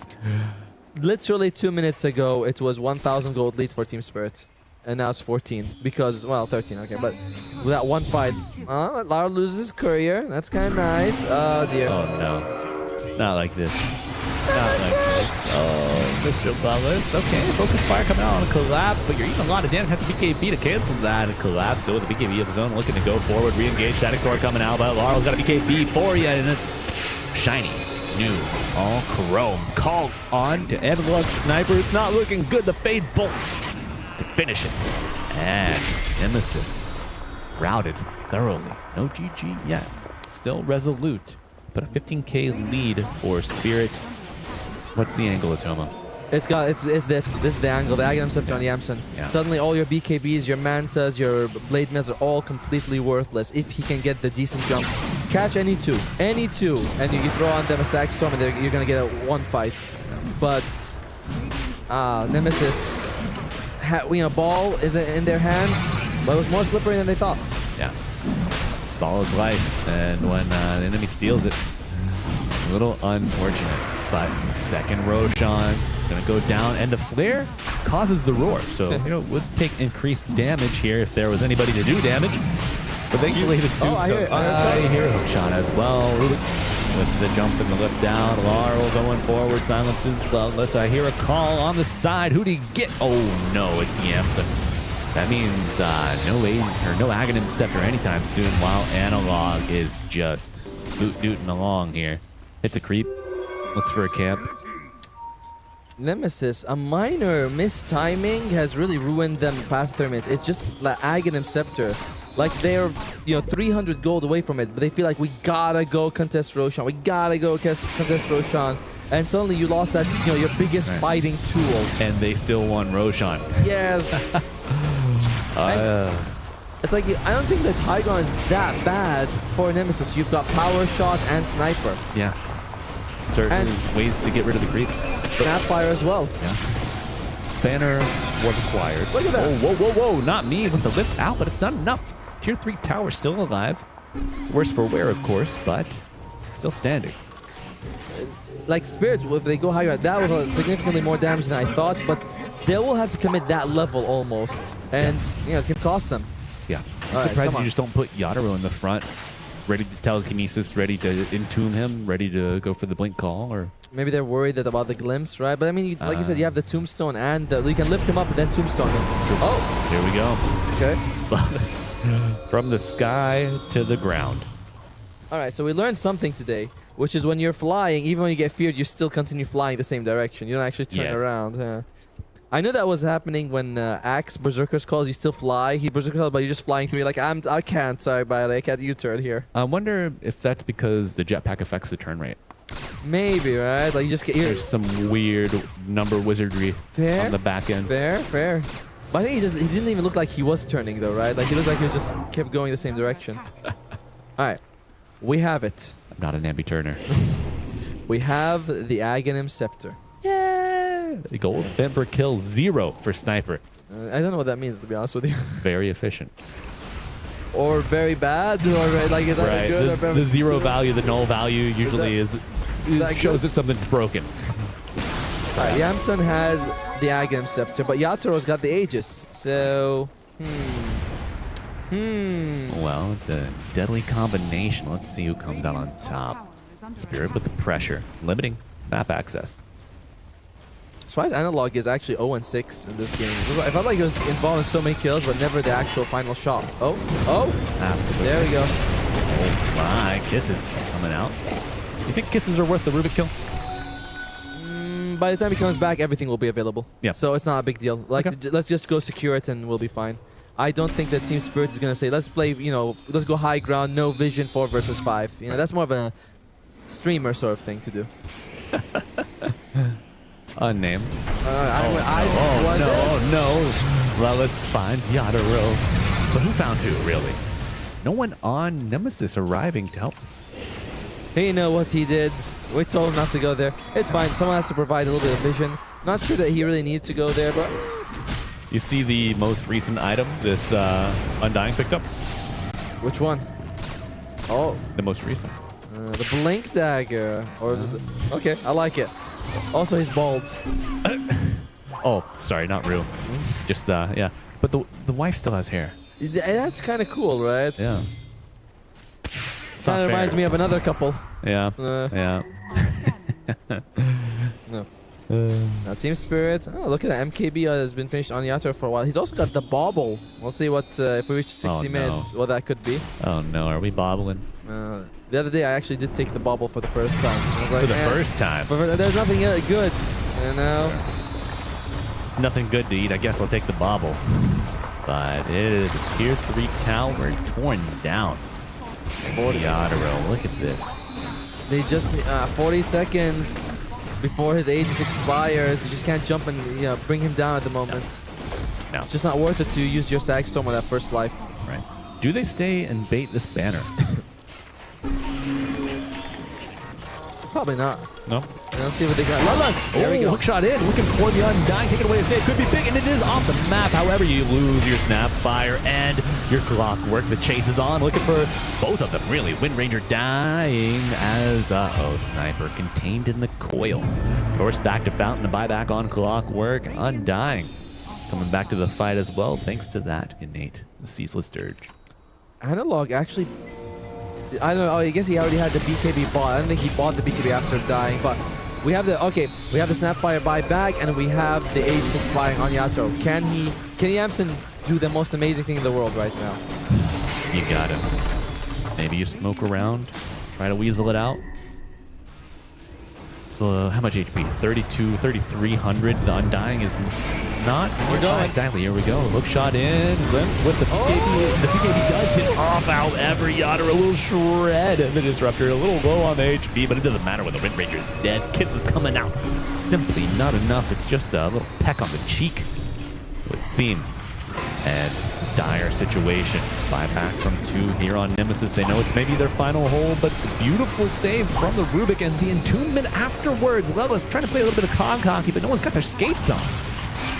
Literally 2 minutes ago, it was 1,000 gold lead for Team Spirit. And now it's 14 because, well, 13, okay. But with that one fight, Lara loses courier. That's kind of nice. Oh, dear. Oh, no. Not like this. Not like this. Oh, Mr. Bubbles. Okay, focus fire coming out on a collapse, but you're eating a lot of damage. Have to BKB to cancel that. A collapse still with the BKB of his own, looking to go forward, re-engage. Static Sword coming out, but Lara's got a BKB for you, and it's shiny, new, all chrome. Call on to Analog Sniper. It's not looking good. The Fade Bolt to finish it. And Nemesis routed thoroughly. No GG yet. Still resolute, but a 15k lead for Spirit. What's the angle, Atoma? It's this. This is the angle. The Aghanim Scepter on Yamsen. Yeah. Suddenly, all your BKBs, your Mantas, your Blade Mills are all completely worthless if he can get the decent jump. Catch any two, and you throw on them a Sack Storm, and you're gonna get a one fight. But Nemesis, ball is in their hand, but it was more slippery than they thought. Yeah. Ball is life, and when the enemy steals it, a little unfortunate. But second Roshan gonna go down, and the flare causes the roar. So would take increased damage here if there was anybody to do damage. But thankfully it is too. I hear Roshan as well. With the jump and the lift down, Laurel going forward, silences Loveless. I hear a call on the side. Who do you get? Oh no, it's Yamsen. That means no Aghanim Scepter anytime soon, while Analog is just doot-dooting along here. Hits a creep, looks for a camp. Nemesis, a minor mistiming has really ruined them past 30 minutes. It's just like Aghanim Scepter. Like they're 300 gold away from it, but they feel like we gotta go contest Roshan. We gotta go contest Roshan. And suddenly you lost that your biggest fighting tool. And they still won Roshan. Yes. It's like I don't think that high ground is that bad for Nemesis. You've got power shot and sniper. Yeah. Certain ways to get rid of the creeps. Snapfire as well. Yeah. Banner was acquired. Look at that. Oh, whoa. Not me with the lift out, but it's not enough. Tier 3 tower still alive. Worse for wear, of course, but still standing. Like Spirits, if they go higher, that was significantly more damage than I thought, but they will have to commit that level almost. And, it can cost them. Yeah. I'm surprised you just don't put Yadaro in the front, ready to telekinesis, ready to entomb him, ready to go for the blink call, or... Maybe they're worried about the glimpse, right? But I mean, like you said, you have the tombstone and you can lift him up and then tombstone him. Oh! Here we go. Okay. From the sky to the ground. Alright, so we learned something today, which is when you're flying, even when you get feared, you still continue flying the same direction. You don't actually turn around. Yeah. I knew that was happening when Axe Berserker's calls. You still fly. He Berserker's calls, but you're just flying through. You're like, I can't. Sorry, but I can't U-turn here. I wonder if that's because the jetpack affects the turn rate. Maybe, right? Like you just get here. There's some weird number wizardry on the back end. Fair. But I think he didn't even look like he was turning though, right? Like he looked like he just kept going the same direction. Alright. We have it. I'm not an ambi-turner. We have the Aghanim Scepter. Yeah! The gold spent per kill, 0 for Sniper. I don't know what that means, to be honest with you. Very efficient. Or very bad, or like is that good or bad? The 0 value, the null value usually shows that something's broken. Alright, Yamsen has the Aghanim Scepter, but Yataro's got the Aegis, so... Well, it's a deadly combination. Let's see who comes out on top. Spirit with the pressure, limiting map access. Surprised Analog is actually 0-6 in this game. I felt like he was involved in so many kills, but never the actual final shot. Oh! Absolutely. There we go. Oh my, Kisses coming out. You think Kisses are worth the Rubik kill? By the time he comes back, everything will be available. Yeah. So it's not a big deal. Like, let's just go secure it and we'll be fine. I don't think that Team Spirit is going to say, let's play, let's go high ground, no vision, 4 versus 5. That's more of a streamer sort of thing to do. Unnamed. No. Lelis finds Yadaro. But who found who, really? No one on Nemesis arriving to help. He know what he did. We told him not to go there. It's fine. Someone has to provide a little bit of vision. Not sure that he really needed to go there, but... You see the most recent item this Undying picked up? Which one? Oh. The most recent. The Blink Dagger. Or is it okay, I like it. Also, he's bald. Oh, sorry, not real. Just, yeah. But the wife still has hair. That's kind of cool, right? Yeah. Kind of reminds me of another couple. Yeah. Yeah. No. Now Team Spirit. Oh, look at that. MKB has been finished on Yato for a while. He's also got the bobble. We'll see what if we reach 60 minutes, what that could be. Oh no, are we bobbling? The other day I actually did take the bobble for the first time. I was like, For the first time? But there's nothing good, you know. Nothing good to eat. I guess I'll take the bobble. But it is a tier 3 tower torn down. Yadaro, look at this. They just 40 seconds before his Aegis expires. You just can't jump and bring him down at the moment. No. It's just not worth it to use your Stag Storm on that first life. Right. Do they stay and bait this banner? Probably not. No. Let's see what they got. Lelas! There we go. Hook shot in, looking for the Undying, take it away to say it could be big, and it is off the map. However, you lose your Snapfire and your Clockwork. The chase is on, looking for both of them, really. Wind Ranger dying as, Sniper contained in the coil. Forced back to Fountain, a buyback on Clockwork. Undying coming back to the fight as well, thanks to that innate Ceaseless Dirge. Analog actually... I don't know. I guess he already had the BKB bought. I don't think he bought the BKB after dying, but we have the we have the Snapfire buyback, and we have the Aegis expiring on Yato. Can Yamsen do the most amazing thing in the world right now? You got it. Maybe you smoke around, try to weasel it out. So how much HP? 3,300. The Undying is not. We're going. Exactly. Here we go. Hook shot in. Glimpse with the BKB. The BKB does get off. However, Yadaro will shred the Disruptor. A little low on the HP, but it doesn't matter when the Wind Ranger is dead. Kiss is coming out. Simply not enough. It's just a little peck on the cheek, it would seem. And dire situation. Buyback from 2 here on Nemesis. They know it's maybe their final hole, but beautiful save from the Rubik, and the entombment afterwards. Lelis trying to play a little bit of cocky, but no one's got their skates on.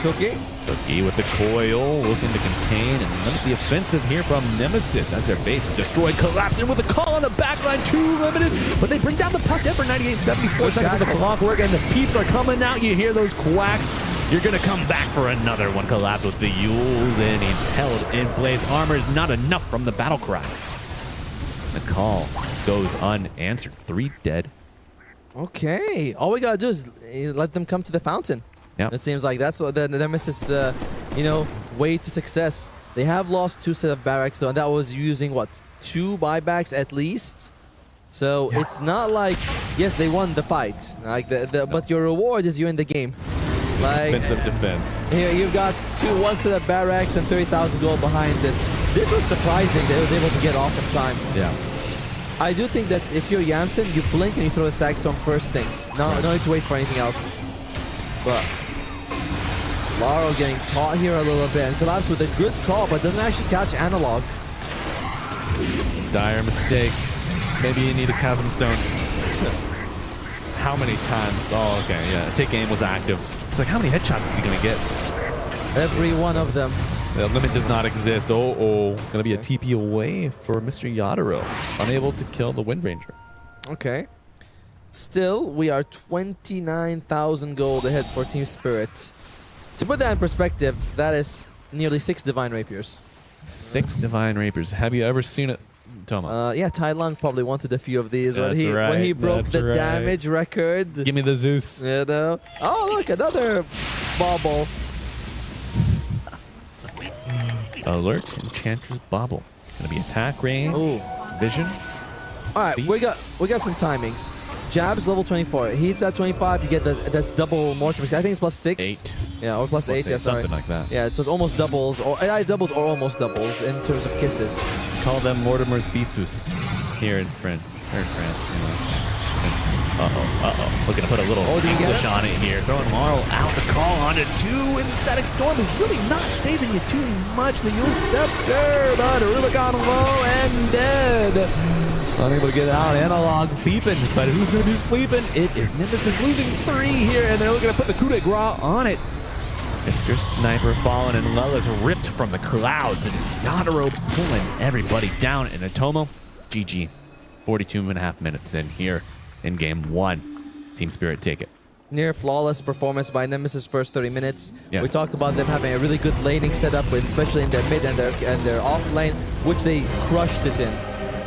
Cookie with the coil, looking to contain and limit the offensive here from Nemesis as their base is destroyed, collapsing with a call on the backline, too limited, but they bring down the puck in for 98.74 seconds for the Clockwork, and the peeps are coming out. You hear those quacks. You're going to come back for another one. Collapse with the Yules, and he's held in place. Armor is not enough from the battle cry. The call goes unanswered. 3 dead. Okay. All we got to do is let them come to the fountain. Yeah. It seems like that's what the Nemesis, way to success. They have lost 2 set of barracks, though, and that was using, 2 buybacks at least? So it's not like, yes, they won the fight, but your reward is you're in the game. Like, expensive defense. Here you've got 1 set of barracks and 30,000 gold behind this. This was surprising that it was able to get off in time. Yeah. I do think that if you're Yamsen, you blink and you throw the Stag Storm first thing. No need to wait for anything else. But Laro getting caught here a little bit and Collapse with a good call, but doesn't actually catch Analog. Dire mistake. Maybe you need a Chasm Stone. How many times? Oh, okay, yeah. Take aim was active. It's like, how many headshots is he going to get? Every one of them. The limit does not exist. Going to be a TP away for Mr. Yadaro. Unable to kill the Wind Ranger. Okay. Still, we are 29,000 gold ahead for Team Spirit. To put that in perspective, that is nearly 6 Divine Rapiers. 6 Divine Rapiers. Have you ever seen it, Toma? Yeah, Tai Lung probably wanted a few of these when right, he broke the right. damage record. Give me the Zeus. You know? Oh, look, another bauble. Alert, Enchanter's Bauble. Gonna be attack range, vision. All right, we got some timings. Jabs level 24. He hits at 25, you get that's double mortar. I think it's plus 6. 8. Yeah, or plus 8. Yeah, sorry. Something like that. Yeah, so it's almost doubles, or doubles or almost doubles in terms of kisses. Call them Mortimer's Bisous here in France. Looking to put a little English on it here. Throwing Laurel out the call onto 2, and the Static Storm is really not saving you too much. The Yule Scepter, but Rubicon low and dead. Unable to get it out. Analog beeping, but who's going to be sleeping? It is Nemesis losing 3 here, and they're looking to put the coup de grace on it. Mr. Sniper falling, and Lela's ripped from the clouds, and it's Yadaro pulling everybody down. And Atomo, GG. 42.5 minutes in here in game 1. Team Spirit take it. Near flawless performance by Nemesis first 30 minutes. Yes. We talked about them having a really good laning setup, especially in their mid and their off lane, which they crushed it in.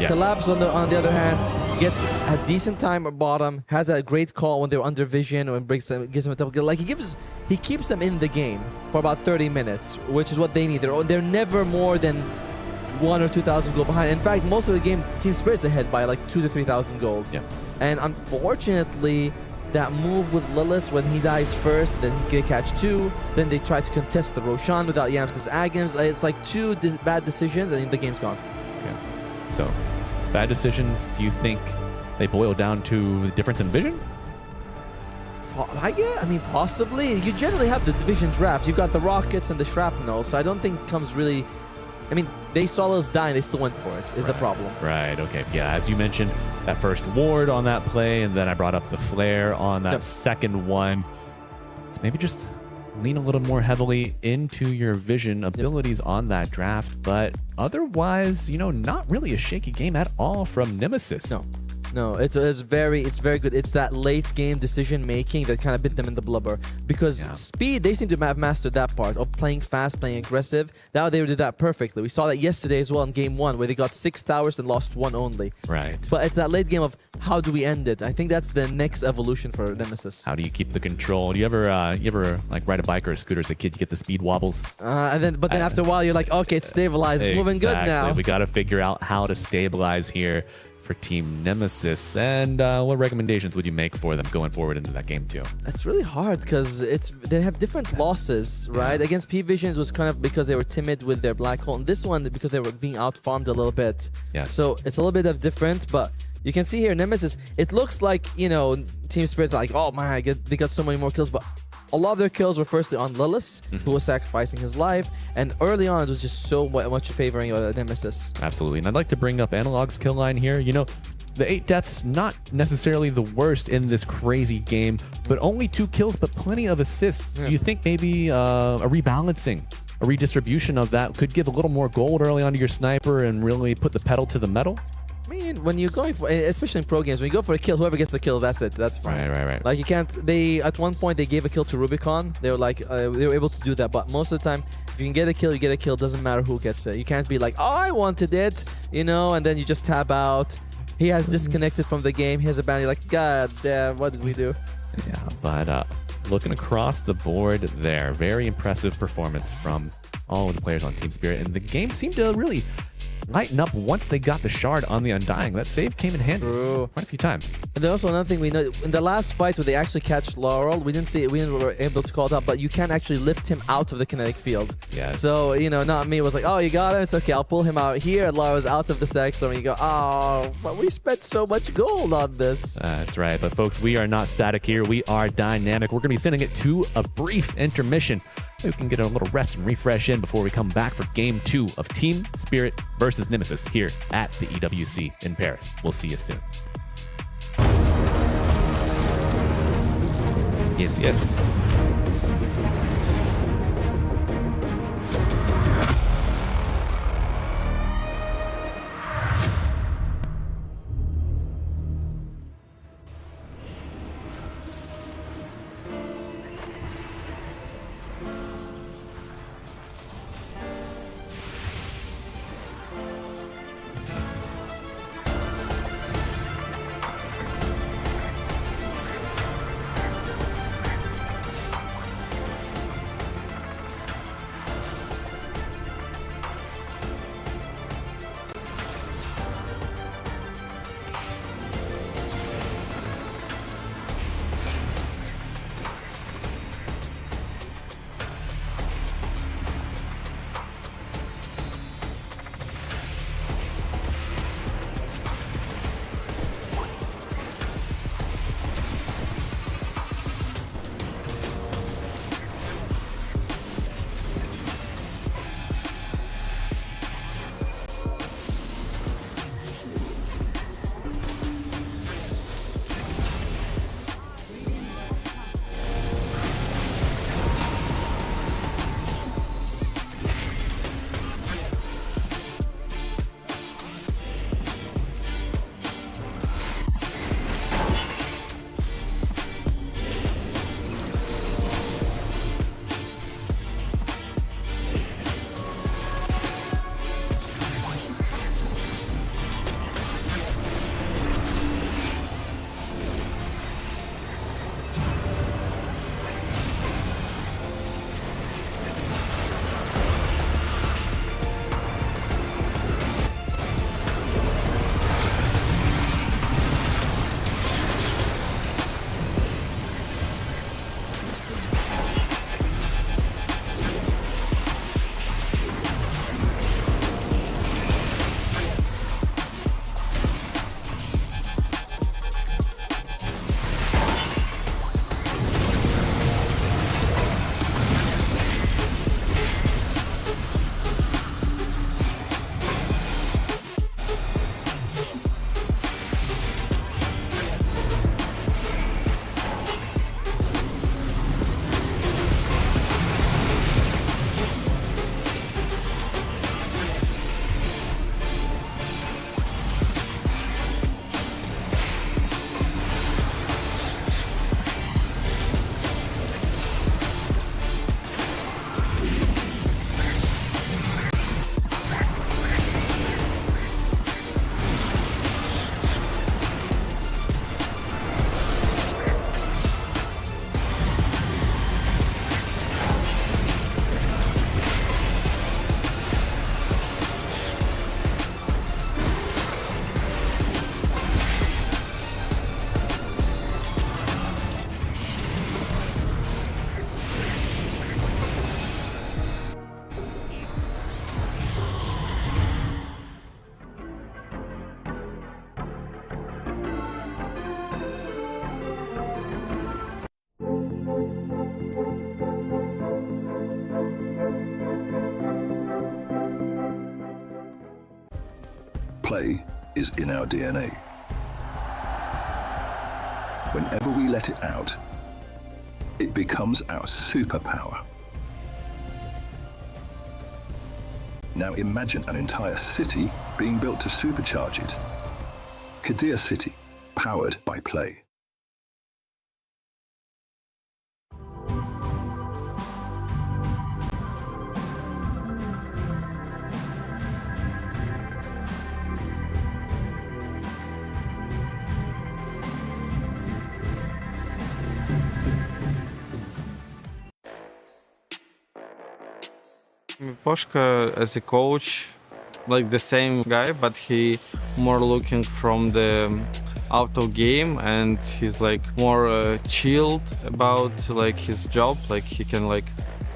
Yeah. Collapse on the other hand gets a decent time at bottom, has a great call when they're under vision, or gives them a double kill. Like he keeps them in the game for about 30 minutes, which is what they need. They're never more than 1,000 or 2,000 gold behind. In fact, most of the game, Team Spirit's ahead by like 2,000 to 3,000 gold. Yeah. And unfortunately, that move with Lilith when he dies first, then he can catch 2, then they try to contest the Roshan without Yams's Agams. It's like 2 bad decisions and the game's gone. Okay. So, bad decisions, do you think they boil down to the difference in vision? I mean, possibly. You generally have the division draft. You've got the rockets and the shrapnel, so I don't think it comes really... I mean, they saw us die and they still went for it, is the problem. Right, okay. Yeah, as you mentioned, that first ward on that play, and then I brought up the flare on that second one. So maybe just lean a little more heavily into your vision abilities on that draft, but otherwise, you know, not really a shaky game at all from Nemesis. No, it's very good. It's that late game decision making that kind of bit them in the blubber, because speed, they seem to have mastered that part of playing fast, playing aggressive. Now they did that perfectly. We saw that yesterday as well in game 1, where they got 6 towers and lost 1 only. Right. But it's that late game of how do we end it? I think that's the next evolution for Nemesis. How do you keep the control? Do you ever like ride a bike or a scooter as a kid? You get the speed wobbles. But then after a while, you're like, okay, it's stabilized, it's moving good now. We got to figure out how to stabilize here for Team Nemesis. And what recommendations would you make for them going forward into that game 2? It's really hard because they have different losses, right? Against P-Vision, it was kind of because they were timid with their Black Hole, and this one because they were being out-farmed a little bit. Yeah. So it's a little bit of different, but you can see here, Nemesis, it looks like, you know, Team Spirit, like, oh man, they got so many more kills, but a lot of their kills were firstly on Lilith, who was sacrificing his life, and early on it was just so much favoring Nemesis. Absolutely, and I'd like to bring up Analog's kill line here. You know, the 8 deaths, not necessarily the worst in this crazy game, but only 2 kills, but plenty of assists. Do you think maybe a rebalancing, a redistribution of that could give a little more gold early on to your sniper and really put the pedal to the metal? I mean, when you're going for, especially in pro games, when you go for a kill, whoever gets the kill, that's it. That's fine. Right. Like you can't. At one point they gave a kill to Rubicon. They were like, they were able to do that. But most of the time, if you can get a kill, you get a kill. Doesn't matter who gets it. You can't be like, oh, I wanted it, you know, and then you just tab out. He has disconnected from the game. He has a ban. You're like, God damn, what did we do? Yeah, but looking across the board there, very impressive performance from all of the players on Team Spirit, and the game seemed to really lighten up once they got the shard on the Undying. That save came in handy quite a few times. And then also another thing we know, in the last fight where they actually catch Laurel, we were able to call it up, but you can actually lift him out of the kinetic field. Yeah. So, you know, not me, it was like, oh, you got him, it's okay, I'll pull him out here, and Laurel's out of the stack storm, and you go, oh, but we spent so much gold on this. That's right, but folks, we are not static here, we are dynamic. We're going to be sending it to a brief intermission. We can get a little rest and refresh in before we come back for game 2 of Team Spirit versus Nemesis here at the EWC in Paris. We'll see you soon. Yes. Play is in our DNA. Whenever we let it out, it becomes our superpower. Now imagine an entire city being built to supercharge it. Qiddiya City, powered by play. Poshka as a coach, like the same guy, but he more looking from the auto game, and he's like more chilled about like his job. Like he can like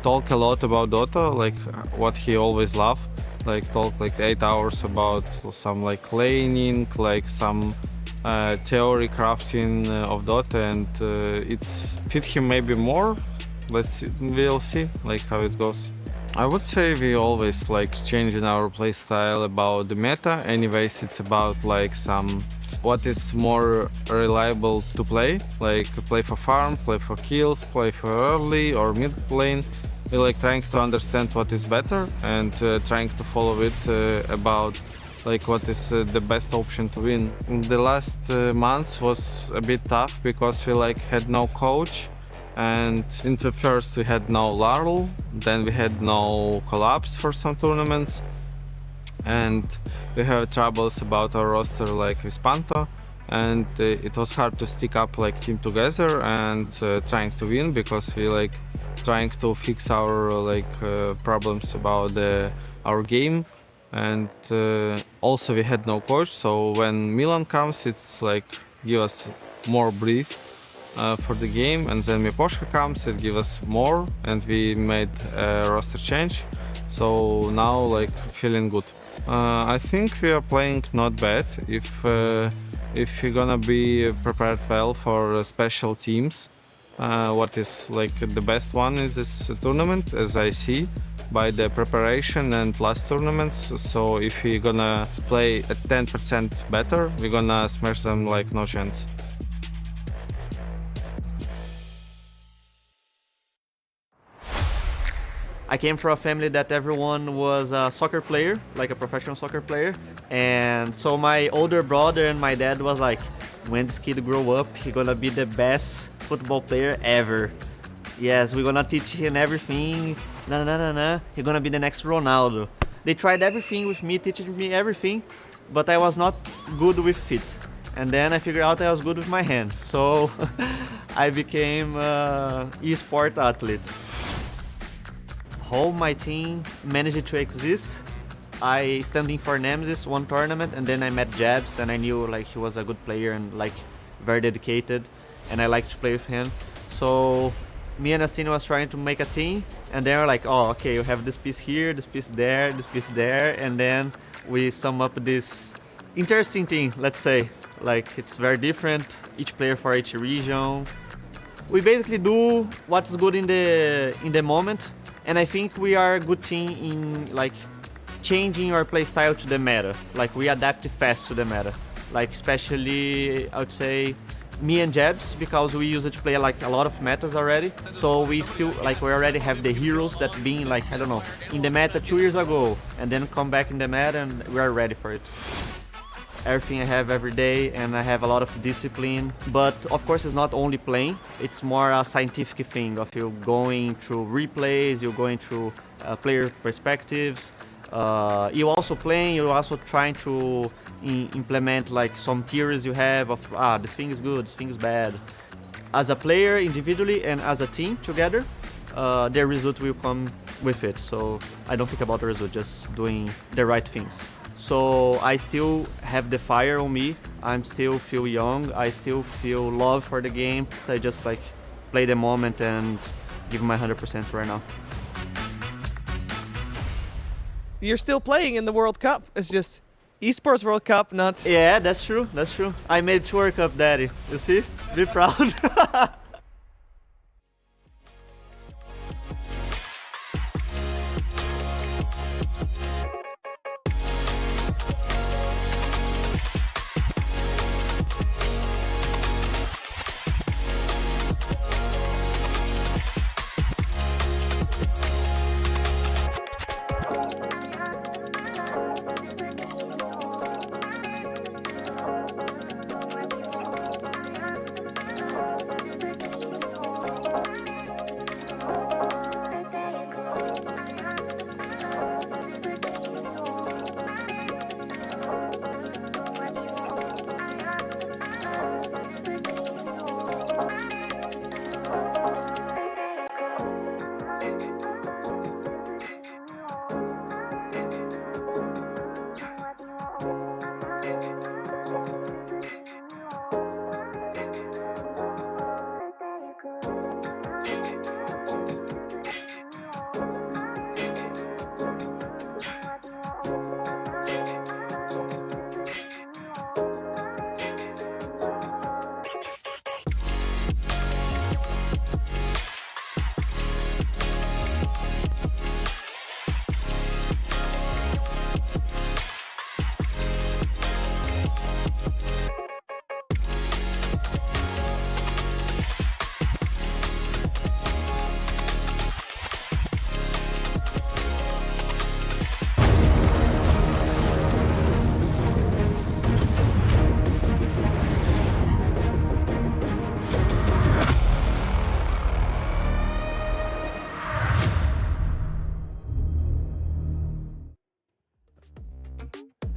talk a lot about Dota, like what he always loved. Like talk like 8 hours about some like laning, like some theory crafting of Dota, and it's fit him maybe more. Let's see, we'll see like how it goes. I would say we always like changing our playstyle about the meta. Anyways, it's about like some what is more reliable to play, like play for farm, play for kills, play for early or mid lane. We like trying to understand what is better and trying to follow it about like what is the best option to win. The last months was a bit tough because we like had no coach. And in the first we had no Larl, then we had no collabs for some tournaments, and we have troubles about our roster like with Panto, and it was hard to stick up like team together and trying to win because we like trying to fix our like problems about our game, and also we had no coach, so when Milan comes it's like give us more breath for the game, and then Miposhka comes, it gives us more, and we made a roster change, so now like feeling good. I think we are playing not bad. If we're gonna be prepared well for special teams, what is like the best one is this tournament, as I see by the preparation and last tournaments. So if we're gonna play at 10% better, we're gonna smash them like no chance. I came from a family that everyone was a soccer player, like a professional soccer player. And so my older brother and my dad was like, when this kid grow up, he gonna be the best football player ever. Yes, we're gonna teach him everything. He gonna be the next Ronaldo. They tried everything with me, teaching me everything, but I was not good with feet. And then I figured out I was good with my hands. So I became an esports athlete. How my team managed to exist, I standing for Nemesis one tournament, and then I met Jabs, and I knew like he was a good player and like very dedicated, and I liked to play with him. So me and Astino was trying to make a team, and they were like, oh, okay, you have this piece here, this piece there, this piece there, and then we sum up this interesting thing, let's say. Like it's very different, each player for each region. We basically do what's good in the moment. And I think we are a good team in like changing our playstyle to the meta. Like we adapt fast to the meta. Like especially I would say me and Jabs, because we used to play like a lot of metas already. So we still like we already have the heroes that being like, I don't know, in the meta 2 years ago, and then come back in the meta and we are ready for it. Everything I have every day, and I have a lot of discipline. But of course it's not only playing, it's more a scientific thing of you going through replays, you're going through player perspectives. You also playing, you're also trying to implement like some theories you have of this thing is good, this thing is bad. As a player individually and as a team together, the result will come with it. So I don't think about the result, just doing the right things. So I still have the fire on me. I still feel young. I still feel love for the game. I just like play the moment and give my 100% right now. You're still playing in the World Cup. It's just Esports World Cup, not... Yeah, that's true. That's true. I made Tour Cup, daddy. You see? Be proud.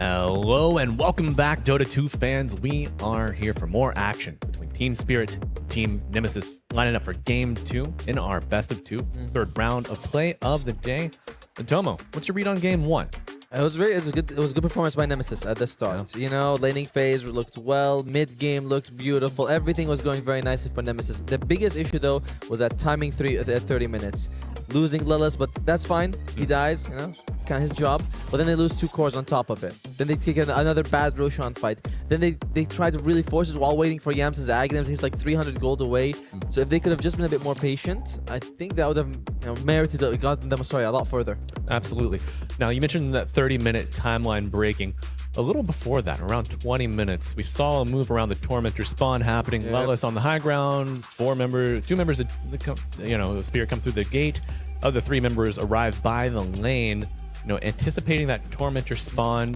Hello and welcome back, Dota 2 fans. We are here for more action between Team Spirit and Team Nemesis, lining up for Game 2 in our best of 2, third round of play of the day. And Tomo, what's your read on Game 1? It was a good performance by Nemesis at the start. You know, laning phase looked well, mid game looked beautiful. Everything was going very nicely for Nemesis. The biggest issue though was that timing 30 minutes. Losing Lilith, but that's fine. He dies, you know, kind of his job. But then they lose 2 cores on top of it. Then they take another bad Roshan fight. Then they try to really force it while waiting for Yams' Aghanim's. He's like 300 gold away. So if they could have just been a bit more patient, I think that would have merited gotten them a lot further. Absolutely. Now, you mentioned that 30-minute timeline breaking. A little before that, around 20 minutes, we saw a move around the Tormentor spawn happening. Yep. Lellis on the high ground, 2 members, the Spirit come through the gate. Other 3 members arrive by the lane. You know, anticipating that Tormentor spawn.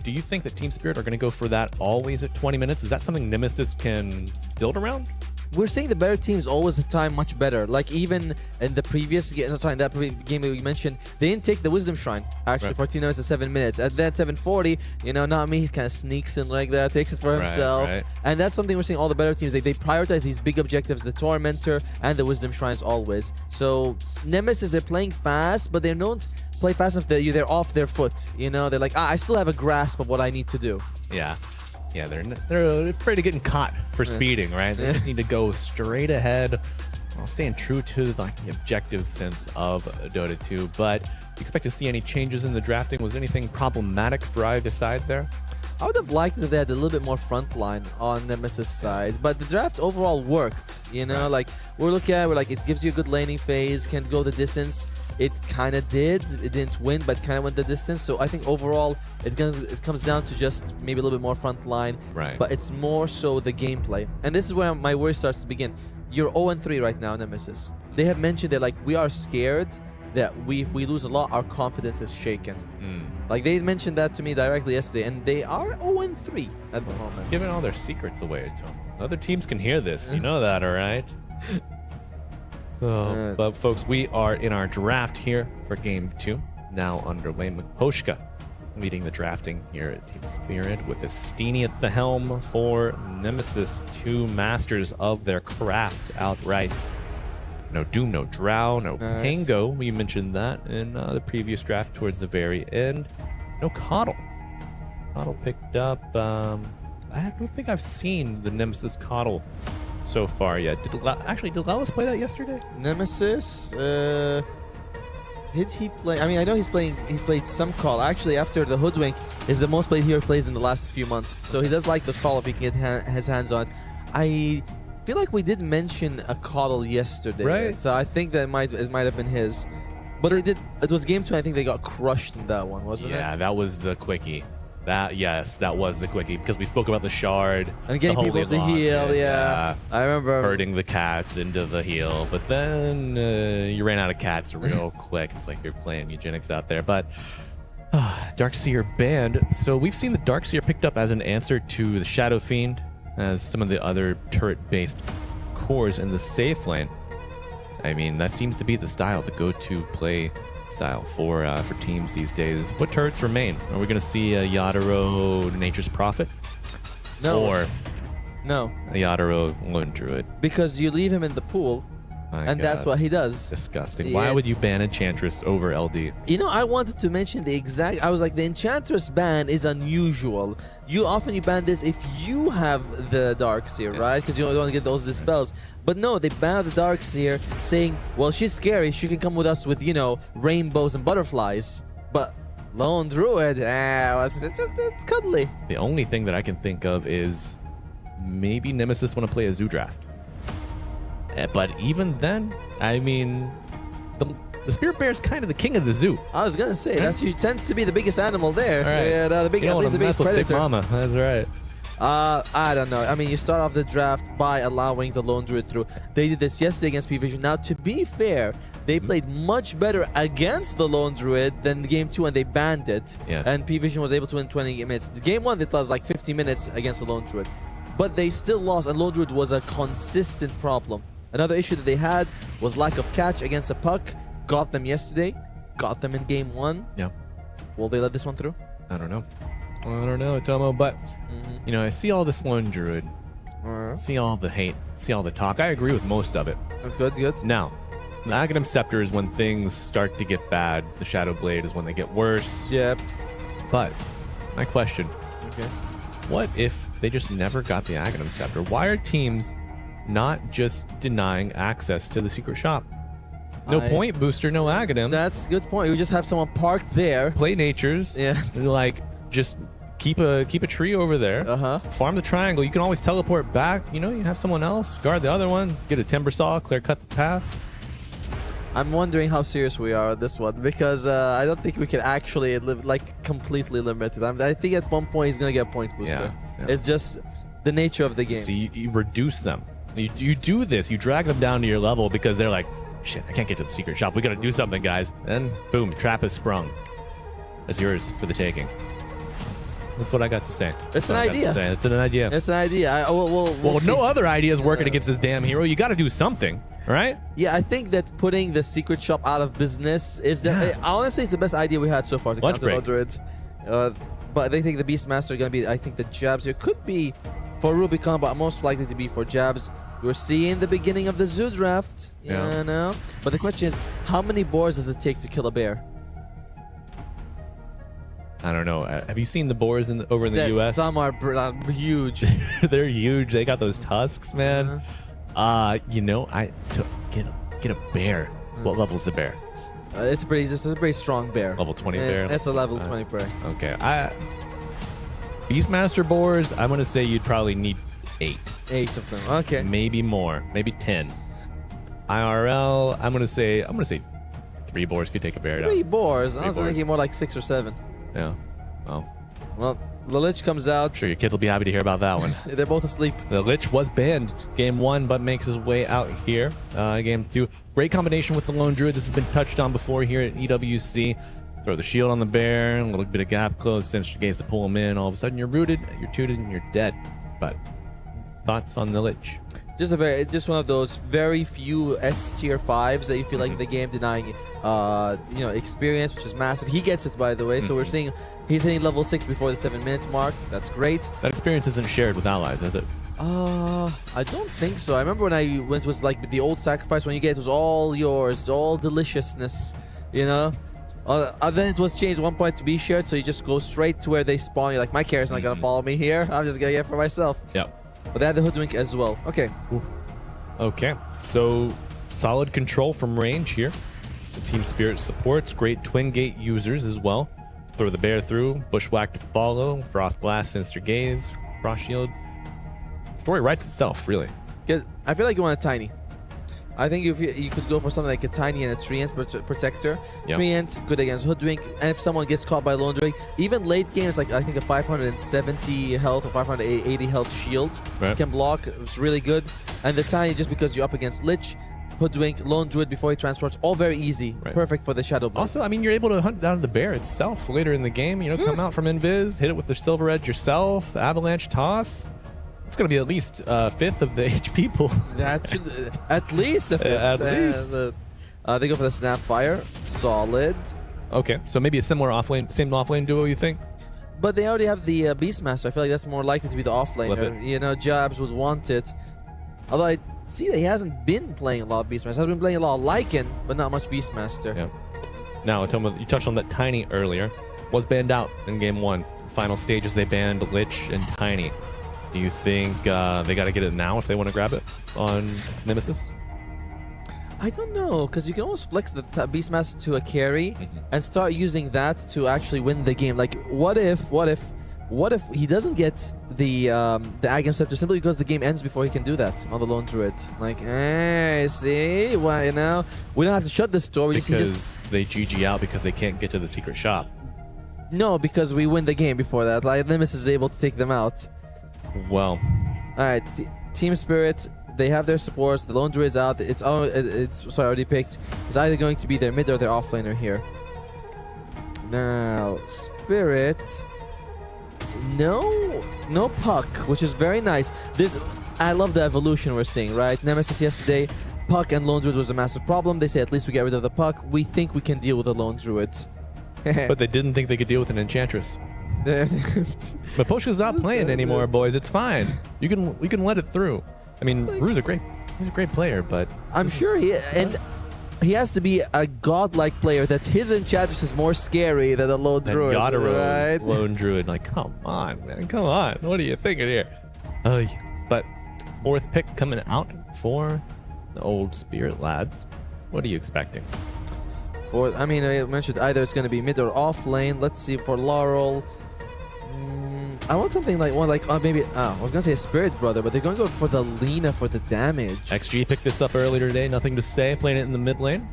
Do you think that Team Spirit are going to go for that always at 20 minutes? Is that something Nemesis can build around? We're seeing the better teams always time much better. Like even in the previous game, that game that we mentioned, they didn't take the Wisdom Shrine actually for Team Nemesis 7 minutes. At that 7:40, you know, not me, he kind of sneaks in like that, takes it for himself. And that's something we're seeing all the better teams. They prioritize these big objectives, the Tormentor and the Wisdom Shrines always. So Nemesis, they're playing fast, but they don't play fast enough that they're off their foot. You know, they're like, I still have a grasp of what I need to do. Yeah. Yeah, they're afraid of getting caught for speeding, right? They just need to go straight ahead while staying true to the objective sense of Dota 2. But do you expect to see any changes in the drafting? Was anything problematic for either side there? I would have liked if they had a little bit more frontline on Nemesis side, but the draft overall worked. You know, like we're like it gives you a good laning phase, can go the distance. It kind of did. It didn't win, but kind of went the distance. So I think overall it comes down to just maybe a little bit more frontline. Right. But it's more so the gameplay, and this is where my worry starts to begin. You're 0-3 right now, Nemesis. They have mentioned that like we are scared that if we lose a lot, our confidence is shaken. Like they mentioned that to me directly yesterday, and they are 0-3 at the moment. Giving all their secrets away, Tom. Other teams can hear this. You know that, all right? But folks, we are in our draft here for Game 2. Now underway. Miposhka leading the drafting here at Team Spirit with Estini at the helm for Nemesis. 2 masters of their craft outright. No Doom, no Drow, no Pango. We mentioned that in the previous draft towards the very end. No Coddle. Coddle picked up. I don't think I've seen the Nemesis Coddle so far yet. Did Lellis play that yesterday? Nemesis, did he play? I mean, I know he's played some Call. Actually, after the Hoodwink is the most played hero plays in the last few months. So he does like the Call if he can get his hands on it. I feel like we did mention a Coddle yesterday, right? So I think that it might have been his. But they did. It was Game 2. I think they got crushed in that one, wasn't it? Yeah, that was the quickie. That was the quickie because we spoke about the shard and getting people to heal. Yeah, I remember hurting the cats into the heal, but then you ran out of cats real quick. It's like you're playing eugenics out there. But Darkseer banned. So we've seen the Darkseer picked up as an answer to the Shadow Fiend, as some of the other turret-based cores in the safe lane. I mean, that seems to be the style, the go-to play style for teams these days. What turrets remain? Are we going to see a Yadaro Nature's Prophet? No. Or no. A Yadaro Lone Druid? Because you leave him in the pool, and that's what he does. Disgusting. Why would you ban Enchantress over LD? You know, I wanted to mention I was like, the Enchantress ban is unusual. You ban this if you have the Darkseer, right? Because you don't want to get those dispels. But no, they banned the Darkseer, saying, well, she's scary. She can come with us with, you know, rainbows and butterflies. But Lone Druid, it's cuddly. The only thing that I can think of is maybe Nemesis want to play a Zoo Draft. But even then, I mean, the Spirit Bear is kind of the king of the zoo. I was gonna say he tends to be the biggest animal there. Right. At least the biggest predator. Big Mama. That's right. I don't know. I mean, you start off the draft by allowing the Lone Druid through. They did this yesterday against P-Vision. Now, to be fair, they played much better against the Lone Druid than Game 2, and they banned it. Yes. And P-Vision was able to win 20 minutes. Game 1, they lost like 50 minutes against the Lone Druid. But they still lost, and Lone Druid was a consistent problem. Another issue that they had was lack of catch against the puck. Got them yesterday. Got them in Game 1. Yeah. Will they let this one through? I don't know. I don't know, Tomo, but you know, I see all this lone druid, see all the hate, see all the talk. I agree with most of it. Good, good. Now, the Aghanim Scepter is when things start to get bad. The Shadow Blade is when they get worse. Yep. But my question: Okay. what if they just never got the Aghanim Scepter? Why are teams not just denying access to the secret shop? No point booster, no Aghanim. That's a good point. You just have someone parked there. Play natures. Yeah. Like, just keep a tree over there. Farm the triangle. You can always teleport back. You know, you have someone else guard the other one. Get a timber saw, clear cut the path. I'm wondering how serious we are on this one because I don't think we can actually completely limit it. I think at one point he's gonna get a point booster. Yeah. It's just the nature of the game. So you reduce them. You do this. You drag them down to your level because they're like, shit, I can't get to the secret shop. We gotta do something, guys. And boom, trap is sprung. That's yours for the taking. That's what I got to say. It's an idea. It's an idea. It's an idea. Well, no other ideas working against this damn hero. You got to do something, right? Yeah, I think that putting the secret shop out of business is honestly it's the best idea we had so far to counter Madrid. But I think the Beastmaster are going to be. I think the jabs here could be for Rubicon, but most likely to be for jabs. We're seeing the beginning of the zoo draft. You know. But the question is, how many boars does it take to kill a bear? I don't know. Have you seen the boars over in the U.S.? Some are huge. They're huge. They got those tusks, man. You know, get a bear. What level's the bear? It's a pretty strong bear. Level 20 bear. It's a level 20 bear. Okay. Beastmaster boars. I'm gonna say you'd probably need 8. 8 of them. Okay. Maybe more. Maybe 10. IRL. I'm gonna say 3 boars could take a bear down. 3 boars. I was thinking more like 6 or 7. Yeah. Well, the Lich comes out. Sure, your kids will be happy to hear about that one. They're both asleep. The Lich was banned game 1, but makes his way out here. Game 2. Great combination with the Lone Druid. This has been touched on before here at EWC. Throw the shield on the bear, a little bit of gap close, sinister gaze to pull him in. All of a sudden, you're rooted, you're tooted, and you're dead. But thoughts on the Lich? Just one of those very few S tier 5s that you feel like the game denying experience, which is massive. He gets it, by the way. So we're seeing he's hitting level 6 before the 7-minute mark. That's great. That experience isn't shared with allies, is it? I don't think so. I remember when I went was like the old sacrifice when you get it was all yours, it's all deliciousness, you know. Then it was changed at one point to be shared, so you just go straight to where they spawn. You're like, my character's not gonna follow me here. I'm just gonna get it for myself. Yep. But they had the Hoodwink as well. Okay. Okay. So solid control from range here. The Team Spirit supports. Great Twin Gate users as well. Throw the bear through. Bushwhack to follow. Frost Blast, Sinister Gaze. Frost Shield. Story writes itself, really. I feel like you want a Tiny. I think if you could go for something like a Tiny and a Treant Protector. Yep. Treant, good against Hoodwink. And if someone gets caught by Lone Druid, even late game, it's like I think a 570 health or 580 health shield can block. It's really good. And the Tiny, just because you're up against Lich, Hoodwink, Lone Druid before he transports, all very easy. Perfect for the Shadow Blade. Also, I mean, you're able to hunt down the bear itself later in the game. You know, come out from Invis, hit it with the Silver Edge yourself, Avalanche Toss. It's going to be at least a fifth of the HP pool. At least a fifth. At least. They go for the Snapfire. Solid. Okay, so maybe a similar same offlane duo, you think? But they already have the Beastmaster. I feel like that's more likely to be the offlaner. You know, Jabs would want it. Although I see that he hasn't been playing a lot of Beastmaster. He's been playing a lot of Lycan, but not much Beastmaster. Yeah. Now, you touched on that Tiny earlier. Was banned out in game 1. Final stages, they banned Lich and Tiny. Do you think they got to get it now if they want to grab it on Nemesis? I don't know, because you can always flex the Beastmaster to a carry and start using that to actually win the game. Like, what if he doesn't get the Aghanim Scepter simply because the game ends before he can do that on the Lone Druid? Like, see, well, you know, we don't have to shut this door. Because they GG out because they can't get to the secret shop. No, because we win the game before that. Like, Nemesis is able to take them out. Well, all right, Team Spirit, they have their supports. The Lone Druid's out. It's already picked. It's either going to be their mid or their offlaner here. Now, Spirit, no Puck, which is very nice. I love the evolution we're seeing, right? Nemesis yesterday, Puck and Lone Druid was a massive problem. They say at least we get rid of the Puck. We think we can deal with the Lone Druid. But they didn't think they could deal with an Enchantress. But Poshka's not playing anymore, boys. It's fine. We can let it through. I mean, Rue's he's a great player, but I'm sure he has to be a godlike player that his Enchantress is more scary than a lone druid, right? Lone druid. Like, come on, man. Come on. What are you thinking here? But 4th pick coming out for the old Spirit lads. What are you expecting? I mean, I mentioned either it's going to be mid or off lane. Let's see for Laurel. I want something like maybe I was gonna say a Spirit Brother, but they're going to go for the Lina for the damage. XG picked this up earlier today. Nothing to say. Playing it in the mid lane.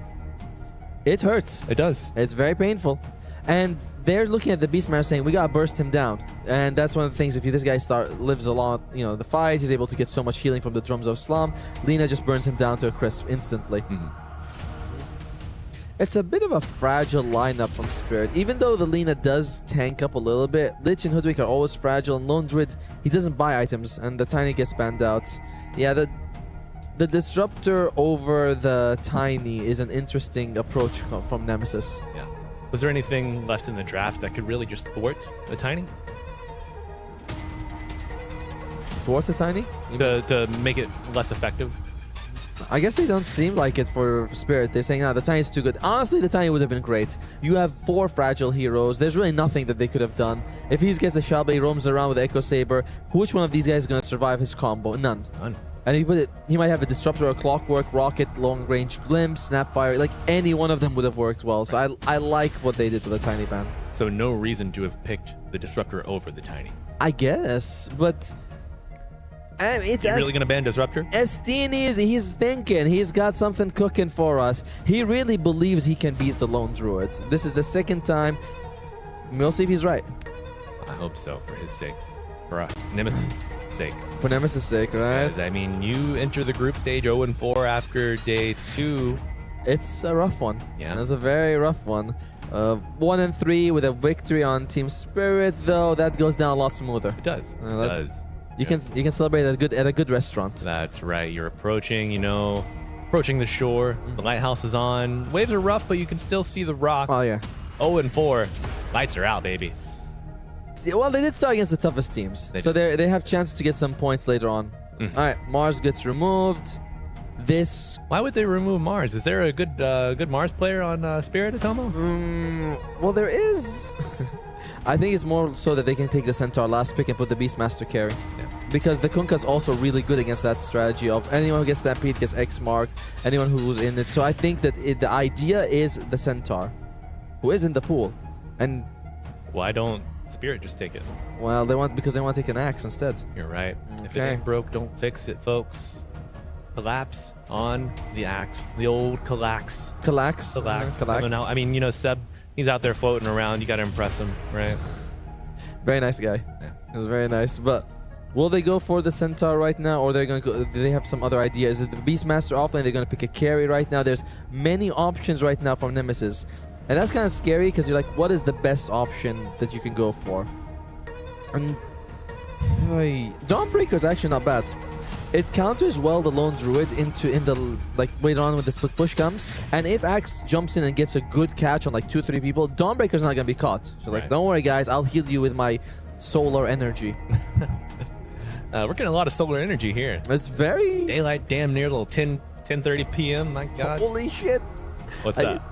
It hurts. It does. It's very painful. And they're looking at the Beastmaster saying, we gotta burst him down. And that's one of the things, if this guy lives a lot, the fight, he's able to get so much healing from the Drums of Slum. Lina just burns him down to a crisp instantly. It's a bit of a fragile lineup from Spirit. Even though the Lina does tank up a little bit, Lich and Hoodwink are always fragile, and Lone Druid, he doesn't buy items, and the Tiny gets banned out. Yeah, the Disruptor over the Tiny is an interesting approach from Nemesis. Yeah. Was there anything left in the draft that could really just thwart the Tiny? Thwart the Tiny? To make it less effective? I guess they don't seem like it for Spirit. They're saying, the Tiny is too good. Honestly, the Tiny would have been great. You have 4 fragile heroes. There's really nothing that they could have done. If he gets the Shelby, roams around with the Echo Saber, which one of these guys is going to survive his combo? None. And he might have a Disruptor or Clockwork, Rocket, Long Range Glimpse, Snapfire. Like, any one of them would have worked well. So I like what they did with the Tiny ban. So no reason to have picked the Disruptor over the Tiny. I guess, but... it's you really gonna ban Disruptor? Estini he's thinking. He's got something cooking for us. He really believes he can beat the Lone Druid. This is the 2nd time. We'll see if he's right. I hope so, for his sake. For Nemesis' sake. For Nemesis' sake, right? Because, I mean, you enter the group stage 0-4 after day 2. It's a rough one. Yeah. It's a very rough one. 1-3 with a victory on Team Spirit, though. That goes down a lot smoother. It does. It does. You can celebrate at a good restaurant. That's right. You're approaching the shore. The lighthouse is on. Waves are rough, but you can still see the rocks. Oh yeah. 0-4. Lights are out, baby. Well, they did start against the toughest teams, so they have chances to get some points later on. All right, Mars gets removed. Why would they remove Mars? Is there a good Mars player on Spirit, Atomo? Well, there is. I think it's more so that they can take the Centaur last pick and put the Beastmaster carry. Yeah. Because the Kunkka's also really good against that strategy of anyone who gets Stampede gets X marked, anyone who's in it. So I think that the idea is the Centaur, who is in the pool. And why don't Spirit just take it? Well, because they want to take an axe instead. You're right. Okay. If it ain't broke, don't fix it, folks. Collapse on the axe. The old Kallax. Kallax. Coming out. I mean, Seb, he's out there floating around. You got to impress him, right? Very nice guy. Yeah. It was very nice. But will they go for the Centaur right now, or they're going to go? Do they have some other idea? Is it the Beastmaster offlane? They're going to pick a carry right now. There's many options right now from Nemesis, and that's kind of scary because you're like, what is the best option that you can go for? And Dawnbreaker is actually not bad. It counters well the Lone Druid later on when the split push comes, and if Axe jumps in and gets a good catch on 2-3 people, Dawnbreaker's not gonna be caught. She's like, don't worry guys, I'll heal you with my solar energy. We're getting a lot of solar energy here. It's very daylight, damn near little 10:30 p.m. My God. Holy shit. What's that?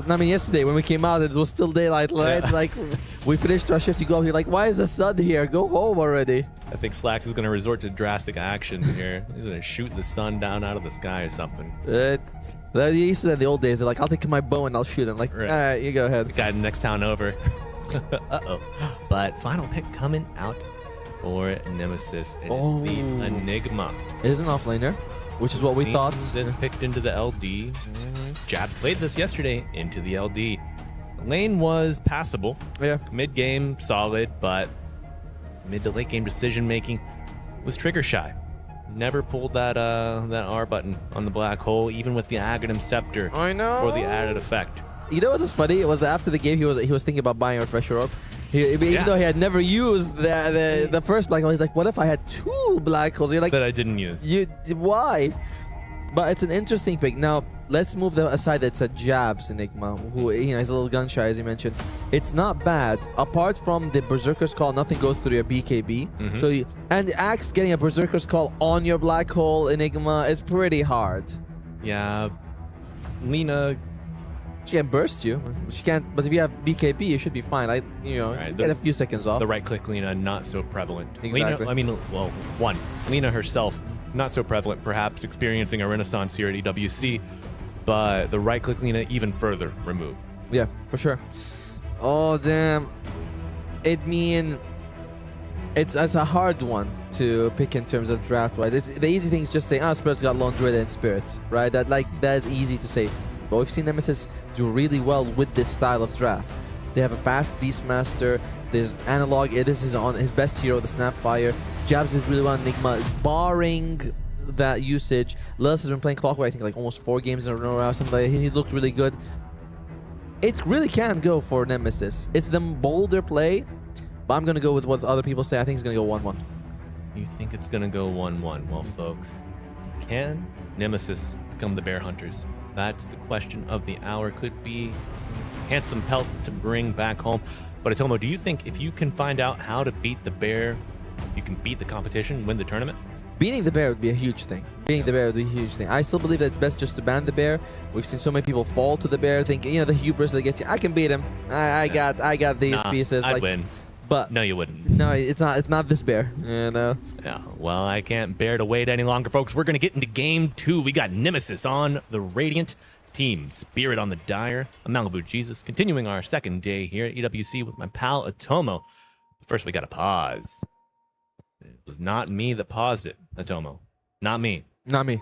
I mean, yesterday when we came out, it was still daylight, right? Yeah. We finished our shift, you go up here, why is the sun here? Go home already. I think Slacks is going to resort to drastic action here. He's going to shoot the sun down out of the sky or something. They used to that in the old days. They're like, I'll take my bow and I'll shoot him. All right, you go ahead. The guy next town over. Uh-oh. But final pick coming out for Nemesis, and it's the Enigma. It is an offlaner, which is what we thought. This picked into the LD. Jabs played this yesterday into the LD. The lane was passable. Yeah. Mid game solid, but mid to late game decision making was trigger shy. Never pulled that R button on the black hole, even with the Aghanim Scepter. I know. For the added effect. You know what was funny? It was after the game he was thinking about buying a refresher orb. Even though he had never used the first black hole, he's like, what if I had 2 black holes? You're like, that I didn't use. Why? But it's an interesting pick. Now, let's move aside that's a Jabs Enigma, who is a little gun shy, as you mentioned. It's not bad. Apart from the Berserker's Call, nothing goes through your BKB. So and Axe getting a Berserker's Call on your Black Hole Enigma is pretty hard. Yeah, Lina. She can burst you. She can't. But if you have BKB, you should be fine. You get a few seconds off. The right-click Lina not so prevalent. Exactly. Lina, I mean, well, Lina herself not so prevalent, perhaps experiencing a renaissance here at EWC, but the right-click Lina even further removed. Yeah, for sure. Oh damn! It's a hard one to pick in terms of draft-wise. The easy thing is just say, Spirit's got Lone Druid and Spirit, right? That's easy to say. But we've seen Nemesis do really well with this style of draft. They have a fast Beastmaster. There's Analog. This is on his best hero, the Snapfire. Jabs did really well on Enigma, barring that usage. Lilith has been playing Clockwork, I think, like almost 4 games in a row or something like that. He looked really good. It really can go for Nemesis. It's the bolder play, but I'm going to go with what other people say. I think it's going to go 1-1. You think it's going to go 1-1? Well, folks, can Nemesis become the Bear Hunters? That's the question of the hour. Could be handsome pelt to bring back home. But Atomo, do you think if you can find out how to beat the Bear, you can beat the competition, win the tournament? Beating the Bear would be a huge thing. I still believe that it's best just to ban the Bear. We've seen so many people fall to the Bear, thinking, the hubris that gets you. I can beat him. I got these pieces. I'd win. But no, you wouldn't. No, it's not this Bear. Yeah, well, I can't bear to wait any longer, folks. We're going to get into game 2. We got Nemesis on the Radiant, Team Spirit on the Dire. I'm Malibu Jesus, continuing our second day here at EWC with my pal Atomo. First, we got to pause. It was not me that paused it, Atomo. Not me. Not me.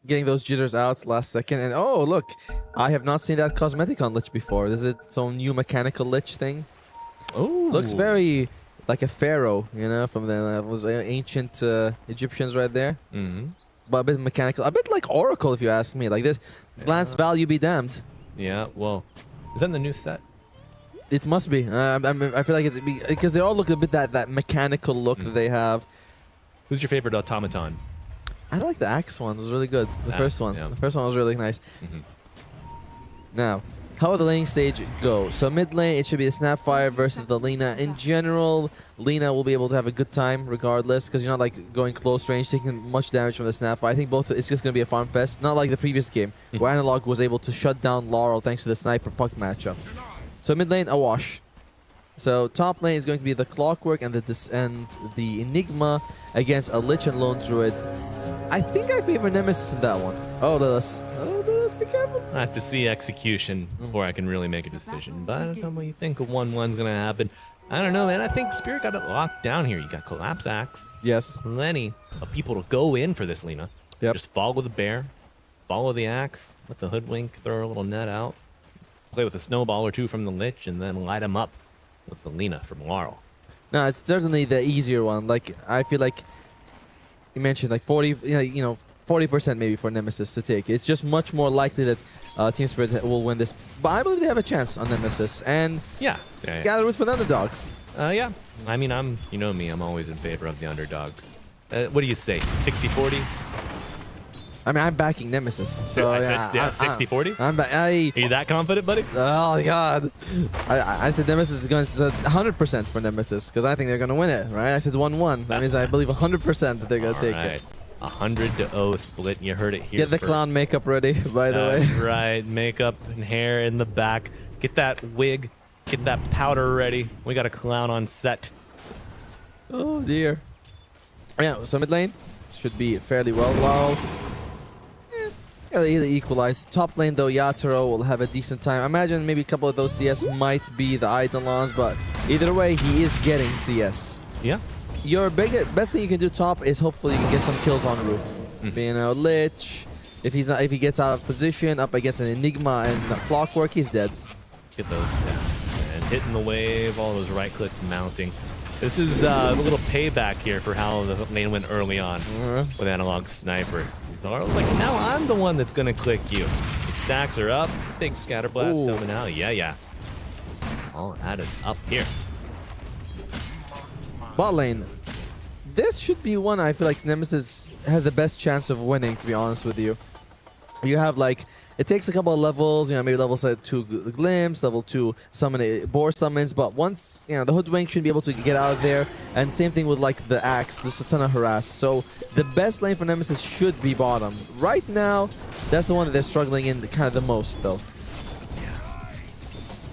Getting those jitters out last second. And oh, look. I have not seen that cosmetic on Lich before. Is it some new mechanical Lich thing? Oh, looks very like a pharaoh, from those ancient Egyptians right there. But a bit mechanical, a bit like Oracle, if you ask me. Like this, glance value be damned. Yeah, well, is that in the new set? It must be. I feel like it's because they all look a bit that mechanical look that they have. Who's your favorite automaton? I like the Axe one. It was really good. The first one. Yeah. The first one was really nice. Now, how will the laning stage go? So mid lane, it should be a Snapfire versus the Lina. In general, Lina will be able to have a good time regardless, because you're not like going close range, taking much damage from the Snapfire. I think both, it's just going to be a farm fest. Not like the previous game, where Analog was able to shut down Laurel thanks to the sniper puck matchup. So mid lane, a wash. So top lane is going to be the Clockwork and the Enigma against a Lich and Lone Druid. I think I favor Nemesis in that one. Oh, Lilith. Be careful. I have to see execution before I can really make a decision. But I don't know what you think a 1-1's going to happen. I don't know, man. I think Spirit got it locked down here. You got Collapse Axe. Yes. Plenty of people to go in for this, Lina. Yep. Just follow the Bear, follow the Axe, let the Hoodwink throw a little net out, play with a snowball or two from the Lich, and then light him up with the Lina from Laurel. No, it's certainly the easier one. Like, I feel like you mentioned like 40% maybe for Nemesis to take. It's just much more likely that Team Spirit will win this. But I believe they have a chance on Nemesis. And yeah. Gotta root for the underdogs. Yeah. I mean, you know me, I'm always in favor of the underdogs. What do you say, 60-40? I mean, I'm backing Nemesis. So I said 60-40? Are you that confident, buddy? Oh, God. I said Nemesis is going to 100% for Nemesis, because I think they're going to win it, right? I said 1-1. That means I believe 100% that they're going to take it. 100-0 split. You heard it here. Get the clown makeup ready, by the way. Right. Makeup and hair in the back. Get that wig. Get that powder ready. We got a clown on set. Oh, dear. Yeah, so mid lane should be fairly well. Laurel. Either equalize. Top lane, though, Yatoro will have a decent time. I imagine maybe a couple of those CS might be the Eidolons, but either way, he is getting CS. Yeah. Your best thing you can do top is hopefully you can get some kills on roof. Lich. If he gets out of position up against an Enigma and Clockwork, he's dead. Get those stats and hitting the wave, all those right clicks mounting. This is a little payback here for how the lane went early on with Analog Sniper. So I was like, now I'm the one that's gonna click you. The stacks are up, big scatter blast coming out. Yeah. All added up here. Bot lane. This should be one I feel like Nemesis has the best chance of winning, to be honest with you. you have like, it takes a couple of levels, you know, maybe level 2 glimpse, level 2 summon boar summons, but once, you know, the hoodwink should be able to get out of there, and same thing with like the axe, there's a ton of harass. So the best lane for Nemesis should be bottom. Right now, that's the one that they're struggling in kind of the most though.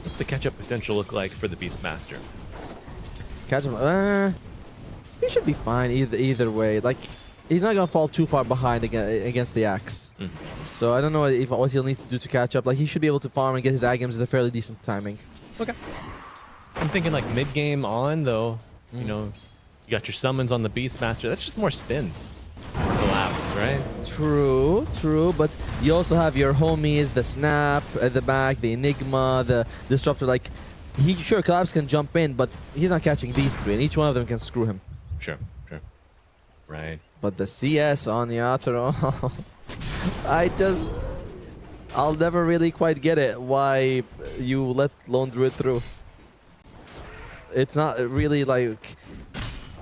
What's the catch-up potential look like for the Beastmaster? Catch him, he should be fine either way. Like, he's not gonna fall too far behind against the axe. So I don't know what he'll need to do to catch up. Like, he should be able to farm and get his Agams at a fairly decent timing. Okay. I'm thinking like mid-game on though, you know, you got your summons on the Beastmaster. That's just more spins. Collapse, right? True, but you also have your homies, the Snap at the back, the Enigma, the Disruptor. Like, Collapse can jump in, but he's not catching these three, and each one of them can screw him. Sure. Right. But the CS on Yatoro, I'll never really quite get it why you let Lone Druid through. It's not really like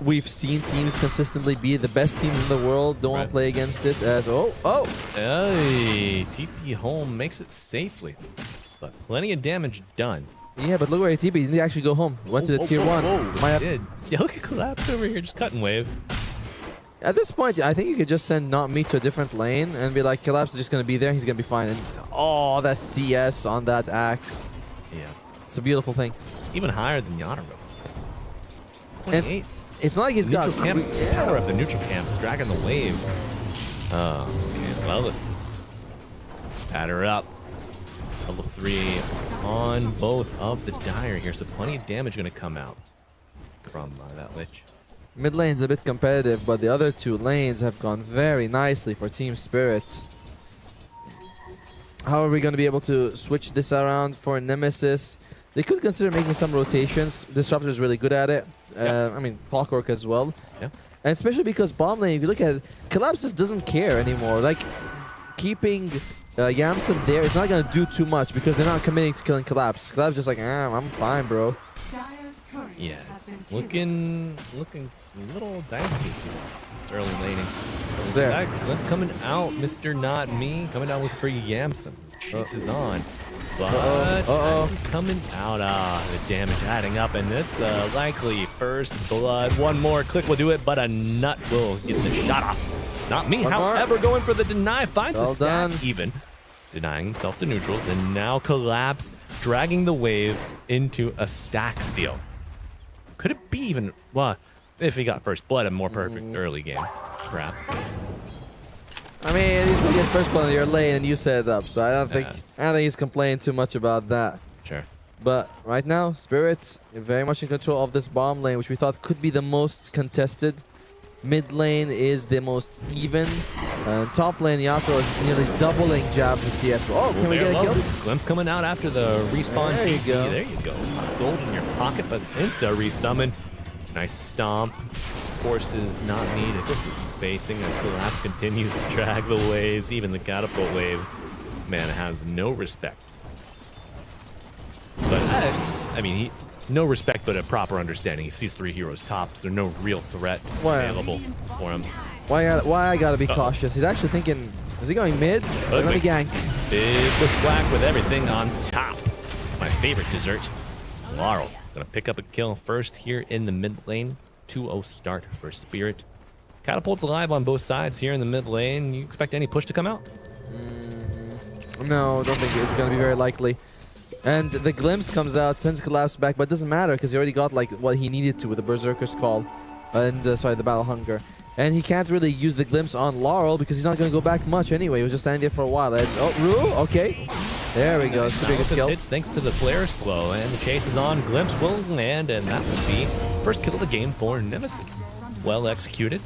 we've seen teams consistently be the best teams in the world. Don't want to play against it as Hey, TP home makes it safely, but plenty of damage done. Yeah, but look where TP didn't actually go home. Went to the tier 1. He did. Yeah, look at Collapse over here, just cutting wave. At this point, I think you could just send Not Me to a different lane and be like, Collapse is just going to be there, he's going to be fine. And that CS on that axe. Yeah. It's a beautiful thing. Even higher than Yatoro. 28. It's not like he's got... Neutral camp, power of the neutral camps, dragging the wave. Oh, okay. Well, let's pad her up. Level 3 on both of the Dire here, so plenty of damage going to come out from that Lich. Mid lane's a bit competitive, but the other two lanes have gone very nicely for Team Spirit. How are we going to be able to switch this around for Nemesis? They could consider making some rotations. Disruptor is really good at it. I mean, Clockwork as well. Yeah. And especially because bottom lane, if you look at it, Collapse just doesn't care anymore. Like, keeping Yamson there is not going to do too much because they're not committing to killing Collapse. Collapse just like, I'm fine, bro. Yeah, it's looking a little dicey. It's early laning. There. Glint's coming out. Mr. Not Me coming down with free Yamson. Chases on. But this is coming out. The damage adding up, and it's likely first blood. One more click will do it, but a nut will get the shot off. Not Me, however, going for the deny. Finds the stack even. Denying himself to neutrals, and now Collapse dragging the wave into a stack steal. Could it be even, well, if he got first blood, a more perfect early game, perhaps. I mean, he's still get first blood in your lane and you set it up, so I don't think he's complaining too much about that. Sure. But right now, Spirit very much in control of this bottom lane, which we thought could be the most contested. Mid lane is the most even. Top lane, Yatoro is nearly doubling jabs to CS. Oh, can we get a kill? Glimpse coming out after the respawn. There you go. There you go. Gold in your pocket, but insta resummon. Nice stomp. Forces Not Me to distance spacing as Collapse continues to drag the waves. Even the catapult wave, man, has no respect. But I mean, no respect, but a proper understanding. He sees 3 heroes tops. There's no real threat available for him. Why I gotta be cautious? He's actually thinking, is he going mid? Let me gank. Big bushwhack with everything on top. My favorite dessert. Laurel gonna pick up a kill first here in the mid lane. 2-0 start for Spirit. Catapult's alive on both sides here in the mid lane. You expect any push to come out? No, don't think it's gonna be very likely. And the glimpse comes out, sends Collapse back, but it doesn't matter because he already got like what he needed to with the Berserker's Call. And sorry, the Battle Hunger. And he can't really use the glimpse on Laurel because he's not going to go back much anyway. He was just standing there for a while. Rue, okay. There we go. It's a big kill. Hits thanks to the flare slow, and the chase is on. Glimpse will land, and that will be first kill of the game for Nemesis. Well executed.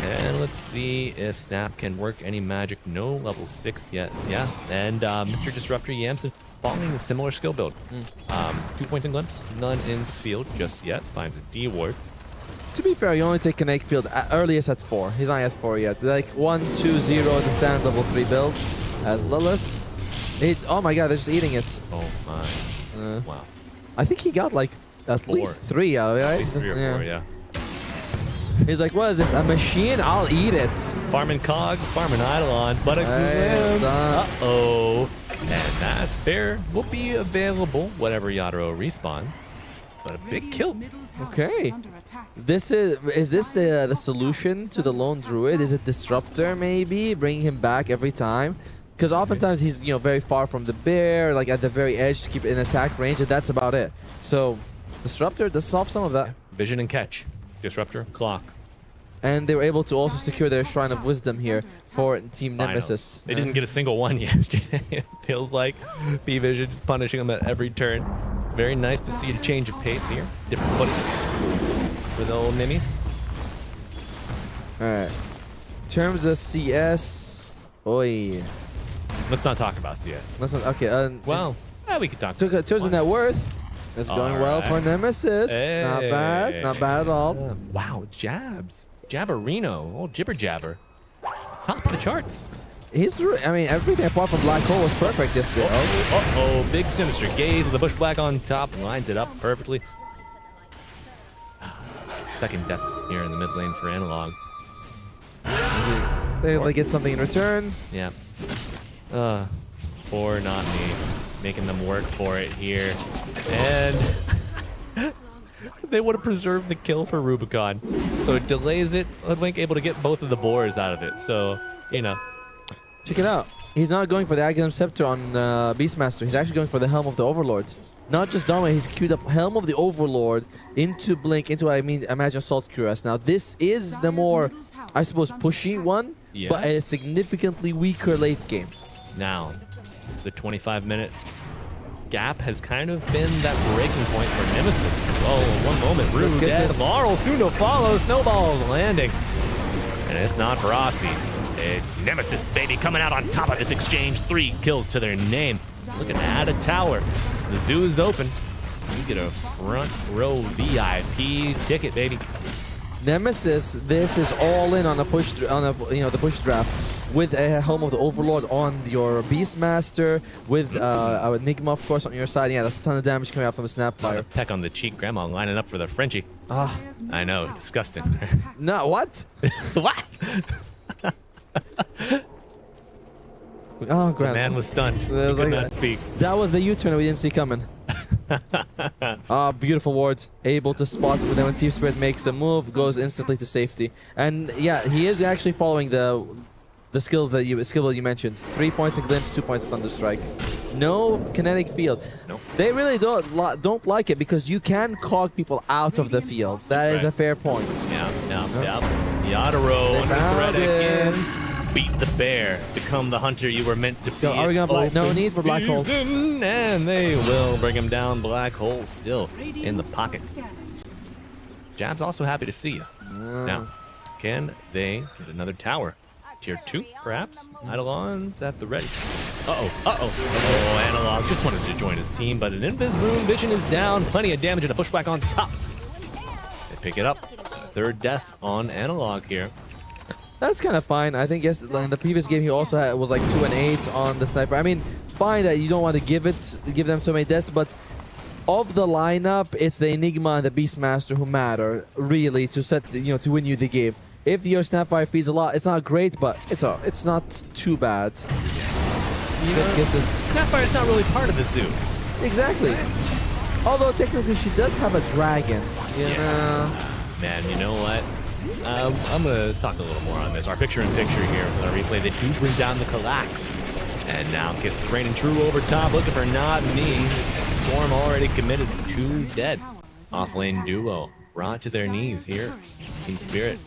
And let's see if Snap can work any magic. No level 6 yet. Yeah, and Mr. Disruptor Yamson following a similar skill build. 2 points in Glimpse, none in field just yet. Finds a D ward. To be fair, you only take Kinetic Field earliest at 4. He's not at 4 yet. Like 1, 2, 0 is a standard level 3 build. As Lilith. Oh my god, they're just eating it. Oh my. Wow. I think he got like at least 3 out of it, right? At least 3 or 4, yeah. He's like, what is this? A machine? I'll eat it. Farming cogs, farming eidolons, but a Hey, glimpse. Uh-oh. And that spare will be available whenever Yadro respawns. But a big kill. Okay. Is this the solution to the lone druid? Is it disruptor maybe, bringing him back every time? Because oftentimes he's very far from the bear, like at the very edge to keep in attack range, and that's about it. So disruptor does solve some of that. Vision and catch. Disruptor, clock. And they were able to also secure their Shrine of Wisdom here for Team Nemesis. They didn't get a single one yesterday. It feels like B-Vision is punishing them at every turn. Very nice to see a change of pace here. Different footing for the old Nimis. Alright. In terms of CS, oi. Let's not talk about CS. Let's not, okay. Well, we could talk. In terms of net worth, it's going well for Nemesis. Hey. Not bad. Not bad at all. Wow, Jabs. Jabberino. Old Jibber Jabber. Top of the charts. I mean, everything apart from Black Hole was perfect yesterday. Uh-oh. Big Sinister Gaze with the Bush Black on top. Lines it up perfectly. Second death here in the mid lane for Analog. They get something in return. Yeah. Poor not me. Making them work for it here. And they would have preserved the kill for Rubicon. So it delays it. Link able to get both of the boars out of it. So, Check it out. He's not going for the Aghanim Scepter on Beastmaster. He's actually going for the Helm of the Overlord. Not just Dome, he's queued up Helm of the Overlord into Blink, into, imagine Salt Cuirass. Now, this is the more, I suppose, pushy one, but a significantly weaker late game. Now, the 25-minute gap has kind of been that breaking point for Nemesis. Oh, one moment, Rude dead. Marl soon to follow. Snowballs landing. And it's not Frosty. It's Nemesis, baby, coming out on top of this exchange. 3 kills to their name. Looking at a tower. The zoo is open. You get a front row VIP ticket, baby. Nemesis, this is all in on the push, the push draft with a Helm of the Overlord on your Beastmaster, with Enigma, of course, on your side. Yeah, that's a ton of damage coming out from a Snapfire. Peck on the cheek, Grandma lining up for the Frenchie. Ah, I know, disgusting. No, what? What? Oh, Grandma. The man was stunned. He could not speak. That was the U-turn we didn't see coming. Beautiful wards. Able to spot when Team Spirit makes a move, goes instantly to safety. And yeah, he is actually following the skill that you mentioned. 3 points in Glimpse, 2 points in Thunderstrike. No kinetic field. Nope. They really don't like it because you can cog people out of the field. That is a fair point. Yeah. Yadro under threat again. Beat the bear. Become the hunter you were meant to be. Are we gonna no need for Black Hole. And they will bring him down. Black Hole still in the pocket. Jab's also happy to see you. Now, can they get another tower? Tier 2, perhaps? Eidolons at the ready. Oh, Analog just wanted to join his team, but an Invis Rune Vision is down. Plenty of damage and a pushback on top. They pick it up. A third death on Analog here. That's kind of fine. I think in the previous game he also was like 2 and 8 on the sniper. I mean, fine that you don't want to give them so many deaths, but of the lineup, it's the Enigma and the Beastmaster who matter really to to win you the game. If your Snapfire feeds a lot, it's not great, but it's not too bad. Snapfire is not really part of the zoo. Exactly. Although technically she does have a dragon. Man, you know what? I'm going to talk a little more on this. Our picture-in-picture here with our replay. They do bring down the Kallax. And now Kiss is raining true over top, looking for Not Me. Storm already committed, 2 dead. Offlane duo brought to their knees here. Team Spirit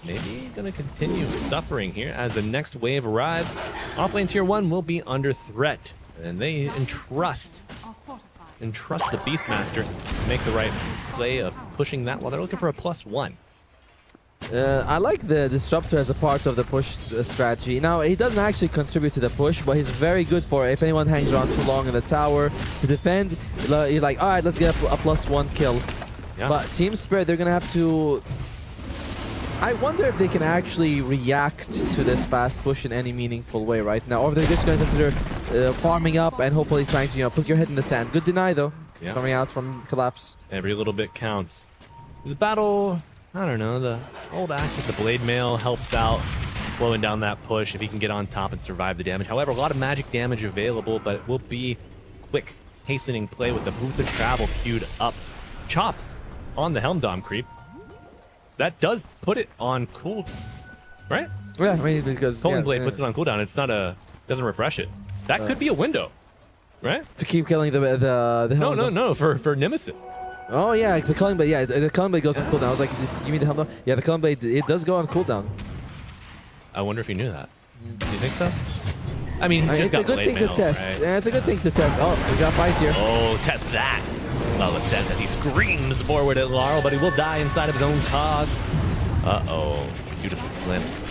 maybe going to continue suffering here as the next wave arrives. Offlane Tier 1 will be under threat. And they entrust the Beastmaster to make the right play of pushing that while they're looking for a +1. I like the Disruptor as a part of the push strategy. Now, he doesn't actually contribute to the push, but he's very good for if anyone hangs around too long in the tower to defend. You're like, all right, let's get a +1 kill. Yeah. But Team Spirit, they're going to have to... I wonder if they can actually react to this fast push in any meaningful way right now. Or if they're just going to consider farming up and hopefully trying to put your head in the sand. Good deny, though, coming out from Collapse. Every little bit counts. The battle I don't know, the old axe with the blade mail helps out, slowing down that push if he can get on top and survive the damage. However, a lot of magic damage available, but it will be quick, hastening play with the boots of travel queued up. Chop on the Helm Dom creep. That does put it on cool, right? Yeah, I mean, because Colin Blade puts it on cooldown. It's not doesn't refresh it. That could be a window, right? To keep killing the Helm. No, for Nemesis. Oh yeah, the Culling Blade. Yeah, the Culling Blade goes on cooldown. I was like, you mean the Helm Dom? Yeah, the Culling Blade. It does go on cooldown. I wonder if you knew that. Do you think so? I mean, he's just it's a good thing to test. Right? Yeah, it's a good thing to test. Oh, we got a fight here. Oh, test that. Lala says as he screams forward at Laurel, but he will die inside of his own cogs. Uh-oh. Beautiful glimpse.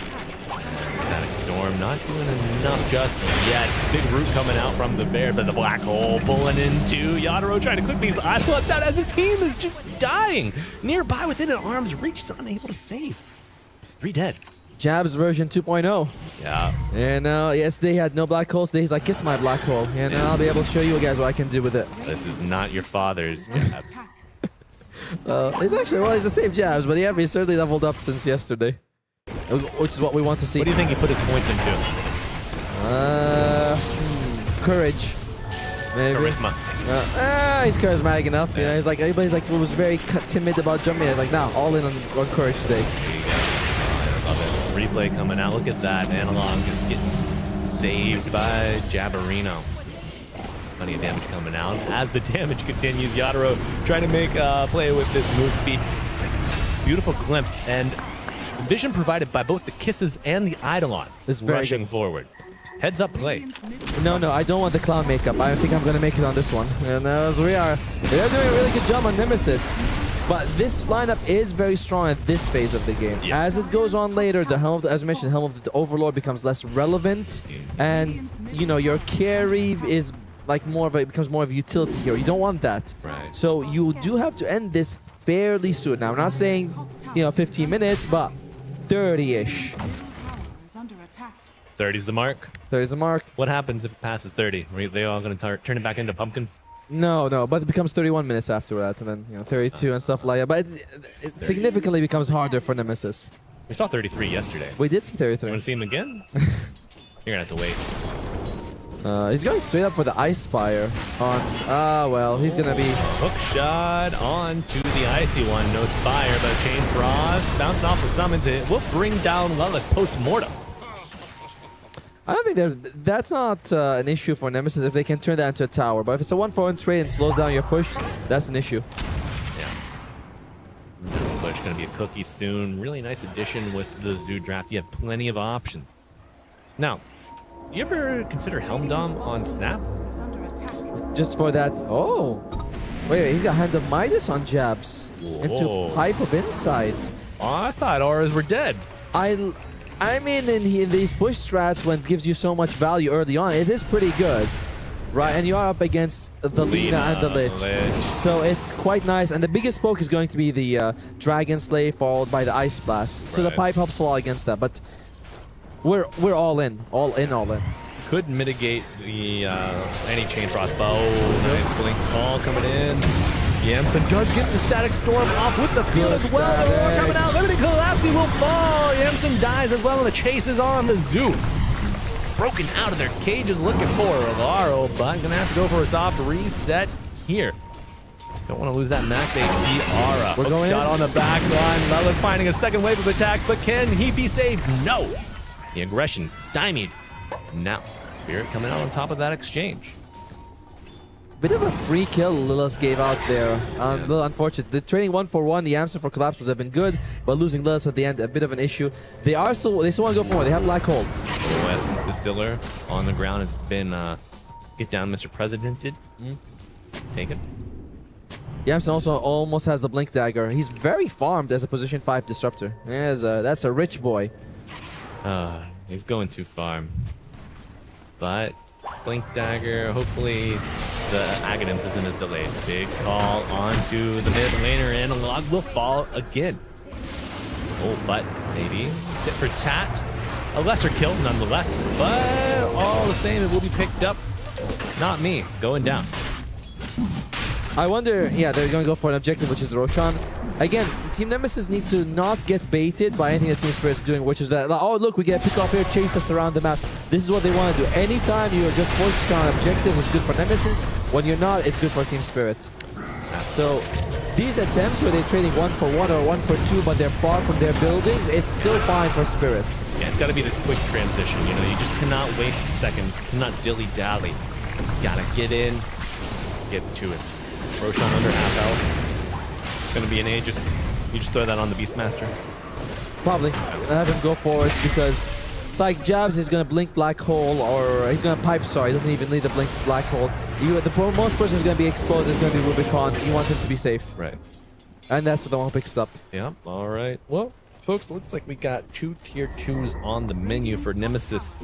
Static Storm not doing enough just yet. Big root coming out from the bear, but the black hole pulling into Yadaro, trying to clip these eyeballs out as his team is just dying. Nearby within an arm's reach, he's unable to save. 3 dead. Jabs version 2.0. Yeah. And yesterday he had no black holes. Today he's like, kiss my black hole. And I'll be able to show you guys what I can do with it. This is not your father's Jabs. He's actually, well, he's the same Jabs, but yeah, he's certainly leveled up since yesterday. Which is what we want to see. What do you think he put his points into? Courage. Maybe. Charisma. He's charismatic enough. Yeah. You know, he's like, everybody's like, was very timid about jumping. He's like, nah, all in on courage today. Replay coming out. Look at that. Analog just getting saved by Jabberino. Plenty of damage coming out. As the damage continues, Yadaro trying to make play with this move speed. Beautiful glimpse and vision provided by both the kisses and the Eidolon. This is very rushing good. forward. Heads up play. No, I don't want the clown makeup. I think I'm going to make it on this one. And as we are doing a really good job on Nemesis. But this lineup is very strong at this phase of the game. Yeah. As it goes on later, the Helm, as I mentioned, Helm of the Overlord becomes less relevant, and you know your carry is like becomes more of a utility hero. You don't want that. Right. So you do have to end this fairly soon. Now I'm not saying 15 minutes, but 30-ish. 30's the mark. 30's the mark. What happens if it passes 30? Are they all going to turn it back into pumpkins? No, but it becomes 31 minutes after that, and then 32 and stuff like that. But it significantly becomes harder for Nemesis. We saw 33 yesterday. We did see 33. You want to see him again? You're going to have to wait. He's going straight up for the Ice Spire on... well, he's going to be... Hook shot on to the icy one. No Spire, but Chain Frost bouncing off the summons. It will bring down Lellis post-mortem. I don't think that's not an issue for Nemesis if they can turn that into a tower. But if it's a 1-4-1 trade and slows down your push, that's an issue. Yeah. Push going to be a cookie soon. Really nice addition with the Zoo draft. You have plenty of options. Now, you ever consider Helm Dom on Snap? Just for that. Oh. Wait, he got Hand of Midas on Jabs. Whoa. Into Pipe of Insight. Oh, I thought auras were dead. I mean, in these push strats, when it gives you so much value early on, it is pretty good, right? And you are up against the Lina and the Lich. So it's quite nice. And the biggest poke is going to be the Dragon Slay followed by the Ice Blast. So the Pipe helps a lot against that. But we're all in. All in. Could mitigate the any Chain Frost bow. Nice blink call coming in. Yamson does get the Static Storm off with the field as well. The roar coming out. Limited Collapse, he will fall. Yamson dies as well, and the chase is on. The Zoo broken out of their cages looking for Alvaro, but gonna have to go for a soft reset here. Don't want to lose that max HP aura. We're going shot in. on the back line. Lela's finding a second wave of attacks, but can he be saved? No. The aggression stymied. Now, Spirit coming out on top of that exchange. Bit of a free kill Lilith gave out there. A little unfortunate. The trading 1-for-1, the answer for Collapse would have been good, but losing Lilith at the end, a bit of an issue. They still want to go for more. They have Black Hole. Oh, Essence Distiller on the ground has been get down, Mr. Presidented. Take it. Yamson also almost has the Blink Dagger. He's very farmed as a position 5 disruptor. That's a rich boy. He's going too far. But Blink Dagger, hopefully the Aghanims isn't as delayed. Big call onto the mid laner, and Analog will fall again. Oh, but maybe tit for tat. A lesser kill nonetheless, but all the same, it will be picked up. Not me, going down. I wonder, yeah, they're going to go for an objective, which is Roshan. Again, Team Nemesis need to not get baited by anything that Team Spirit's doing, which is that, like, oh, look, we get a pick off here, chase us around the map. This is what they want to do. Anytime you're just focused on objectives, it's good for Nemesis. When you're not, it's good for Team Spirit. So these attempts where they're trading 1 for 1 or 1 for 2, but they're far from their buildings, it's still fine for Spirit. Yeah, it's got to be this quick transition. You know, you just cannot waste seconds. You cannot dilly-dally. Gotta get in, get to it. Roshan under half health. It's gonna be an Aegis. You just throw that on the Beastmaster. Probably. Have him go forward because it's like Jabs is gonna blink black hole, or he's gonna pipe. Sorry, he doesn't even need the blink black hole. Most person is gonna be exposed. Is gonna be Rubicon. You want him to be safe. Right. And that's what the one picks up. Yeah. All right. Well, folks, looks like we got 2 tier 2s on the menu for Nemesis.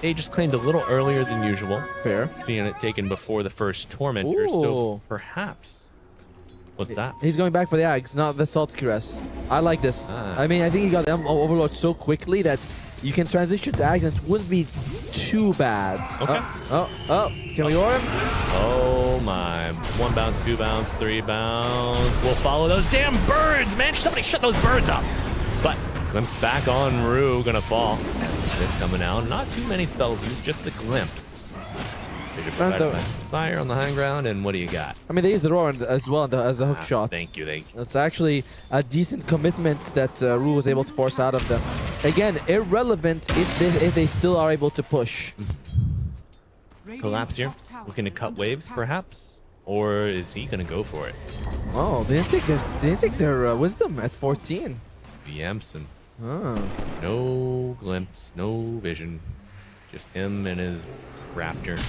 Aegis claimed a little earlier than usual. Fair. Seeing it taken before the first Tormentor. So perhaps. What's that? He's going back for the Ags, not the Salt Caress. I like this. I mean, I think he got Overlord so quickly that you can transition to Ags and it wouldn't be too bad. Okay. Can we aura him? Oh my. 1 bounce, 2 bounce, 3 bounce. We'll follow those damn birds, man. Somebody shut those birds up. But glimpse back on Rue, gonna fall. This coming out. Not too many spells used, just the glimpse. Fire on the high ground, and what do you got? I mean, they use the roar as well as the hook shot. Thank you. It's actually a decent commitment that Rue was able to force out of them. Again, irrelevant if they still are able to push. Collapse here, looking to cut waves, perhaps, or is he gonna go for it? Oh, they didn't take their wisdom at 14. Yamson. Oh. No glimpse, no vision, just him and his raptor.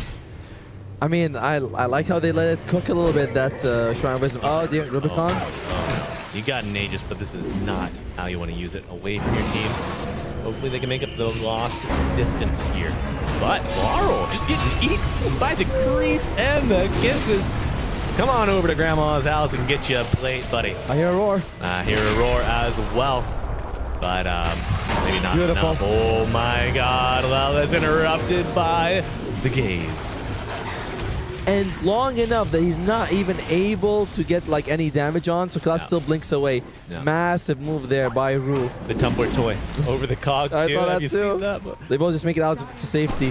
I mean, I like how they let it cook a little bit, that Shrine of Wisdom. Oh, dear, Rubicon. Oh, no. You got an Aegis, but this is not how you want to use it away from your team. Hopefully they can make up the lost distance here. But Laurel just getting eaten by the creeps and the kisses. Come on over to Grandma's house and get you a plate, buddy. I hear a roar. I hear a roar as well. But maybe not Beautiful. enough. Oh my god, well, that's interrupted by the gaze. And long enough that he's not even able to get like any damage on, so Collapse still blinks away. Massive move there by Rue. The tumbler toy over the cog. I saw Have that you too. seen that? They both just make it out to safety.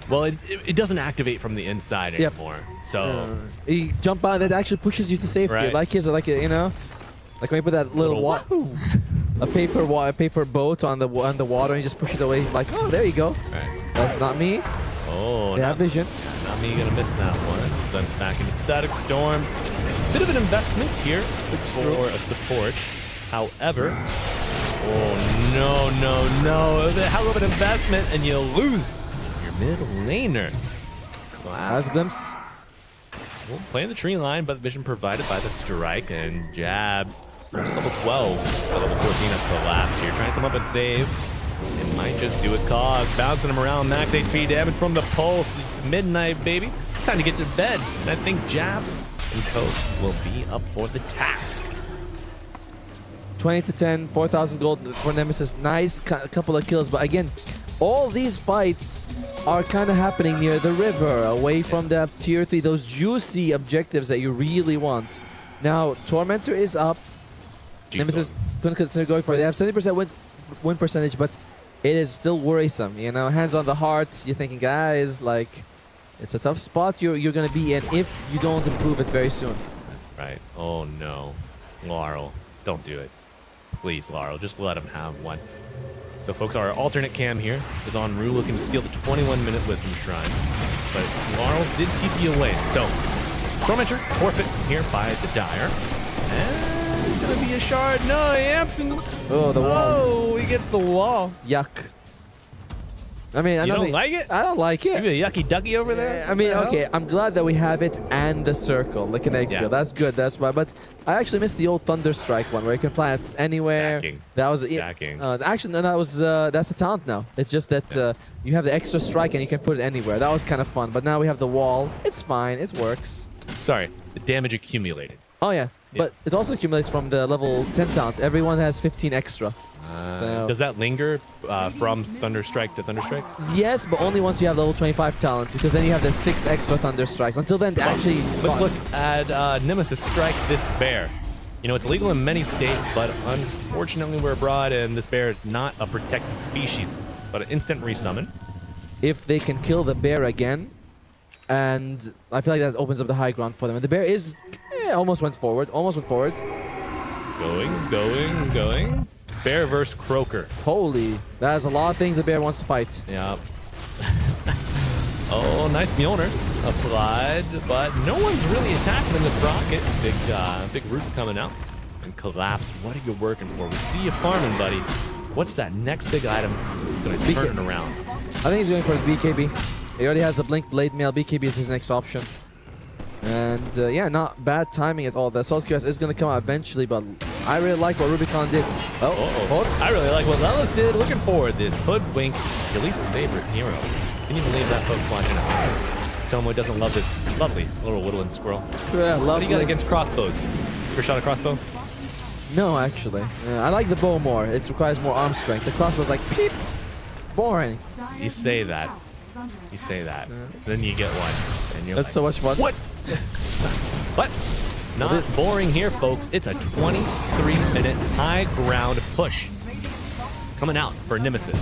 Well, it doesn't activate from the inside anymore. So he jump out, that actually pushes you to safety. Right. Like his, like you know, like when you put that little a paper boat on the water and you just push it away. Like, oh, there you go. Right. That's not me. Oh, they have vision. Not me gonna miss that one. Glimpse back into Static Storm. Bit of an investment here for a support. However, oh no. How of an investment and you lose your middle laner. As Glimpse. Well, playing the tree line, but vision provided by the strike and jabs. Only level 12, level 14 of Collapse here. Trying to come up and save. It might just do a cog. Bouncing him around, max HP damage from the pulse. It's midnight, baby. It's time to get to bed. And I think Jabs and Co will be up for the task. 20 to 10, 4,000 gold for Nemesis. Nice couple of kills, but again, all these fights are kind of happening near the river, away from the tier 3, those juicy objectives that you really want. Now, Tormentor is up. Nemesis couldn't consider going for it. They have 70% win percentage, but it is still worrisome. You know, hands on the heart, you're thinking, guys, like, it's a tough spot you're going to be in if you don't improve it very soon. That's right. Oh, no. Laurel, don't do it. Please, Laurel, just let him have one. So, folks, our alternate cam here is on Rue, looking to steal the 21-minute Wisdom Shrine. But Laurel did TP away. So, Tormentor forfeit here by the Dire. And gonna be a shard. No, Yamson. Oh, the wall. Oh, he gets the wall. Yuck. I mean, you don't like it? I don't like it. You a yucky ducky over there? I mean, okay, I'm glad that we have it and the circle, like an egg field. That's good. That's why. But I actually missed the old Thunder Strike one where you can plant anywhere. Stacking. That was Stacking. Actually, no, that was that's a talent now. It's just that you have the extra strike and you can put it anywhere. That was kind of fun. But now we have the wall. It's fine. It works. Sorry, the damage accumulated. Oh yeah. But it also accumulates from the level 10 talent. Everyone has 15 extra. So- Does that linger from Thunderstrike to Thunderstrike? Yes, but only once you have level 25 talent, because then you have that 6 extra Thunder Strikes. Until then, actually... Let's look at Nemesis strike this bear. You know, it's illegal in many states, but unfortunately we're abroad and this bear is not a protected species, but an instant resummon. If they can kill the bear again, and I feel like that opens up the high ground for them. And the bear is... almost went forward, Going. Bear versus Croaker. Holy, that's a lot of things the bear wants to fight. Yeah. Oh, nice Mjolnir applied, but no one's really attacking in this rocket. Big roots coming out. And Collapse, what are you working for? We see you farming, buddy. What's that next big item that's going to turn it around? I think he's going for the BKB. He already has the Blink Blade Mail. BKB is his next option. And yeah, not bad timing at all. The Assault QS is going to come out eventually, but I really like what Rubicon did. I really like what Lelis did. Looking forward, this Hoodwink, your least favorite hero. Can you believe that, folks watching at home? Tomo doesn't love this lovely little woodland squirrel. Yeah, what do you got against crossbows? Ever shot a crossbow? No, actually. I like the bow more. It requires more arm strength. The crossbow's like, peep. It's boring. You say that. Then you get one. And you're That's like, so much fun. What? What? Not boring here, folks. It's a 23-minute high ground push. Coming out for Nemesis.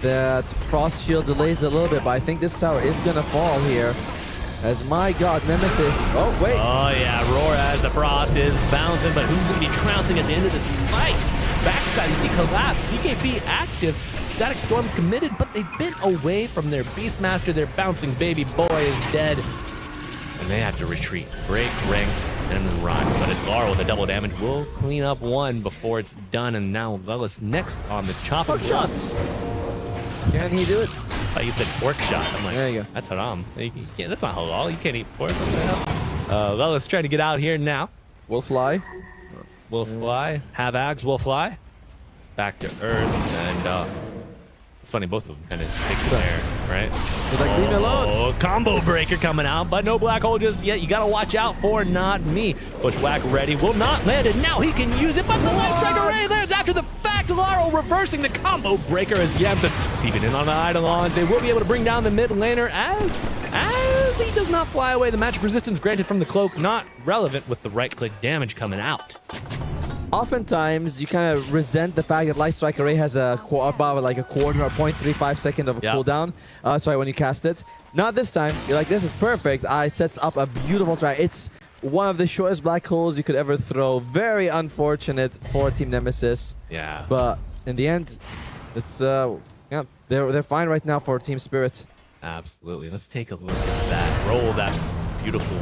That frost shield delays a little bit, but I think this tower is gonna fall here. As my god, Nemesis. Oh, wait. Oh, yeah. Roar as the frost is bouncing, but who's gonna be trouncing at the end of this fight? Backside, you see Collapse. BKB active. Static Storm committed, but they've been away from their Beastmaster. Their bouncing baby boy is dead. And they have to retreat, break ranks, and run. But it's Lara with a double damage. We'll clean up one before it's done. And now Lelis next on the chopping block. Can he do it? Oh, you said pork shot. I'm like, there you go. That's haram. That's not halal. You can't eat pork. Lelis trying to get out here now. We'll fly. We'll fly. Have Ags will fly. Back to Earth. And it's funny, both of them kind of take the air, right? He's like, leave me alone. Oh, combo breaker coming out, but no black hole just yet. You gotta watch out for Not Me. Bushwhack ready, will not land it. Now he can use it, but the Life Strike Array lands after the fact. Laro reversing the combo breaker as Yamson keeping in on the Eidolons. They will be able to bring down the mid laner as he does not fly away. The magic resistance granted from the cloak, not relevant with the right click damage coming out. Oftentimes, you kind of resent the fact that Light Strike Array has about like a quarter or 0.35 second of a cooldown. Sorry, when you cast it. Not this time. You're like, this is perfect. I sets up a beautiful try. It's one of the shortest black holes you could ever throw. Very unfortunate for Team Nemesis. Yeah. But in the end, it's yeah, they're fine right now for Team Spirit. Absolutely. Let's take a look at that. Roll that beautiful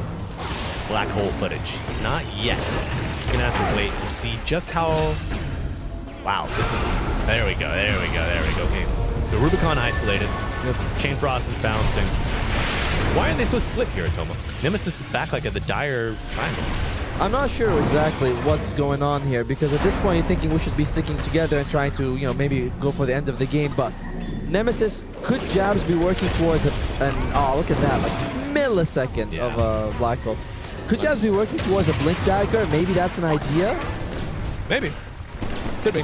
black hole footage. Not yet. You're gonna have to wait to see just how... Wow, this is... There we go. Okay, so Rubicon isolated. Chain Frost is bouncing. Why are they so split here, Atomo? Nemesis is back like at the dire triangle. I'm not sure exactly what's going on here, because at this point you're thinking we should be sticking together and trying to, you know, maybe go for the end of the game, but Nemesis, could Jabs be working towards an... Oh, look at that, like millisecond of a black hole. Could Jabs be working towards a Blink Dagger? Maybe that's an idea? Maybe. Could be.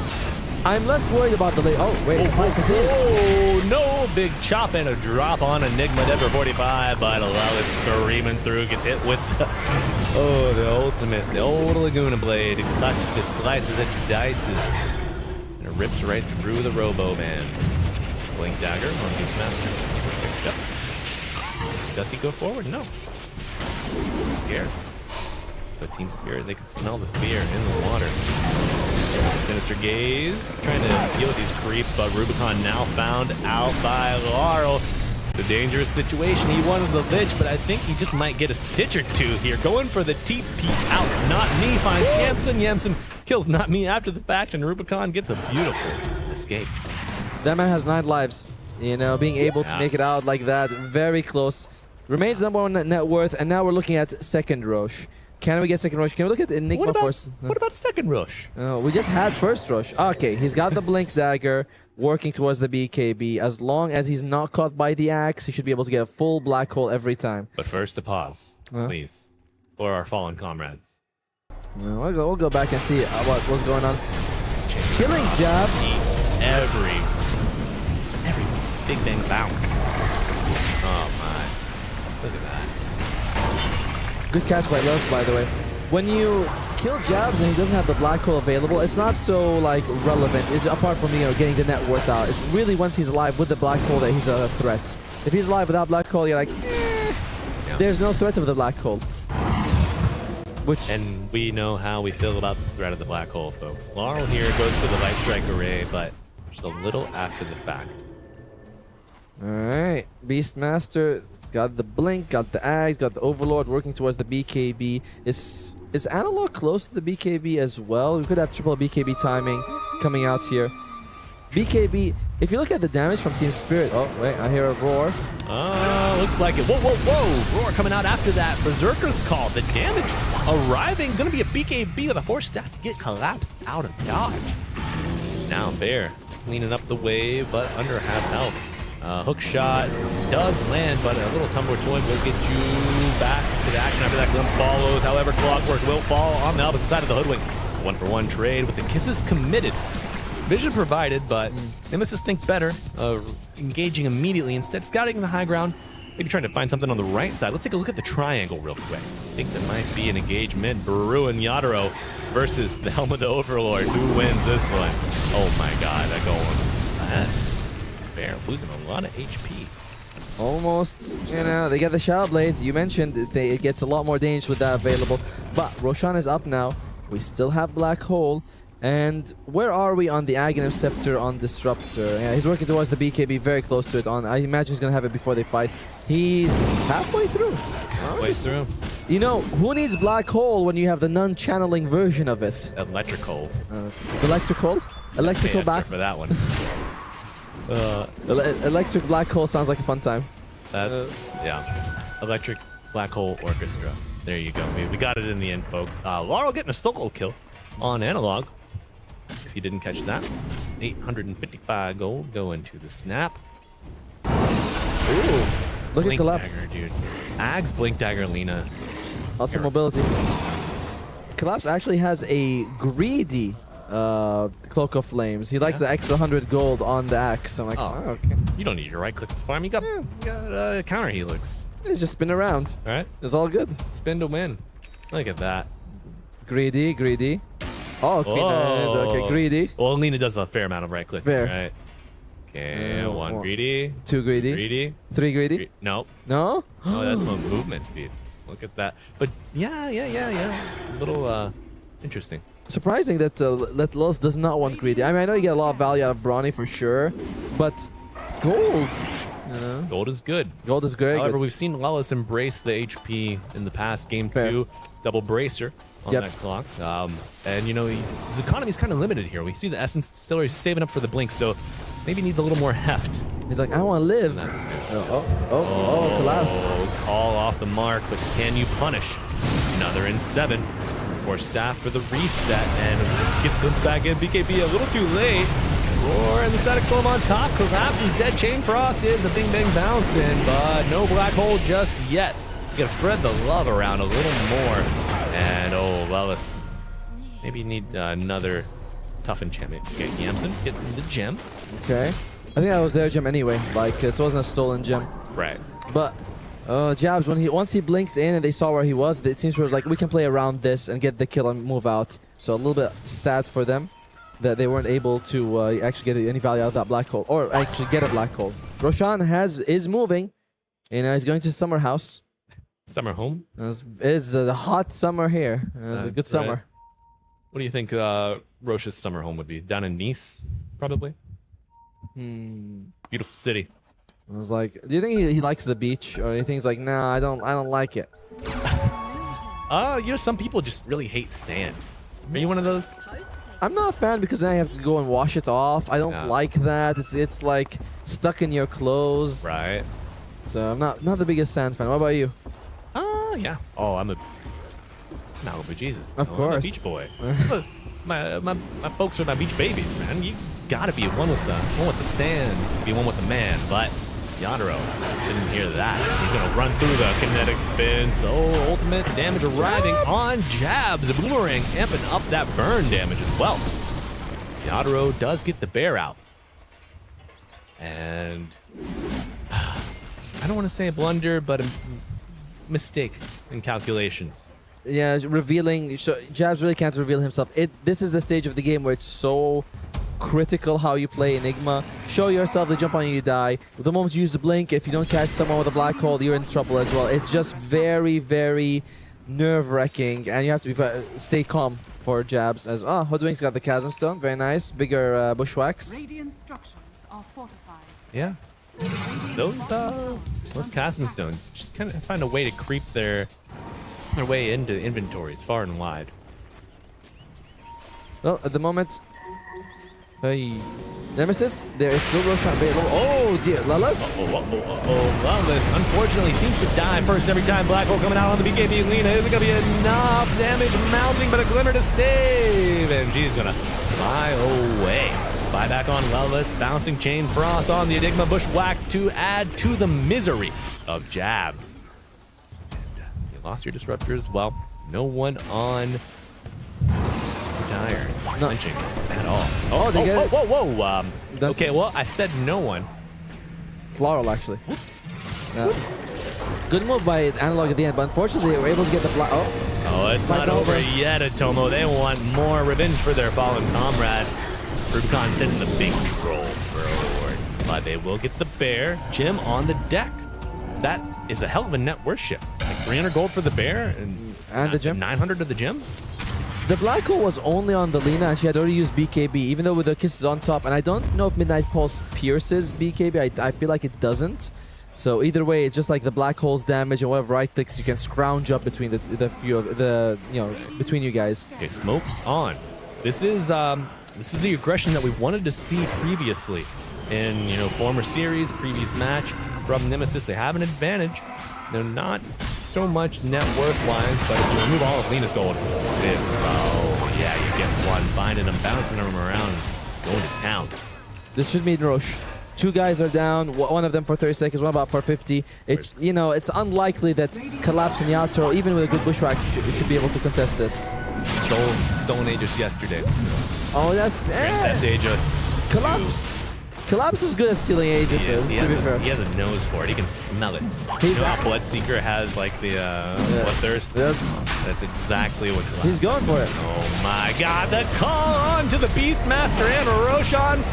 I'm less worried about the late... Oh, wait. Oh, no. Big chop and a drop on Enigma Dead for 45, but Lelis screaming through, gets hit with the ultimate. The old Laguna Blade. It cuts, it slices, it dices. And it rips right through the Robo Man. Blink Dagger on Beastmaster. Yep. Does he go forward? No. He's scared. But Team Spirit, they can smell the fear in the water. Sinister Gaze, trying to deal with these creeps, but Rubicon now found out by Laurel. The dangerous situation. He wanted the Lich, but I think he just might get a stitch or two here. Going for the TP out. Not Me finds Yamson. Yamson kills Not Me after the fact, and Rubicon gets a beautiful escape. That man has 9 lives. You know, being able to make it out like that, very close. Remains #1 net worth, and now we're looking at second Roche. Can we get second Roche? Can we look at Enigma first? What about second Roche? We just had first Roche. Okay, he's got the Blink Dagger, working towards the BKB. As long as he's not caught by the axe, he should be able to get a full black hole every time. But first, a pause, please, for our fallen comrades. We'll go back and see what was going on. killing Jabs. Eats every Big Bang bounce. Oh my. Look at that. Good catch by Lus, by the way. When you kill Jabs and he doesn't have the black hole available, it's not so like relevant. It's, apart from getting the net worth out, it's really once he's alive with the black hole that he's a threat. If he's alive without black hole, you're like, there's no threat of the black hole. And we know how we feel about the threat of the black hole, folks. Laurel here goes for the light strike array, but just a little after the fact. All right, Beastmaster got the blink, got the Ags, got the Overlord working towards the BKB. Is Analog close to the BKB as well? We could have triple BKB timing coming out here. BKB, if you look at the damage from Team Spirit, oh wait, I hear a roar. Looks like it. Whoa, whoa, whoa! Roar coming out after that. Berserker's call. The damage arriving. Gonna be a BKB with a force staff to get collapsed out of dodge. Now Bear cleaning up the wave, but under half health. Hook shot does land, but a little tumbler toy will get you back to the action after that glimpse follows. However, Clockwork will fall on the opposite side of the hoodwink. 1-for-1 trade with the kisses committed. Vision provided, but Nemesis think better of engaging immediately. Instead, scouting the high ground, maybe trying to find something on the right side. Let's take a look at the triangle real quick. I think there might be an engagement. Baru and Yadaro versus the Helm of the Overlord. Who wins this one? Oh my god, that goal. Bear losing a lot of HP. Almost, they get the Shadow Blades. You mentioned it gets a lot more damage with that available. But Roshan is up now. We still have Black Hole. And where are we on the Aghanim Scepter on Disruptor? Yeah, he's working towards the BKB, very close to it. I imagine he's going to have it before they fight. He's halfway through. Halfway through. You know, who needs Black Hole when you have the non-channeling version of it? Electrical. Electrical? Electrical back? For that one. Electric Black Hole sounds like a fun time. That's, yeah. Electric Black Hole Orchestra. There you go. We got it in the end, folks. Laurel getting a solo kill on Analog. If you didn't catch that. 855 gold going to the snap. Ooh. Look at Collapse. Dagger, dude. Ags, Blink Dagger, Lina. Awesome mobility. Collapse actually has a greedy Cloak of Flames. He likes the extra 100 gold on the axe. I'm like, oh, okay. You don't need your right clicks to farm. You got counter helix. It's just spin around. All right. It's all good. Spin to win. Look at that. Greedy, greedy. Oh, okay, greedy. Well, Lina does a fair amount of right click. Fair. Right. Okay, one greedy. Two greedy. Greedy. Three greedy. No. No? Oh, that's my movement speed. Look at that. But yeah. A little interesting. Surprising that Lus does not want greedy. I mean, I know you get a lot of value out of Brawny for sure, but gold. Gold is good. Gold is great. However, we've seen Lellis embrace the HP in the past. Game 2, double bracer on that clock. And his economy's kind of limited here. We see the Essence Distillery saving up for the blink, so maybe needs a little more heft. He's like, I want to live. Collapse. Call off the mark, but can you punish? Another in 7. Or staff for the reset, and gets glimpsed back in. BKB a little too late. Roar and the Static Storm on top. Collapses dead. Chain Frost is a bing bang bouncing, but no Black Hole just yet. You gotta spread the love around a little more. And Lellis, maybe you need another tough enchantment. Okay, Yamson getting the gem. Okay. I think that was their gem anyway. Like, it wasn't a stolen gem. Right. But Jabs, once he blinked in and they saw where he was, it seems like we can play around this and get the kill and move out. So a little bit sad for them that they weren't able to actually get any value out of that black hole, or actually get a black hole. Roshan is moving, and he's going to Summer House. Summer home? It's a hot summer here. It's a good summer. Right. What do you think Roche's summer home would be? Down in Nice, probably? Beautiful city. I was like, do you think he likes the beach, or he thinks like, nah, I don't like it? Some people just really hate sand. Are you one of those? I'm not a fan because then I have to go and wash it off. I don't like that. It's like stuck in your clothes. Right. So I'm not the biggest sand fan. What about you? Yeah. Oh, I'm a Jesus. Of course. I'm a beach boy. my folks are my beach babies, man. You gotta be one with the sand, be one with the man, but Yadaro didn't hear that. He's gonna run through the kinetic fence. Oh, ultimate damage arriving on Jabs. The Boomerang amping up that burn damage as well. Yatoro does get the bear out. And I don't want to say a blunder, but a mistake in calculations. Yeah, revealing. Jabs really can't reveal himself. This is the stage of the game where it's so critical how you play Enigma. Show yourself, they jump on you, you die. The moment you use the blink, if you don't catch someone with a black hole, you're in trouble as well. It's just very, very nerve-wracking, and you have to stay calm for Jabs. As Hoodwink's got the Chasm Stone, very nice. Bigger bushwhacks. Radiant structures are fortified. Yeah. Those Chasm Stones just kind of find a way to creep their way into inventories far and wide. Well, at the moment, Nemesis, there is still Roshan available. Oh dear, Lelis? Lelis unfortunately seems to die first every time. Black Hole coming out on the BKB. Lina, isn't going to be enough damage mounting, but a Glimmer to save. And she's going to fly away. Buyback on Lelis, bouncing Chain Frost on the Enigma Bushwhack to add to the misery of Jabs. And you lost your Disruptors. Well, no one on Dire flinching at all. Oh, they get it. Whoa. Okay, well, I said no one. Floral, actually. Whoops. Whoops. Good move by Analog at the end, but unfortunately they were able to get the black. Oh, it's not over yet, Atomo. They want more revenge for their fallen comrade. Rubicon sending the big troll forward. But they will get the bear. Jim on the deck. That is a hell of a net worth shift. Like 300 gold for the bear and the gem. 900 to the gem. The black hole was only on the Lina, and she had already used BKB, even though with the kisses on top. And I don't know if Midnight Pulse pierces BKB. I feel like it doesn't. So either way, it's just like the black hole's damage and whatever right clicks you can scrounge up between the few of between you guys. Okay, smoke's on. This is the aggression that we wanted to see previously in former series, previous match from Nemesis. They have an advantage. They're not so much net worth wise, but if you remove all of Lina's gold, you get one, finding them, bouncing them around, going to town. This should mean Roche. Two guys are down, one of them for 30 seconds, one about for 50. It's unlikely that Collapse and Yatoro, even with a good bushwhack, should be able to contest this. Stolen Aegis yesterday. Oh, that's That's Aegis. Collapse is good at stealing Aegises, to be fair. He has a nose for it. He can smell it. He's Bloodseeker has like the Bloodthirst. That's exactly what Collapse. He's going for it. Oh my god, the call on to the Beastmaster and Roshan.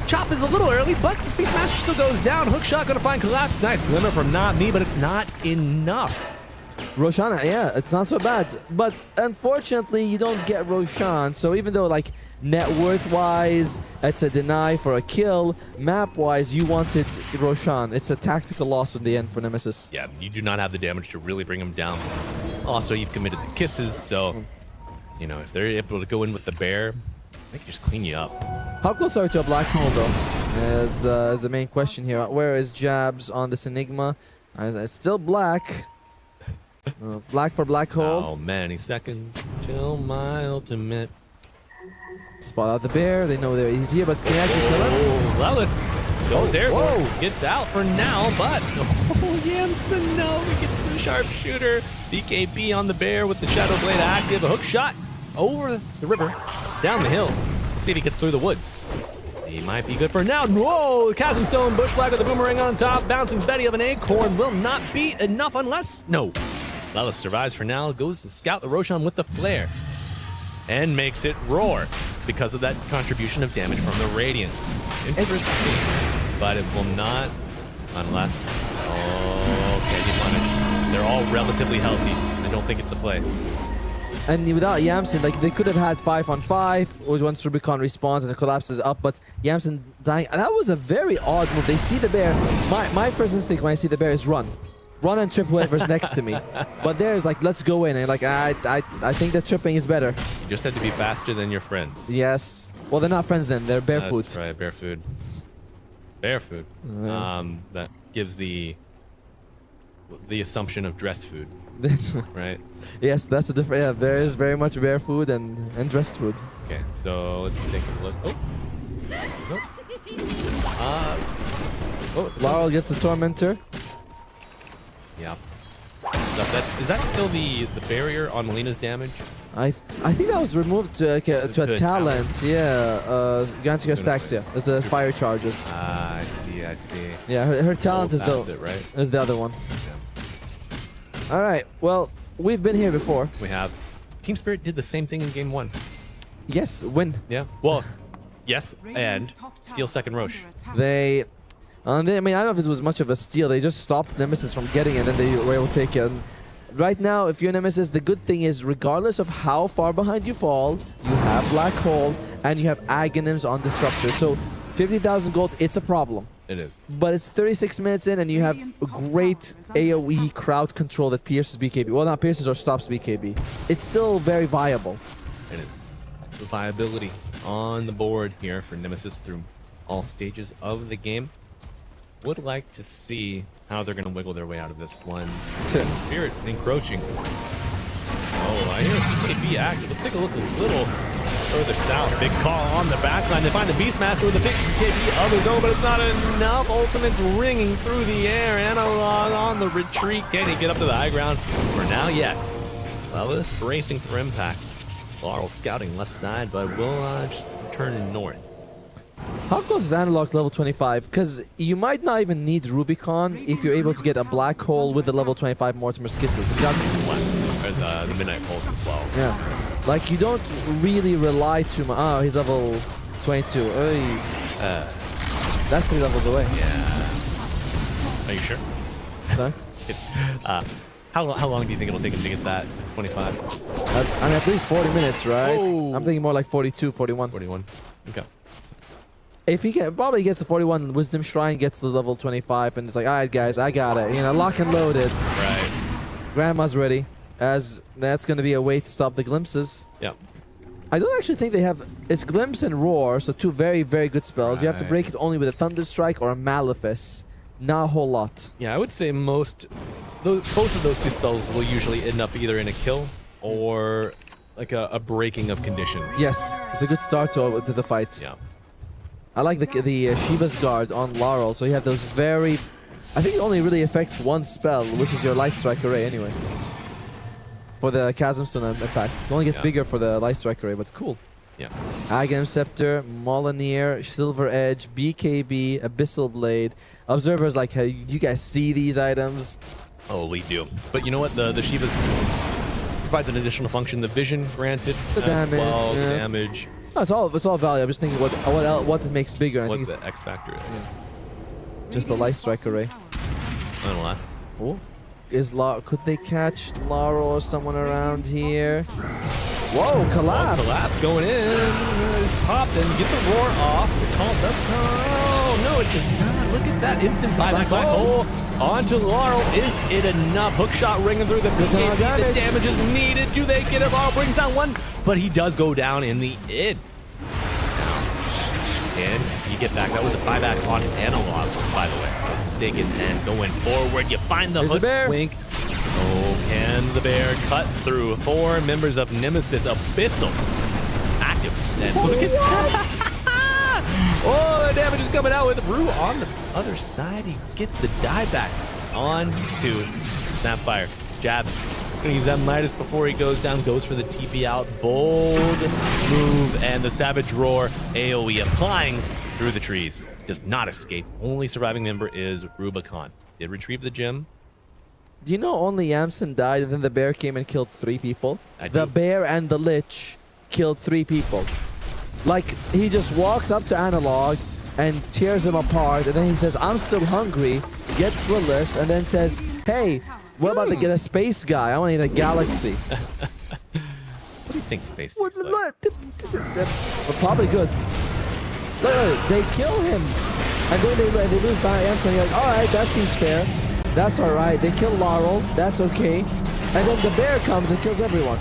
Chop is a little early, but Beastmaster still goes down. Hookshot gonna find Collapse. Nice Glimmer from Not Me, but it's not enough. Roshan, yeah, it's not so bad. But unfortunately, you don't get Roshan. So even though, like, net worth-wise, it's a deny for a kill, map-wise, you wanted Roshan. It's a tactical loss in the end for Nemesis. Yeah, you do not have the damage to really bring him down. Also, you've committed the kisses, so, if they're able to go in with the bear, they can just clean you up. How close are we to a black hole, though? Is the main question here. Where is Jabs on this Enigma? It's still black. Black for black hole. How many seconds till my ultimate? Spot out the bear. They know he's here, but can he actually kill him? Lelis goes airborne. Gets out for now, but Yamson, no, he gets the sharpshooter. BKB on the bear with the Shadow Blade active. A hook shot over the river, down the hill. Let's see if he gets through the woods. He might be good for now. Whoa! Chasm Stone Bushwhack with the boomerang on top. Bouncing Betty of an acorn will not be enough unless... No. Lelis survives for now. Goes to scout the Roshan with the flare. And makes it roar because of that contribution of damage from the Radiant. Interesting. But it will not unless... Oh, okay, he punished. They're all relatively healthy. I don't think it's a play. And without Yamson, like, they could have had 5-on-5 once Rubicon respawns and the collapse is up, but Yamson dying. That was a very odd move. They see the bear. My first instinct when I see the bear is run. Run and trip whoever's next to me. But there's like, let's go in. And like, I think that tripping is better. You just had to be faster than your friends. Yes. Well, they're not friends then. They're bear food. That's right, bear food. Bear food. That gives the assumption of dressed food. Right? Yes, that's a different. Yeah, there is very much bear food and dressed food. Okay, so let's take a look. Laurel gets the Tormentor. Yeah. Is that still the barrier on Melina's damage? I think that was removed to a talent. Yeah, Gantic Astaxia is the fire charges. Ah, I see. Yeah, her talent is right? is the other one. Yeah. All right. Well, we've been here before. We have. Team Spirit did the same thing in game 1. Yes, win. Yeah. Well, yes, and steal second Roche. They, I mean, I don't know if it was much of a steal. They just stopped Nemesis from getting it, and they were able to take it. And right now, if you're Nemesis, the good thing is, regardless of how far behind you fall, you have Black Hole, and you have Aghanims on Disruptor. So 50,000 gold, it's a problem. It is. But it's 36 minutes in, and you have a great AoE crowd control that pierces BKB. Well, not pierces or stops BKB. It's still very viable. It is. The viability on the board here for Nemesis through all stages of the game. Would like to see how they're going to wiggle their way out of this one. Spirit encroaching. Oh, I hear BKB active. Let's take a look a little further south. Big call on the backline. They find the Beastmaster with a big BKB of his own, but it's not enough. Ultimate's ringing through the air. Analog on the retreat. Can he get up to the high ground? For now, yes. Levis bracing for impact. Laurel scouting left side, but will just turn north. How close is Analog to level 25? Because you might not even need Rubicon if you're able to get a Black Hole with the level 25 Mortimer's Kisses. He's got the Midnight Pulse as well. Yeah. Like, you don't really rely too much. Oh, he's level 22. That's 3 levels away. Yeah. Are you sure? Sorry? How long do you think it'll take him to get that 25? I mean, at least 40 minutes, right? Oh. I'm thinking more like 42, 41. 41. Okay. If he probably gets to 41, Wisdom Shrine gets to level 25, and it's like, all right, guys, I got it. You know, lock and load it. Right. Grandma's ready, as that's going to be a way to stop the glimpses. Yeah. I don't actually think they have... It's Glimpse and Roar, so 2 very, very good spells. You have to break it only with a Thunder Strike or a Malefice. Not a whole lot. Yeah, I would say both of those 2 spells will usually end up either in a kill or like a breaking of conditions. Yes, it's a good start to the fight. Yeah. I like the Shiva's Guard on Laurel, so you have those very... I think it only really affects one spell, which is your Light Strike Array anyway. For the Chasm Stone impact. It only gets bigger for the Light Strike Array, but cool. Yeah. Aghanim Scepter, Molyneux, Silver Edge, BKB, Abyssal Blade. Observers like, hey, you guys see these items? Oh, we do. But you know what? The Shiva's provides an additional function. The vision granted The damage, well, yeah. the damage. No, it's all value. I'm just thinking what it makes bigger. I What think the X factor is. just the Light Strike Array. Nonetheless. Oh, could they catch Laurel or someone around here? Whoa, collapse! Collapse going in. It's popped and get the roar off. The call does come. Oh, no, it does not. Look at that instant buyback. Black hole onto Laurel. Is it enough? Hook shot ringing through the BKB. The damage is needed. Do they get it? Laurel brings down one, but he does go down in the end. And you get back. That was a buyback on Analog, by the way. I was mistaken. And going forward, you find the hook wink. Oh, can the bear cut through 4 members of Nemesis Abyssal? Active. And look at that. Oh, the damage is coming out with Rue on the other side. He gets the dieback on to Snapfire. Jabs. Gonna use that Midas before he goes down. Goes for the TP out. Bold move. And the Savage Roar AoE applying through the trees. Does not escape. Only surviving member is Rubicon. Did retrieve the gem. Do you know only Yamsen died and then the bear came and killed 3 people? The bear and the Lich killed 3 people. Like, he just walks up to Analog and tears him apart, and then he says, I'm still hungry, gets Lilith, and then says, hey, what about to get a space guy? I want to eat a galaxy. What do you think space tastes like? Well, probably good. Look, they kill him, and then they lose Yamsen. You're like, alright, that seems fair. That's alright. They kill Laurel. That's okay. And then the bear comes and kills everyone.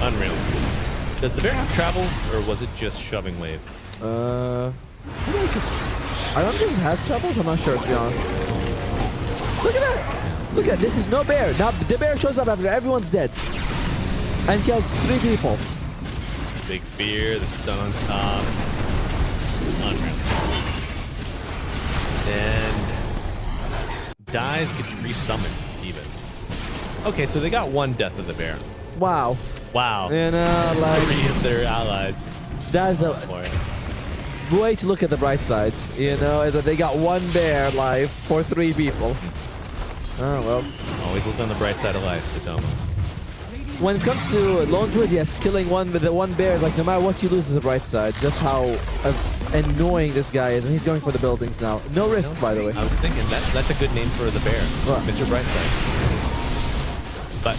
Unreal. Does the bear have travels, or was it just shoving wave? I don't think it has travels. I'm not sure, to be honest. Look at that. Look at this. Is no bear. Now the bear shows up after everyone's dead and kills 3 people. Big fear. The stun on top. Unreal. And dies, gets resummoned even. Okay, so they got 1 death of the bear. Wow. Wow. You know, like 3 of their allies. that's a way to look at the bright side. You know, is that they got one bear life for 3 people. Oh well. Always look on the bright side of life, Potomo. When it comes to Lone Druid, yes, killing the one bear is like no matter what you lose is the bright side. Just how annoying this guy is, and he's going for the buildings now. No risk, by the way. I was thinking that's a good name for the bear, Mr. Brightside. But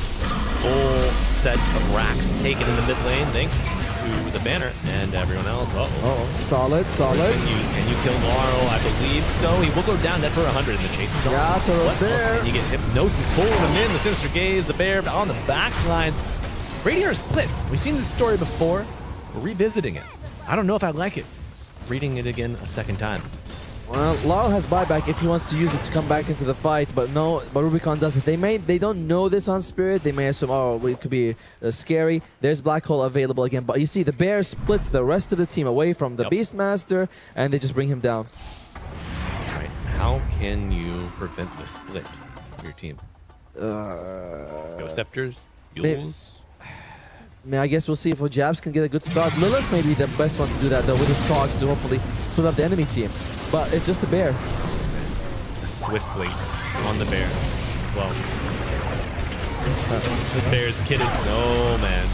full set of racks taken in the mid lane thanks to the banner and everyone else. Solid. Can you kill Laurel? I believe so. He will go down dead for 100 and the chase is on. Yeah, to the bear. You get Hypnosis pulling him in, the Sinister Gaze, the bear on the back lines. Radiant are split. We've seen this story before. We're revisiting it. I don't know if I like it. Reading it again a second time. Well, Laurel has buyback if he wants to use it to come back into the fight, but no, but Rubicon doesn't. They don't know this on Spirit. They may assume, oh, it could be scary. There's Black Hole available again, but you see the bear splits the rest of the team away from the Beastmaster, and they just bring him down. That's right. How can you prevent the split of your team? Go Scepters? Yules? I mean, I guess we'll see if Jabs can get a good start. Lilith may be the best one to do that, though, with his cogs to hopefully split up the enemy team. But it's just a bear. A swift blade on the bear as well. This bear is kitted. No, man.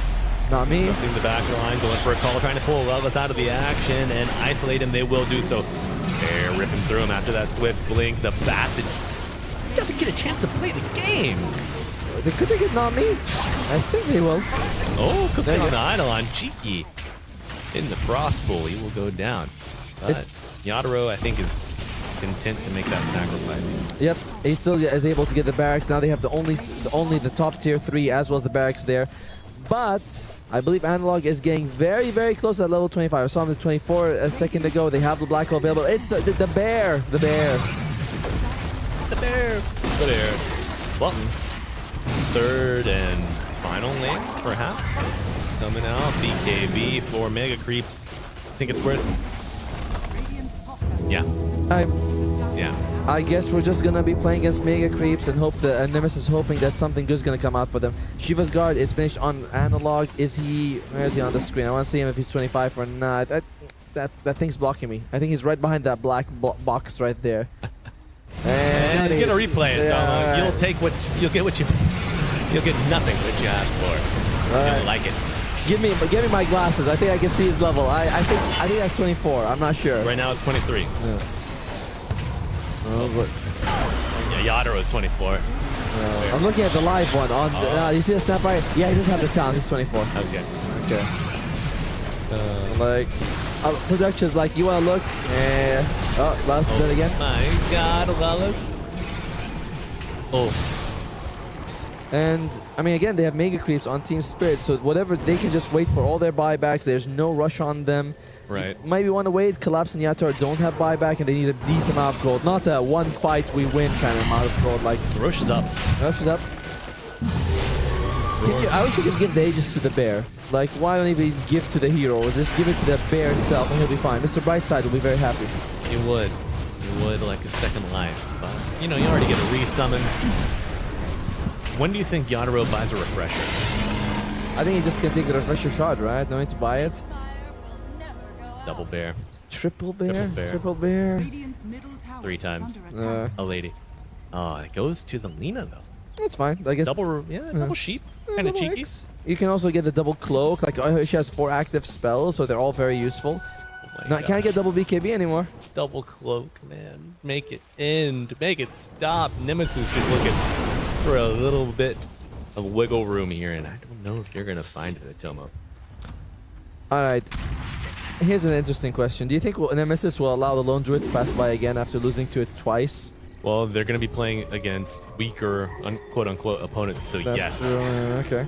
Not me. Something the back line, going for a call, trying to pull Levis out of the action and isolate him. They will do so. Bear ripping through him after that swift blink. The Basset doesn't get a chance to play the game. Could they get Nami? I think they will. Oh, cooking on the Eidolon. Cheeky. In the Frost Pool, he will go down. But Yadaro, I think, is content to make that sacrifice. Yep, he still is able to get the barracks. Now they have only the top tier 3 as well as the barracks there. But I believe Analog is getting very, very close at level 25. I saw him at 24 a second ago. They have the Black Hole available. It's the bear. The bear. The bear. The bear. Well, third and final lane, perhaps. Coming out. BKB for Mega Creeps. I think it's worth. Yeah. I guess we're just gonna be playing against Mega Creeps and hope Nemesis hoping that something good's gonna come out for them. Shiva's Guard is finished on Analog. Where is he on the screen? I want to see him if he's 25 or not. That thing's blocking me. I think he's right behind that black box right there. And you're gonna replay it, Dom. You'll get nothing what you asked for. You'll like it. Give me my glasses. I think I can see his level. I think that's 24. I'm not sure. Right now it's 23. Yeah. Yeah, Yadaro is 24. I'm looking at the live one. You see the snap right? Yeah, he doesn't have the talent. He's 24. Okay. Production's like, you want to look? Last did it again. My God, Wallace. And I mean, again, they have Mega Creeps on Team Spirit, so whatever, they can just wait for all their buybacks. There's no rush on them. Right. You maybe want to wait. Collapse and Yatar don't have buyback, and they need a decent amount of gold. Not a one fight we win kind of amount of gold. Like Rush is up. Rush is up. I wish you could give the Aegis to the bear. Like, why don't you give to the hero? Or just give it to the bear itself, and he'll be fine. Mr. Brightside will be very happy. You would like a second life, but you already get a resummon. When do you think Yadaro buys a refresher? I think he just can take the refresher shot, right? No need to buy it. Double bear. Triple bear? Triple bear. 3 times. A lady. It goes to the Lina, though. That's fine. I guess. Double sheep. Kind of cheeky. You can also get the double cloak. Like, she has 4 active spells, so they're all very useful. Can't get double BKB anymore. Double cloak, man. Make it end. Make it stop. Nemesis just looking for a little bit of wiggle room here, and I don't know if you're going to find it at Tomo. All right. Here's an interesting question. Do you think Nemesis will allow the Lone Druid to pass by again after losing to it twice? Well, they're going to be playing against weaker, quote-unquote, opponents, so yes. Okay.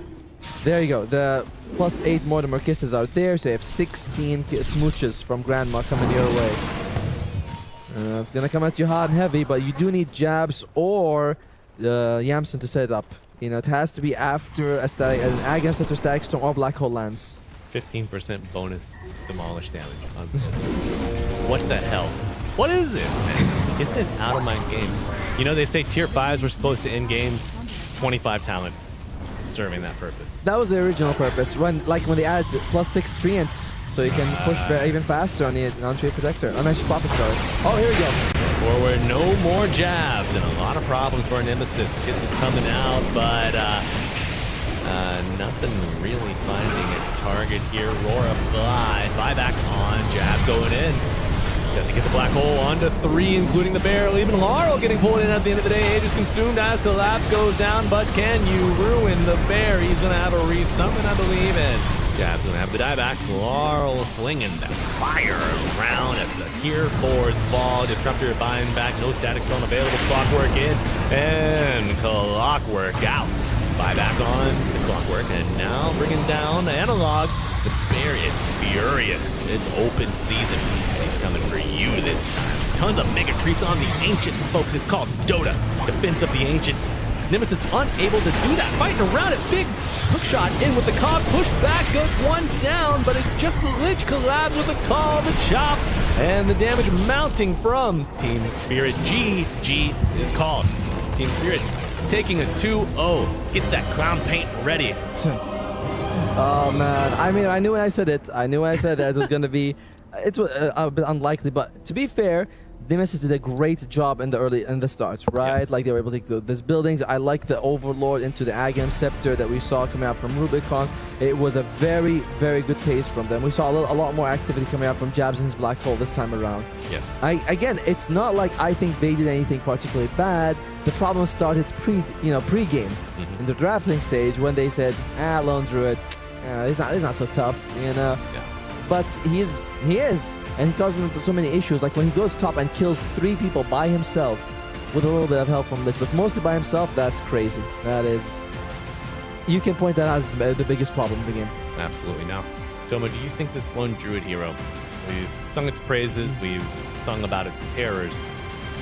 There you go. The +8 Mortimer Kisses are there, so you have 16 smooches from Grandma coming your way. It's going to come at you hard and heavy, but you do need Jabs or Yamson to set up. It has to be after an against after Static Storm or Black Hole lands. 15% bonus demolish damage. What the hell? What is this, man? Get this out of my game. They say tier 5s were supposed to end games. 25 talent. serving that purpose. That was the original purpose. When they added +6 treants, so you can push even faster on the non-trade protector. Unmatched profit, sorry. Oh, here we go. Forward, no more jabs, and a lot of problems for Nemesis. Kiss is coming out, but nothing really finding its target here. Roar buyback on, jabs going in. Does he get the black hole onto 3, including the barrel? Even Laurel getting pulled in at the end of the day. Age is consumed as Collapse goes down, but can you ruin the bear? He's going to have a resummon, I believe, and Jab's going to have the dieback. Laurel flinging that fire around as the tier 4s fall. Disruptor buying back, no static storm available. Clockwork in, and Clockwork out. Buyback on the Clockwork, and now bringing down the Analog. The bear is furious. It's open season. He's coming for you this time. Tons of mega creeps on the Ancient, folks. It's called DOTA, Defense of the Ancients. Nemesis unable to do that. Fighting around it. Big hook shot in with the cog. Push back, gets one down, but it's just the Lich collabs with the call, the chop, and the damage mounting from Team Spirit. GG is called. Team Spirit taking a 2-0. Get that clown paint ready. Oh man, I mean, I knew when I said it. I knew when I said that it was gonna be, it was a bit unlikely. But to be fair, Nemesis did a great job in the start, right? Yes. Like they were able to take these buildings. I like the Overlord into the Agam Scepter that we saw coming out from Rubicon. It was a very, very good pace from them. We saw a lot more activity coming out from Jabs and his Black Hole this time around. Yes. Again, it's not like I think they did anything particularly bad. The problem started pre-game in the drafting stage when they said, Lone Druid, he's not so tough, you know. Yeah. But he is, and he causes them so many issues. Like when he goes top and kills 3 people by himself, with a little bit of help from Lich, but mostly by himself. That's crazy. That is, you can point that out as the biggest problem in the game. Absolutely. Now, Domo, do you think this Lone Druid hero, we've sung its praises, we've sung about its terrors,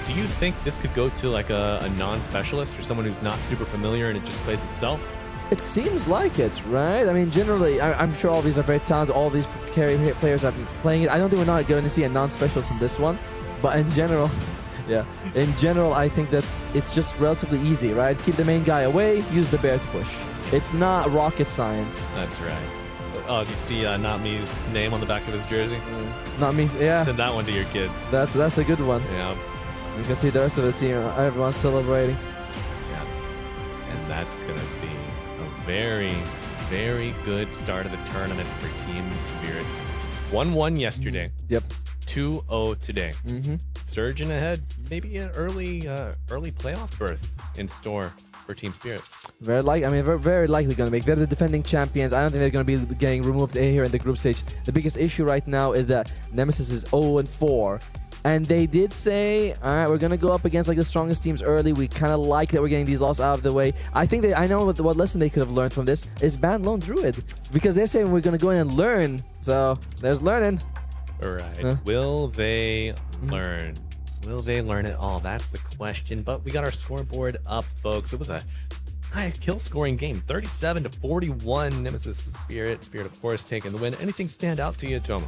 do you think this could go to like a non-specialist or someone who's not super familiar and it just plays itself? It seems like it, right? I mean, generally, I'm sure all these are very talented. All these carry players are playing it. I don't think we're not going to see a non-specialist in this one, but in general, yeah. In general, I think that it's just relatively easy, right? Keep the main guy away, use the bear to push. It's not rocket science. That's right. Oh, do you see Not Me's name on the back of his jersey? Not me, yeah. Send that one to your kids. That's a good one. Yeah. You can see the rest of the team, everyone's celebrating. Yeah. And that's going to be a very, very good start of the tournament for Team Spirit. 1-1 yesterday. Yep. 2-0 today. Mm-hmm. Surging ahead, maybe an early playoff berth in store for Team Spirit. Very likely going to make. They're the defending champions. I don't think they're going to be getting removed here in the group stage. The biggest issue right now is that Nemesis is 0-4. And they did say, all right, we're going to go up against like the strongest teams early. We kind of like that we're getting these losses out of the way. I think I know what lesson they could have learned from this is ban Lone Druid. Because they're saying we're going to go in and learn. So there's learning. All right. Will they learn? Will they learn it all? That's the question. But we got our scoreboard up, folks. It was a high kill scoring game. 37-41. Nemesis Spirit. Spirit, of course, taking the win. Anything stand out to you, Tomo?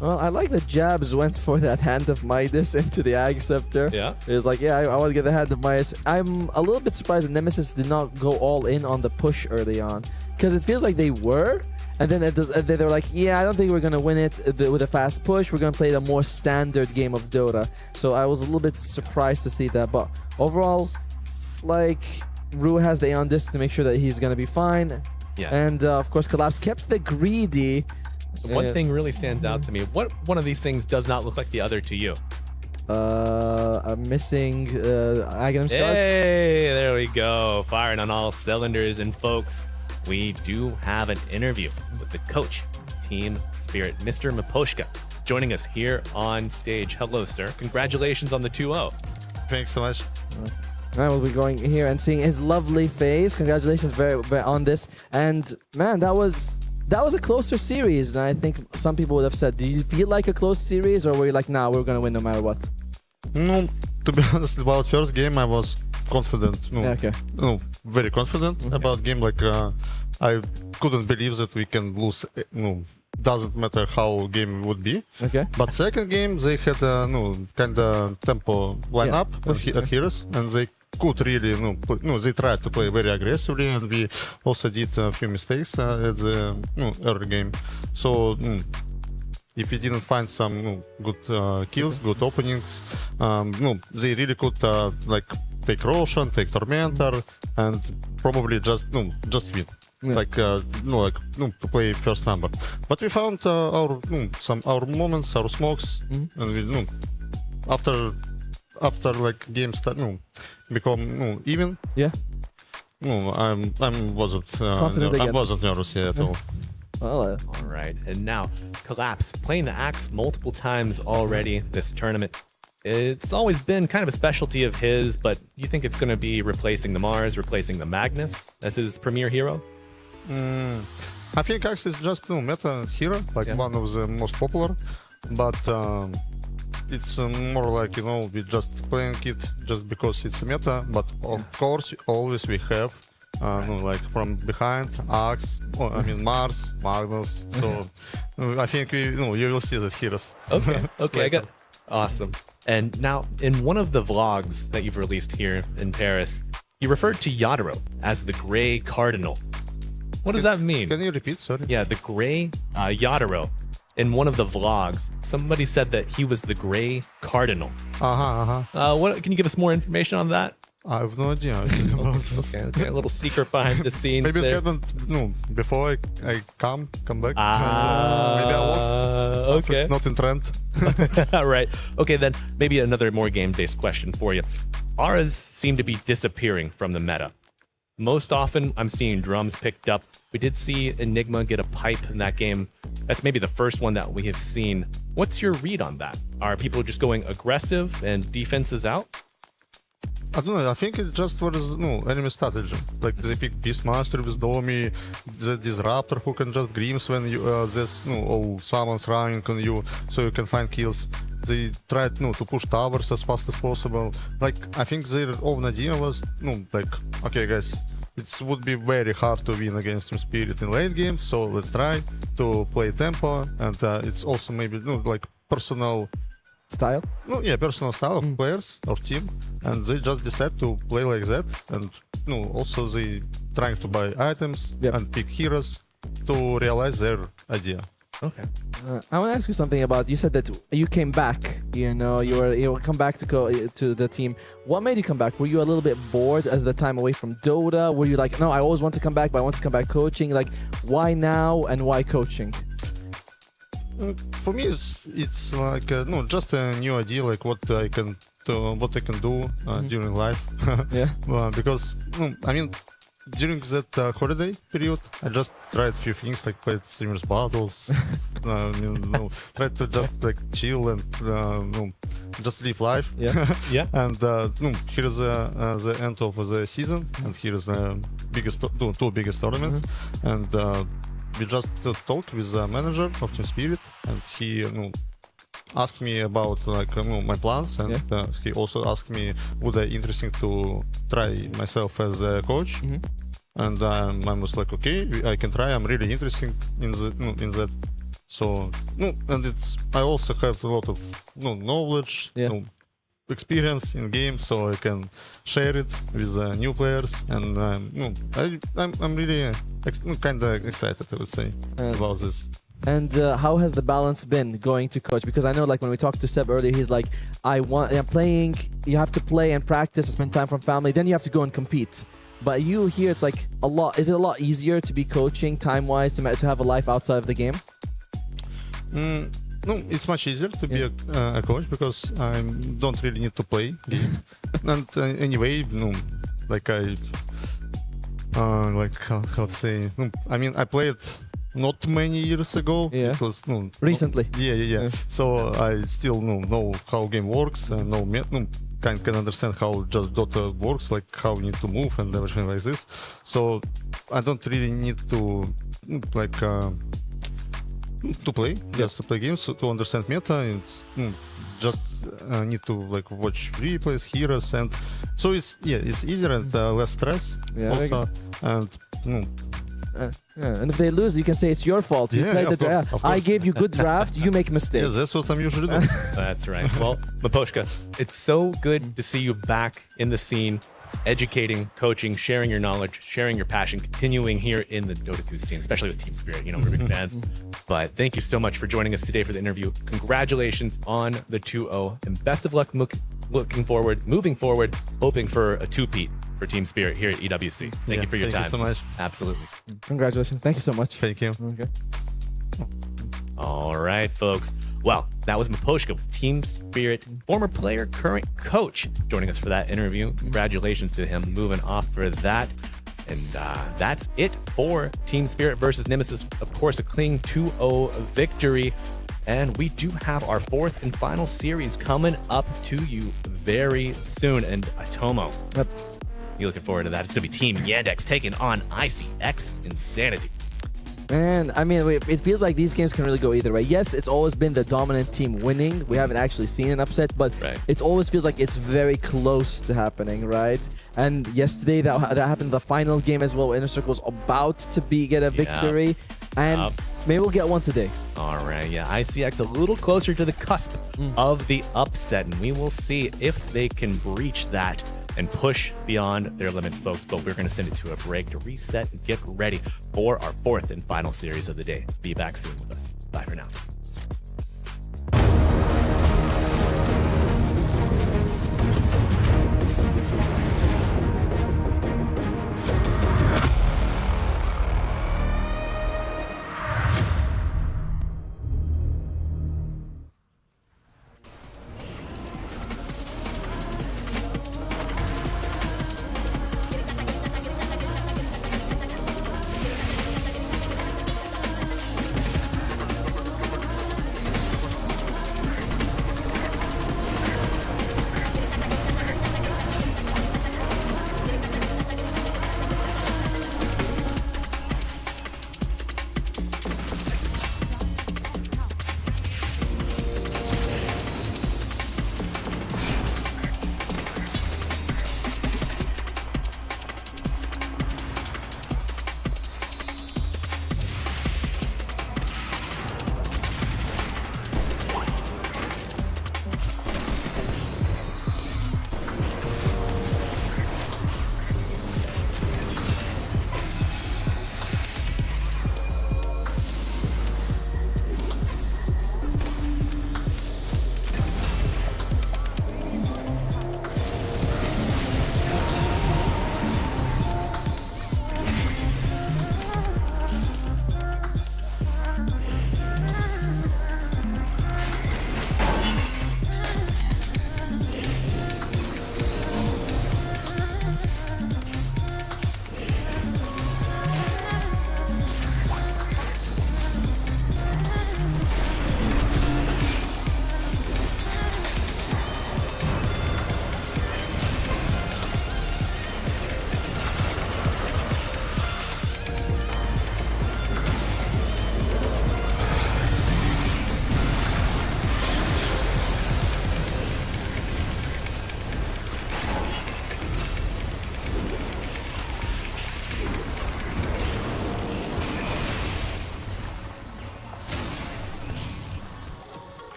Well, I like that Jabs went for that Hand of Midas into the Ag Scepter. Yeah. It was like, yeah, I want to get the Hand of Midas. I'm a little bit surprised that Nemesis did not go all in on the push early on. Because it feels like they were. And then they were like, yeah, I don't think we're going to win it with a fast push. We're going to play the more standard game of Dota. So I was a little bit surprised to see that. But overall, like, Rue has the Aeon Disc to make sure that he's going to be fine. Yeah. And, of course, Collapse kept the greedy. One thing really stands out to me. What one of these things does not look like the other to you? I'm missing Aghanim starts. Hey, there we go. Firing on all cylinders. And folks, we do have an interview with the coach, Team Spirit, Mr. Miposhka, joining us here on stage. Hello, sir. Congratulations on the 2-0. Thanks so much. I will be going here and seeing his lovely face. Congratulations very on this. And man, that was a closer series than I think some people would have said. Do you feel like a close series, or were you like, nah, we're gonna win no matter what? No, to be honest, about first game I was confident. No, okay. No, very confident about game. Like I couldn't believe that we can lose. No, doesn't matter how game would be. Okay. But second game they had kind of tempo lineup at Heroes, and they could really, they tried to play very aggressively, and we also did a few mistakes at the early game. So if we didn't find some good kills, good openings, they really could like take Roshan, take Tormentor, and probably just win. To play first number. But we found our moments, our smokes, and we after like game start become even. Yeah. I wasn't nervous here at all. Well, all right, and now Collapse playing the Axe multiple times already this tournament. It's always been kind of a specialty of his, but you think it's going to be replacing the Mars, replacing the Magnus as his premier hero? I think Axe is just meta hero, like one of the most popular, but it's more like, we just playing it just because it's meta, but of course always we have like from behind Axe, Mars, Magnus, so I think you will see the heroes. Okay, I got awesome. And now, in one of the vlogs that you've released here in Paris, you referred to Yadaro as the Grey Cardinal. What does that mean? Can you repeat, sorry? Yeah, the Grey Yadaro. In one of the vlogs, somebody said that he was the Grey Cardinal. What? Can you give us more information on that? I have no idea about this. Okay, a little secret behind the scenes. Maybe there. it happened before I come back. Maybe I lost something, okay. Not in trend. Right. Okay, then maybe another more game-based question for you. Auras seem to be disappearing from the meta. Most often, I'm seeing drums picked up. We did see Enigma get a pipe in that game. That's maybe the first one that we have seen. What's your read on that? Are people just going aggressive and defenses out? I don't know, I think it's just what is enemy strategy. Like they pick Beastmaster with Domi, the Disruptor who can just Grims when you there's all summons running on you, so you can find kills. They tried to push towers as fast as possible. Like I think their own idea was like, okay guys, it would be very hard to win against Team Spirit in late game, so let's try to play tempo, and it's also maybe like personal style? Personal style of players or team, and they just decide to play like that, and also they trying to buy items and pick heroes to realize their idea. Okay. I want to ask you something about, you said that you came back, you come back to the team. What made you come back? Were you a little bit bored as the time away from Dota? Were you like, no, I always want to come back, but I want to come back coaching? Like, why now and why coaching? For me, it's like just a new idea, like what I can do during life. Because during that holiday period, I just tried a few things, like played streamers battles, tried to just like chill and just live life. And here's the end of the season, and here's the two biggest tournaments, and we just talked with the manager of Team Spirit, and he asked me about my plans, and he also asked me would I interesting to try myself as a coach, and I was like, okay, I can try. I'm really interested in that. So and I also have a lot of knowledge, experience in game, so I can share it with new players, and I'm really kind of excited, I would say, about this. And how has the balance been going to coach? Because I know, like when we talked to Seb earlier, he's like, I'm playing. You have to play and practice, spend time from family, then you have to go and compete. But you here, it's like a lot. Is it a lot easier to be coaching time-wise, to have a life outside of the game? No, it's much easier to be a coach because I don't really need to play game. And anyway, like I how to say? I played not many years ago. Because recently. So I still know how game works and can understand how just Dota works, like how you need to move and everything like this. So I don't really need to to play, just to play games, to understand meta. It's just need to watch replays, heroes, and so it's easier and less stress also. And if they lose, you can say it's your fault. You played the draft. I gave you good draft. You make mistakes. Yeah, that's what I'm usually doing. That's right. Well, Miposhka, it's so good to see you back in the scene. educating, coaching, sharing your knowledge, sharing your passion, continuing here in the Dota 2 scene, especially with Team Spirit. You know, we're big fans. But thank you so much for joining us today for the interview. Congratulations on the 2-0 and best of luck moving forward, hoping for a two-peat for Team Spirit here at EWC. Thank you for your time. Thank you so much. Absolutely. Congratulations. Thank you so much. Thank you. Okay. All right, folks. Well, that was Miposhka with Team Spirit, former player, current coach, joining us for that interview. Congratulations to him moving off for that. And that's it for Team Spirit versus Nemesis. Of course, a clean 2-0 victory. And we do have our fourth and final series coming up to you very soon. And Atomo, you looking forward to that? It's going to be Team Yandex taking on ICX Insanity. Man, I mean, it feels like these games can really go either way. Yes, it's always been the dominant team winning. We haven't actually seen an upset, but it always feels like it's very close to happening, right? And yesterday that happened in the final game as well. Inner Circle's about to get a victory, and maybe we'll get one today. All right, yeah, ICX a little closer to the cusp of the upset, and we will see if they can breach that and push beyond their limits, folks. But we're going to send it to a break to reset and get ready for our fourth and final series of the day. Be back soon with us. Bye for now.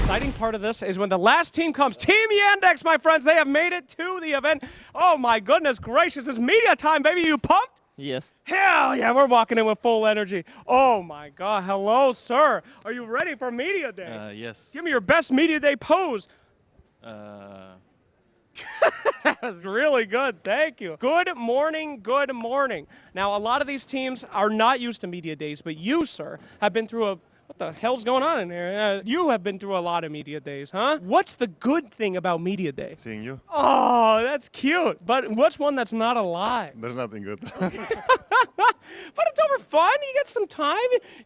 exciting part of this is when the last team comes. Team Yandex, my friends, they have made it to the event. Oh my goodness gracious, it's media time, baby. You pumped? Yes. Hell yeah, we're walking in with full energy. Oh my God, hello, sir. Are you ready for media day? Yes. Give me your best media day pose. That was really good. Thank you. Good morning. Good morning. Now, a lot of these teams are not used to media days, but you, sir, have been through a... What the hell's going on in here? You have been through a lot of media days, huh? What's the good thing about media day? Seeing you. Oh, that's cute. But what's one that's not a lie? There's nothing good. But it's over fun. You get some time.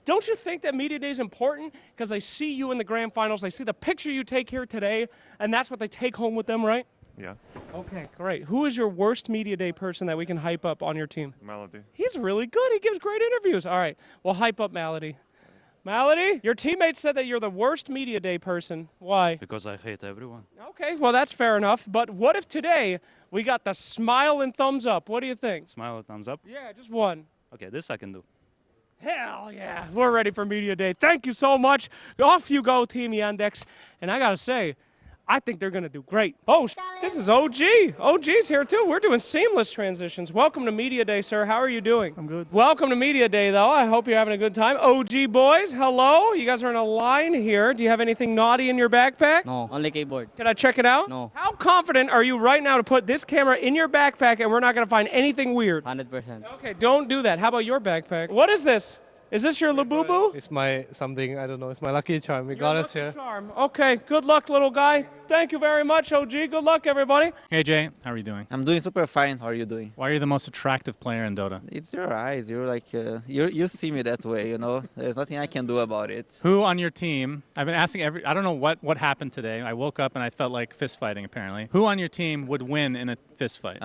Don't you think that media day is important? Because they see you in the grand finals. They see the picture you take here today, and that's what they take home with them, right? Yeah. Okay, great. Who is your worst media day person that we can hype up on your team? Melody. He's really good. He gives great interviews. All right, we'll hype up Malady. Malady, your teammates said that you're the worst media day person. Why? Because I hate everyone. Okay, well, that's fair enough. But what if today we got the smile and thumbs up? What do you think? Smile and thumbs up. Yeah, just one. Okay, this I can do. Hell yeah, we're ready for media day. Thank you so much. Off you go, Team Yandex. And I got to say, I think they're going to do great. Oh, this is OG. OG's here too. We're doing seamless transitions. Welcome to Media Day, sir. How are you doing? I'm good. Welcome to Media Day, though. I hope you're having a good time. OG boys, hello. You guys are in a line here. Do you have anything naughty in your backpack? No, only keyboard. Can I check it out? No. How confident are you right now to put this camera in your backpack and we're not going to find anything weird? 100%. Okay, don't do that. How about your backpack? What is this? Is this your Labubu? It's my something, I don't know. It's my lucky charm. We got us here. Charm. Okay, good luck, little guy. Thank you very much, OG. Good luck, everybody. Hey Jay, how are you doing? I'm doing super fine. How are you doing? Why are you the most attractive player in Dota? It's your eyes. You're like, you see me that way, you know? There's nothing I can do about it. Who on your team, I've been asking I don't know what happened today. I woke up and I felt like fist fighting apparently. Who on your team would win in a fist fight?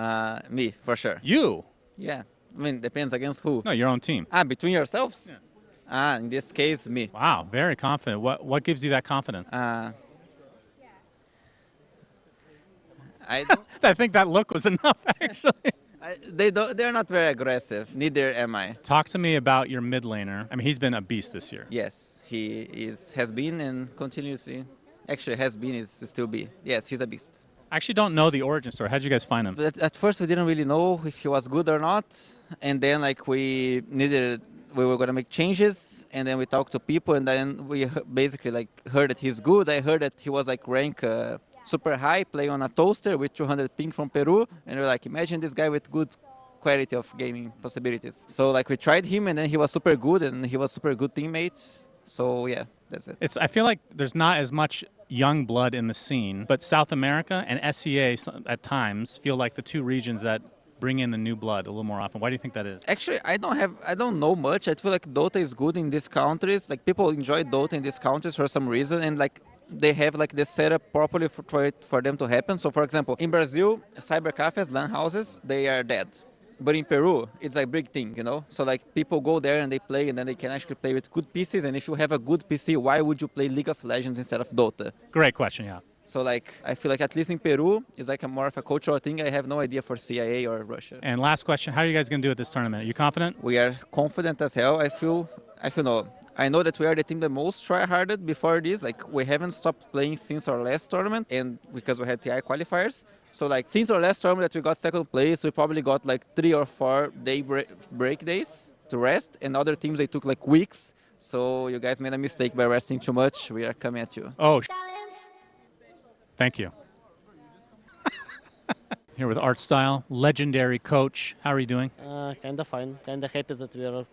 Me, for sure. You? Yeah. I mean, depends against who. No, your own team. Between yourselves? Yeah. In this case, me. Wow, very confident. What gives you that confidence? I think that look was enough, actually. They're not very aggressive. Neither am I. Talk to me about your mid laner. I mean, he's been a beast this year. Yes, he has been and continuously. Actually, has been, is still be. Yes, he's a beast. I actually don't know the origin story. How'd you guys find him? But at first, we didn't really know if he was good or not. And then, like, we were going to make changes, and then we talked to people, and then we basically like heard that he's good. I heard that he was like rank super high, playing on a toaster with 200 ping from Peru, and we're like, imagine this guy with good quality of gaming possibilities. So like we tried him, and then he was super good, and he was super good teammate. So yeah, that's it. I feel like there's not as much young blood in the scene, but South America and SEA at times feel like the two regions that bring in the new blood a little more often. Why do you think that is? Actually, I don't know much. I feel like Dota is good in these countries. Like people enjoy Dota in these countries for some reason, and like they have like the setup properly for them to happen. So for example, in Brazil, cyber cafes, LAN houses, they are dead. But in Peru, it's a big thing, you know? So like people go there and they play, and then they can actually play with good PCs. And if you have a good PC, why would you play League of Legends instead of Dota? Great question, yeah. So like, I feel like at least in Peru, it's like a more of a cultural thing. I have no idea for CIA or Russia. And last question, how are you guys going to do at this tournament? Are you confident? We are confident as hell. I know that we are the team that most try-harded before this. Like, we haven't stopped playing since our last tournament, and because we had TI qualifiers. So like, since our last tournament that we got second place, we probably got like 3 or 4 day break days to rest, and other teams, they took like weeks. So you guys made a mistake by resting too much. We are coming at you. Oh, thank you. Here with Art Style, legendary coach. How are you doing? Kind of fine. Kind of happy that we are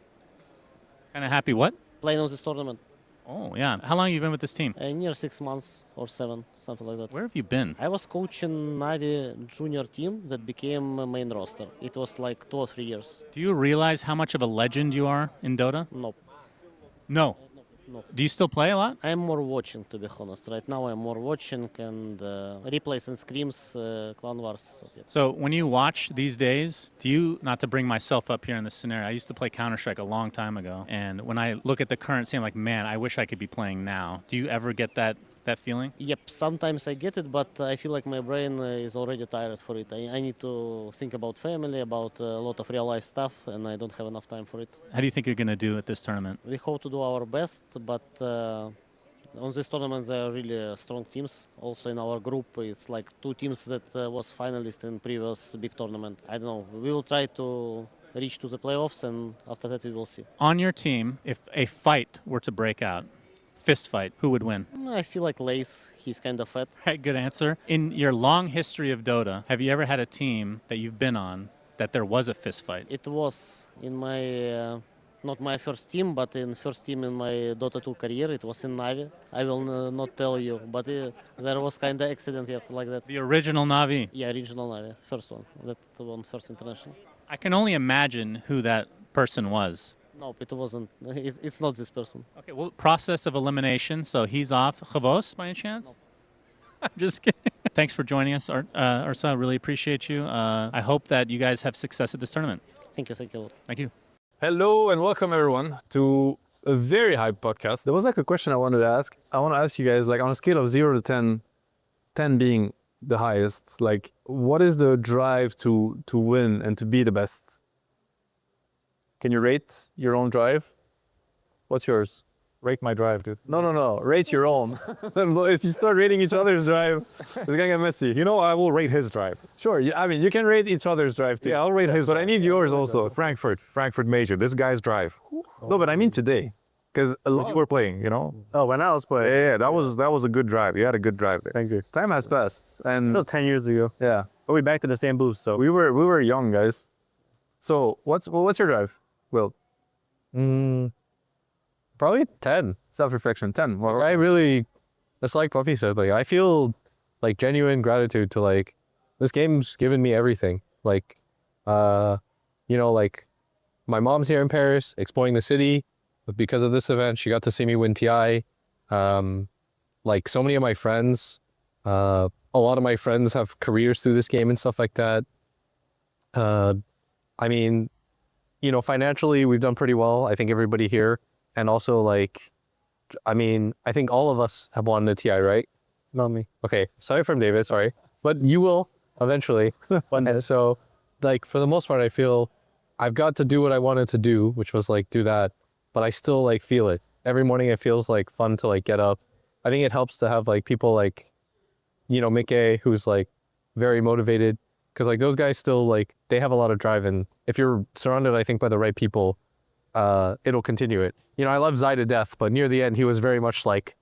kind of happy what? playing on this tournament. Oh, yeah. How long have you been with this team? Near 6 months or 7, something like that. Where have you been? I was coaching Navi junior team that became a main roster. It was like 2 or 3 years. Do you realize how much of a legend you are in Dota? No. No? No. Do you still play a lot? I'm more watching, to be honest. Right now I'm more watching and replays and scrims, clan wars. So, yeah. So when you watch these days, do you, not to bring myself up here in this scenario, I used to play Counter-Strike a long time ago, and when I look at the current scene, I'm like, man, I wish I could be playing now. Do you ever get that feeling? Yep, sometimes I get it, but I feel like my brain is already tired for it. I need to think about family, about a lot of real life stuff, and I don't have enough time for it. How do you think you're going to do at this tournament? We hope to do our best, but On this tournament, there are really strong teams. Also in our group, it's like 2 teams that was finalists in previous big tournament. I don't know. We will try to reach to the playoffs, and after that we will see. On your team, if a fight were to break out, fist fight, who would win? I feel like Lace. He's kind of fat. Right, good answer. In your long history of Dota, have you ever had a team that you've been on that there was a fist fight? It was in my, not my first team, but in first team in my Dota 2 career. It was in Navi. I will not tell you, but there was kind of accident like that. The original Navi? Yeah, original Navi, first one. That one, first international. I can only imagine who that person was. Nope, it wasn't. It's not this person. Okay, well, process of elimination, so he's off. Chavos, by any chance? No. I'm just kidding. Thanks for joining us, Arsa. I really appreciate you. I hope that you guys have success at this tournament. Thank you. Thank you. Thank you. Hello and welcome everyone to a very hype podcast. There was like a question I wanted to ask. I want to ask you guys, like on a scale of 0 to 10, 10 being the highest, like what is the drive to win and to be the best? Can you rate your own drive? What's yours? Rate my drive, dude. No. Rate your own. If you start rating each other's drive, it's gonna get messy. You know, I will rate his drive. Sure. I mean, you can rate each other's drive too. Yeah, I'll rate his. But I need yours also. Frankfurt Major. This guy's drive. No, but I mean today, because a lot you were playing, you know. Oh, when I was playing. Yeah, that was a good drive. You had a good drive there. Thank you. Time has passed, and That was 10 years ago. yeah, But we're back to the same booth, so. we were young guys. So what's your drive, Will? Probably 10. Self-reflection, 10. Well, I really, it's like Puffy said, like I feel like genuine gratitude to like this game's given me everything. Like, you know, like my mom's here in Paris, exploring the city. But because of this event, she got to see me win TI. Like so many of my friends, a lot of my friends have careers through this game and stuff like that. I mean, you know, financially we've done pretty well. I think everybody here. And also, like, I mean, I think all of us have won the TI, right? Not me. Okay, sorry from David, sorry. But you will eventually. And so, like, for the most part, I feel I've got to do what I wanted to do, which was, like, do that. But I still, like, feel it. Every morning it feels, like, fun to, like, get up. I think it helps to have, like, people like, you know, Mickey, who's, like, very motivated. Because, like, those guys still, like, they have a lot of drive. And if you're surrounded, I think, by the right people, it'll continue it. You know, I love Zai to death, but near the end, he was very much like,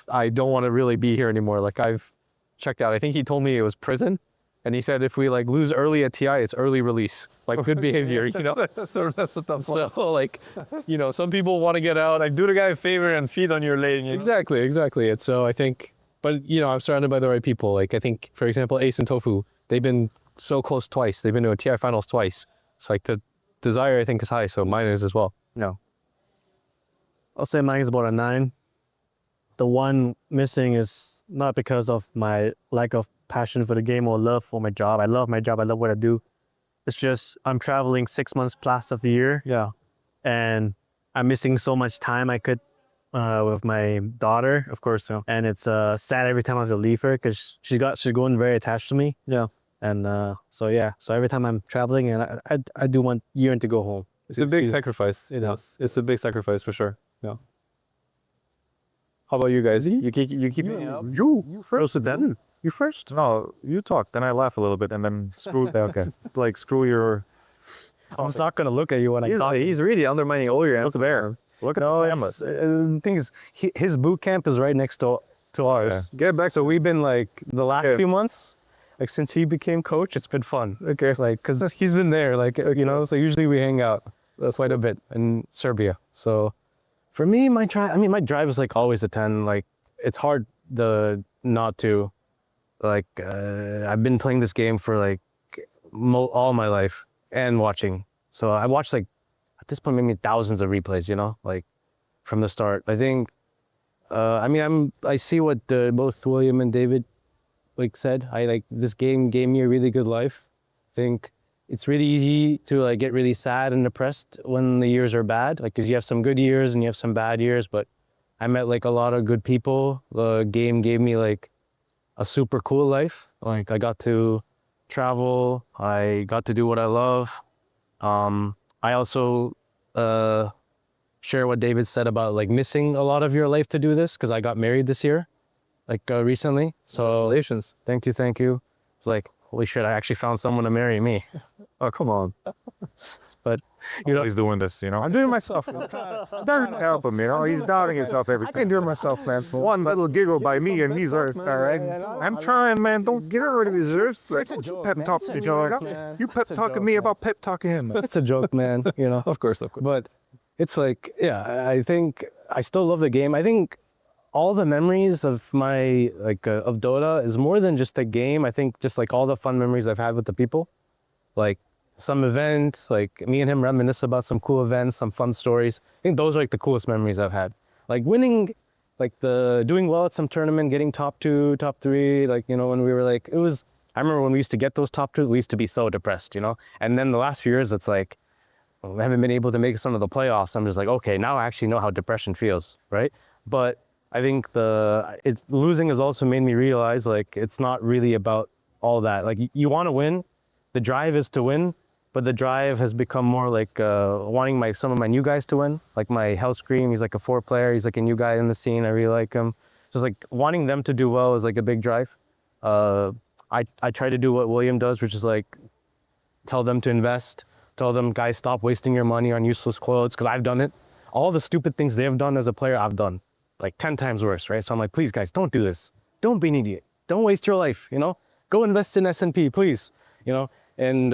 I don't want to really be here anymore. Like, I've checked out. I think he told me it was prison. And he said, if we, like, lose early at TI, it's early release. Like, good behavior, you know? that's a tough one. So, like, you know, some people want to get out. Like, do the guy a favor and feed on your lane, you know? Exactly. And so I think, but, you know, I'm surrounded by the right people. Like, I think, for example, Ace and Tofu, they've been so close twice. They've been to a TI finals twice. It's like the desire, I think, is high, so mine is as well. No. I'll say mine is about a 9. The one missing is not because of my lack of passion for the game or love for my job. I love my job. I love what I do. It's just I'm traveling 6 months plus of the year. Yeah. And I'm missing so much time I could with my daughter, of course. So. And it's sad every time I have to leave her because she's going very attached to me. Yeah. And so every time I'm traveling, and I do want yearn to go home. It's a big sacrifice. It is. It's a big sacrifice for sure. Yeah. How about you guys? You keep me up. You first. Then you first. No, you talk. Then I laugh a little bit, and then screw. Okay. Like screw your. I'm just not gonna look at you when I talk. He's really undermining all your answers. There. Look at the cameras. The thing is, his boot camp is right next to ours. Yeah. Get back. So we've been like the last few months. Like since he became coach, it's been fun. Okay, like because he's been there, like you know. So usually we hang out. That's quite a bit in Serbia. So for me, my drive is like always a 10. Like it's hard not to. Like I've been playing this game for like all my life and watching. So I watched like at this point maybe thousands of replays. You know, like from the start. I think. I see what both William and David like said. I like this game gave me a really good life. I think it's really easy to like get really sad and depressed when the years are bad, like because you have some good years and you have some bad years, but I met like a lot of good people. The game gave me like a super cool life. Like I got to travel, I got to do what I love. I also share what David said about like missing a lot of your life to do this, because I got married this year, like recently. So Congratulations. Thank you. It's like, holy shit, I actually found someone to marry me. Oh, come on. But you know, He's doing this, you know. I'm doing it myself. I'm trying to help him, you know. He's doubting himself every time. I can do it myself, man. One little giggle by me and he's all right. I'm trying, man. Don't get rid of his nerves. Like, what's a pep talk to you? You pep talking me about pep talking him. It's a joke, man. You know. Of course. But it's like, yeah, I think I still love the game. I think all the memories of my of Dota is more than just the game. I think just like all the fun memories I've had with the people, like some events, like me and him reminisce about some cool events, some fun stories. I think those are like the coolest memories I've had. Like winning, like doing well at some tournament, getting top 2, top 3, like, you know, when we were like, I remember when we used to get those top 2, we used to be so depressed, you know? And then the last few years, it's like, I haven't been able to make some of the playoffs. I'm just like, okay, now I actually know how depression feels, right? But I think losing has also made me realize like it's not really about all that. Like you want to win, the drive is to win, but the drive has become more like wanting some of my new guys to win. Like my Hellscream, he's like a 4 player. He's like a new guy in the scene. I really like him. Just like wanting them to do well is like a big drive. I try to do what William does, which is like tell them to invest, tell them guys stop wasting your money on useless clothes, because I've done it. All the stupid things they have done as a player, I've done. Like 10 times worse, right? So I'm like, please guys, don't do this. Don't be an idiot. Don't waste your life, you know? Go invest in S&P, please, you know? And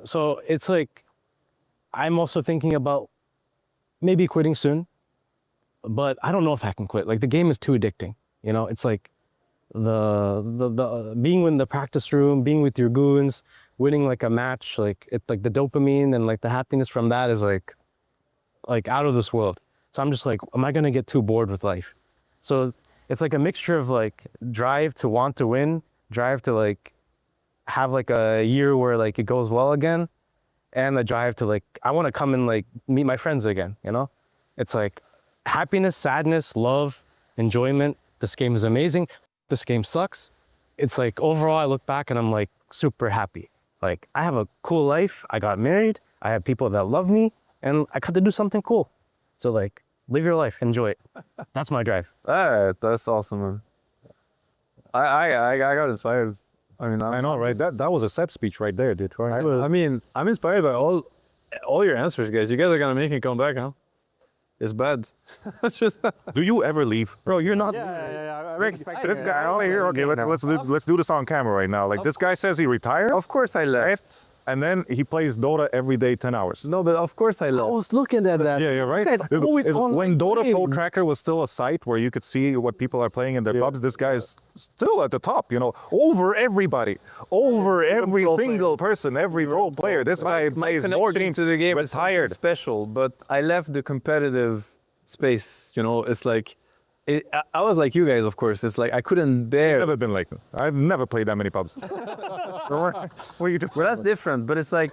so it's like, I'm also thinking about maybe quitting soon, but I don't know if I can quit. Like the game is too addicting, you know? It's like the being in the practice room, being with your goons, winning like a match, like the dopamine and like the happiness from that is like out of this world. So I'm just like, am I gonna get too bored with life? So it's like a mixture of like drive to want to win, drive to like have like a year where like it goes well again, and the drive to like, I wanna come and like meet my friends again, you know? It's like happiness, sadness, love, enjoyment. This game is amazing. This game sucks. It's like overall I look back and I'm like super happy. Like I have a cool life, I got married, I have people that love me, and I got to do something cool. So like, live your life, enjoy it. That's my drive. That's awesome, man. I got inspired. I mean, I know, right? That was a Seb speech right there, dude. Right? I mean, I'm inspired by all your answers, guys. You guys are gonna make me come back, huh? It's bad. It's just. Do you ever leave? Bro, you're not. I expect this guy over here. Okay, let's do this on camera right now. Like this guy says he retired. Of course I left. Right? And then he plays Dota every day, 10 hours. No, but of course I left. I was looking at that. Yeah, right. When Dota Pro Tracker was still a site where you could see what people are playing in their pubs, this guy is still at the top, you know, over everybody, over every single person, every role player. This guy plays more games to the game. Retired. Special, but I left the competitive space. You know, it's like. I was like you guys, of course. It's like I couldn't bear. I've never been like that. I've never played that many pubs. What are you doing? Well, that's different. But it's like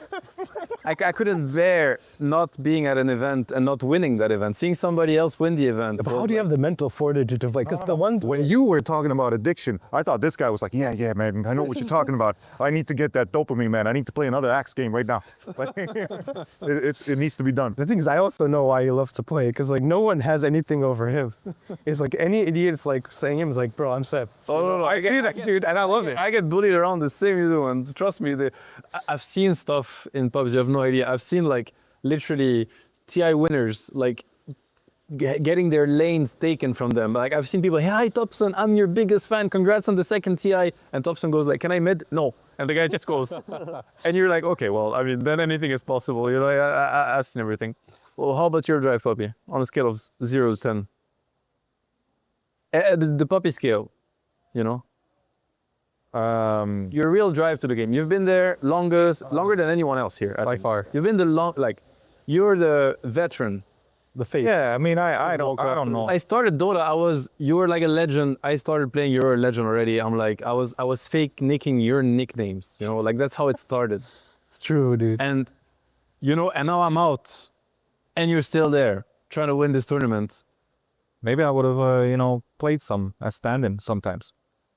I couldn't bear not being at an event and not winning that event. Seeing somebody else win the event. But how do you have the mental fortitude of like? Because the one when you were talking about addiction, I thought this guy was like, yeah, man. I know what you're talking about. I need to get that dopamine, man. I need to play another Axe game right now. It needs to be done. The thing is, I also know why he loves to play, because like no one has anything over him. It's like any idiot's like saying him is like, bro, I'm Seb. Oh no, I see that, dude, and I love it. I get bullied around the same you do, and trust me, I've seen stuff in pubs. You have no idea. I've seen like literally TI winners like getting their lanes taken from them. Like I've seen people, hey, hi Thompson, I'm your biggest fan. Congrats on the second TI. And Thompson goes like, can I mid? No. And the guy just goes. And you're like, okay, well, I mean, then anything is possible. You know, I've seen everything. Well, how about your drive, Puppy? On a scale of 0 to 10. The Puppy scale, you know? Your real drive to the game. You've been there longer than anyone else here. By far. You've been you're the veteran, the face. Yeah, I mean, I don't know. I started Dota. You were like a legend. I started playing. You were a legend already. I'm like, I was fake nicking your nicknames. You know, like that's how it started. It's true, dude. And, you know, and now I'm out, and you're still there trying to win this tournament. Maybe I would have, played some as stand-in sometimes.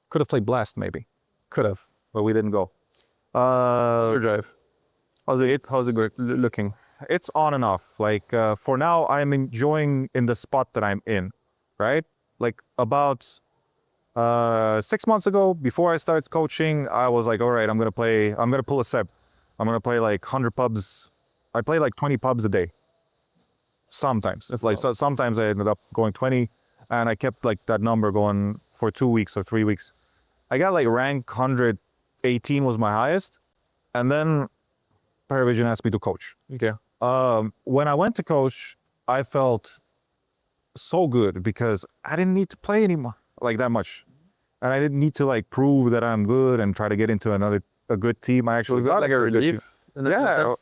Could have played Blast, maybe. Could have. But we didn't go. Your drive. How's it looking? it's on and off. Like for now, I'm enjoying in the spot that I'm in, right? Like about 6 months ago, before I started coaching, I was like, all right, I'm gonna pull a Seb. I'm gonna play like 100 pubs. I play like 20 pubs a day. Sometimes it's like so sometimes I ended up going 20, and I kept like that number going for 2 weeks or 3 weeks. I got like rank 118 was my highest, and then Paravision asked me to coach. Okay. When I went to coach, I felt so good because I didn't need to play anymore like that much, and I didn't need to like prove that I'm good and try to get into a good team. I actually got like a relief. Yeah.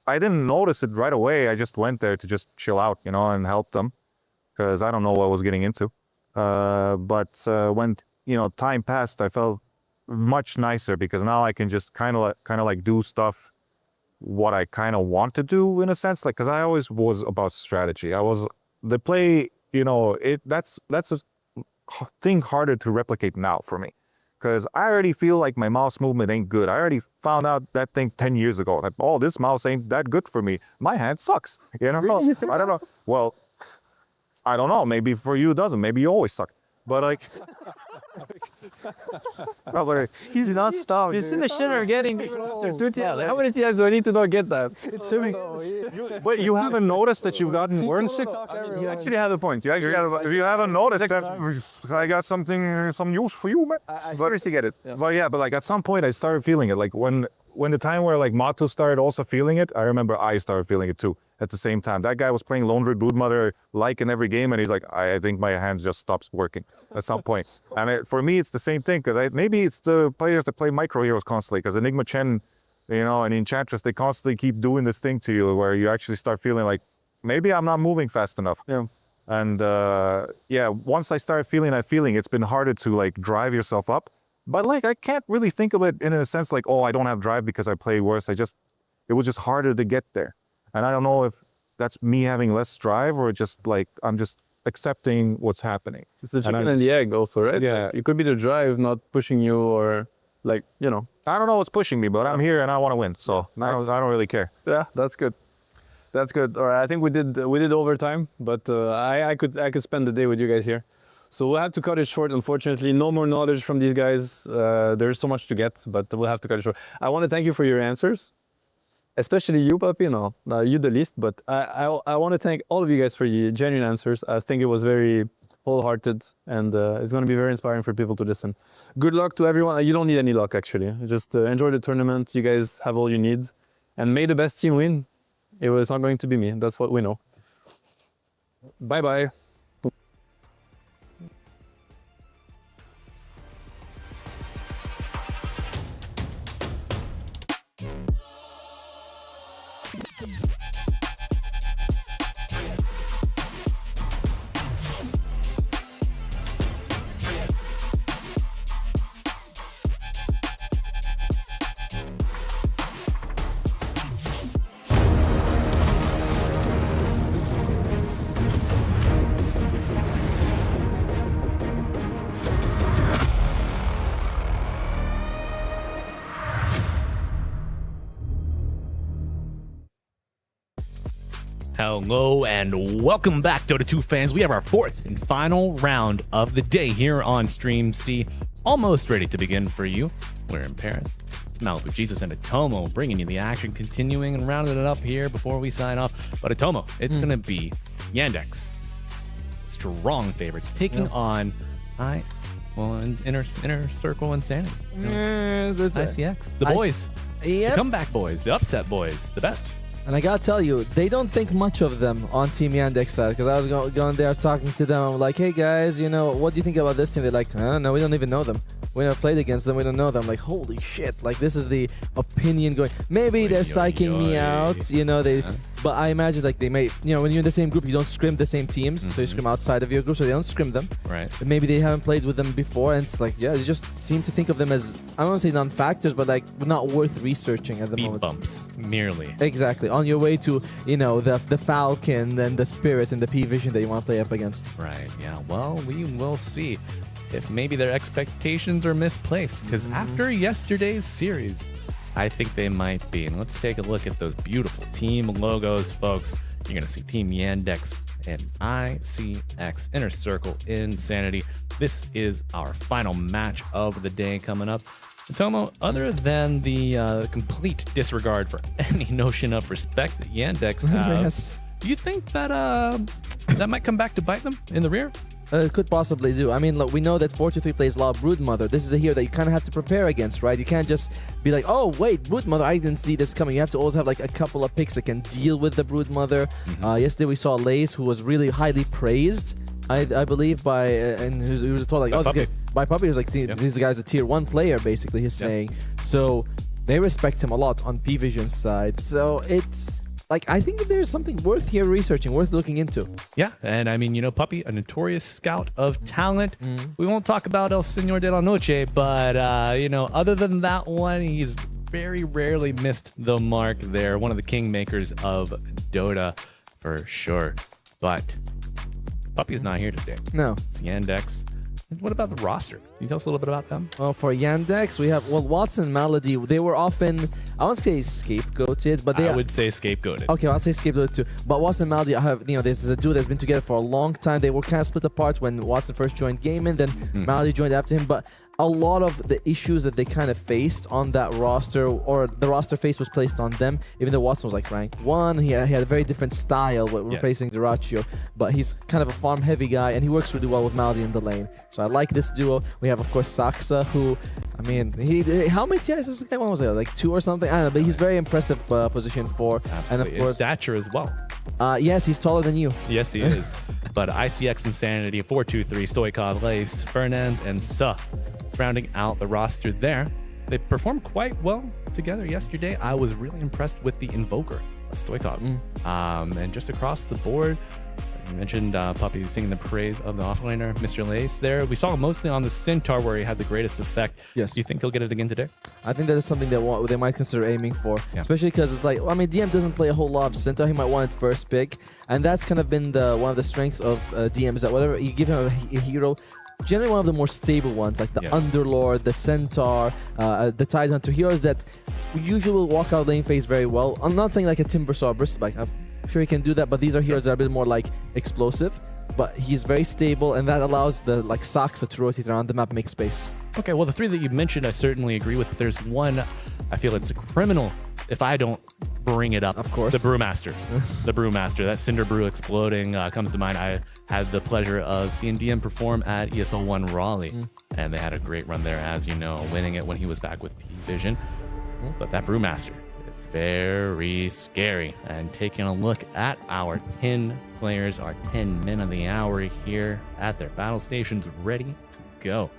I didn't notice it right away. I just went there to just chill out, you know, and help them because I don't know what I was getting into. But when, you know, time passed, I felt much nicer because now I can just kind of like do stuff what I kind of want to do in a sense. Like, because I always was about strategy. The play, you know, that's a thing harder to replicate now for me. Because I already feel like my mouse movement ain't good. I already found out that thing 10 years ago. Like, oh, this mouse ain't that good for me. My hand sucks. You know? Really? I don't know. Well, I don't know. Maybe for you it doesn't. Maybe you always suck. But like, He's not stopped. He's in the shitter getting after 2 TIs. How many TIs do I need to not get that? It's but you haven't noticed that you've gotten worse? You actually have a point. If you haven't noticed that, I got some news for you, man. I seriously get it. Yeah. But like at some point I started feeling it. Like when the time where like Matu started also feeling it, I remember I started feeling it too at the same time. That guy was playing Lone Red Broodmother like in every game, and he's like, I think my hand just stops working at some point. And for me, it's the same thing because maybe it's the players that play micro heroes constantly because Enigma Chen, you know, and Enchantress, they constantly keep doing this thing to you where you actually start feeling like maybe I'm not moving fast enough. Yeah. And once I started feeling that feeling, it's been harder to like drive yourself up. But like I can't really think of it in a sense like, oh, I don't have drive because I play worse. It was just harder to get there. And I don't know if that's me having less drive or just like I'm just accepting what's happening. It's the chicken and the egg also, right? Yeah. Like, it could be the drive not pushing you or like, you know. I don't know what's pushing me, but I'm here and I want to win. So Nice. I don't really care. Yeah, that's good. That's good. All right, I think we did overtime, but I could spend the day with you guys here. So we'll have to cut it short, unfortunately. No more knowledge from these guys. There's so much to get, but we'll have to cut it short. I want to thank you for your answers, especially you, Papi. You the least, but I want to thank all of you guys for your genuine answers. I think it was very wholehearted, and it's going to be very inspiring for people to listen. Good luck to everyone. You don't need any luck, actually. Just enjoy the tournament. You guys have all you need, and may the best team win. It was not going to be me. That's what we know. Bye-bye. Hello and welcome back, Dota 2 fans. We have our fourth and final round of the day here on Stream C, almost ready to begin for you. We're in Paris. It's Malibu Jesus and Atomo bringing you the action, continuing and rounding it up here before we sign off. But Atomo, it's going to be Yandex, strong favorites, taking on Inner Circle Insanity. ICX, the boys, the comeback boys, the upset boys, the best. And I gotta tell you, they don't think much of them on Team Yandex side, because I was going there, talking to them. I'm like, hey guys, you know, what do you think about this team? They're like, no, we don't even know them. We never played against them. We don't know them. I'm like, holy shit! Like, this is the opinion going. Maybe they're psyching me out, you know. But I imagine like they may, you know, when you're in the same group, you don't scrim the same teams, so you scrim outside of your group, so they don't scrim them. Right. But maybe they haven't played with them before, and it's like, yeah, they just seem to think of them as, I don't want to say non-factors, but like not worth researching at the moment. Bumps, merely. Exactly. On your way to, you know, the Falcon and the Spirit and the P-Vision that you want to play up against. Right, yeah. Well, we will see if maybe their expectations are misplaced, because after yesterday's series, I think they might be. And let's take a look at those beautiful team logos, folks. You're going to see Team Yandex and ICX Inner Circle Insanity. This is our final match of the day coming up. Tomo, other than the complete disregard for any notion of respect that Yandex has, Yes. do you think that that might come back to bite them in the rear? It could possibly do. I mean, look, we know that 4-2-3 plays a lot of Broodmother. This is a hero that you kind of have to prepare against, right? You can't just be like, oh, wait, Broodmother, I didn't see this coming. You have to always have like a couple of picks that can deal with the Broodmother. Yesterday we saw Lace, who was really highly praised, I believe, by, and he was told like, By oh, this Puppy. guy's, by Puppy, he was like, this guy's a tier 1 player, basically, he's saying. So they respect him a lot on P-Vision's side. So it's... like, I think that there's something worth here researching, worth looking into. Yeah, and I mean, you know, Puppy, a notorious scout of talent. We won't talk about El Señor de la Noche, but, you know, other than that one, he's very rarely missed the mark there. One of the kingmakers of Dota, for sure. But Puppy's not here today. No. It's Yandex. And what about the roster? Can you tell us a little bit about them? Well, for Yandex, we have, well, Watson and Malady, they were often, I won't say scapegoated, but they I would say scapegoated. Okay, I'll say scapegoated too. But Watson and Malady, I have, you know, this is a duo that's been together for a long time. They were kind of split apart when Watson first joined gaming, then Malady joined after him. But a lot of the issues that they kind of faced on that roster, or the roster face was placed on them, even though Watson was like rank 1, he had a very different style with replacing Duraccio, but he's kind of a farm heavy guy, and he works really well with Malady in the lane. So I like this duo. We have, of course, Saxa, who, I mean, how many TIs is this guy? What was it, like 2 or something? I don't know, but he's very impressive position 4. Absolutely. And of course, stature as well. Yes, he's taller than you. Yes, he is. But ICX Insanity, 423, Stoikov, Lace, Fernandes, and Suh rounding out the roster there. They performed quite well together yesterday. I was really impressed with the Invoker of Stoikov. And just across the board, you mentioned Puppy singing the praise of the offlaner, Mr. Lace there. We saw him mostly on the Centaur where he had the greatest effect. Yes. Do you think he'll get it again today? I think that is something that they might consider aiming for, especially because it's like, I mean, DM doesn't play a whole lot of Centaur. He might want it first pick, and that's kind of been one of the strengths of DM is that whatever you give him a hero, generally one of the more stable ones, like the Underlord, the Centaur, the Tidehunter, heroes that usually will walk out lane phase very well. I'm not saying like a Timbersaw or Bristleback. I'm sure he can do that, but these are heroes that are a bit more like explosive. But he's very stable, and that allows the like Saxa to rotate around the map, make space. Okay, well, the 3 that you mentioned, I certainly agree with. But there's one, I feel it's a criminal if I don't bring it up. Of course. The Brewmaster. The Brewmaster. That Cinder Brew exploding comes to mind. I had the pleasure of seeing DM perform at ESL 1 Raleigh, and they had a great run there, as you know, winning it when he was back with P-Vision. But that Brewmaster, very scary. And taking a look at our 10 players, our 10 men of the hour here at their battle stations, ready to go.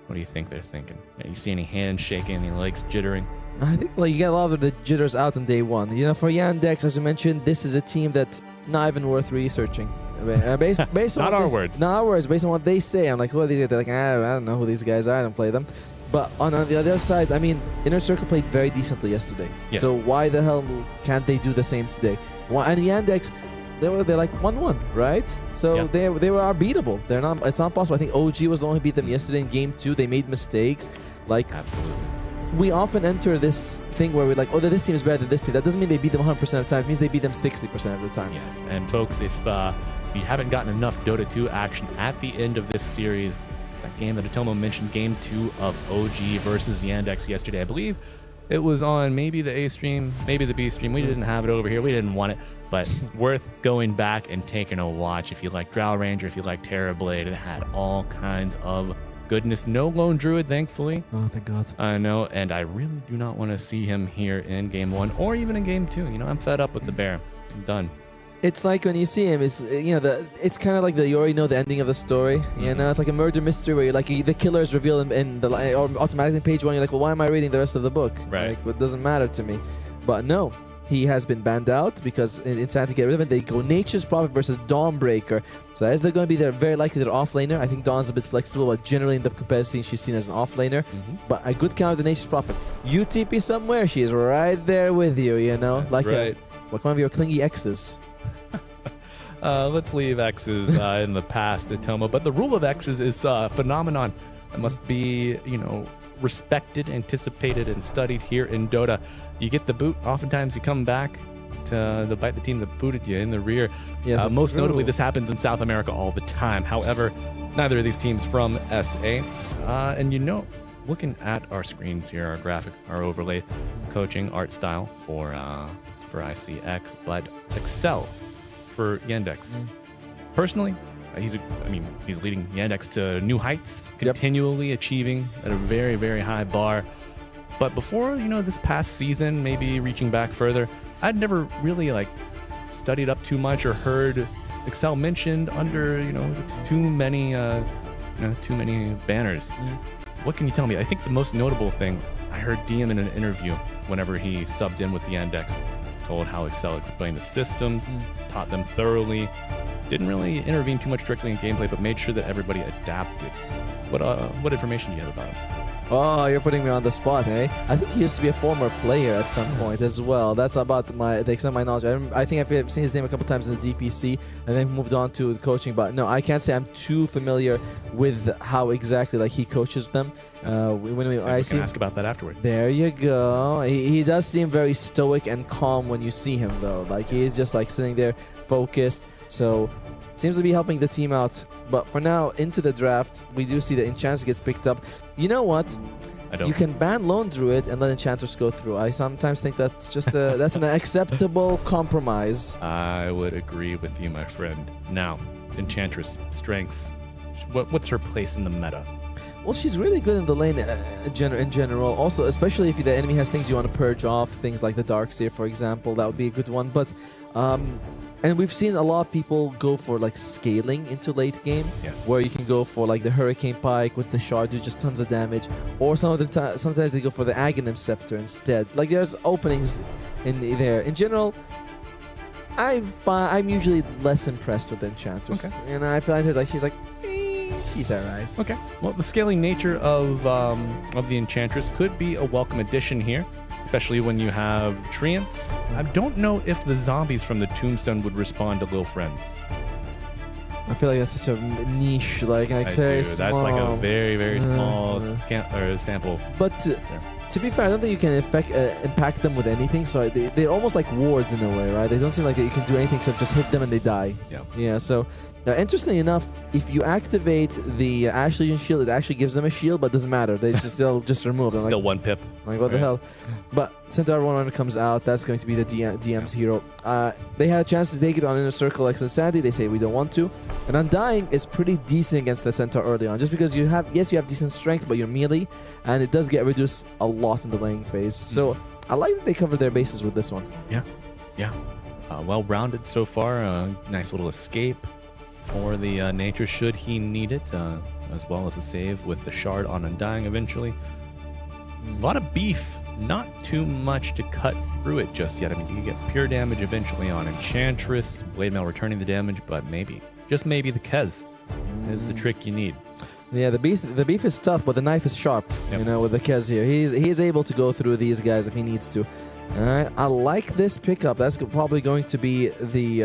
What do you think they're thinking? You see any hands shaking, any legs jittering? I think like you get a lot of the jitters out on day 1. You know, for Yandex, as you mentioned, this is a team that's not even worth researching. Based on Not our words. Not our words. Based on what they say, I'm like, who are these guys? They're like, I don't know who these guys are. I don't play them. But on the other side, I mean, Inner Circle played very decently yesterday. Yeah. So why the hell can't they do the same today? And Yandex, they're like 1-1, right? So they were unbeatable. It's not possible. I think OG was the one who beat them yesterday in game 2. They made mistakes. Like, absolutely. We often enter this thing where we're like, oh, this team is better than this team. That doesn't mean they beat them 100% of the time. It means they beat them 60% of the time. Yes, and folks, if you haven't gotten enough Dota 2 action at the end of this series, that game that Atomo mentioned, game 2 of OG versus Yandex yesterday, I believe it was on maybe the A stream, maybe the B stream. We didn't have it over here. We didn't want it, but worth going back and taking a watch. If you like Drow Ranger, if you like Terrorblade, it had all kinds of goodness. No Lone Druid, thankfully. Oh, thank God. I know, and I really do not want to see him here in game 1 or even in game 2. You know, I'm fed up with the bear. I'm done. It's like when you see him, it's it's kind of like you already know the ending of the story. You know, it's like a murder mystery where you're like the killer is revealed in the or automatically page 1. You're like, well, why am I reading the rest of the book? Right. Like, it doesn't matter to me. But no, he has been banned out because in trying to get rid of it, they go Nature's Prophet versus Dawnbreaker. So as they're going to be there, very likely they're offlaner. I think Dawn's a bit flexible, but generally in the competitive scene, she's seen as an offlaner. But a good counter to Nature's Prophet. You TP somewhere, she is right there with you. You know, That's right. like one of your clingy exes. Let's leave X's in the past, Atomo. But the rule of X's is a phenomenon that must be, you know, respected, anticipated, and studied here in Dota. You get the boot, oftentimes you come back to bite the team that booted you in the rear. Yes, that's most true. notably, this happens in South America all the time. However, neither of these teams from SA. And looking at our screens here, our graphic, our overlay, coaching art style for ICX, but Excel for Yandex. Personally, he's leading Yandex to new heights, continually achieving at a very, very high bar. But before, this past season, maybe reaching back further, I'd never really studied up too much or heard Excel mentioned under, too many banners. What can you tell me? I think the most notable thing, I heard DM in an interview whenever he subbed in with the Yandex, told how Excel explained the systems, taught them thoroughly, didn't really intervene too much directly in gameplay, but made sure that everybody adapted. What information do you have about him? Oh, you're putting me on the spot, eh? I think he used to be a former player at some point as well. That's about the extent of my knowledge. I think I've seen his name a couple times in the DPC and then moved on to coaching. But no, I can't say I'm too familiar with how exactly he coaches them. I can ask about that afterwards. There you go. He does seem very stoic and calm when you see him, though. He's just sitting there focused. So seems to be helping the team out. But for now, into the draft, we do see that Enchantress gets picked up. You know what? You can ban Lone Druid and let Enchantress go through. I sometimes think that's just that's an acceptable compromise. I would agree with you, my friend. Now, Enchantress, strengths. What's her place in the meta? Well, she's really good in the lane in general. Also, especially if the enemy has things you want to purge off, things like the Darkseer, for example, that would be a good one. But and we've seen a lot of people go for scaling into late game, where you can go for the Hurricane Pike with the Shard, do just tons of damage, or some of them sometimes they go for the Aghanim Scepter instead. There's openings in there. In general, I'm usually less impressed with Enchantress, and I find her she's alright. Okay. Well, the scaling nature of the Enchantress could be a welcome addition here, especially when you have Treants. I don't know if the zombies from the Tombstone would respond to Lil Friends. I feel like that's such a niche, very small. That's a very, very small sample. But to be fair, I don't think you can impact them with anything. So they're almost like wards in a way, right? They don't seem like that you can do anything except just hit them and they die. Yeah. So now, interestingly enough, if you activate the Ash Legion shield, it actually gives them a shield, but it doesn't matter. They'll just remove them. Still one pip. What the hell? But Centaur 1 comes out. That's going to be the DM's hero. They had a chance to take it on Inner Circle X and Sandy. They say we don't want to. And Undying is pretty decent against the Centaur early on, just because you have decent strength, but you're melee, and it does get reduced a lot in the laning phase. So I like that they covered their bases with this one. Yeah. Well-rounded so far. Nice little escape for the Nature should he need it, as well as a save with the Shard on Undying eventually. A lot of beef, not too much to cut through it just yet. I mean, you can get pure damage eventually on Enchantress, Blade Mail returning the damage, but maybe, just maybe, the Kez is the trick you need. Yeah, the beef is tough, but the knife is sharp. With the Kez here, he's able to go through these guys if he needs to. Alright, I like this pickup. That's probably going to be the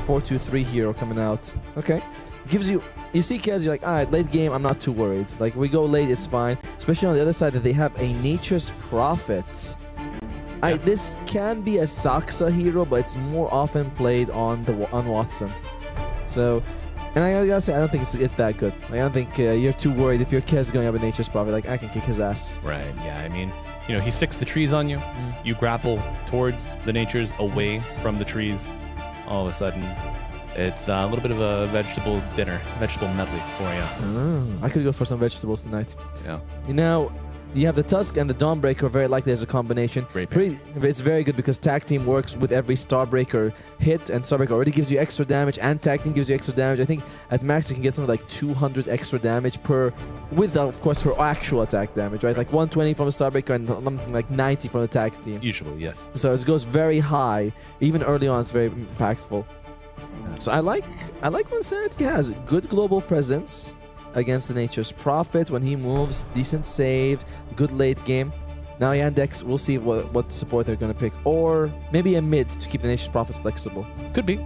4-2-3 hero coming out. Okay. Gives you see Kez, you're alright, late game, I'm not too worried. We go late, it's fine. Especially on the other side that they have a Nature's Prophet. This can be a Saksa hero, but it's more often played on Watson. So, and I gotta say, I don't think it's that good. I don't think you're too worried if your Kez going up a Nature's Prophet. I can kick his ass. Right, yeah, I mean, he sticks the trees on you. You grapple towards the Natures, away from the trees. All of a sudden, it's a little bit of a vegetable medley for you. I could go for some vegetables tonight. Yeah. You have the Tusk and the Dawnbreaker, very likely as a combination. It's very good because Tag Team works with every Starbreaker hit, and Starbreaker already gives you extra damage, and Tag Team gives you extra damage. I think at max you can get something like 200 extra damage per, with of course her actual attack damage, right? It's 120 from the Starbreaker and something 90 from the Tag Team. Usually, yes. So it goes very high. Even early on, it's very impactful. So I like when Sanity has good global presence against the Nature's Prophet when he moves, decent save, good late game. Now Yandex, we'll see what support they're going to pick, or maybe a mid to keep the Nature's Prophet flexible. Could be.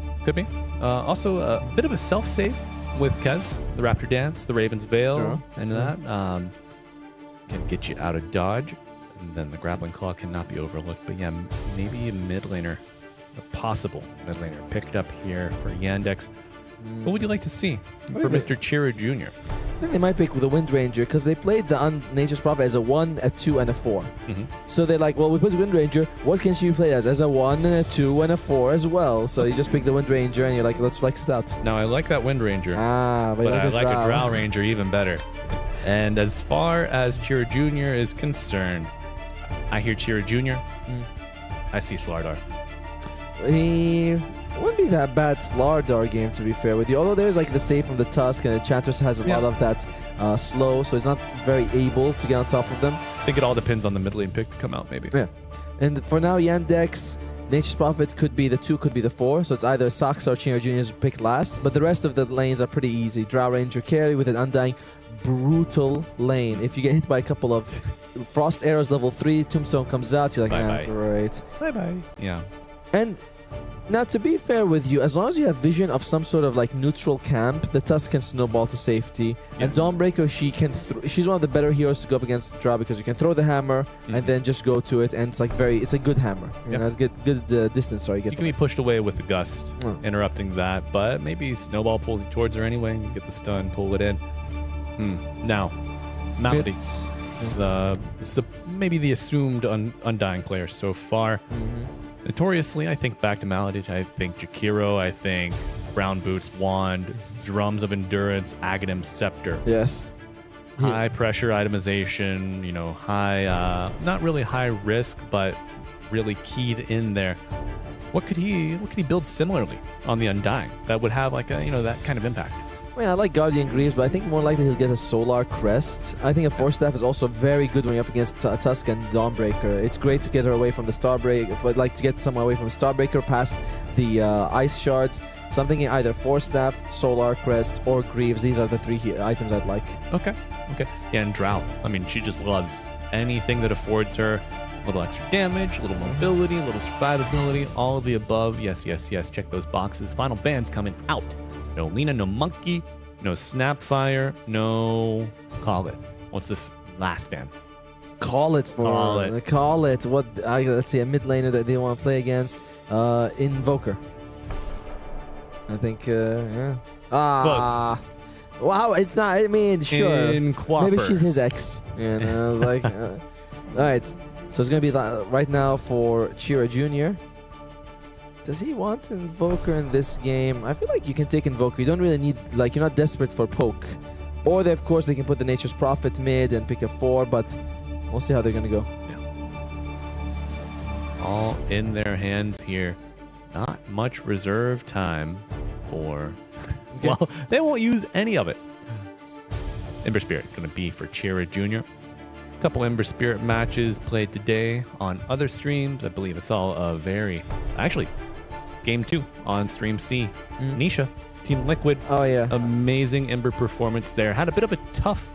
Also, a bit of a self-save with Kez, the Raptor Dance, the Raven's Veil, and that. can get you out of dodge. And then the grappling claw cannot be overlooked. But yeah, maybe a mid laner, a possible mid laner picked up here for Yandex. What would you like to see for Mr. Chira Jr.? I think they might pick the Wind Ranger because they played the Nature's Prophet as a 1, a 2, and a 4. So they're like, well, we put the Wind Ranger. What can she play as? As a 1, and a 2, and a 4 as well. So you just pick the Wind Ranger and you're like, let's flex it out. Now, I like that Wind Ranger. But I like a Drow Ranger even better. And as far as Chira Jr. is concerned, I hear Chira Jr. I see Slardar. He wouldn't be that bad Slardar game, to be fair with you. Although there's like the save from the Tusk, and the Enchantress has a lot of that slow, so he's not very able to get on top of them. I think it all depends on the mid lane pick to come out, maybe. Yeah. And for now, Yandex, Nature's Prophet could be the 2, could be the 4. So it's either Sax or Chira Jr.'s picked last. But the rest of the lanes are pretty easy. Drow Ranger carry with an Undying, brutal lane. If you get hit by a couple of Frost Arrows level 3, Tombstone comes out, you're like, Bye-bye. great. Bye-bye. Yeah. And now, to be fair with you, as long as you have vision of some sort of like neutral camp, the Tusk can snowball to safety. And Dawnbreaker, she's one of the better heroes to go up against Drow because you can throw the hammer and then just go to it, and it's like it's a good hammer. You know, good distance. Sorry, You can be pushed away with the gust, interrupting that, but maybe Snowball pulls you towards her anyway. You get the stun, pull it in. Now, Malady, maybe the assumed Undying player so far. Notoriously, I think back to Maladich, I think Jakiro, I think Brown Boots, Wand, Drums of Endurance, Aghanim Scepter. Yes. High pressure itemization, high, not really high risk, but really keyed in there. What could he build similarly on the Undying that would have like that kind of impact? I mean, I like Guardian Greaves, but I think more likely he'll get a Solar Crest. I think a Force Staff is also very good when you're up against Tusk and Dawnbreaker. It's great to get her away from the Starbreaker, like to get someone away from Starbreaker past the Ice Shards. So I'm thinking either Force Staff, Solar Crest, or Greaves. These are the 3 items I'd like. Okay. Yeah, and Drow. I mean, she just loves anything that affords her a little extra damage, a little mobility, a little survivability, all of the above. Yes. Check those boxes. Final band's coming out. No Lena, no Monkey, no Snapfire, no... Call it. What's the last band? Call it. What? Let's see, a mid laner that they want to play against. Invoker. I think, yeah. Close. Wow, it's not, I mean, sure. Inquaper. Maybe she's his ex. I was like... Alright, so it's going to be right now for Chira Jr. Does he want Invoker in this game? I feel like you can take Invoker. You don't really need, you're not desperate for poke. Or, of course, they can put the Nature's Prophet mid and pick a 4, but we'll see how they're going to go. It's all in their hands here. Not much reserve time for... Okay. Well, they won't use any of it. Ember Spirit going to be for Chira Jr. A couple Ember Spirit matches played today on other streams. I believe I saw a actually, Game 2 on Stream C. Nisha, Team Liquid. Oh, yeah. Amazing Ember performance there. Had a bit of a tough...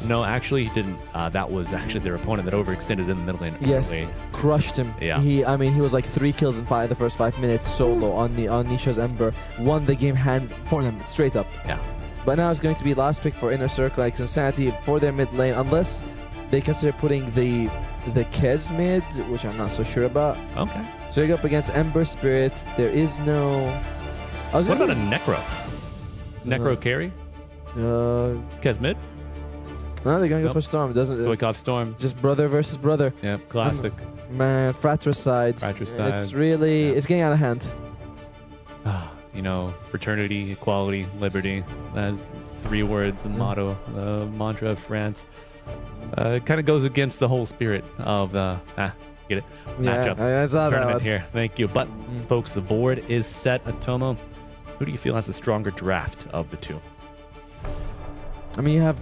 No, actually, he didn't. That was actually their opponent that overextended in the middle lane. Yes, crushed him. Yeah. He was like 3 kills in the first 5 minutes solo on Nisha's Ember. Won the game hand for them straight up. Yeah. But now it's going to be last pick for Inner Circle, like Insanity for their mid lane, unless they consider putting the Kez mid, which I'm not so sure about. Okay. So you go up against Ember Spirit. There is no... What about a Necro? Necro carry? Kez mid? No, they're going to go for Storm. Stoikov Storm. Just brother versus brother. Yeah, classic. Man, Fratricide. It's really... It's getting out of hand. Fraternity, equality, liberty. 3 words and motto, the mantra of France. It kind of goes against the whole spirit of the get it matchup. I saw tournament that here. Thank you. But folks, the board is set. Atomo, who do you feel has the stronger draft of the two? I mean,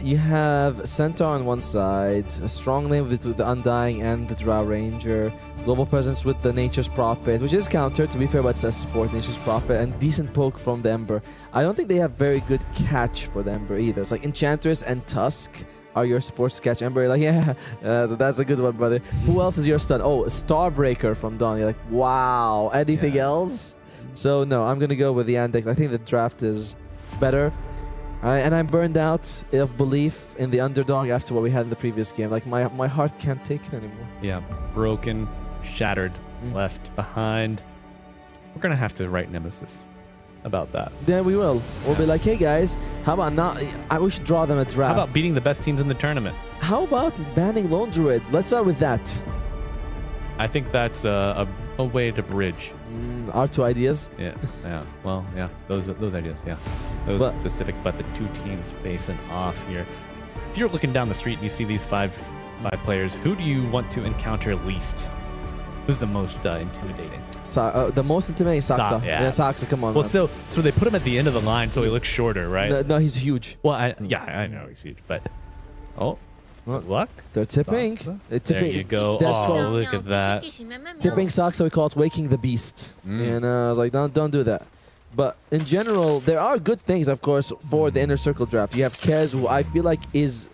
you have Centaur on one side, a strong lane with the Undying and the Drow Ranger, global presence with the Nature's Prophet, which is countered, to be fair, but it's a support Nature's Prophet, and decent poke from the Ember. I don't think they have very good catch for the Ember either. It's like Enchantress and Tusk are your supports to catch Ember. You're like, yeah, that's a good one, brother. Who else is your stun? Oh, Starbreaker from Dawn. You're like, wow. Anything else? So, no, I'm going to go with the Yandex. I think the draft is better. And I'm burned out of belief in the underdog after what we had in the previous game. Like, my heart can't take it anymore. Yeah, broken, shattered, left behind. We're going to have to write Nemesis about that. Then we will. We'll be like, hey guys, how about not? We should draw them a draft. How about beating the best teams in the tournament? How about banning Lone Druid? Let's start with that. I think that's a way to bridge. Our two ideas? Yeah, yeah. Well, yeah, those ideas, yeah. Those specific, but the two teams facing off here. If you're looking down the street and you see these five players, who do you want to encounter least? Who's the most intimidating? The most intimidating, Saksa. Yeah, Saksa, come on. Well, man. so they put him at the end of the line so he looks shorter, right? No, he's huge. Well, I know he's huge, but... Oh, good luck. They're tipping. There you go. Oh, look at that. Tipping Saksa, we call it waking the beast. And I was like, don't do that. But in general, there are good things, of course, for the Inner Circle draft. You have Kez, who I feel like is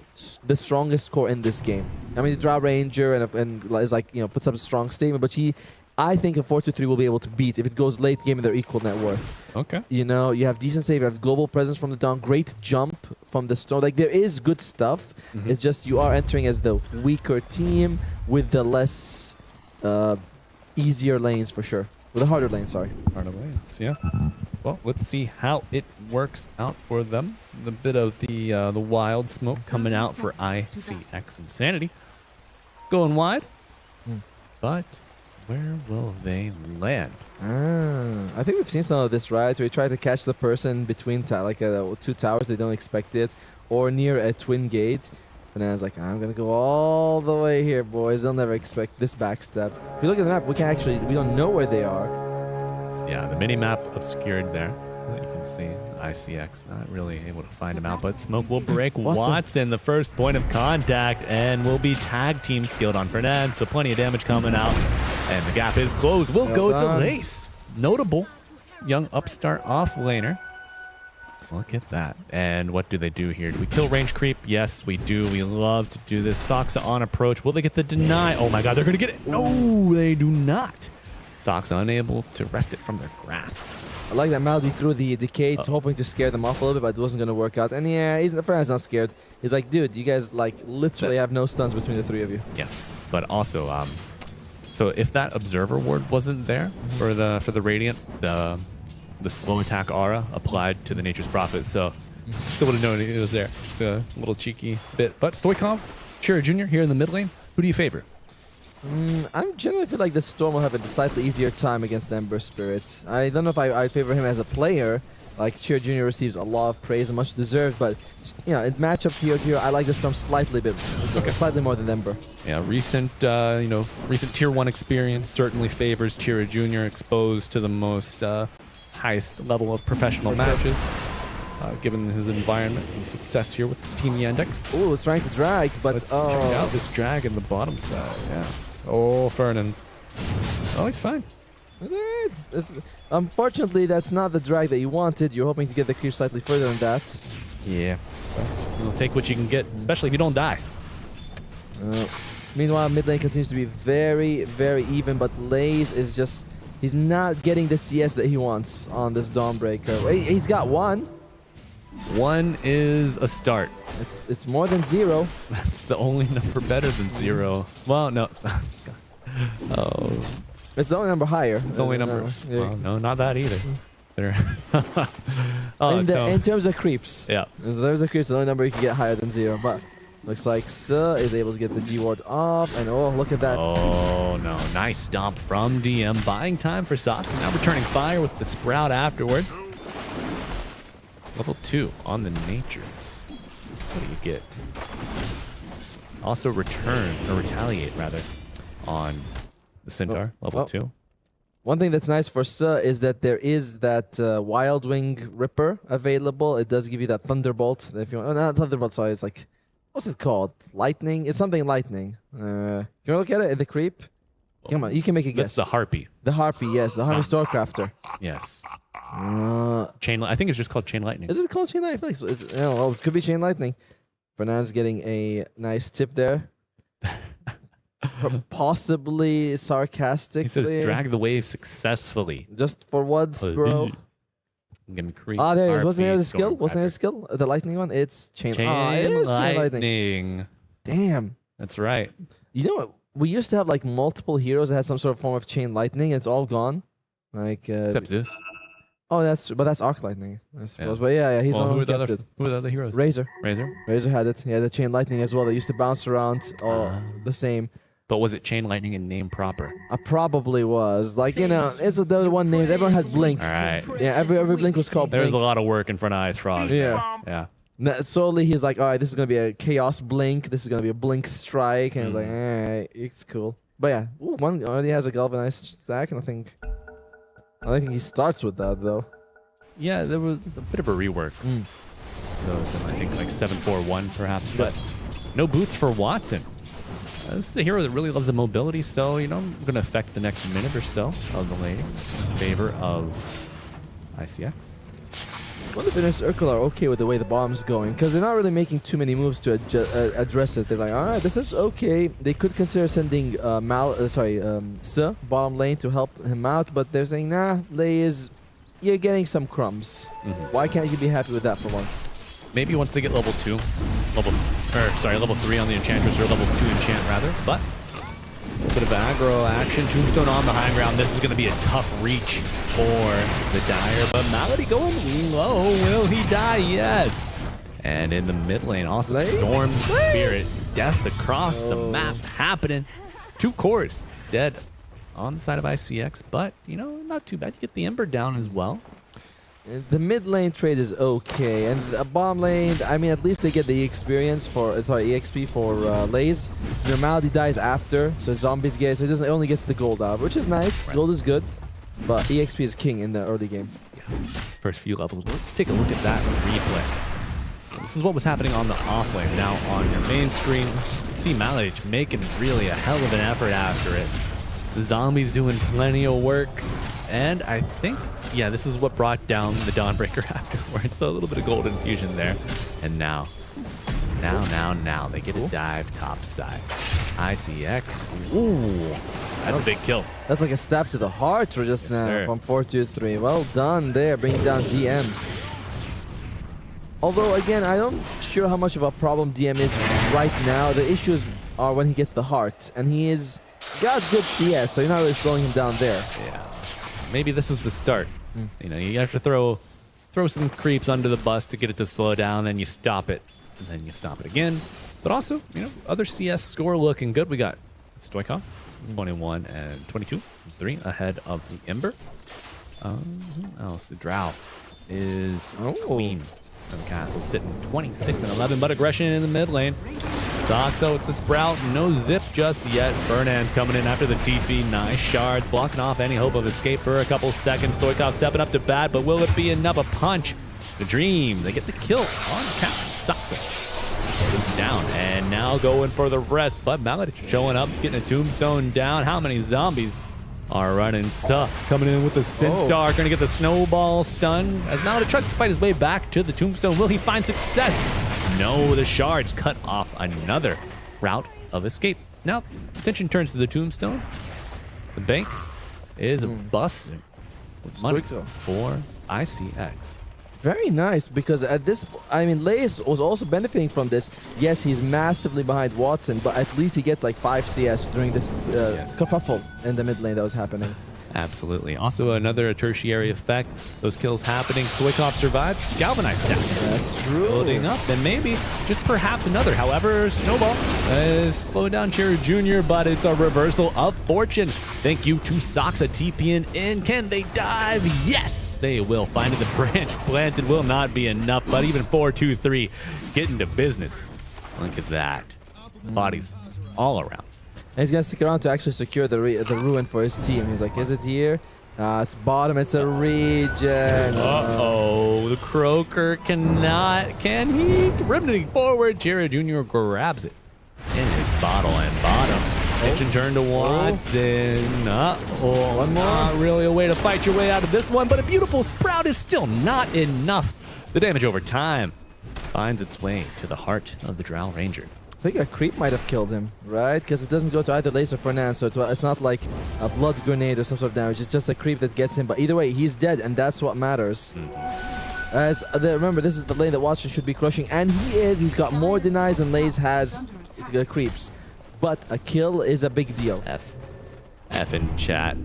the strongest core in this game. I mean, the Drow Ranger and is like, puts up a strong statement, but I think a 4-2-3 will be able to beat if it goes late game and they're equal net worth. Okay. You have decent save, you have global presence from the Dawn, great jump from the Storm. Like, there is good stuff. It's just you are entering as the weaker team with the less easier lanes for sure. With the harder lanes, sorry. Harder lanes, yeah. Well, let's see how it works out for them. The bit of the wild smoke coming out for ICX Insanity. Going wide. But where will they land? I think we've seen some of this, right? We try to catch the person between two towers, they don't expect it, or near a twin gate. And I was like, I'm gonna go all the way here, boys. They'll never expect this backstab. If you look at the map, we don't know where they are. Yeah, the mini map obscured there. You can see ICX not really able to find him out, but smoke will break Watson, the first point of contact, and will be tag team skilled on Fernand. So plenty of damage coming out, and the gap is closed. We'll go to Lace. Notable young upstart off laner. Look at that. And what do they do here? Do we kill range creep? Yes, we do. We love to do this. Saksa on approach. Will they get the deny? Oh my god, they're going to get it. No, they do not. Saksa unable to wrest it from their grasp. I like that Maldi threw the decay, hoping to scare them off a little bit, but it wasn't going to work out. And yeah, Fernand's not scared. He's like, dude, you guys literally have no stuns between the three of you. Yeah, but also, so if that observer ward wasn't there for the Radiant, the slow attack aura applied to the Nature's Prophet, so still would have known it was there. It's a little cheeky bit. But Stoikov, Chira Jr. here in the mid lane, who do you favor? I generally feel like the Storm will have a slightly easier time against the Ember Spirits. I don't know if I favor him as a player. Like, Chira Jr. receives a lot of praise and much deserved, but in matchup here, I like the Storm slightly more than Ember. Yeah, recent tier 1 experience certainly favors Chira Jr. exposed to the most highest level of professional matches. Given his environment and success here with Team Yandex. Oh, it's trying to drag, but let's check out this drag in the bottom side. Yeah. Oh, Fernand's. Oh, he's fine. Unfortunately, that's not the drag that you wanted. You're hoping to get the creep slightly further than that. Yeah. You'll take what you can get, especially if you don't die. Meanwhile, mid lane continues to be very, very even, but Laze is just... He's not getting the CS that he wants on this Dawnbreaker. He's got one. One is a start. It's more than 0. That's the only number better than 0. Well, no. Oh. It's the only number higher. It's the only number. Well, no, not that either. In terms of creeps. Yeah. There's a creeps, the only number you can get higher than 0. But looks like Sir is able to get the G ward off. And oh, look at that. Oh, no. Nice stomp from DM. Buying time for Sox. Now returning fire with the Sprout afterwards. Level 2 on the Nature. What do you get? Also retaliate rather, on the Centaur, level 2. One thing that's nice for Sir is that there is that Wild Wing Ripper available. It does give you that Thunderbolt. If you want, not Thunderbolt, sorry, it's like, what's it called? Lightning? It's something lightning. Can you look at it in the creep? Come on, you can make a guess. That's the Harpy. The Harpy, yes, the Harpy Storecrafter. Yes. I think it's just called Chain Lightning. Is it called Chain Lightning? I feel like it could be Chain Lightning. Fernand's getting a nice tip there. Possibly sarcastically. He says, drag the wave successfully. Just for once, bro. Gonna creep. Ah, there it is. RP Wasn't there the skill? Storm Wasn't there a Raptor. skill? The lightning one? It's chain. Chain it is chain lightning. lightning. Damn. That's right. You know what? We used to have like multiple heroes that had some sort of form of chain lightning. It's all gone. Like Except Zeus. Oh, that's arc lightning, I suppose. But yeah, he's Well, the one who who are the kept other? it. Who are the other heroes? Razor. Razor. Had it. Yeah, the chain lightning as well. They used to bounce around all the same. But was it chain lightning in name proper? Probably was. Like, you know, it's the one name. Everyone had Blink. All right. Yeah, every Blink was called There was Blink. a lot of work in front of Ice Frost. Yeah. Yeah. Solely, he's like, all right, this is going to be a Chaos Blink. This is going to be a Blink Strike. And I was like, Mm. all right, it's cool. But yeah, one already has a Galvanized stack, and I don't think he starts with that, though. Yeah, there was a bit of a rework. Those, I think, like 741 perhaps, but no boots for Watson. This is a hero that really loves the mobility, so, you know, I'm going to affect the next minute or so of the lane in favor of ICX. Well, the Inner Circle are okay with the way the bomb's going, because they're not really making too many moves to address it. They're like, all right, this is okay. They could consider sending bottom lane to help him out, but they're saying, nah, you're getting some crumbs. Why can't you be happy with that for once? Maybe once they get level 3 on the Enchantress, or level 2 enchant rather, but a bit of aggro action. Tombstone on the high ground. This is going to be a tough reach for the Dire, but Malady going low. Will he die? Yes. And in the mid lane, awesome Storm Spirit. Deaths across the map happening. 2 cores dead on the side of ICX, but, you know, not too bad. You get the Ember down as well. The mid lane trade is okay, and the bottom lane, I mean, at least they get the experience for, EXP for Lays. Normality dies after, so zombies get it, so it doesn't only gets the gold out, which is nice. Gold is good, but EXP is king in the early game. Yeah. First few levels. Let's take a look at that replay. This is what was happening on the off lane. Now on your main screen, see Malich making really a hell of an effort after it. The zombies doing plenty of work, and I think, yeah, this is what brought down the Dawnbreaker afterwards. So a little bit of gold infusion there. And now, they get a dive top side. ICX, ooh, that's a big kill. That's like a stab to the heart just now sir. from 4-2-3. Well done there, bringing down DM. Although, again, I'm not sure how much of a problem DM is right now. The issues are when he gets the heart, and he is got good CS, so you're not really slowing him down there. Yeah. Maybe this is the start. You know, you have to throw some creeps under the bus to get it to slow down, then you stop it, and then you stop it again. But also, you know, other CS score looking good. We got Stoikov, 21 and 22, 3 ahead of the Ember. Who else? The Drow is Queen of the castle, sitting 26 and 11, but aggression in the mid lane. Soxa with the Sprout, no zip just yet. Fernand's coming in after the TP. Nice shards, blocking off any hope of escape for a couple seconds. Stoikov stepping up to bat, but will it be enough? A punch. The Dream, they get the kill on count. Soxa is down, and now going for the rest, but Maladich showing up, getting a tombstone down. How many zombies are running? Suh coming in with the Centaur, gonna get the snowball stun as Maladich tries to fight his way back to the tombstone. Will he find success? No, the shards cut off another route of escape. Now, attention turns to the tombstone. The bank is busting with money for ICX. Very nice, because at this, I mean, Lace was also benefiting from this. Yes, he's massively behind Watson, but at least he gets like 5 CS during this kerfuffle in the mid lane that was happening. Absolutely. Also, another tertiary effect. Those kills happening. Stoikov survived. Galvanized stacks. That's true. Building up. And maybe, just perhaps another. However, Snowball is slowing down Cherry Jr., but it's a reversal of fortune. Thank you to Soxa TPing in. Can they dive? Yes, they will. Finding the branch planted will not be enough, but even 4-2-3 getting to business. Look at that. Bodies all around. And he's gonna stick around to actually secure the ruin for his team. He's like, is it here? It's bottom, it's a regen. Uh-oh, the Croaker cannot. Can he? Ribbing forward, Cherry Jr. grabs it in his bottle and bottom. Kitchen turn to Watson. Uh-oh, one more. Not really a way to fight your way out of this one, but a beautiful Sprout is still not enough. The damage over time finds its way to the heart of the Drow Ranger. I think a creep might have killed him, right? Because it doesn't go to either Lace or Fernand, so it's not like a blood grenade or some sort of damage. It's just a creep that gets him. But either way, he's dead, and that's what matters. Remember, this is the lane that Watson should be crushing, and he is. He's got more denies than Lace has creeps. But a kill is a big deal. F in chat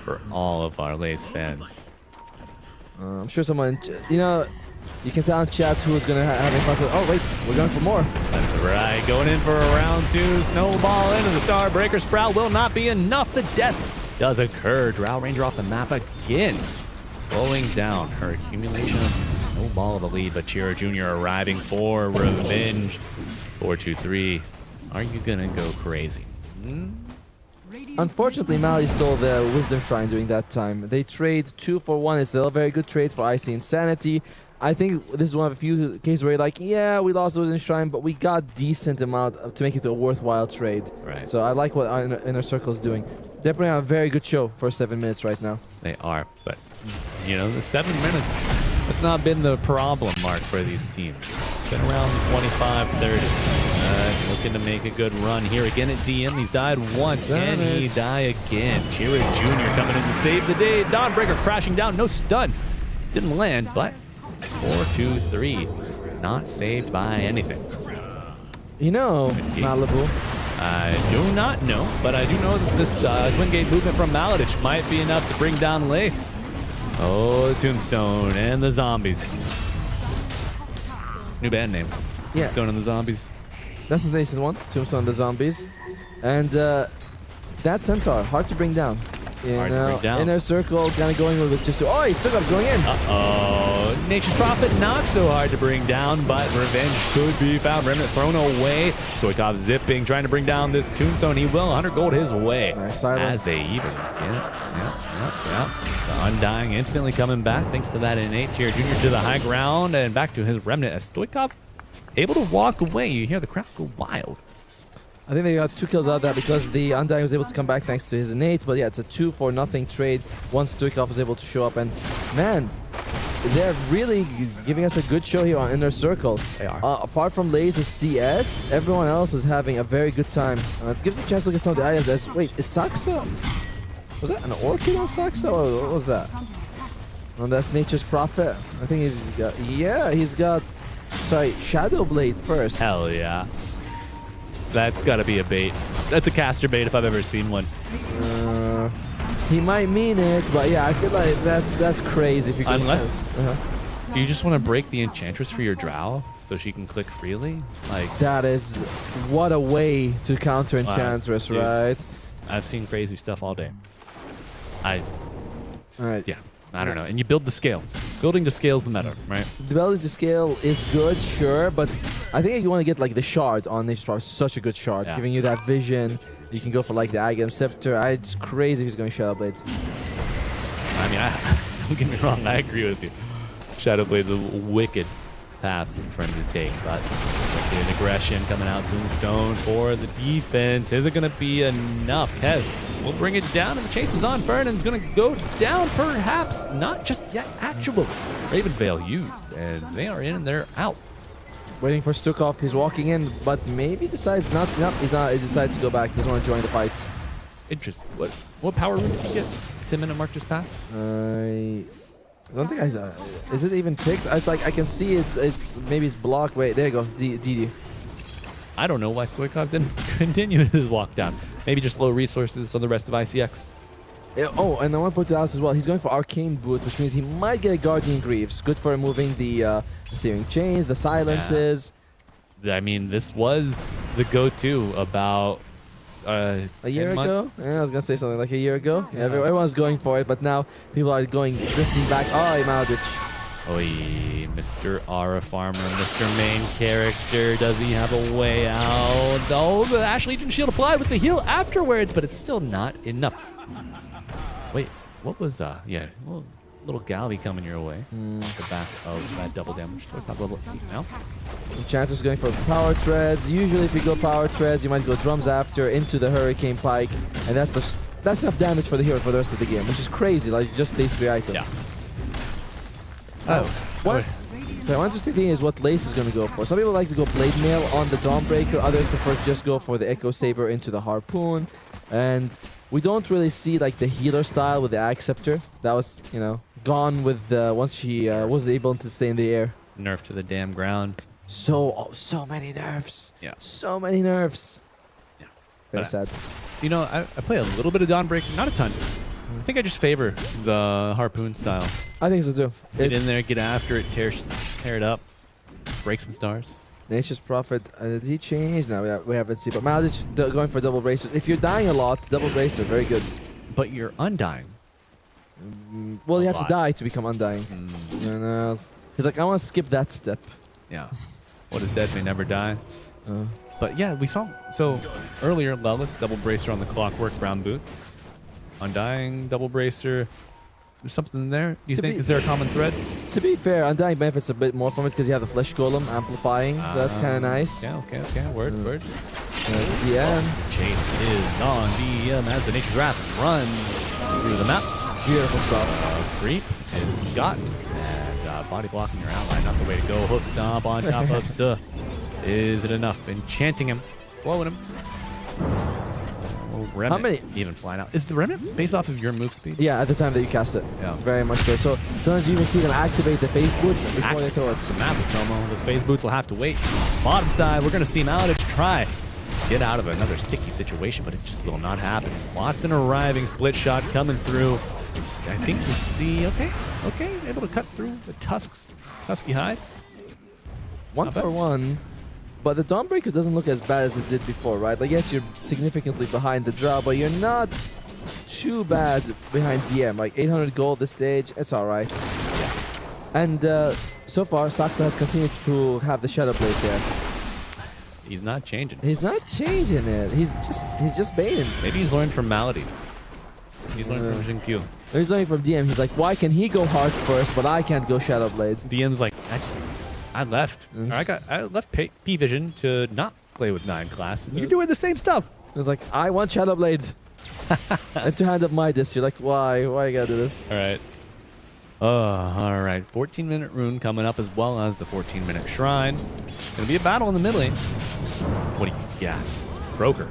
for all of our Lace fans. I'm sure someone, you can tell in chat who's going to have a fun. Oh, wait, we're going for more. That's right. Going in for a round 2. Snowball into the Starbreaker. Sprout will not be enough. The death does occur. Drow Ranger off the map again. Slowing down her accumulation of Snowball of the lead. But Chira Jr. arriving for revenge. 4-2-3. Are you going to go crazy? Unfortunately, Mali stole the Wisdom Shrine during that time. They trade 2 for 1. It's still a very good trade for Icy Insanity. I think this is one of a few cases where you're like, yeah, we lost the Wisdom Shrine, but we got decent amount to make it a worthwhile trade. Right. So I like what our Inner Circle is doing. They're putting on a very good show for 7 minutes right now. They are, but the 7 minutes, that's not been the problem mark for these teams. It's been around 25, 30. Looking to make a good run here again at DM. He's died once. Can he die again? Chira Jr. coming in to save the day. Dawnbreaker crashing down. No stun. Didn't land, but 4-2-3. Not saved by anything. Malibu. I do not know, but I do know that this Twin Gate movement from Maladich might be enough to bring down Lace. Oh, the Tombstone and the Zombies. New band name. Yeah. Tombstone and the Zombies. That's the decent one. Tombstone and the Zombies. And that Centaur, hard to bring down. Hard to bring down. Inner Circle kind of going with just oh, he Stoikov's going in. Uh-oh. Nature's Prophet not so hard to bring down, but revenge could be found. Remnant thrown away. Stoikov zipping, trying to bring down this Tombstone. He will. 100 gold his way. Nice silence. As they even yeah. The Undying instantly coming back thanks to that innate. Chira Jr. to the high ground and back to his Remnant as Stoikov able to walk away. You hear the crowd go wild. I think they got 2 kills out of that because the Undying was able to come back thanks to his innate. But yeah, it's a 2-for-0 trade once Stoikov was able to show up. And man, they're really giving us a good show here on Inner Circle. They are. Apart from Laze's CS, everyone else is having a very good time. It gives us a chance to look at some of the items. Wait, is Saxa? Was that an Orchid on Saxa? Or what was that? Oh, that's Nature's Prophet. I think he's got Shadow Blade first. Hell yeah. That's got to be a bait. That's a caster bait if I've ever seen one. He might mean it, but yeah, I feel like that's crazy. If you can do you just want to break the Enchantress for your Drow so she can click freely? Like that is what a way to counter Enchantress, dude, right? I've seen crazy stuff all day. Alright. Yeah. I don't know. And you build the scale. Building the scale is the meta, right? Building the scale is good, sure, but I think you want to get like the shard on Nature's Prophet. Such a good shard, giving you that vision. You can go for like the Agam Scepter. It's crazy if he's going Shadow Blade. I mean, don't get me wrong, I agree with you. Shadow Blade's a wicked path for him to take, but an aggression coming out. Tombstone for the defense. Is it going to be enough? Kez will bring it down, and the chase is on. Vernon's going to go down, perhaps not just yet. Actually, Ravensvale used, and they are in and they're out. Waiting for Stukov. He's walking in, but maybe decides not. Nope, he's not. He decides to go back. He doesn't want to join the fight. Interesting. What power room did you get? 10-minute mark just passed? I don't think is it even picked? It's like I can see it. It's maybe it's blocked. Wait, there you go. DD. I don't know why Stoikov didn't continue his walk down. Maybe just low resources on the rest of ICX. Yeah, oh, and I want to put it out as well. He's going for Arcane Boots, which means he might get a Guardian Greaves. Good for removing the Searing Chains, the silences. Yeah. I mean, this was the go-to about a year ago? Yeah, I was gonna say something like a year ago. Yeah, everyone's going for it, but now people are drifting back. Oh, Maladich. Oi, Mr. Aura Farmer, Mr. Main Character, does he have a way out? Oh, the Ash Legion shield applied with the heal afterwards, but it's still not enough. Wait, what was, little Galvi coming your way. At the back of that double damage. Level 8 now. Enchantress going for power treads. Usually if you go power treads, you might go drums after into the Hurricane Pike. And that's enough damage for the hero for the rest of the game, which is crazy, like just these 3 items. Yeah. Oh. What? So I want to see is what Lace is going to go for. Some people like to go Blade Mail on the Dawnbreaker. Others prefer to just go for the Echo Saber into the Harpoon. And we don't really see like the healer style with the Axe Scepter. That was, you know, gone with once she wasn't able to stay in the air. Nerf to the damn ground. So many nerfs. Yeah. So many nerfs. Yeah. Very sad. You know, I play a little bit of Dawnbreaker, not a ton. I think I just favor the Harpoon style. I think so too. Get in there, get after it, tear it up, break some stars. Nature's Prophet, did he change? No, we haven't seen. But Maladich going for double bracers. If you're dying a lot, double bracer, very good. But you're undying. Well, you have to die to become undying. You know, he's like, I want to skip that step. Yeah. What is dead may never die. But yeah, we saw. So earlier, Lelis, double bracer on the Clockwork brown boots. Undying, double bracer. There's something there. Do you think? Is there a common thread? To be fair, Undying benefits a bit more from it because you have the Flesh Golem amplifying. So that's kind of nice. Okay. Word. DM. Chase is on. DM as the Nature's Wrath runs through the map. Beautiful stuff. Creep is gotten. And body blocking your ally, not the way to go. Hoof stomp on top of Suh. Is it enough? Enchanting him. Slowing him. Remnant, how many? Even flying out. Is the Remnant based off of your move speed? Yeah, at the time that you cast it. Yeah. Very much so. So sometimes you even see them activate the phase boots before they throw it. The map with Tomo. Those phase boots will have to wait. Bottom side, we're going to see Maladich try get out of another sticky situation, but it just will not happen. Watson arriving, split shot coming through. I think we see, okay, able to cut through the tusky hide. 1-for-1. But the Dawnbreaker doesn't look as bad as it did before, right? Like, yes, you're significantly behind the draw, but you're not too bad behind DM. Like, 800 gold this stage, it's all right. Yeah. And so far, Saxa has continued to have the Shadow Blade there. He's not changing. He's not changing it. He's just baiting. Maybe he's learned from Malady. He's learned from Jinkyu. He's learning from DM. He's like, why can he go hard first, but I can't go Shadow Blade? DM's like, I left. I left P-Vision to not play with 9 class. You're doing the same stuff. It's like, I want Shadow Blade. And to hand up my disc, you're like, why? Why you gotta do this? All right. All right. 14-minute rune coming up as well as the 14-minute shrine. Gonna be a battle in the mid lane. What do you got? Broker.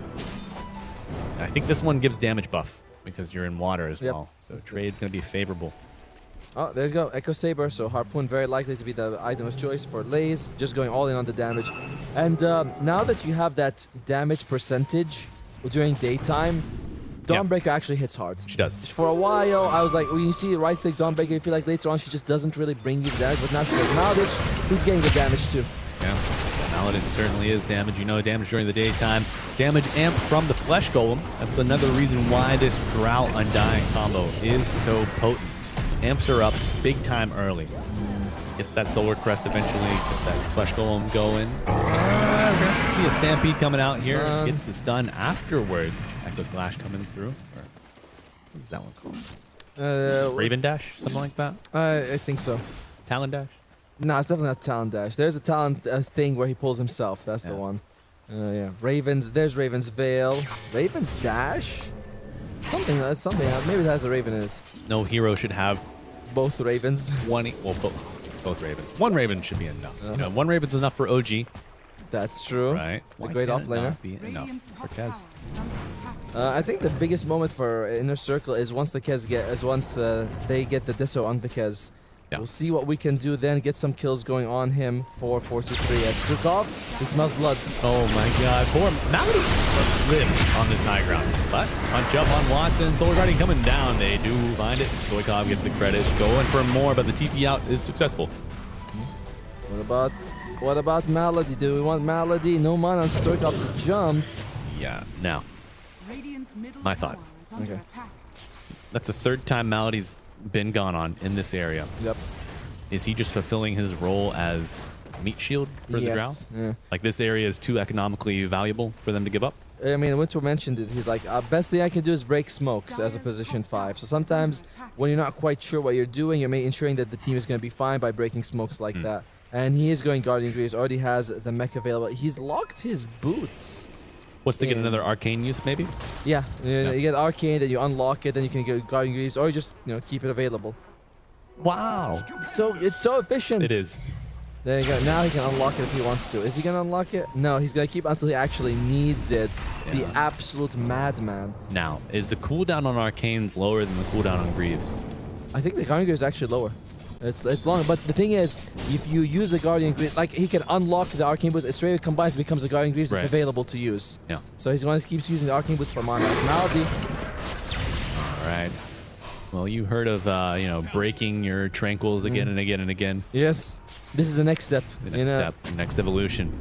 I think this one gives damage buff because you're in water as well. So trade's gonna be favorable. Oh, there you go. Echo Saber. So Harpoon very likely to be the item of choice for Lays. Just going all in on the damage. And now that you have that damage percentage during daytime, Dawnbreaker actually hits hard. She does. For a while, I was like, when you see right-click Dawnbreaker, you feel like later on she just doesn't really bring you the damage. But now she does. Maladich, he's getting the damage too. Yeah. Maladich certainly is damage. You know, damage during the daytime. Damage amp from the Flesh Golem. That's another reason why this Drought Undying combo is so potent. Amps are up big time early. Get that Solar Crest eventually, get that Flesh Golem going. We're going to see a Stampede coming out here. Gets the stun afterwards. Echo Slash coming through. What is that one called? Raven Dash? Something like that? I think so. Talon Dash? No, it's definitely not Talon Dash. There's a Talon thing where he pulls himself. That's the one. Yeah. Ravens. There's Raven's Veil. Raven's Dash? Something. Maybe it has a Raven in it. No hero should have both Ravens. Both Ravens. One Raven should be enough. You know, one Raven's enough for OG. That's true. Right. The great offlaner. Be enough for Kez. I think the biggest moment for Inner Circle is once the Kez they get the Disso on the Kez. Yeah. We'll see what we can do then. Get some kills going on him for 4-2-3. As Stukov, he smells blood. Oh my god. Poor Malady lives on this high ground. But punch up on Watson. Solar Guardian coming down. They do find it. Stoikov gets the credit. Going for more, but the TP out is successful. What about Malady? Do we want Malady? No mana on Stoikov to jump. Yeah. Now, my thoughts. Okay. That's the third time Malady's been gone on in this area. Yep. Is he just fulfilling his role as meat shield for the Drow? Yeah. Like this area is too economically valuable for them to give up? I mean, Winter mentioned it. He's like, best thing I can do is break smokes as a position 5. So sometimes when you're not quite sure what you're doing, you're ensuring that the team is going to be fine by breaking smokes like that. And he is going Guardian Greaves, already has the mech available. He's locked his boots. Wants to get another arcane use, maybe? Yeah, you get arcane, then you unlock it, then you can get Guardian Greaves, or you just keep it available. Wow. So it's so efficient. It is. There you go. Now he can unlock it if he wants to. Is he gonna unlock it? No, he's gonna keep until he actually needs it. The absolute madman. Now, is the cooldown on Arcanes lower than the cooldown on Greaves? I think the Guardian Greaves is actually lower. It's long, but the thing is, if you use the Guardian Greaves, like he can unlock the Arcane Boots, it straight away combines, becomes the Guardian Greaves that's available to use. Yeah. So he's going to keep using the Arcane Boots for mana as Malady. All right. Well, you heard of, you know, breaking your Tranquils again and again and again. Yes. This is the next step. The next step, the next evolution.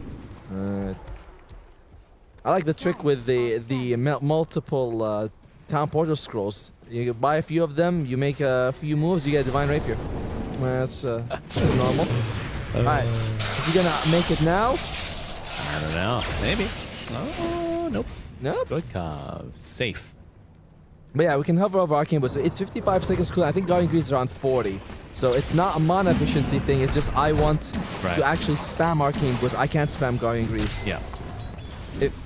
I like the trick with the multiple Town Portal Scrolls. You buy a few of them, you make a few moves, you get a Divine Rapier. That's normal. Alright, is he gonna make it now? I don't know. Maybe. Oh, nope. Nope. Good safe. But yeah, we can hover over Arcane Boots. It's 55 seconds cooldown. I think Guardian Greaves is around 40. So it's not a mana efficiency thing. It's just I want to actually spam Arcane Boots. I can't spam Guardian Greaves. Yeah.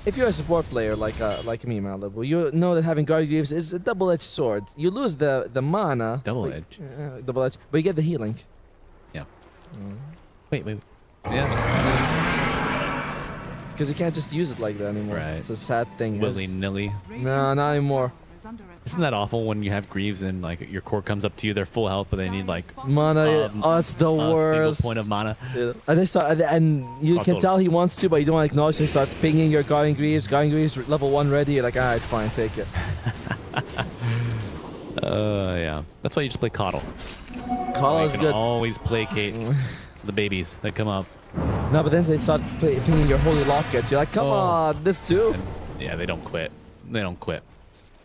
If you're a support player like me, Malibu, you know that having Guardian Greaves is a double-edged sword. You lose the mana. Double-edged? Double-edged. But you get the healing. Yeah. Wait. Yeah. Because you can't just use it like that anymore. Right. It's a sad thing. Willy-nilly. No, not anymore. Isn't that awful when you have Greaves and like your core comes up to you, they're full health, but they need like mana? It's the worst. Single point of mana. Yeah. And they start, and you can tell he wants to, but you don't want to acknowledge. He starts pinging your Guardian Greaves. Guardian Greaves level 1 ready. You're like, it's fine, take it. Yeah. That's why you just play Coddle. Coddle is good. Always placate the babies that come up. No, but then they start pinging your Holy Lockets. You're like, come on, this too. And, yeah, they don't quit. They don't quit.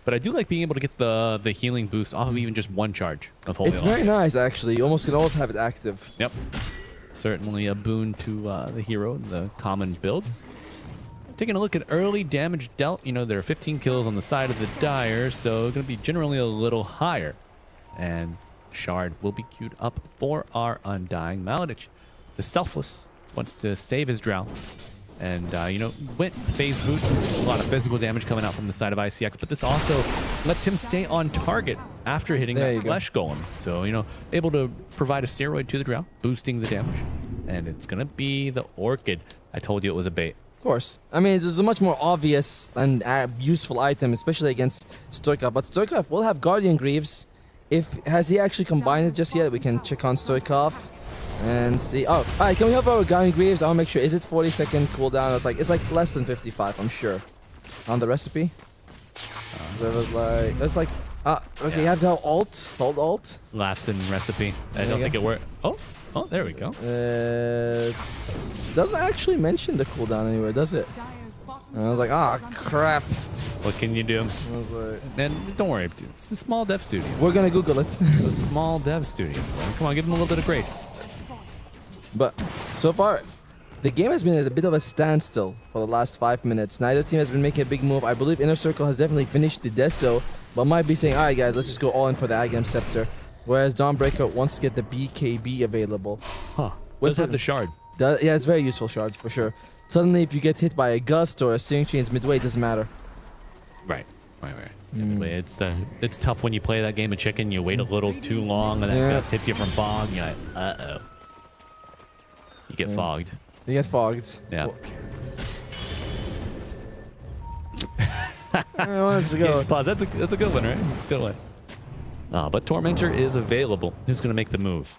But I do like being able to get the healing boost off of even just one charge of Holy It's Lock. very nice, actually. You almost can always have it active. Yep. Certainly a boon to the hero in the common builds. Taking a look at early damage dealt, you know, there are 15 kills on the side of the Dire, so going to be generally a little higher. And Shard will be queued up for our Undying Maladich. The Selfless wants to save his Drow. And, you know, went phase boot. A lot of physical damage coming out from the side of ICX, but this also lets him stay on target after hitting that Flesh Golem. So, you know, able to provide a steroid to the Drow, boosting the damage. And it's going to be the Orchid. I told you it was a bait. Of course. I mean, it's a much more obvious and useful item, especially against Stoikov. But Stoikov will have Guardian Greaves. Has he actually combined it just yet? We can check on Stoikov and see. Oh, all right. Can we have our Guardian Greaves? I'll make sure. Is it 40-second cooldown? It's like less than 55. I'm sure. On the recipe. So it was like okay. Yeah. You have to have alt. Hold alt. Laughs in recipe. I don't think it worked. Oh, there we go. It doesn't actually mention the cooldown anywhere, does it? And I was like, crap. What can you do? I was like, man, don't worry. It's a small dev studio. We're gonna Google it. It's a small dev studio. Come on, give them a little bit of grace. But so far, the game has been at a bit of a standstill for the last 5 minutes. Neither team has been making a big move. I believe Inner Circle has definitely finished the Deso, but might be saying, all right, guys, let's just go all in for the Aghanim Scepter. Whereas Dawnbreaker wants to get the BKB available. Huh. Does have the Shard. Yeah, it's very useful shards for sure. Suddenly, if you get hit by a Gust or a Searing Chains midway, it doesn't matter. Right. Anyway, it's tough when you play that game of chicken. You wait a little too long, and then Gust hits you from fog. You're like, uh-oh. You get fogged. You get fogged. Yeah. Let's go. Pause. That's a good one, right? That's a good one. But Tormentor is available. Who's going to make the move?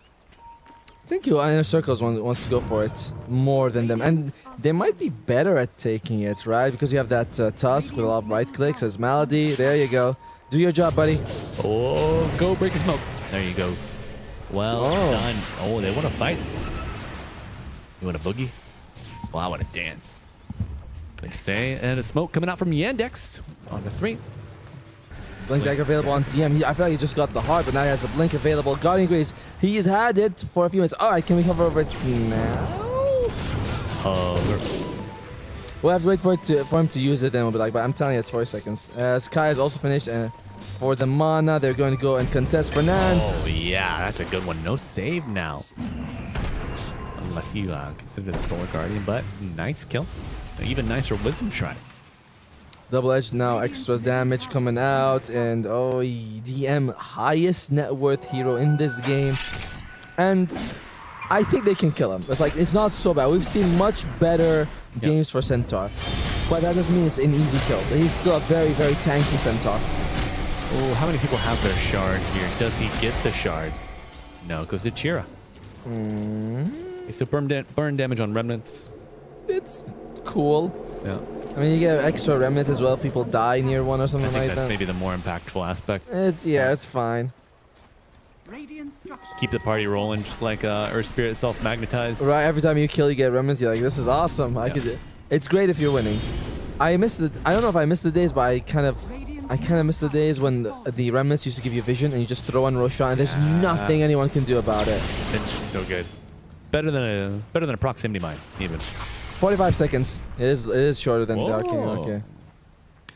I think your Inner Circles wants to go for it more than them. And they might be better at taking it, right? Because you have that Tusk with a lot of right clicks as Malady. There you go. Do your job, buddy. Oh, go break a smoke. There you go. Well done. Oh, they want to fight. You want a boogie? Well, I want to dance. They say, and a smoke coming out from Yandex on the 3. Blink dagger available on DM. I feel like he just got the heart, but now he has a blink available. Guardian Greaves, he's had it for a few minutes. All right, can we hover over it now? We'll have to wait for him to use it, then we'll be like, but I'm telling you, it's 4 seconds. Sky is also finished, and for the mana, they're going to go and contest for Nance. Oh, yeah, that's a good one. No save now. Unless you consider the Solar Guardian, but nice kill. An even nicer Wisdom Shrine. Double Edge now, extra damage coming out, and DM highest net worth hero in this game. And I think they can kill him. It's like, it's not so bad. We've seen much better games for Centaur. But that doesn't mean it's an easy kill. He's still a very, very tanky Centaur. Oh, how many people have their shard here? Does he get the shard? No, it goes to Chira. Okay, so burn damage on remnants. It's cool. Yeah. I mean, you get extra remnant as well if people die near one or I something think like that's that. maybe the more impactful aspect. It's fine. Keep the party rolling, just like Earth Spirit self-magnetized. Right, every time you kill, you get remnants. You're like, this is awesome. I could. It's great if you're winning. I don't know if I missed the days, but I kind of miss the days when the remnants used to give you vision and you just throw one Roshan and there's nothing anyone can do about it. It's just so good. Better than a proximity mine, even. 45 seconds. It is shorter than the Arcane. Okay.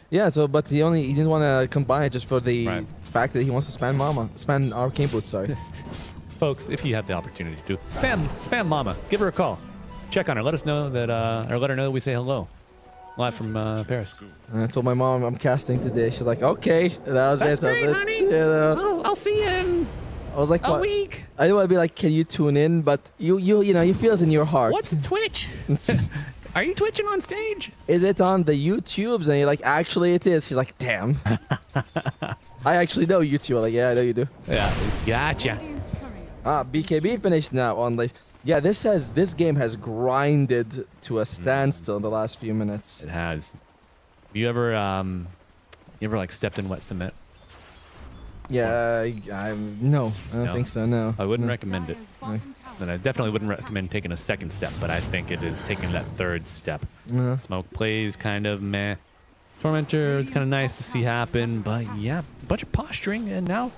Yeah. So, but he didn't want to combine it just for the fact that he wants to spam Arcane Boots. Sorry. Folks, if you have the opportunity to spam Mama, give her a call, check on her, let us know that, or let her know that we say hello, live from Paris. And I told my mom I'm casting today. She's like, okay. That was That's it. great, honey. I'll see you in I was like, a what? week. I didn't want to be like, can you tune in? But you feel it in your heart. What's Twitch? Are you twitching on stage? Is it on the YouTubes? And you're like, actually it is. She's like, damn. I actually know YouTube. I'm like, yeah, I know you do. Yeah, gotcha. BKB finished now on this. Yeah, this game has grinded to a standstill in the last few minutes. It has. Have you ever like stepped in wet cement? Yeah, no, I don't think so. No, I wouldn't recommend it. And I definitely wouldn't recommend taking a second step, but I think it is taking that third step. Smoke plays kind of meh. Tormentor, it's kind of nice to see happen, but yeah, a bunch of posturing, and now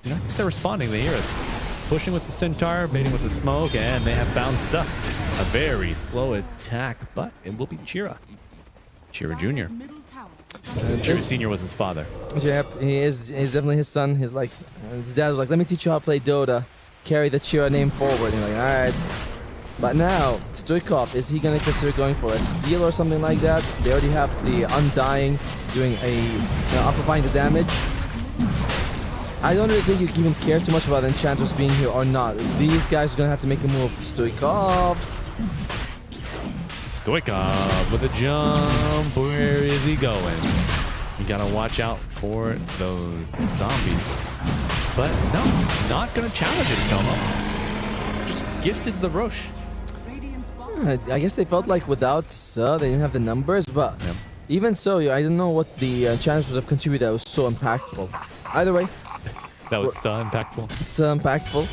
I think they're responding. They hear us. Pushing with the Centaur, baiting with the smoke, and they have bounced up. A very slow attack, but it will be Chira. Chira Jr. Chira Sr. was his father. Yep, he's definitely his son. He's like, his dad was like, let me teach you how to play Dota. Carry the Chira name forward. And you're like, alright. But now, Stoikov, is he going to consider going for a steal or something like that? They already have the Undying doing amplifying the damage. I don't really think you even care too much about Enchantress being here or not. These guys are going to have to make a move. Stoikov with a jump. Where is he going? You got to watch out for those zombies. But no, not going to challenge it, Tomo. Just gifted the Roche. I guess they felt like without they didn't have the numbers, but even so, I don't know what the Enchantress would have contributed that was so impactful. Either way. That was so impactful. So impactful.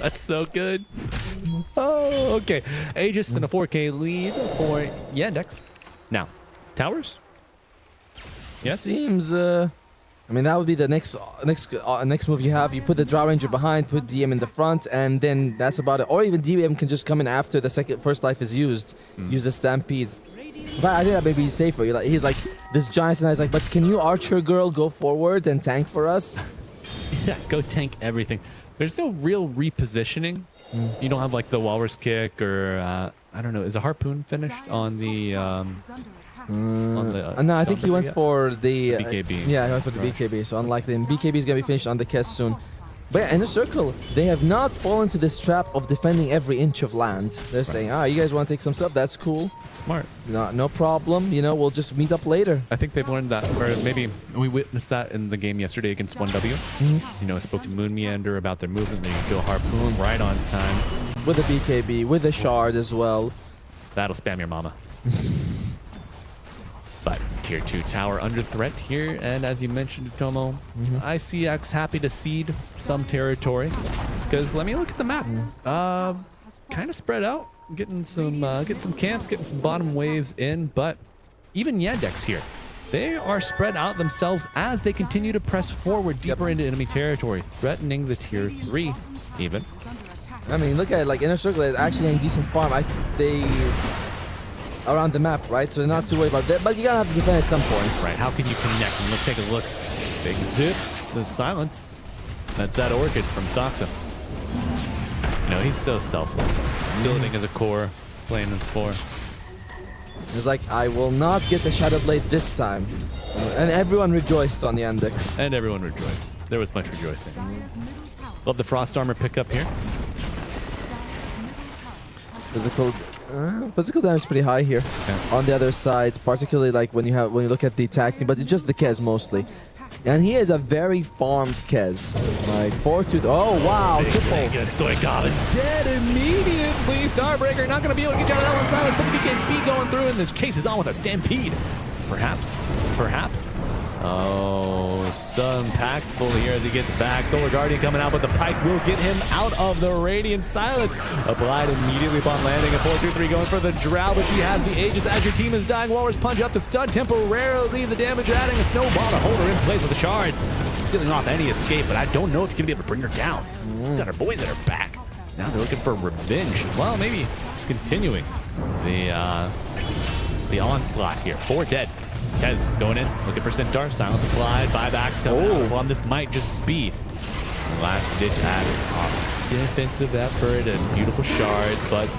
That's so good. Oh, okay. Aegis and a 4K lead for Yandex. Now, towers? Yes? Seems, I mean, that would be the next move you have. You put the Draw Ranger behind, put DM in the front, and then that's about it. Or even DM can just come in after the first life is used. Use the Stampede. But I think that may be safer. He's like, this giant and I was like, but can you Archer Girl go forward and tank for us? Yeah, go tank everything. There's no real repositioning. You don't have like the Walrus Kick or, I don't know, is a Harpoon finished on the... no, I think he went for the BKB. Yeah, he went for the BKB. So unlike them, BKB is gonna be finished on the Kess soon. But yeah, in a circle, they have not fallen to this trap of defending every inch of land. They're saying, you guys want to take some stuff? That's cool. Smart. No problem. We'll just meet up later. I think they've learned that, or maybe we witnessed that in the game yesterday against 1W. I spoke to Moon Meander about their movement. They go Harpoon right on time. With the BKB, with the Shard as well. That'll spam your mama. But tier 2 tower under threat here, and as you mentioned, Tomo, ICX happy to cede some territory, because let me look at the map. Kind of spread out, getting some camps, getting some bottom waves in, but even Yandex here, they are spread out themselves as they continue to press forward deeper into enemy territory, threatening the tier 3 even. I mean, look at it, like Inner Circle is actually in decent farm. Around the map, right? So not too worried about that, but you gotta have to defend at some point. Right, how can you connect? And let's take a look. Big zips, there's silence. That's that Orchid from Soxa. He's so selfless. Building as a core, playing as 4. He's like, I will not get the Shadow Blade this time. And everyone rejoiced on the index. And everyone rejoiced. There was much rejoicing. Love the Frost Armor pickup here. Physical damage is pretty high here on the other side, particularly like when you look at the attack team, but it's just the Kez mostly. And he is a very farmed Kez. Like 4-2. Oh wow, triple. Good. Stoikov is dead immediately. Starbreaker not going to be able to get you out of that one. Silence, but the BKB going through, and the chase is on with a stampede. Perhaps. Oh, so impactful here as he gets back. Solar Guardian coming out, but the pike will get him out of the Radiant Silence. Applied immediately upon landing. A 4-2-3 going for the Drow, but she has the Aegis as your team is dying. Walrus punch up to stun temporarily. The damage adding a snowball to hold her in place with the shards. Sealing off any escape, but I don't know if you're going to be able to bring her down. She's got her boys at her back. Now they're looking for revenge. Well, maybe just continuing the onslaught here. 4 dead. Kez going in, looking for Centaur. Silence applied. Buybacks coming out. Well, this might just be the last ditch off defensive effort and beautiful shards, but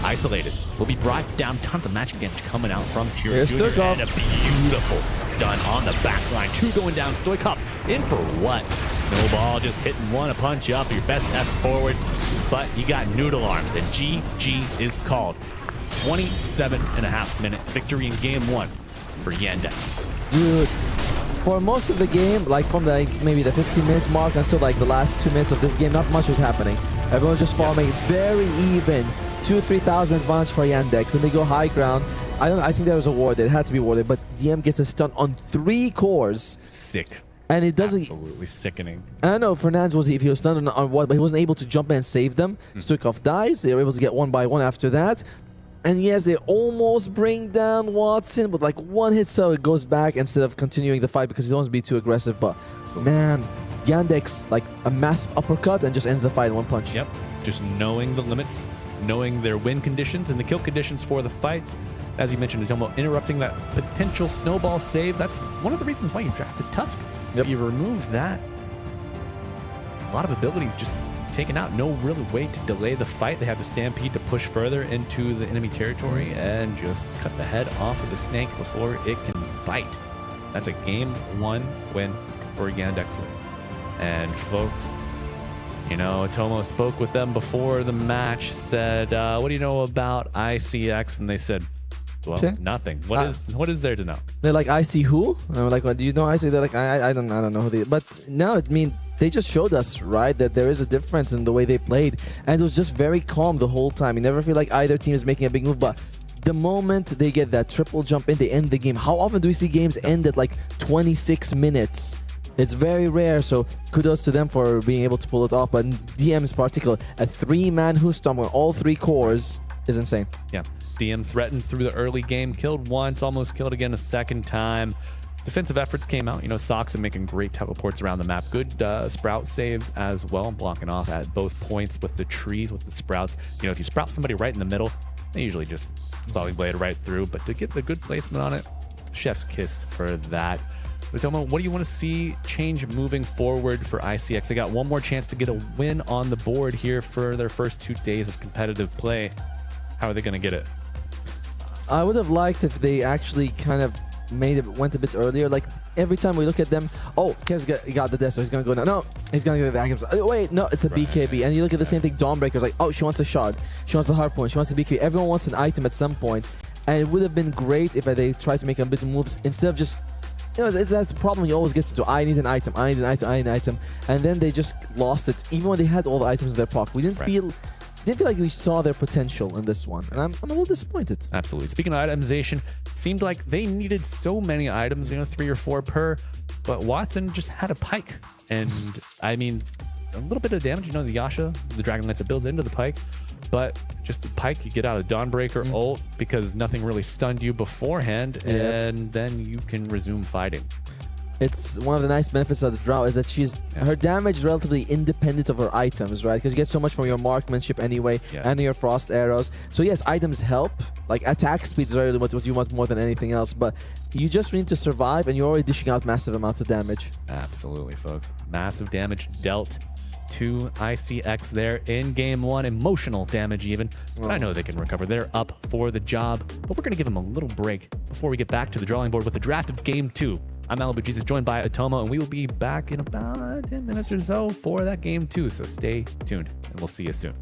isolated. Will be brought down. Tons of magic damage coming out from Tyrion Jr. And a beautiful stun on the back line. 2 going down. Stoikov in for what? Snowball just hitting one, a punch up. Your best effort forward, but you got noodle arms, and GG is called. 27.5-minute victory in game 1 for Yandex. Dude, for most of the game, like from maybe the 15-minute mark until like the last 2 minutes of this game, not much was happening. Everyone was just farming very even. 2,000-3,000 advantage for Yandex, and they go high ground. I think there was a ward. It had to be warded, but DM gets a stun on 3 cores. Sick. And it doesn't. Absolutely sickening. I don't know if Fernandez if he was stunned on what, but he wasn't able to jump in and save them. Stoikov dies. They were able to get 1 by 1 after that. And yes, they almost bring down Watson, but like 1 hit, so it goes back instead of continuing the fight because he doesn't want to be too aggressive. But man, Yandex like a massive uppercut and just ends the fight in 1 punch. Yep, just knowing the limits, knowing their win conditions and the kill conditions for the fights. As you mentioned, Atomo, interrupting that potential snowball save. That's one of the reasons why you drafted Tusk. Yep. You remove that, a lot of abilities just taken out. No real way to delay the fight. They have the Stampede to push further into the enemy territory and just cut the head off of the snake before it can bite. That's a game 1 win for Yandex. And folks, you know, Tomo spoke with them before the match, said, what do you know about ICX? And they said, well, nothing. What is there to know? They're like, I see who? And I'm like, what do you know? I see. They're like, I don't know who they. But no, I mean, they just showed us, right, that there is a difference in the way they played, and it was just very calm the whole time. You never feel like either team is making a big move, but the moment they get that triple jump in, they end the game. How often do we see games end at like 26 minutes? It's very rare, so kudos to them for being able to pull it off. But DM's particular, a 3-man Hustom on all 3 cores is insane. Yeah. DM threatened through the early game, killed once, almost killed again a second time. Defensive efforts came out. You know, Soxon making great teleports around the map. Good sprout saves as well, blocking off at both points with the trees, with the sprouts. You know, if you sprout somebody right in the middle, they usually just volley blade right through. But to get the good placement on it, chef's kiss for that. Utomo, what do you want to see change moving forward for ICX? They got 1 more chance to get a win on the board here for their first 2 days of competitive play. How are they going to get it? I would have liked if they actually kind of went a bit earlier. Like every time we look at them, oh, Kez got the death, so he's gonna go now. No, he's gonna get the vacuums. Oh, wait, no, it's a BKB. And you look at the same thing. Dawnbreaker's like, oh, she wants a shard, she wants the hard point, she wants the BKB. Everyone wants an item at some point, and it would have been great if they tried to make a bit of moves instead of just. You know, it's that problem you always get to. I need an item, I need an item, I need an item, and then they just lost it. Even when they had all the items in their pocket, we didn't feel like we saw their potential in this one, and I'm a little disappointed. Absolutely. Speaking of itemization, it seemed like they needed so many items, you know, 3 or 4 per, but Watson just had a pike, and I mean, a little bit of damage, you know, the Yasha, the Dragon Lance that builds into the pike, but just the pike, you get out of Dawnbreaker ult because nothing really stunned you beforehand, and then you can resume fighting. It's one of the nice benefits of the Drow is that her damage is relatively independent of her items, right? Because you get so much from your marksmanship anyway, and your frost arrows. So yes, items help. Like attack speed is really what you want more than anything else. But you just need to survive, and you're already dishing out massive amounts of damage. Absolutely, folks. Massive damage dealt to ICX there in game 1. Emotional damage even. But I know they can recover. They're up for the job. But we're going to give them a little break before we get back to the drawing board with the draft of game 2. I'm Malibu Jesus, joined by Atomo, and we will be back in about 10 minutes or so for that game 2. So stay tuned, and we'll see you soon.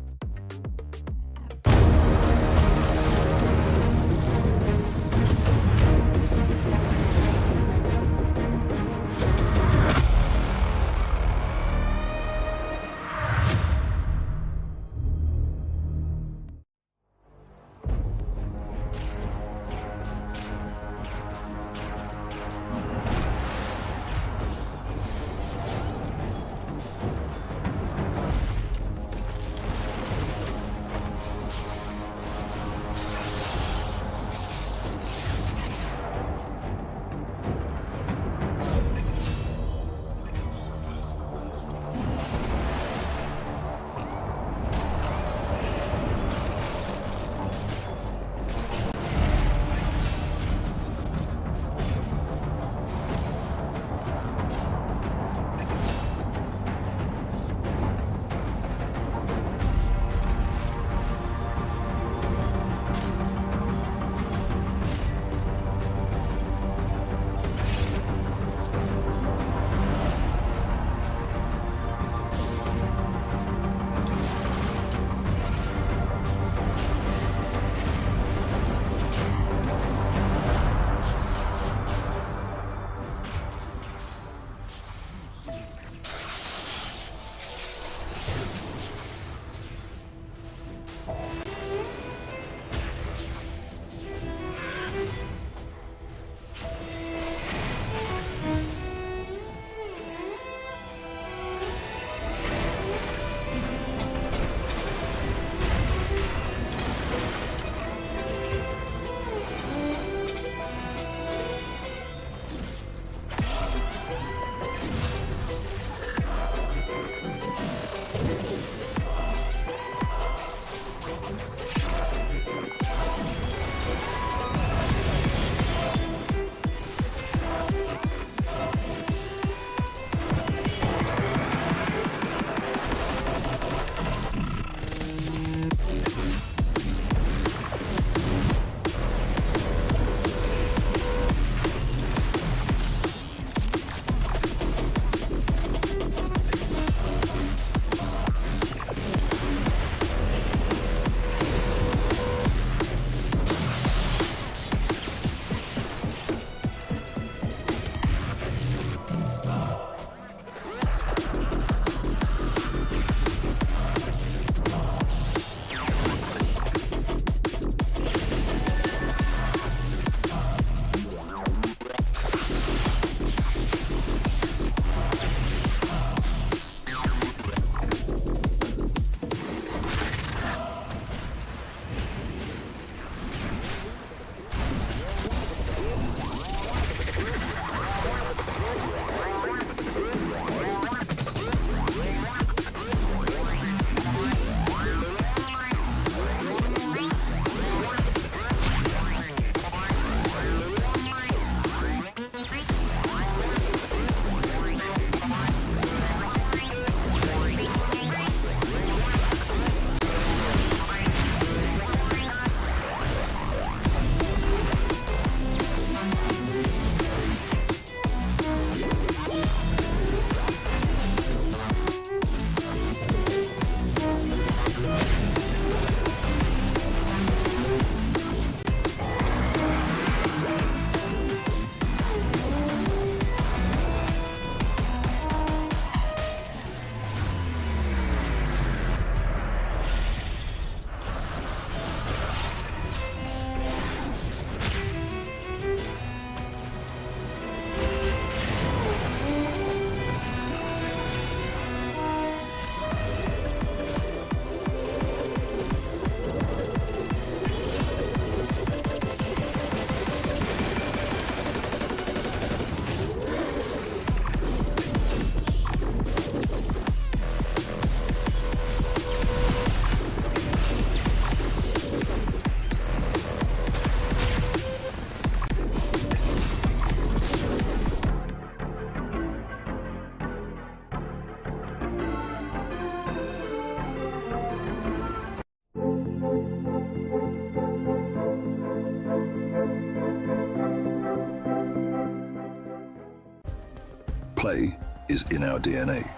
play is in our DNA.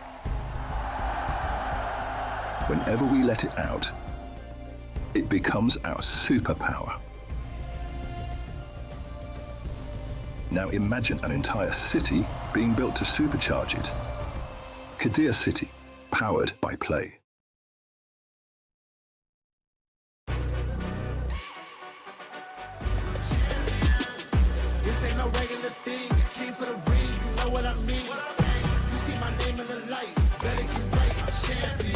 Whenever we let it out, it becomes our superpower. Now imagine an entire city being built to supercharge it. Kadir City, powered by play. This ain't no regular thing. I came for the ring, you know what I mean. You see my name in the lights, better get right, I'm champion.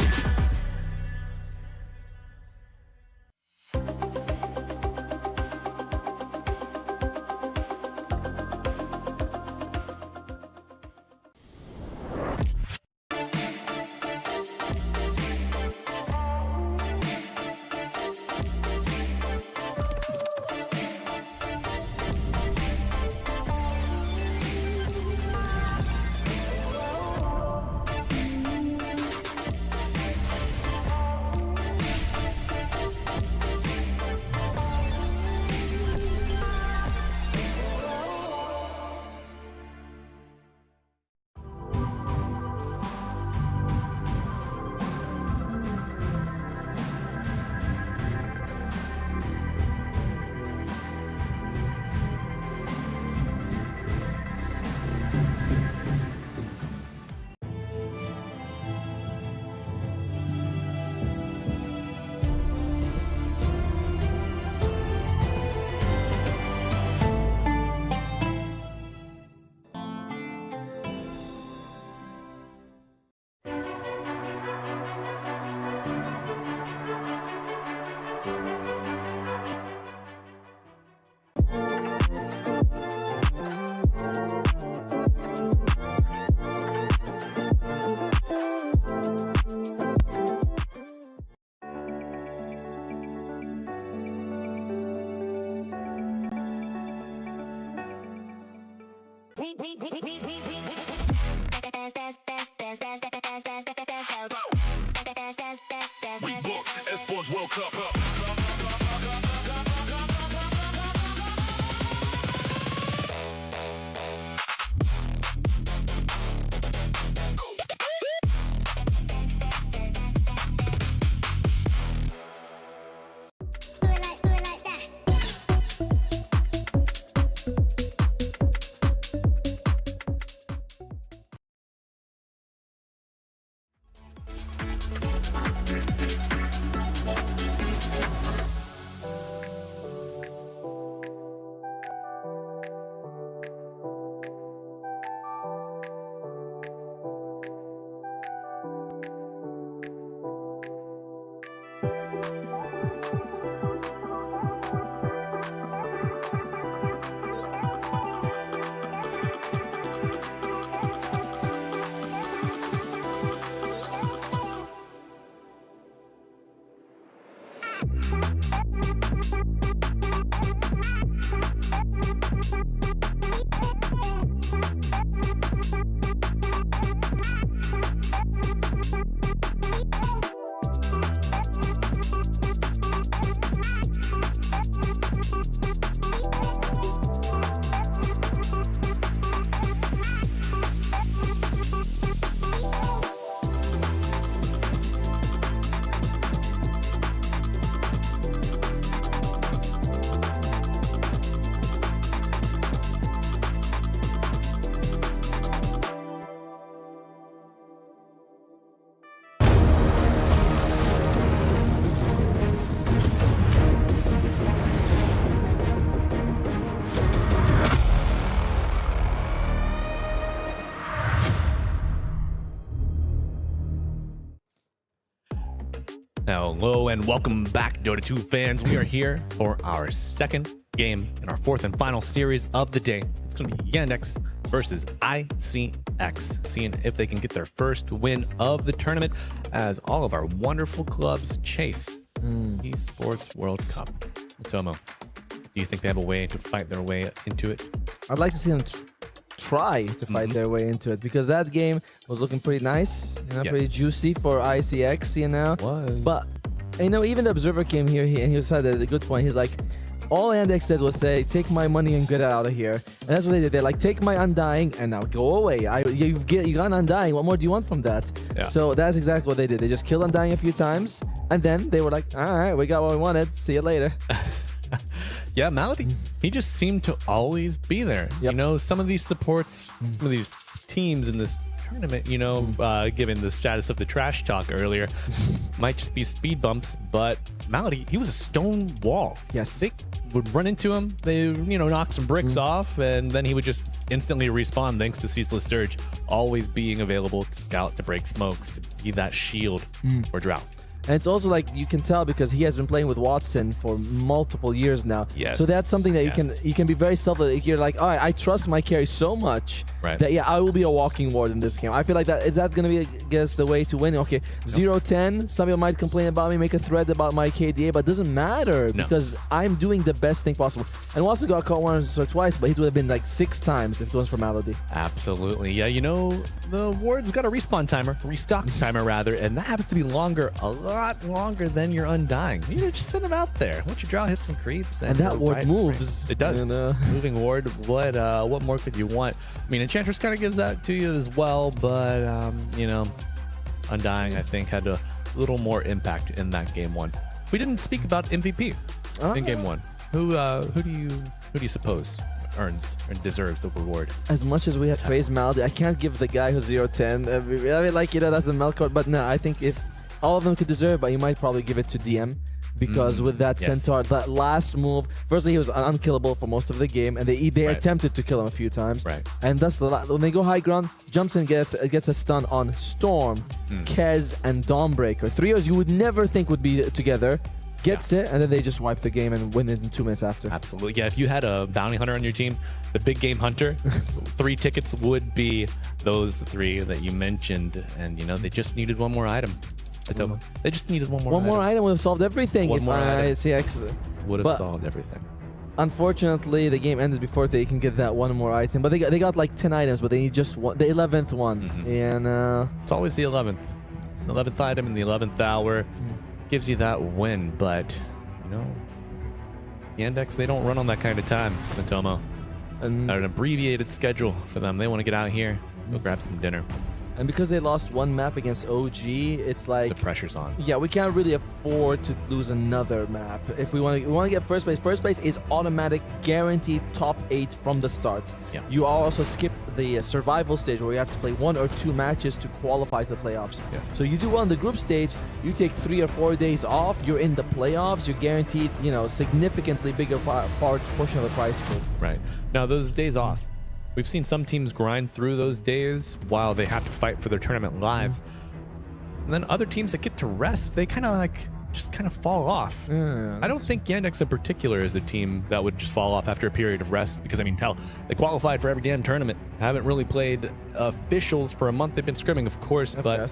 We book Esports World Cup. Hello and welcome back, Dota 2 fans. We are here for our second game in our fourth and final series of the day. It's going to be Yandex versus ICX, seeing if they can get their first win of the tournament as all of our wonderful clubs chase Esports World Cup. Tomo, do you think they have a way to fight their way into it? I'd like to see them try to fight their way into it, because that game was looking pretty nice, you know, pretty juicy for ICX, you know. But you know, even the observer came here and he said a good point. He's like, All Yandex did was say, take my money and get out of here. And that's what they did. They're like, take my Undying and now go away. You got an Undying. What more do you want from that? Yeah. So that's exactly what they did. They just killed Undying a few times. And then they were like, all right, we got what we wanted. See you later. Yeah, Malady, he just seemed to always be there. You know, some of these supports, some of these teams in this tournament, you know, given the status of the trash talk earlier, might just be speed bumps, but Malady, he was a stone wall. Yes. They would run into him, they, you know, knock some bricks off, and then he would just instantly respawn thanks to Ceaseless Surge, always being available to scout, to break smokes, to be that shield or drought. And it's also like you can tell because he has been playing with Watson for multiple years now. Yes. So that's something that you can be very selfless. You're like, all right, I trust my carry so much that I will be a walking ward in this game. I feel like that is that gonna be, I guess, the way to win. Okay, 0-10. Some people might complain about me, make a thread about my KDA, but it doesn't matter because I'm doing the best thing possible. And Watson got caught once or twice, but it would have been like 6 times if it was for Malady. Absolutely. Yeah, you know, the ward's got a respawn timer, restock timer rather, and that happens to be longer, a lot longer than your Undying. You just send them out there. Once you draw, hit some creeps. And that ward moves. It does. Moving ward, what more could you want? I mean, Enchantress kind of gives that to you as well, but, you know, Undying, I think, had a little more impact in that game 1. We didn't speak about MVP in game 1. Who do you suppose earns or deserves the reward? As much as we have praised Malady, I can't give the guy who's 0-10. I mean, like, you know, that's the Melkor, but no, I think if all of them could deserve, but you might probably give it to DM because with that Centaur, that last move, firstly, he was unkillable for most of the game, and they attempted to kill him a few times. Right. And that's when they go high ground, jumps in, gets a stun on Storm, Kez, and Dawnbreaker. 3 heroes you would never think would be together. Gets it, and then they just wipe the game and win it in 2 minutes after. Absolutely. Yeah, if you had a bounty hunter on your team, the big game hunter, 3 tickets would be those 3 that you mentioned, and you know they just needed one more item. They just needed one more. One more item would have solved everything. One more item ICX would have solved everything. Unfortunately, the game ended before they can get that one more item. But they got like 10 items, but they need just one, the 11th one. And it's always the 11th item in the 11th hour gives you that win. But you know, Yandex, they don't run on that kind of time, Matomo. And an abbreviated schedule for them. They want to get out here, go grab some dinner. And because they lost one map against OG, it's like the pressure's on. Yeah, we can't really afford to lose another map. If we want to get first place. First place is automatic, guaranteed top 8 from the start. Yeah. You also skip the survival stage where you have to play 1 or 2 matches to qualify to the playoffs. Yes. So you do well in the group stage, you take 3 or 4 days off, you're in the playoffs, you're guaranteed, you know, significantly bigger portion of the prize pool. Right. Now those days off, we've seen some teams grind through those days while they have to fight for their tournament lives. And then other teams that get to rest, they kind of like just kind of fall off. I don't think Yandex in particular is a team that would just fall off after a period of rest because, I mean, hell, they qualified for every damn tournament. Haven't really played officials for a month. They've been scrimming, of course, but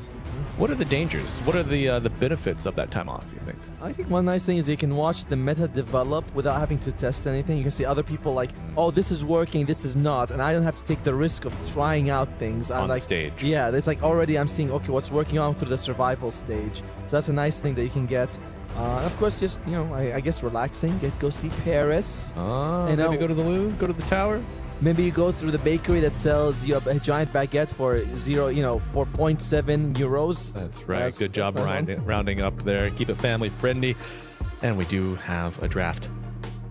what are the dangers? What are the benefits of that time off, you think? I think one nice thing is you can watch the meta develop without having to test anything. You can see other people like, oh, this is working, this is not, and I don't have to take the risk of trying out things. On I'm like, the stage. Yeah, it's like already I'm seeing, okay, what's working on through the survival stage. So that's a nice thing that you can get. And of course, just, you know, I guess relaxing, go see Paris. Oh, maybe go to the Louvre, go to the tower. Maybe you go through the bakery that sells you a giant baguette for 0.7 euros. That's right. Good job rounding up there. Keep it family friendly. And we do have a draft.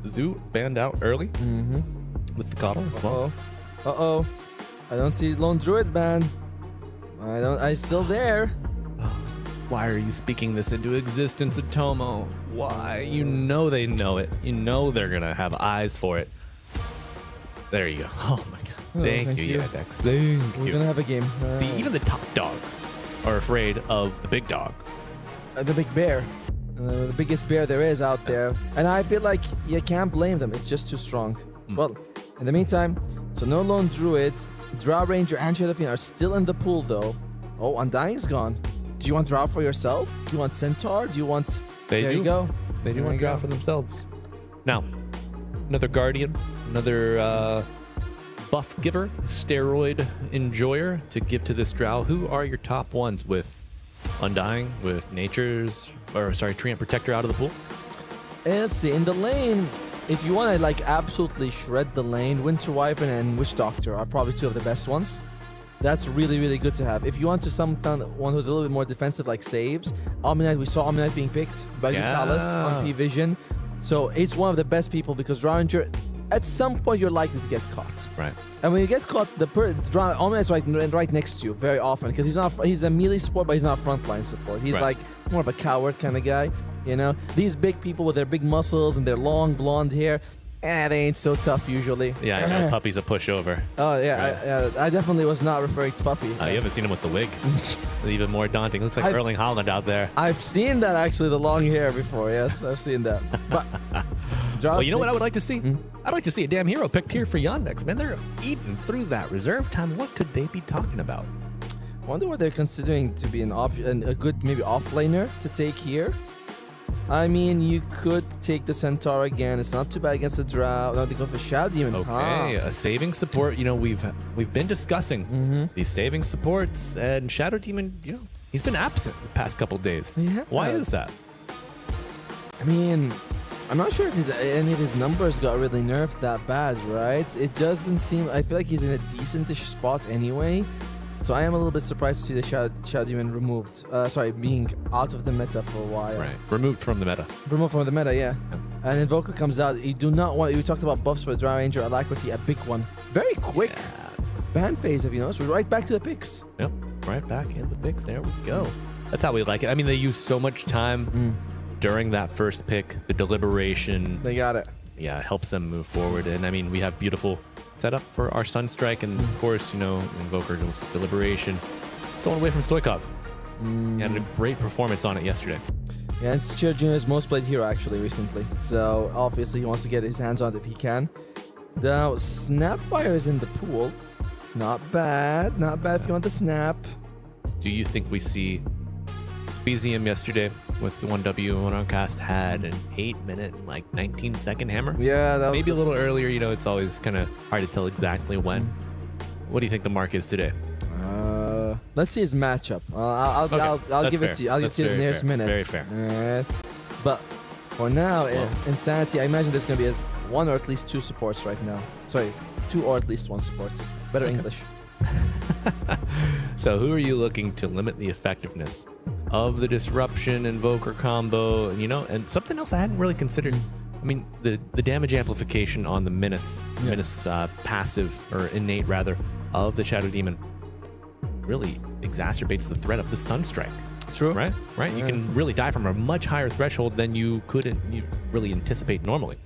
Zoo banned out early with the Coddle as well. Uh-oh. I don't see Lone Druid banned. I'm still there. Why are you speaking this into existence, Atomo? Why? You know they know it. You know they're going to have eyes for it. There you go. Oh my god. Thank you, Yandex. Thank you. We're gonna have a game. See, even the top dogs are afraid of the big dog. The big bear. The biggest bear there is out there. And I feel like you can't blame them. It's just too strong. Well, in the meantime, so no Lone Druid. Drow Ranger and Shadowfiend are still in the pool though. Oh, Undying's gone. Do you want Drow for yourself? Do you want Centaur? Do you want... There you go. They do want Drow for themselves. Now, another Guardian, another buff giver, steroid enjoyer to give to this Drow. Who are your top ones with Undying, with Treant Protector out of the pool? And let's see, in the lane, if you want to like absolutely shred the lane, Winter Wyvern and Witch Doctor are probably two of the best ones. That's really, really good to have. If you want to someone who's a little bit more defensive, like saves, Omni-Knight, we saw Omni-Knight being picked by Palace on P-Vision. So it's one of the best people because Ranger, at some point you're likely to get caught. Right. And when you get caught, Omni-Knight's right next to you very often because he's a melee support, but he's not frontline support. He's like more of a coward kind of guy, you know? These big people with their big muscles and their long blonde hair, they ain't so tough usually. Yeah, I know. Puppy's a pushover. Oh, yeah. I definitely was not referring to Puppy. You haven't seen him with the wig. Even more daunting. Looks like Erling Haaland out there. I've seen that, actually, the long hair before. Yes, I've seen that. But well, you know what I would like to see? I'd like to see a damn hero picked here for Yandex. Man, they're eating through that reserve time. What could they be talking about? I wonder what they're considering to be an option, a good maybe offlaner to take here. I mean, you could take the Centaur again. It's not too bad against the Drow. No, they go for Shadow Demon. Okay, a saving support. You know, we've been discussing these saving supports, and Shadow Demon, you know, he's been absent the past couple days. Why is that? I mean, I'm not sure if any of his numbers got really nerfed that bad, right? It doesn't seem... I feel like he's in a decentish spot anyway. So I am a little bit surprised to see the Shadow Demon removed. Being out of the meta for a while. Right. Removed from the meta. Removed from the meta, yeah. And Invoker comes out. You do not want... We talked about buffs for Drow Ranger, Alacrity, a big one. Very quick ban phase, have you noticed? We're right back to the picks. Yep. Right back in the picks. There we go. That's how we like it. I mean, they use so much time during that first pick, the deliberation. They got it. Yeah, it helps them move forward. And I mean, we have beautiful setup for our Sunstrike, and of course, you know, Invoker goes with deliberation. Stolen away from Stoikov. He had a great performance on it yesterday. Yeah, it's Chirjun's most played hero actually recently. So obviously he wants to get his hands on it if he can. Now Snapfire is in the pool. Not bad. Not bad if you want the snap. Do you think we see BZM yesterday with the 1W on our cast had an 8-minute, like 19-second hammer? Yeah, that was maybe a little earlier. You know, it's always kind of hard to tell exactly when. What do you think the mark is today? Let's see his matchup. I'll give it to you. I'll give it to you in the nearest minute. Very fair. But for now, Insanity, I imagine there's going to be one or at least two supports right now. Sorry, two or at least one support. Better English. So who are you looking to limit the effectiveness of the Disruption Invoker combo? You know, and something else I hadn't really considered. I mean, the damage amplification on the Menace passive, or innate rather, of the Shadow Demon really exacerbates the threat of the Sunstrike. True. Right? Right? You can really die from a much higher threshold than you really anticipate normally.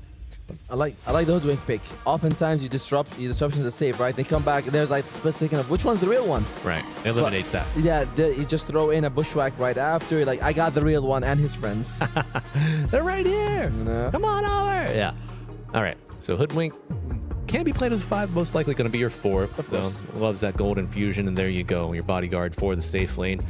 I like the hoodwink pick. Oftentimes your disruptions are safe, right? They come back, there's like split second of which one's the real one. Right. It eliminates that. Yeah, you just throw in a bushwhack right after. Like, I got the real one and his friends. They're right here. You know? Come on over. Yeah. All right. So hoodwink can be played as 5, most likely going to be your 4. Though. Loves that gold infusion, and there you go, your bodyguard for the safe lane.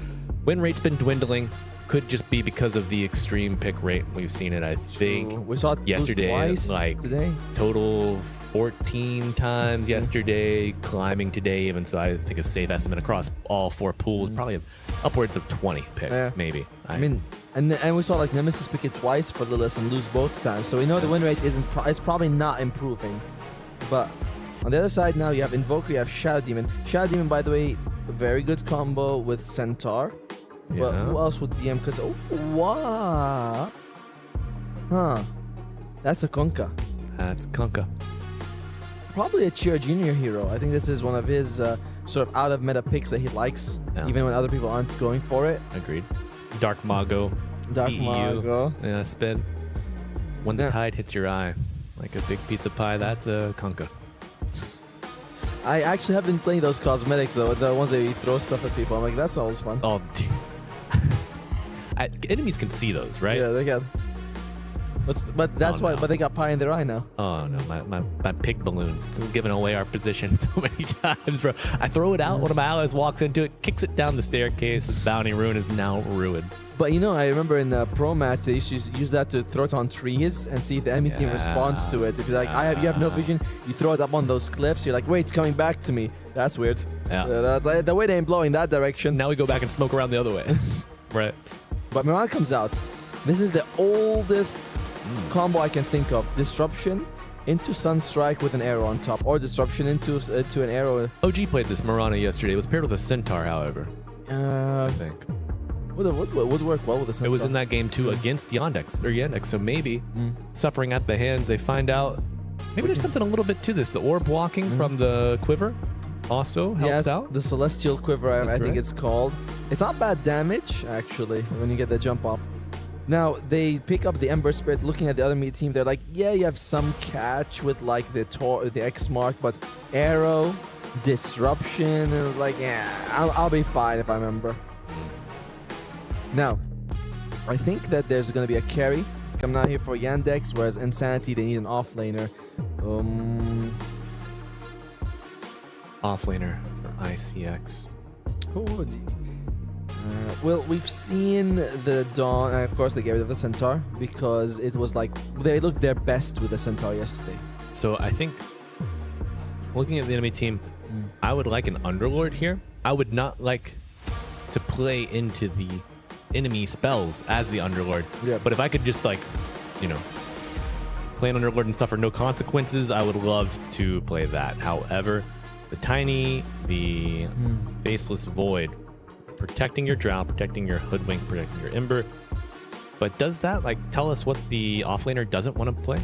Win rate's been dwindling. Could just be because of the extreme pick rate. We've seen it, I think. We saw it yesterday, twice like today. Total 14 times yesterday, climbing today even. So I think a safe estimate across all 4 pools, probably upwards of 20 picks, maybe. I mean, and we saw like Nemesis pick it twice for Lilith and lose both times. So we know the win rate is probably not improving. But on the other side now, you have Invoker, you have Shadow Demon. Shadow Demon, by the way, a very good combo with Centaur. But who else would DM? Because, wow. Huh. That's a Kunkka. That's Kunkka. Probably a Cheer Junior hero. I think this is one of his sort of out-of-meta picks that he likes, even when other people aren't going for it. Agreed. Dark Mago. Dark EU. Mago. Yeah, spin. When the tide hits your eye, like a big pizza pie, that's a Kunkka. I actually have been playing those cosmetics, though, the ones that you throw stuff at people. I'm like, that's always fun. Oh, dude. Enemies can see those, right? Yeah, they can. But that's why. But they got pie in their eye now. Oh no, my pig balloon. We're giving away our position so many times, bro. I throw it out. One of my allies walks into it, kicks it down the staircase. Bounty Rune is now ruined. But you know, I remember in the pro match they used to use that to throw it on trees and see if the enemy team responds to it. If you're like, you have no vision, you throw it up on those cliffs. You're like, wait, it's coming back to me. That's weird. Yeah. That's the way they ain't blowing that direction. Now we go back and smoke around the other way. Right. But Mirana comes out. This is the oldest combo I can think of. Disruption into Sunstrike with an arrow on top, or disruption into an arrow. OG played this Mirana yesterday. It was paired with a Centaur, however. I think. Would work well with the Centaur. It was in that game too against Yandex, so maybe suffering at the hands, they find out maybe there's something a little bit to this. The orb blocking from the quiver also helps out. The Celestial Quiver, I think it's called. It's not bad damage, actually, when you get the jump off. Now, they pick up the Ember Spirit. Looking at the other team, they're like, yeah, you have some catch with like the X mark, but arrow, disruption, and like, yeah, I'll be fine if I remember. Now, I think that there's going to be a carry coming out here for Yandex, whereas Insanity, they need an offlaner. Offlaner for ICX. Well, we've seen the Dawn, and of course they get rid of the Centaur, because it was like, they looked their best with the Centaur yesterday. So I think, looking at the enemy team, I would like an Underlord here. I would not like to play into the enemy spells as the Underlord. Yeah. But if I could just like, you know, play an Underlord and suffer no consequences, I would love to play that. However, the Tiny, the Faceless Void, protecting your Drow, protecting your Hoodwink, protecting your Ember. But does that like tell us what the offlaner doesn't want to play?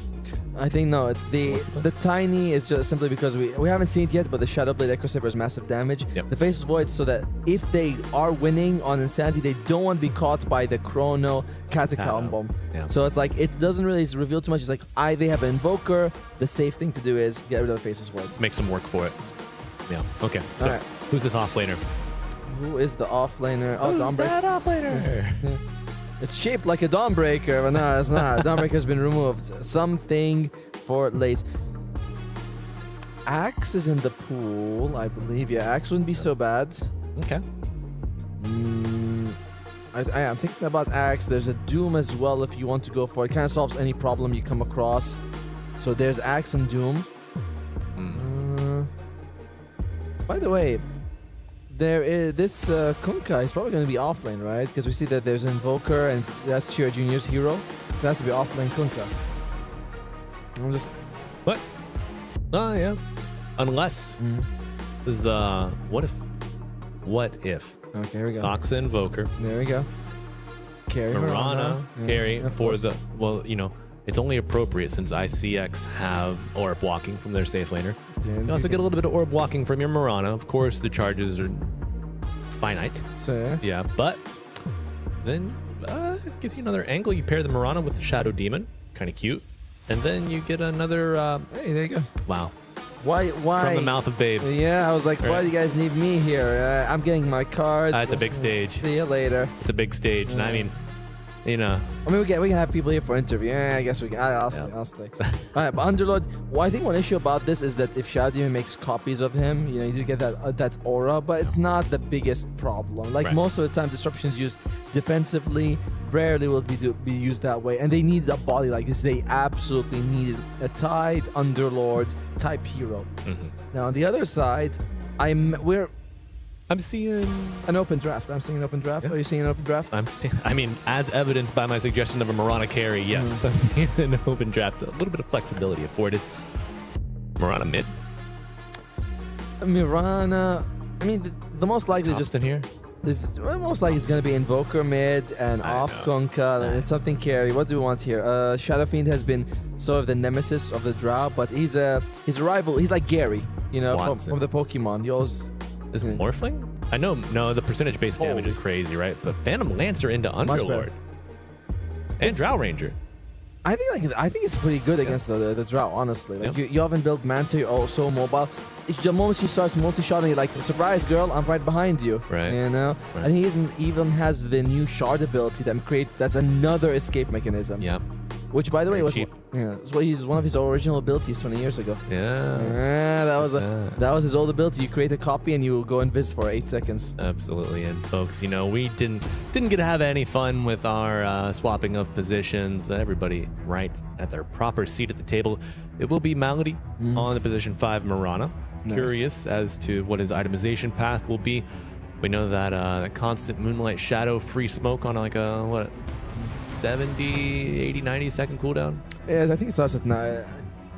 I think no, it's the Tiny is just simply because we haven't seen it yet, but the Shadowblade Echo Saber is massive damage. The Faceless Void, so that if they are winning on Insanity, they don't want to be caught by the Chrono Catacomb Bomb. So it's like, it doesn't really reveal too much. It's like, they have an Invoker. The safe thing to do is get rid of the Faceless Void. Make some work for it. Yeah. Okay. So who's this offlaner? Who is the offlaner? Oh, Who's that offlaner? It's shaped like a Dawnbreaker, but no, it's not. Dawnbreaker's been removed. Something for Lace. Axe is in the pool, I believe. Yeah, Axe wouldn't be so bad. Okay. I am thinking about Axe. There's a Doom as well if you want to go for it. Kind of solves any problem you come across. So there's Axe and Doom. By the way, there is this Kunkka is probably going to be offlane, right? Because we see that there's an Invoker and that's Chira Junior's hero. So it has to be offlane Kunkka. I'm just... What? Oh, yeah. Unless is the... What if? Okay, here we go. Soxa Invoker. There we go. Carry Mirana. Yeah, Carry of for course. the... Well, you know, it's only appropriate since ICX have orb blocking from their safe laner. Yeah, You also get a little bit of orb blocking from your Mirana. Of course, the charges are finite. So, yeah, but then gives you another angle. You pair the Mirana with the Shadow Demon. Kind of cute. And then you get another... hey, there you go. Wow. Why? From the mouth of babes. Yeah, I was like, why do you guys need me here? I'm getting my cards. It's a big stage. See you later. It's a big stage. And I mean, you know... I mean, we can have people here for interview. Yeah, I guess we can. I'll stay. All right, but Underlord, well, I think one issue about this is that if Shadow Demon makes copies of him, you know, you do get that aura, but it's not the biggest problem. Like most of the time, disruptions used defensively rarely will be used that way, and they need a body like this. They absolutely need a tight Underlord type hero. Now on the other side, I'm seeing an open draft. I'm seeing an open draft. Are you seeing an open draft? I mean, as evidenced by my suggestion of a Mirana carry, yes. I'm seeing an open draft. A little bit of flexibility afforded. Mirana mid. Mirana, I mean, the most likely just in here. Most likely it's going to be Invoker mid and off Kunkka and something carry. What do we want here? Shadow Fiend has been sort of the nemesis of the Drow, but he's a rival. He's like Gary, you know, from the Pokemon. You always... Is Morphling? I know, no, the percentage-based damage is crazy, right? But Phantom Lancer into Underlord. And Drow Ranger. I think it's pretty good against the Drow, honestly. Like you haven't built Manta, you're also mobile. The moment she starts multi-shotting, you're like, surprise girl, I'm right behind you. Right. You know? Right. And he even has the new shard ability that's another escape mechanism. Yeah. Which, by the way, was one of his original abilities 20 years ago. Yeah. That was his old ability. You create a copy and you go invis for 8 seconds. Absolutely. And folks, you know, we didn't get to have any fun with our swapping of positions. Everybody right at their proper seat at the table. It will be Malady on the position 5 Mirana. Nice. Curious as to what his itemization path will be. We know that constant Moonlight Shadow free smoke on like a 70, 80, 90 second cooldown. Yeah, I think it starts at 9.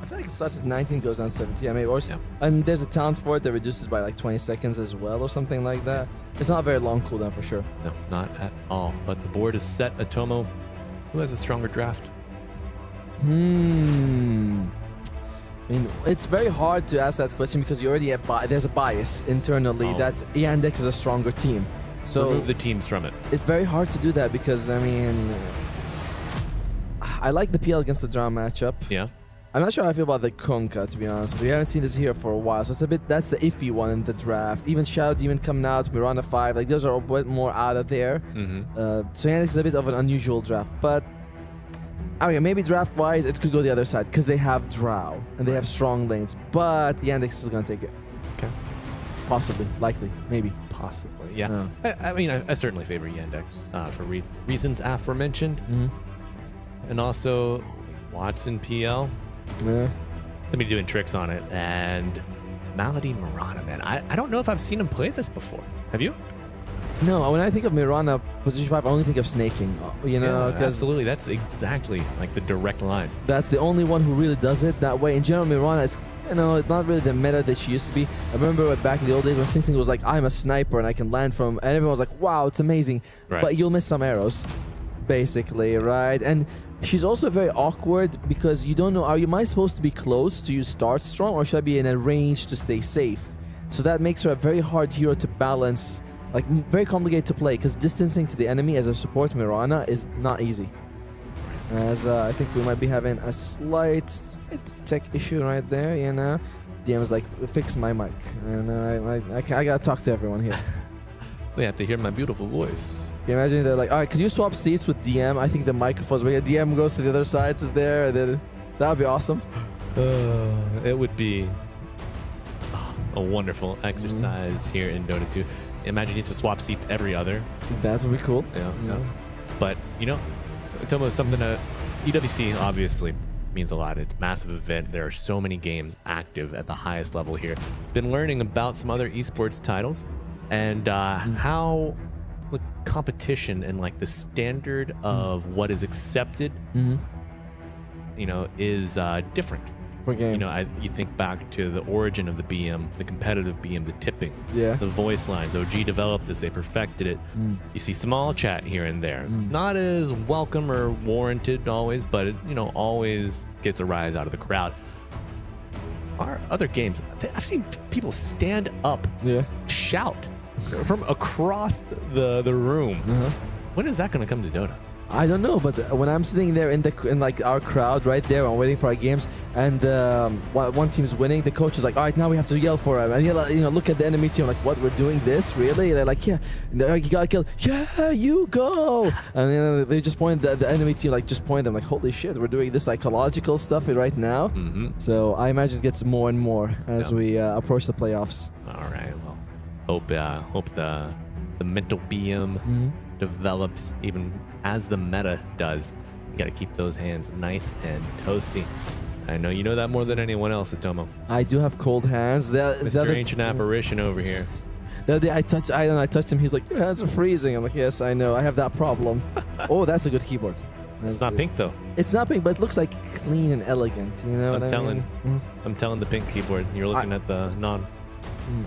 I feel like it starts at 19, goes down to 17. I mean, or and there's a talent for it that reduces by like 20 seconds as well, or something like that. It's not a very long cooldown for sure. No, not at all. But the board is set. Atomo, who has a stronger draft? I mean, it's very hard to ask that question because you already have there's a bias internally that Yandex is a stronger team. So remove the teams from it. It's very hard to do that because I mean, I like the PL against the Drown matchup. Yeah. I'm not sure how I feel about the Konka, to be honest. We haven't seen this here for a while, so it's a bit, that's the iffy one in the draft. Even Shadow Demon coming out, Miranda 5, like those are a bit more out of there. So Yandex is a bit of an unusual draft, but okay, maybe draft-wise, it could go the other side because they have Drow and they have strong lanes, but Yandex is gonna take it. Okay. Possibly, likely, maybe. Possibly, yeah. I mean, I certainly favor Yandex for reasons aforementioned. And also, Watson PL. Yeah. Let me doing tricks on it. And Malady Mirana, man. I don't know if I've seen him play this before. Have you? No, when I think of Mirana position 5, I only think of snaking. You know, yeah, absolutely. That's exactly like the direct line. That's the only one who really does it that way. In general, Mirana is, you know, it's not really the meta that she used to be. I remember back in the old days when Sing Sing was like, I'm a sniper and I can land from, and everyone was like, wow, it's amazing. Right. But you'll miss some arrows, basically, right? And she's also very awkward because you don't know, am I supposed to be close to use start strong or should I be in a range to stay safe? So that makes her a very hard hero to balance, like very complicated to play because distancing to the enemy as a support Mirana is not easy. As I think we might be having a slight tech issue right there, you know. DM is like, fix my mic. And I gotta talk to everyone here. They have to hear my beautiful voice. Can you imagine they're like, all right, could you swap seats with DM? I think the microphone's right. DM goes to the other side, is there, and then that would be awesome. It would be a wonderful exercise here in Dota 2. Imagine you have to swap seats every other. That would be cool. Yeah. But, you know, Tomo, something that EWC obviously means a lot. It's a massive event. There are so many games active at the highest level here. Been learning about some other esports titles and how the competition and like the standard of what is accepted, you know, is different. You know, you think back to the origin of the BM, the competitive BM, the tipping, the voice lines. OG developed this, they perfected it. You see small chat here and there. It's not as welcome or warranted always, but it, you know, always gets a rise out of the crowd. Our other games, I've seen people stand up, shout from across the room. When is that going to come to Dota? I don't know, but when I'm sitting there in like our crowd right there, I'm waiting for our games, and one team's winning, the coach is like, all right, now we have to yell for him, and you know, look at the enemy team like, what, we're doing this, really? And they're like, yeah, you gotta kill, yeah, you go, and then they just point the enemy team, like just point them like, holy shit, we're doing this psychological stuff right now. So I imagine it gets more and more as we approach the playoffs. All right, well, hope the mental BM develops even as the meta does. You got to keep those hands nice and toasty. I know you know that more than anyone else, Atomo. I do have cold hands. Mr. Ancient Apparition over here. The other day I touched him. He's like, your hands are freezing. I'm like, yes, I know. I have that problem. Oh, that's a good keyboard. It's not pink though. It's not pink, but it looks like clean and elegant. You know what I mean? I'm telling the pink keyboard. You're looking at the non.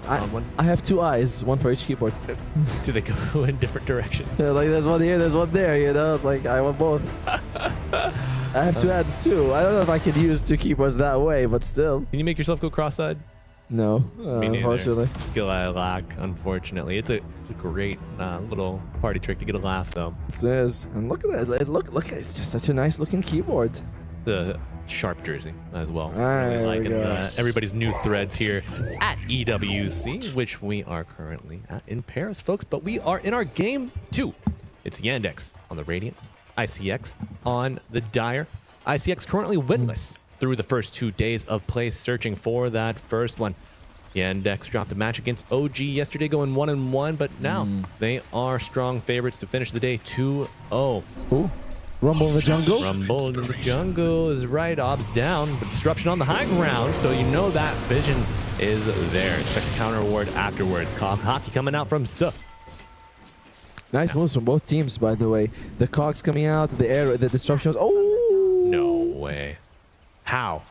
I have two eyes, one for each keyboard. Do they go in different directions? Yeah, like there's one here, there's one there, you know? It's like, I want both. I have two hands too. I don't know if I could use two keyboards that way, but still. Can you make yourself go cross-eyed? No, unfortunately. It's a skill I lack, unfortunately. It's a great little party trick to get a laugh, though. It is. And look at that. Look, it's just such a nice looking keyboard. The sharp jersey as well. Really liking everybody's new threads here at EWC, which we are currently at in Paris, folks. But we are in our game 2. It's Yandex on the Radiant, ICX on the Dire. ICX currently winless through the first 2 days of play, searching for that first one. Yandex dropped a match against OG yesterday, going 1-1, but now they are strong favorites to finish the day 2-0. Ooh. Rumble in the jungle. Rumble in the jungle is right. Ob's down, but disruption on the high ground, so you know that vision is there. Expect a counter award afterwards. Hockey coming out from Suh. Nice moves from both teams, by the way. The cogs coming out, the air, the disruptions. Oh! No way. How?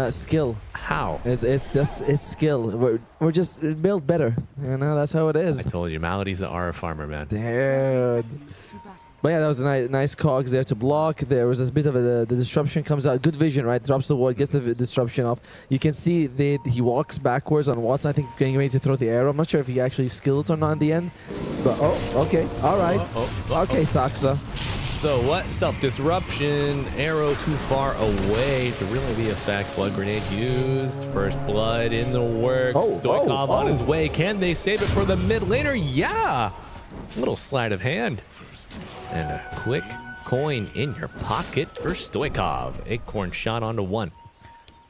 Skill. How? It's skill. We're just built better. You know, that's how it is. I told you, Malady's are a farmer, man. Dude. But yeah, that was a nice cogs there to block. There was a bit of the disruption comes out. Good vision, right? Drops the ward, gets the disruption off. You can see he walks backwards on Watson, I think, getting ready to throw the arrow. I'm not sure if he actually skilled it or not in the end. But, okay. All right. Okay, Saksa. So what? Self-disruption, arrow too far away to really be effect. Blood grenade used. First blood in the works. Stoikov on his way. Can they save it for the mid laner? Yeah! Little sleight of hand. And a quick coin in your pocket for Stoikov. Acorn shot onto one.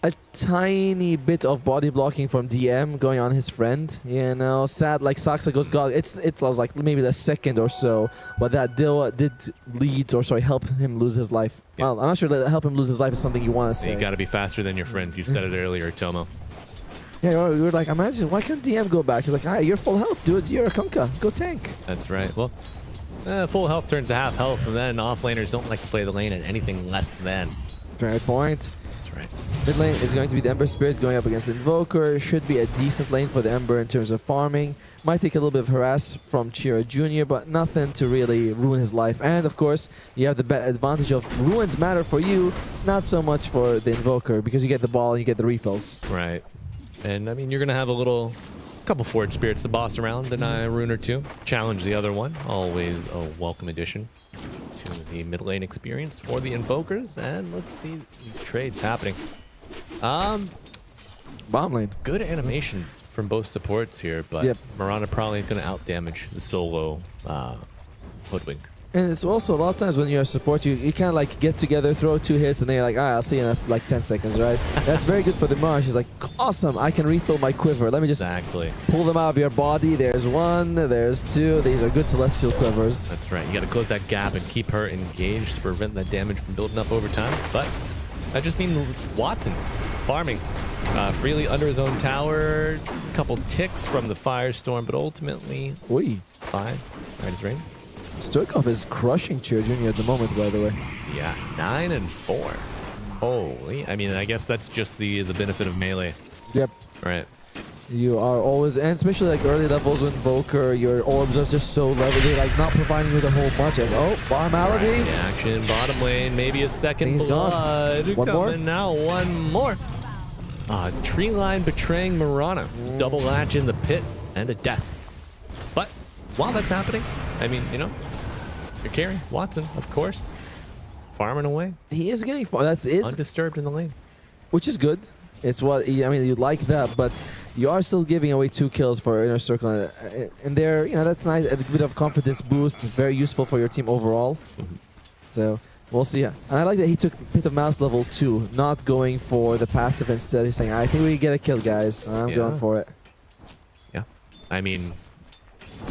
A tiny bit of body blocking from DM going on his friend. You know, sad like Saksa goes god. It was like maybe the second or so, but that did lead or help him lose his life. Yeah. Well, I'm not sure that help him lose his life is something you want to say. You got to be faster than your friends. You said it earlier, Tomo. Yeah, we were like, imagine why can't DM go back? He's like, you're full health, dude. You're a Kunkka. Go tank. That's right. Well. Full health turns to half health, and then off laners don't like to play the lane at anything less than. Fair point. That's right. Mid lane is going to be the Ember Spirit going up against the Invoker. Should be a decent lane for the Ember in terms of farming. Might take a little bit of harass from Chira Jr., but nothing to really ruin his life. And of course, you have the advantage of ruins matter for you, not so much for the Invoker, because you get the ball and you get the refills. Right. And I mean, you're going to have a couple Forge Spirits to boss around, deny a rune or two, challenge the other one. Always a welcome addition to the mid lane experience for the Invokers. And let's see these trades happening. Bomb lane. Good animations from both supports here, but Mirana probably going to outdamage the solo Hoodwink. And it's also a lot of times when you're a support, you kind of like get together, throw 2 hits, and then you're like, I'll see you in like 10 seconds, right? That's very good for the Mirage. He's like, awesome, I can refill my quiver. Let me just pull them out of your body. There's 1, there's 2. These are good Celestial Quivers. That's right. You got to close that gap and keep her engaged to prevent that damage from building up over time. But that just means Watson farming freely under his own tower. A couple ticks from the Firestorm, but ultimately, fine. Right as rain. Stoikov is crushing Chira Jr. at the moment, by the way. Yeah, 9 and 4. Holy. I mean, I guess that's just the benefit of melee. Yep. Right. You are always, and especially like early levels with Invoker, your orbs are just so level, they're like not providing you with a whole bunch. As bar Malady. Right, action, bottom lane, maybe a second He's blood. Gone. One more? Coming now, one more. Tree line betraying Mirana. Double latch in the pit and a death. But while that's happening, I mean, you know, you're carrying Watson, of course, farming away. He is getting far. That's undisturbed in the lane, which is good. It's what I mean. You like that, but you are still giving away 2 kills for Inner Circle, and there, you know, that's nice. A bit of confidence boost, very useful for your team overall. So we'll see. And I like that he took Pit of Mouse level 2, not going for the passive instead. He's saying, "I think we get a kill, guys. I'm going for it." Yeah, I mean.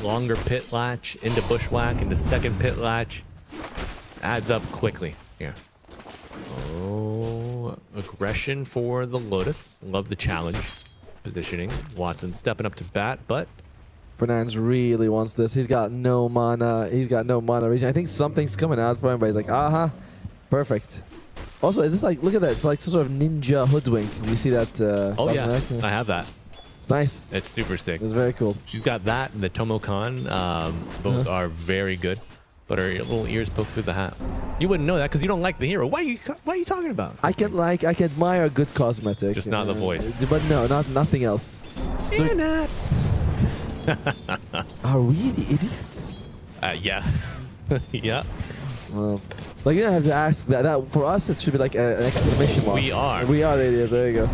Longer pit latch into bushwhack into second pit latch adds up quickly here. Aggression for the Lotus. Love the challenge positioning. Watson stepping up to bat, but Fernandes really wants this. He's got no mana. He's got no mana region. I think something's coming out for him, but he's like, perfect. Also, is this like, look at that. It's like some sort of ninja hoodwink. You see that? Oh yeah, I have that. It's nice. It's super sick. It's very cool. She's got that and the Tomo-Kan. Both are very good, but her little ears poke through the hat. You wouldn't know that because you don't like the hero. What are you talking about? I can admire a good cosmetic. Just not the voice. But no, nothing else. You're not. Are we the idiots? Yeah. Yeah. Well, like you don't have to ask that. That for us, it should be like an exclamation mark. We are. We are the idiots. There you go.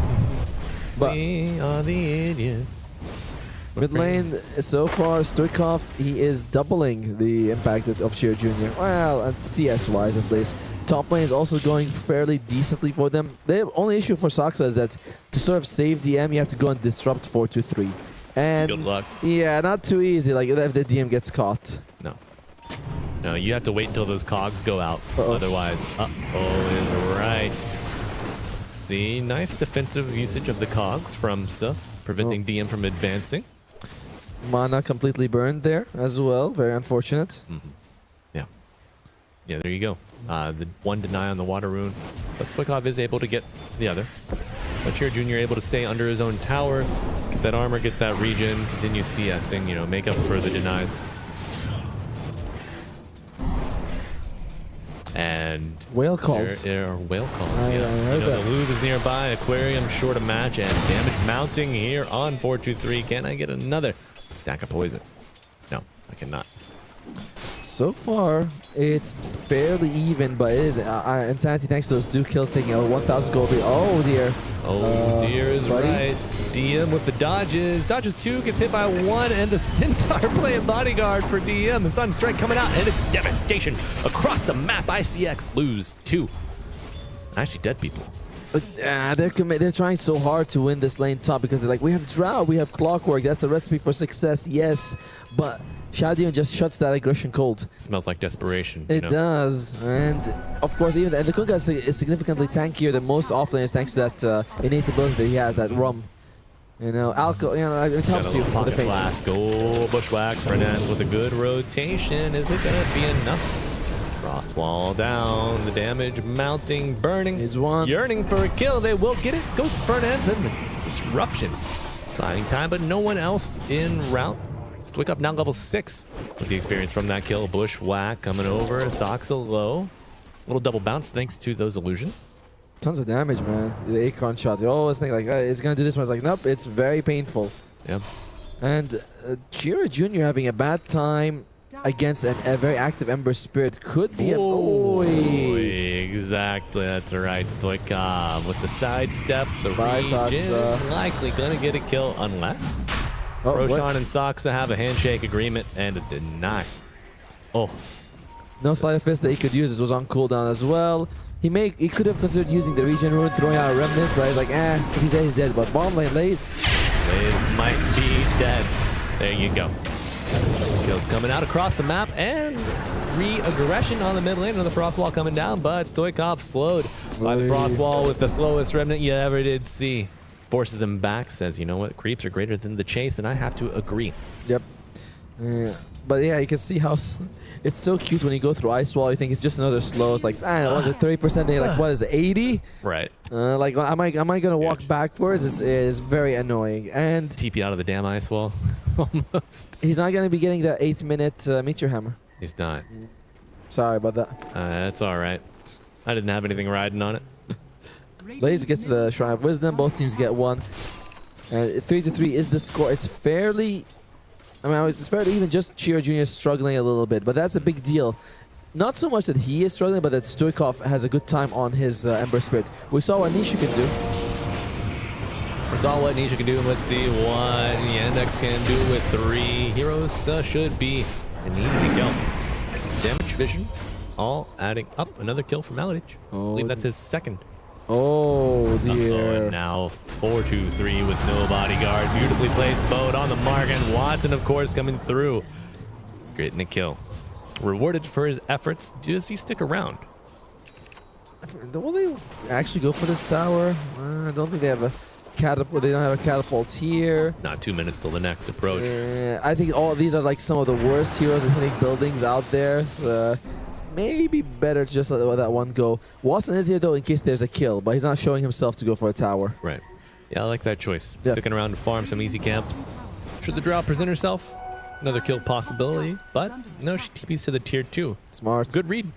But we are the idiots. Mid lane, so far, Stoikov, he is doubling the impact of Chira Jr. Well, CS-wise at least. Top lane is also going fairly decently for them. The only issue for Saksa is that to sort of save DM, you have to go and disrupt 4-2-3. And good luck. Yeah, not too easy, like if the DM gets caught. No. No, you have to wait until those cogs go out. Otherwise, is right. See, nice defensive usage of the cogs from Sif, preventing DM from advancing. Mana completely burned there as well. Very unfortunate. Yeah, there you go. The one deny on the water rune, but Stoikov is able to get the other. But Cheer Jr. able to stay under his own tower, get that armor, get that regen, continue CSing, you know, make up for the denies. And whale calls. There are whale calls. I heard that. The Louvre is nearby. Aquarium short a match and damage mounting here on 423. Can I get another stack of poison? No, I cannot. So far, it's fairly even, but it is Insanity thanks to those 2 kills taking out 1,000 gold. Oh dear. Oh dear is buddy. right. DM with the dodges. Dodges 2, gets hit by 1, and the Centaur playing bodyguard for DM. The Sun Strike coming out, and it's devastation across the map. ICX lose 2. I see dead people. They're trying so hard to win this lane top because they're like, we have Drow, we have Clockwork, that's a recipe for success, yes, but Shadion just shuts that aggression cold. Smells like desperation. It does, and of course, even the Kunkka is significantly tankier than most offlaners thanks to that innate ability that he has, that rum. You know, alcohol. You know, it helps you with the Pocket pain. flask. Oh, bushwhack. Fernandez with a good rotation. Is it gonna be enough? Frost wall down. The damage mounting, burning. He's one. Yearning for a kill. They will get it. Goes to Fernandez and the disruption. Buying time, but no one else in route. Stoikov now level 6 with the experience from that kill. Bushwhack coming over. Soxa low. Little double bounce thanks to those illusions. Tons of damage, man. The Acorn shot. You always think like, it's gonna do this one. It's like, nope, it's very painful. Yeah. And Jira Jr. having a bad time against a very active Ember Spirit could be Exactly, that's right. Stoikov with the sidestep, the Bye, regen, Soxa. likely gonna get a kill unless Roshan and Soxa have a handshake agreement and a deny. Oh. No Sleight of Fist that he could use. This was on cooldown as well. He could have considered using the regen rune, throwing out a remnant, but he's like, if he's dead, he's dead. But bottom lane, Lace. Lace might be dead. There you go. Kills coming out across the map and re-aggression on the mid lane, and the frost wall coming down, but Stoikov slowed by the frost wall with the slowest remnant you ever did see. Forces him back, says, you know what, creeps are greater than the chase, and I have to agree. Yep. But yeah, you can see how it's so cute when you go through Ice Wall. You think it's just another slow. It's like, was it 30%? They're like, what is it, 80? Right. Like, am I gonna walk backwards? It's very annoying. And TP out of the damn ice wall. Almost. He's not gonna be getting that 8-minute Meteor Hammer. He's not. Sorry about that. That's all right. I didn't have anything riding on it. Laze gets the Shrine of Wisdom. Both teams get one. 3-3 is the score. It's fairly... I mean, it's fairly even. Just Chiro Jr. is struggling a little bit, but that's a big deal. Not so much that he is struggling, but that Stoikov has a good time on his Ember Spirit. We saw what Nisha can do. We saw what Nisha can do, and let's see what Yandex can do with 3 heroes. Should be an easy kill. Damage, vision, all adding up. Another kill from Maladich. I believe that's his second. Oh dear. And now 4-2-3 with no bodyguard. Beautifully placed boat on the mark, and Watson, of course, coming through. Getting a kill. Rewarded for his efforts. Does he stick around? Will they actually go for this tower? I don't think they have a catapult. They don't have a catapult here. Not 2 minutes till the next approach. I think all these are like some of the worst heroes in hitting buildings out there. Maybe better to just let that one go. Watson is here though in case there's a kill, but he's not showing himself to go for a tower. Right. Yeah, I like that choice. Sticking around to farm some easy camps. Should the Drow present herself? Another kill possibility, but no, she TPs to the tier 2. Smart. Good read.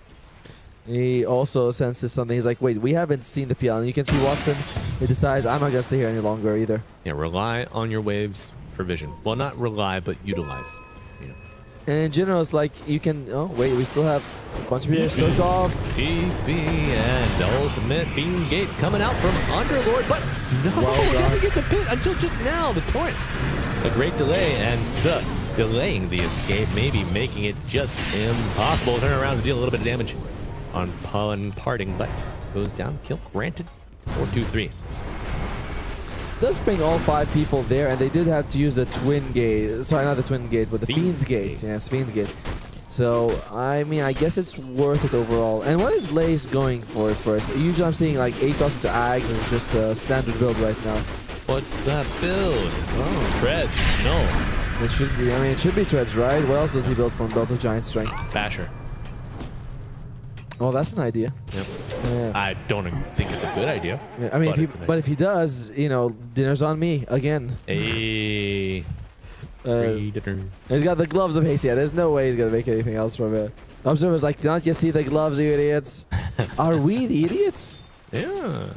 He also senses something. He's like, wait, we haven't seen the PL. And you can see Watson, he decides, I'm not going to stay here any longer either. Yeah, rely on your waves for vision. Well, not rely, but utilize. And in general, it's like you can... Oh, wait, we still have a bunch of players stuck off. TP and the ultimate Beam Gate coming out from Underlord, but no, never get the pit until just now. The torrent. A great delay, and delaying the escape, maybe making it just impossible. Turn around and deal a little bit of damage on parting, but goes down. Kill granted. 4-2-3. Does bring all 5 people there, and they did have to use the Twin Gate. Sorry, not the Twin Gate, but the Fiend's Gate. Yes, Fiend's Gate. So, I mean, I guess it's worth it overall. And what is Lace going for first? Usually I'm seeing like 8 toss into Ags as just a standard build right now. What's that build? Oh, treads. No. It should be. I mean, it should be Treads, right? What else does he build from Belt of Giant Strength? Basher. Oh, that's an idea. Yep. Yeah. I don't think it's a good idea. Yeah, I mean, but if he does, you know, dinner's on me again. Hey. He's got the gloves of haste. Yeah, there's no way he's gonna make anything else from it. Observers like, don't you see the gloves, you idiots? Are we the idiots? Yeah.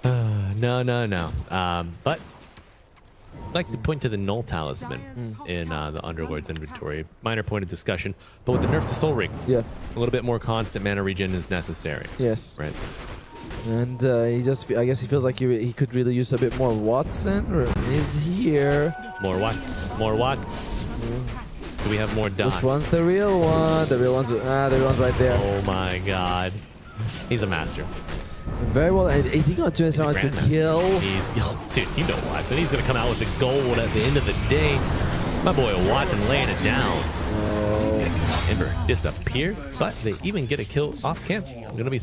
No. But I'd like to point to the Null Talisman in the Underlord's inventory. Minor point of discussion, but with the nerf to Soul Ring, yeah, a little bit more constant mana regen is necessary. Yes. Right. And he just, I guess he feels like he could really use a bit more Watson. He's here. More Watts. More Watts. Do we have more dots? Which one's the real one? The real one's right there. Oh my god. He's a master. Very well. And is he going to turn this around to kill? Dude, you know Watson. He's going to come out with the gold at the end of the day. My boy Watson laying it down. Ember disappeared, but they even get a kill off camp. Going to be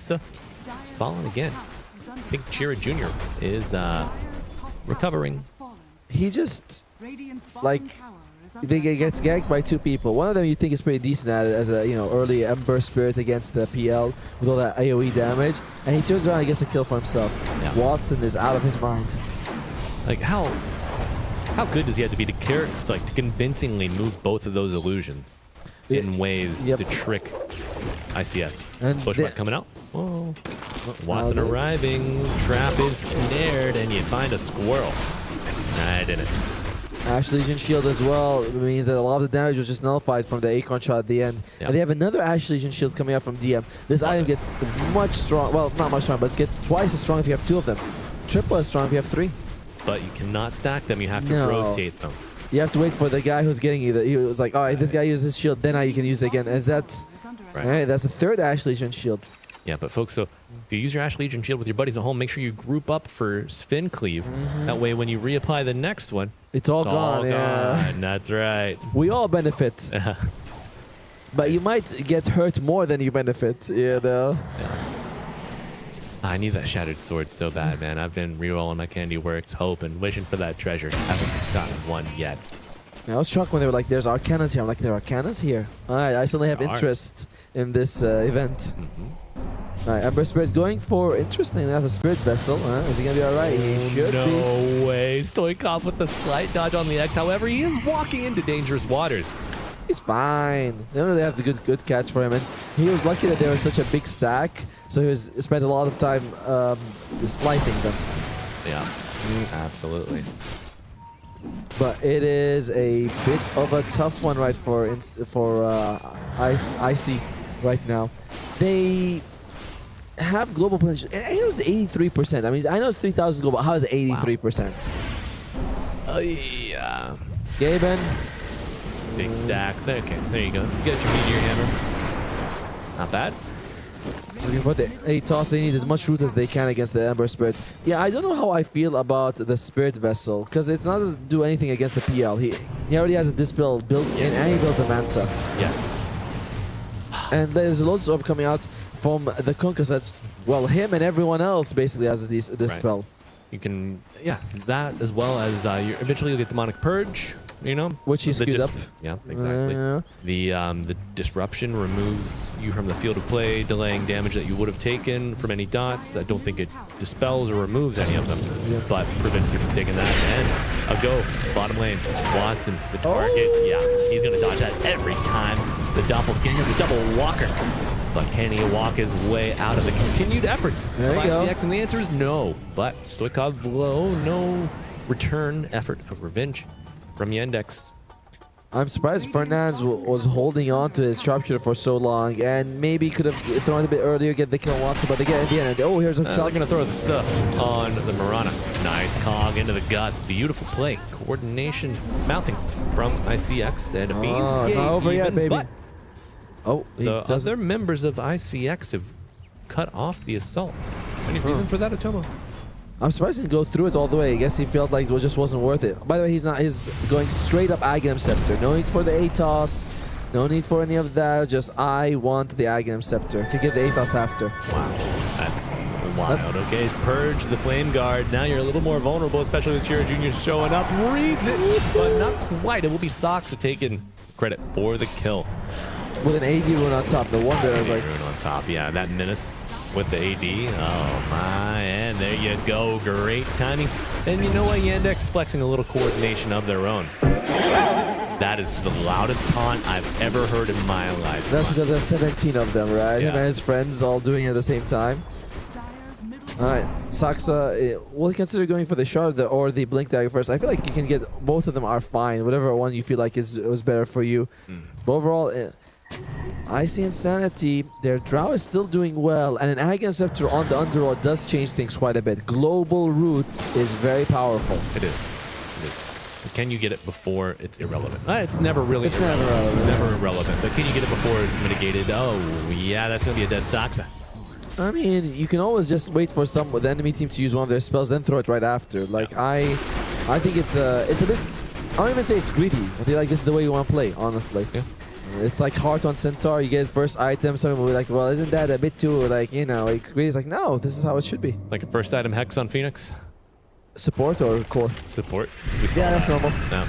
falling again. I think Chira Jr. is recovering. He just, like, they gets gagged by two people. One of them you think is pretty decent at it as a, you know, early Ember Spirit against the PL with all that AoE damage, and he turns around and gets a kill for himself. Yeah. Watson is out of his mind. Like how good does he have to be to convincingly move both of those illusions in ways to trick ICX? And Bushwhack coming out. Oh, Watson arriving. Trap is snared, and you find a squirrel. I didn't. Ash Legion shield as well. It means that a lot of the damage was just nullified from the Acorn shot at the end. Yep. And they have another Ash Legion shield coming out from DM. This item gets much strong. Well, not much strong, but gets twice as strong if you have two of them. Triple as strong if you have three. But you cannot stack them. You have to rotate them. You have to wait for the guy who's getting either. He was like, all right, this guy uses his shield, then now you can use it again. And that's right. That's the third Ash Legion shield. Yeah, but folks, so if you use your Ash Legion shield with your buddies at home, make sure you group up for Sphin Cleave. That way, when you reapply the next one, it's all gone. Yeah. That's right. We all benefit. But you might get hurt more than you benefit, you know? Yeah. I need that Shattered Sword so bad, man. I've been re-rolling my Candy Works, hoping, wishing for that treasure. Haven't gotten one yet. I was shocked when they were like, there's Arcanas here. I'm like, there are Arcanas here? Alright, I suddenly have interest in this event. Alright, Ember Spirit going for, interesting enough, a Spirit Vessel. Is he going to be alright? He should be. No way. Stoikov with a slight dodge on the X. However, he is walking into dangerous waters. He's fine. They don't really have the good catch for him. And he was lucky that there was such a big stack, so he spent a lot of time slighting them. Yeah, absolutely. But it is a bit of a tough one, right, for IC right now. They have global potential. And it was 83%. I mean, I know it's 3,000 global. How is it 83%? Yeah. Gaben. Big stack. Okay, there you go. You got your Meteor Hammer. Not bad. Looking for the ATOS. They need as much root as they can against the Ember Spirit. Yeah, I don't know how I feel about the Spirit Vessel, because it's not to do anything against the PL. He already has a Dispel built in, and he builds a Manta. Yes. And there's loads of coming out from the Kunkka sets. Well, him and everyone else basically has this spell. You can, yeah, that as well as eventually you'll get Demonic Purge. You know, which he's queued up. Yeah, exactly. The disruption removes you from the field of play, delaying damage that you would have taken from any dots. I don't think it dispels or removes any of them, but prevents you from taking that. And a go bottom lane. Watson, the target. Yeah, he's gonna dodge that every time. The doppelganger, the double walker. But can he walk his way out of the continued efforts of ICX? And the answer is no. But Stoikov low, no return effort of revenge from Yandex. I'm surprised Fernandez was holding on to his sharpshooter for so long, and maybe could have thrown it a bit earlier, get the kill on Watson, but they get in the end. Oh, here's a shot. They're going to throw the stuff on the Mirana. Nice cog into the guts. Beautiful play. Coordination mounting from ICX. And a Fiend's Gate. It's not over yet, baby. The other members of ICX have cut off the assault. Any reason for that, Atomo? I'm surprised he didn't go through it all the way. I guess he felt like it just wasn't worth it. By the way, he's going straight up Aghanim Scepter. No need for the ATOS. No need for any of that. Just, I want the Aghanim Scepter. Can get the ATOS after. Wow. That's wild. Okay, purge the Flame Guard. Now you're a little more vulnerable, especially with Chira Jr. showing up. Reads it, but not quite. It will be Soxa taking credit for the kill. With an AD rune on top. No wonder I was like... Rune on top, yeah. That menace with the AD. Oh my, and there you go. Great timing. And you know what? Yandex flexing a little coordination of their own. That is the loudest taunt I've ever heard in my life. That's because there's 17 of them, right? Yeah. Him and his friends all doing it at the same time. Alright, Soxa, will he consider going for the shard or the blink dagger first? I feel like you can get, both of them are fine. Whatever one you feel like was better for you. But overall, I see Insanity. Their Drow is still doing well, and an Agon Scepter on the Underlord does change things quite a bit. Global Root is very powerful. It is. It is. But can you get it before it's irrelevant? It's never really It's irrelevant. never relevant. Never irrelevant. But can you get it before it's mitigated? Oh, yeah, that's going to be a dead Soxa. I mean, you can always just wait for the enemy team to use one of their spells, then throw it right after. Like, I think it's a bit... I don't even say it's greedy. I feel like this is the way you want to play, honestly. Yeah. It's like Heart on Centaur, you get first item, some people will be like, well, isn't that a bit too, like, you know, like, greedy? It's like, no, this is how it should be. Like a first item Hex on Phoenix? Support or core? Support. We saw Yeah, that's that. normal. No.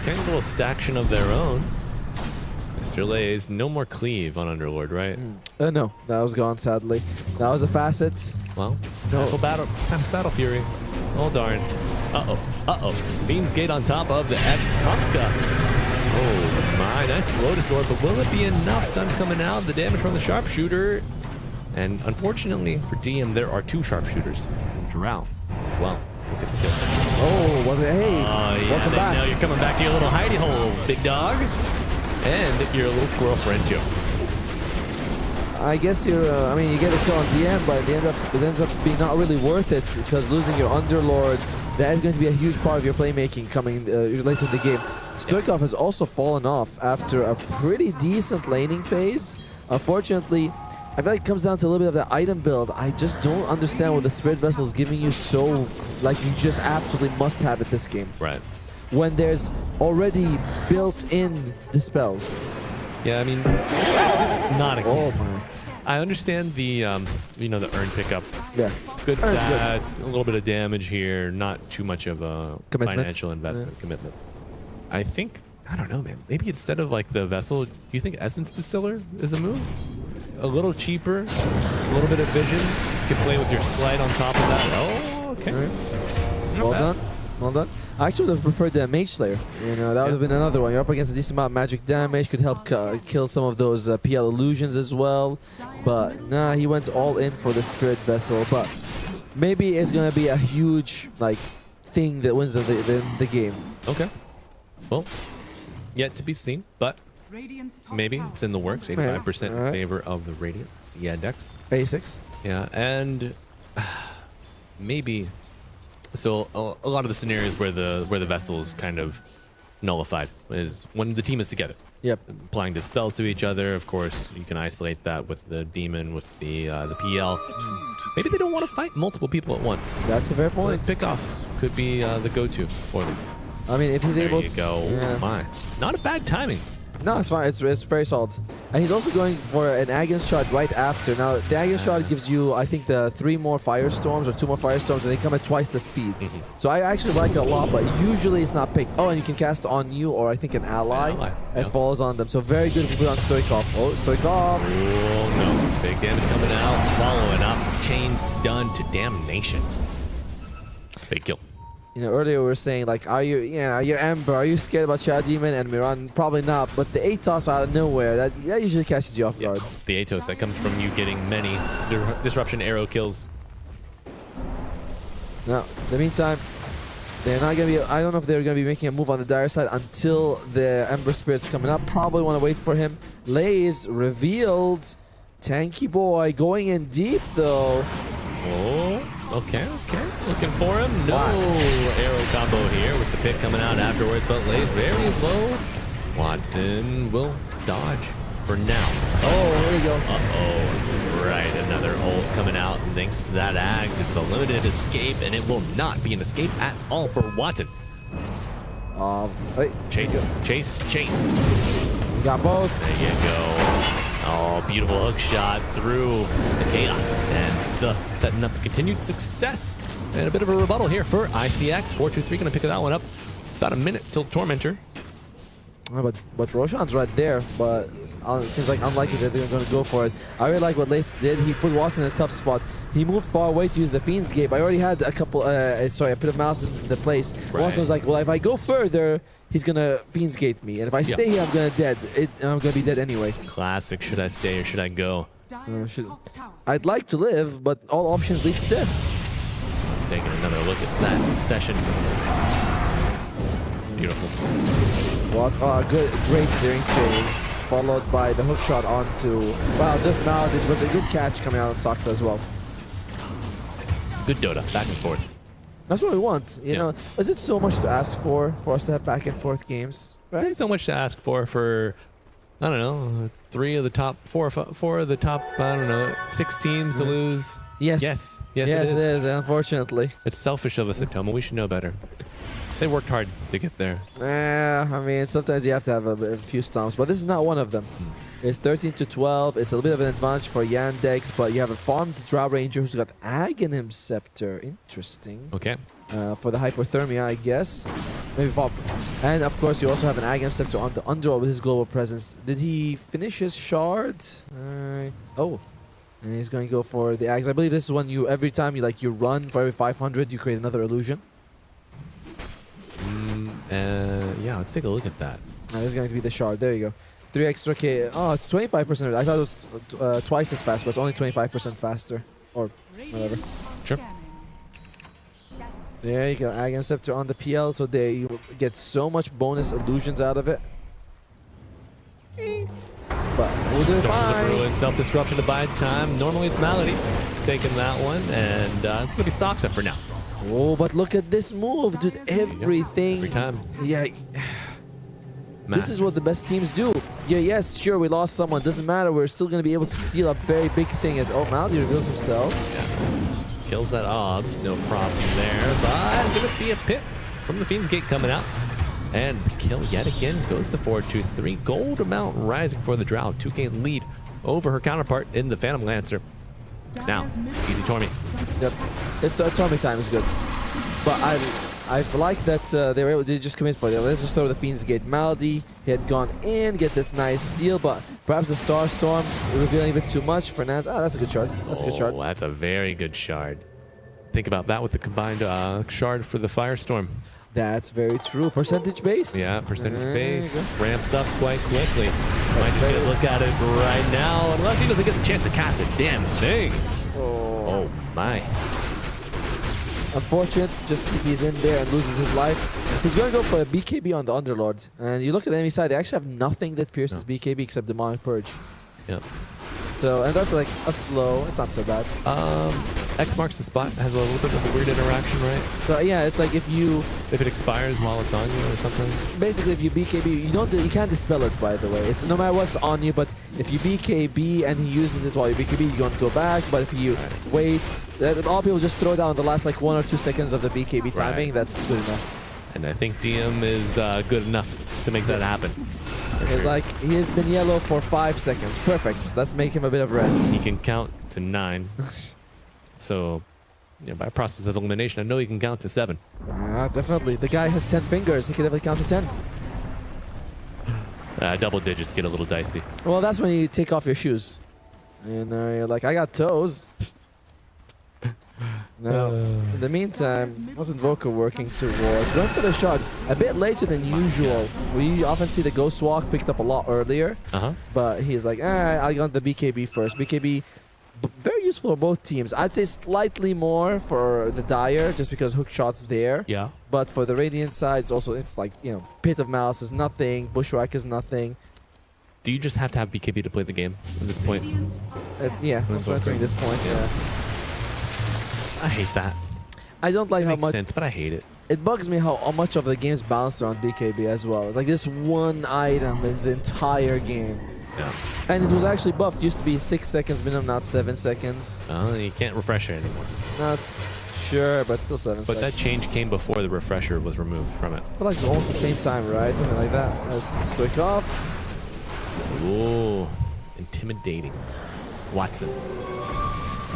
Getting a little staction of their own. Mr. Lays, no more cleave on Underlord, right? No, that was gone, sadly. That was a facet. Well, half battle fury. Oh, darn. Uh-oh. Uh-oh. Fiend's Gate on top of the ex-Kunkka. Oh, my. Nice Lotus Orb, but will it be enough? Stuns coming out. The damage from the Sharpshooter. And unfortunately for DM, there are 2 Sharpshooters. Drow as well. Look at the kill. Oh, well, hey. Yeah, welcome they back. know you're coming back to your little hidey hole, big dog. And your little squirrel friend, too. I guess you're, I mean, you get a kill on DM, but it ends up being not really worth it because losing your Underlord, that is going to be a huge part of your playmaking coming later in the game. Stoikov has also fallen off after a pretty decent laning phase. Unfortunately, I feel like it comes down to a little bit of the item build. I just don't understand what the Spirit Vessel is giving you so, like, you just absolutely must have it this game. Right. When there's already built-in dispels. Yeah, I mean, not again. Oh my. I understand the, you know, the earn pickup. Yeah. Good Earn's stats, a little bit of damage here, not too much of a Commitment. financial investment, commitment. I think, I don't know, man. Maybe instead of like the vessel, do you think Essence Distiller is a move? A little cheaper, a little bit of vision. You can play with your slide on top of that. Oh, okay. Well done. Well done. I actually would have preferred the Mage Slayer. You know, that would have been another one. You're up against a decent amount of magic damage. Could help kill some of those PL illusions as well. But nah, he went all in for the Spirit Vessel. But maybe it's going to be a huge like thing that wins the game. Okay. Well, yet to be seen, but maybe it's in the works. 85% in favor of the Radiant. Yeah, Dex. 86. Yeah, and maybe... So a lot of the scenarios where the vessel is kind of nullified is when the team is together. Yep. Applying dispels to each other. Of course, you can isolate that with the demon, with the PL. Maybe they don't want to fight multiple people at once. That's a fair point. Pickoffs could be the go-to for them. I mean, if he's able to... There you go. Yeah. Oh my. Not a bad timing. No, it's fine. It's very solid. And he's also going for an Agon shot right after. Now, the Agon shot gives you, I think, the 3 more Firestorms or 2 more Firestorms, and they come at twice the speed. So I actually like it a lot, but usually it's not picked. Oh, and you can cast on you or I think an ally. It falls on them. So very good if you put on Stoikov. Oh, Stoikov. Oh, no. Big damage coming out. Following up. Chain stun to damnation. Big kill. You know, earlier we were saying, like, are you Ember, are you scared about Shadow Demon and Miran? Probably not, but the Atos out of nowhere, that usually catches you off guard. The Atos, that comes from you getting many disruption arrow kills. Now, in the meantime, they're not going to be, I don't know if they're going to be making a move on the dire side until the Ember Spirit's coming up. Probably want to wait for him. Lays revealed. Tanky boy going in deep, though. Oh, okay. Looking for him. No arrow combo here with the pick coming out afterwards, but lays very low. Watson will dodge for now. Oh, here we go. Uh-oh. Right, another ult coming out. And thanks for that Ags. It's a limited escape, and it will not be an escape at all for Watson. Wait. Chase. We got both. There you go. Oh, beautiful hook shot through the chaos. And setting up the continued success. And a bit of a rebuttal here for ICX. 4-2-3 going to pick that one up. About a minute till Tormentor. Oh, but Roshan's right there, but it seems like unlikely that they're going to go for it. I really like what Lace did. He put Watson in a tough spot. He moved far away to use the Fiend's Gate. I already had a bit of mouse in the place. Right. Watson was like, well, if I go further, he's going to Fiend's Gate me. And if I stay here, I'm going to be dead anyway. Classic. Should I stay or should I go? I'd like to live, but all options lead to death. Taking another look at that succession. Beautiful. What a great steering chase, followed by the hook shot onto, well, just Maladies with a good catch coming out on Soxa as well. Good Dota, back and forth. That's what we want, you know. Is it so much to ask for us to have back and forth games? Right? It's so much to ask for I don't know, 4 of the top, I don't know, 6 teams to lose. Yes, it is, unfortunately. It's selfish of us at Toma. We should know better. They worked hard to get there. I mean, sometimes you have to have a few stomps, but this is not one of them. It's 13-12. It's a little bit of an advantage for Yandex, but you have a farmed Drow Ranger who's got Aghanim Scepter. Interesting. Okay. For the hypothermia, I guess. Maybe pop. And of course, you also have an Aghanim Scepter on the Underworld with his global presence. Did he finish his shard? Oh. And he's going to go for the Axe. I believe this is when every time you run for every 500, you create another illusion. Yeah, let's take a look at that. This is going to be the shard. There you go. 3 extra K. Oh, it's 25%. I thought it was twice as fast, but it's only 25% faster. Or whatever. Sure. There you go. Aghanim Scepter on the PL. So there you get so much bonus illusions out of it. But we'll do fine. Self-disruption to buy time. Normally it's Malady taking that one. And it's going to be Soxa for now. Oh, but look at this move, dude. Everything. Every time. Yeah. This is what the best teams do. Yeah, yes, sure, we lost someone. Doesn't matter. We're still going to be able to steal a very big thing as Malady reveals himself. Yeah. Kills that Obs. No problem there. But going to be a pit from the Fiend's Gate coming out. And kill yet again goes to 4-2-3. Gold amount rising for the Drow. 2K lead over her counterpart in the Phantom Lancer. Now, easy Tormy. Yep, it's Tormy time is good, but I like that they were able to just commit for it. Let's just throw the Fiend's Gate. Malady, he had gone in, get this nice steal, but perhaps the Star Storm revealing a bit too much for Naz. That's a good shard. That's a good shard. That's a very good shard. Think about that with the combined shard for the Firestorm. That's very true. Percentage based. Yeah, percentage based. Ramps up quite quickly. Might get a look at it right now, unless he doesn't get the chance to cast a damn thing. Oh my. Unfortunate, just TP's in there and loses his life. He's going to go for a BKB on the Underlord. And you look at the enemy side, they actually have nothing that pierces BKB except Demonic Purge. Yep. So, and that's like a slow, it's not so bad. X marks the spot, has a little bit of a weird interaction, right? So yeah, it's like if it expires while it's on you or something. Basically, if you BKB, you can't dispel it, by the way. It's no matter what's on you, but if you BKB and he uses it while you BKB, you're going to go back. But if you wait, all people just throw down the last like 1 or 2 seconds of the BKB timing. That's good enough. And I think DM is good enough to make that happen. It's like he has been yellow for 5 seconds. Perfect. Let's make him a bit of red. He can count to 9. So, by process of elimination, I know he can count to 7. Definitely. The guy has 10 fingers. He can definitely count to 10. Double digits get a little dicey. Well, that's when you take off your shoes. And you're like, I got toes. Now, in the meantime, wasn't Voka working towards going for the shot a bit later than usual. We often see the Ghost Walk picked up a lot earlier, but he's like, I got the BKB first. BKB, very useful for both teams. I'd say slightly more for the Dire, just because hook shot's there. Yeah. But for the Radiant side, it's like, Pit of Malice is nothing, Bushwhack is nothing. Do you just have to have BKB to play the game at this point? Yeah, entering this point, yeah. I hate that. I don't like how much. Makes sense, but I hate it. It bugs me how much of the game's balanced around BKB as well. It's like this one item in the entire game. Yeah. And it was actually buffed. It used to be 6 seconds minimum, now 7 seconds. Oh, you can't refresh it anymore. That's sure, but still 7 seconds. But that change came before the refresher was removed from it. But like almost the same time, right? Something like that. As Stoikov. Ooh. intimidating. Watson.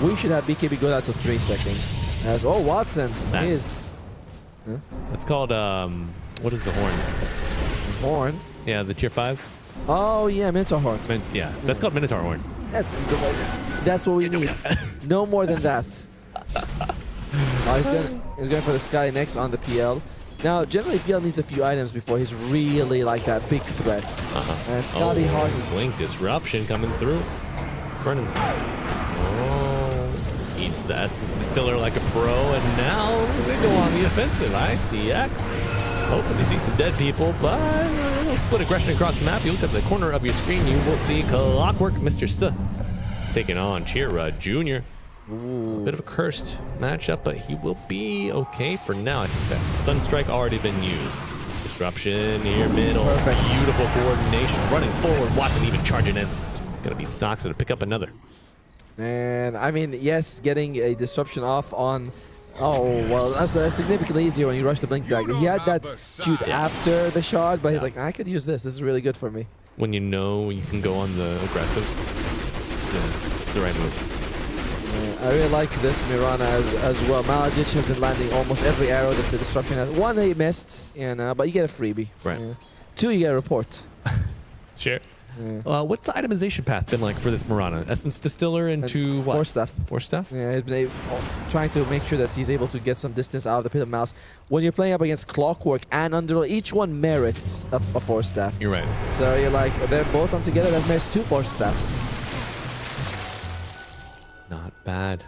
We should have BKB go down to 3 seconds. As Watson is. That's called what is the horn? Horn? Yeah, the tier 5. Oh yeah, Minotaur horn. That's called Minotaur horn. That's what we need. No more than that. He's going for the Sky next on the PL. Now, generally, PL needs a few items before he's really like that big threat. And Scotty Hart is... Blink Disruption coming through. Vernon's. Eats the Essence Distiller like a pro, and now they go on the offensive. ICX. Hoping he sees some dead people, but split aggression across the map. You look at the corner of your screen, you will see Clockwork Mr. S taking on Chira Jr. A bit of a cursed matchup, but he will be okay for now. I think that Sunstrike already been used. Disruption near middle. Perfect. Beautiful coordination. Running forward. Watson even charging in. Gonna be Stocks to pick up another. And I mean, yes, getting a disruption off on... Oh, well, that's significantly easier when you rush the Blink Dagger. He had that shoot after the shot, but he's like, I could use this. This is really good for me. When you know you can go on the aggressive, it's the right move. I really like this Mirana as well. Malajic has been landing almost every arrow that the disruption has. 1 he missed, but you get a freebie. Right. 2 you get a report. Sure. What's the itemization path been like for this Mirana? Essence Distiller into what? Force Staff. Force Staff? Yeah, he's been trying to make sure that he's able to get some distance out of the Pit of Mouse. When you're playing up against Clockwork and Underworld, each one merits a Force Staff. You're right. So you're like, they're both on together, that merits 2 Force Staffs. Not bad.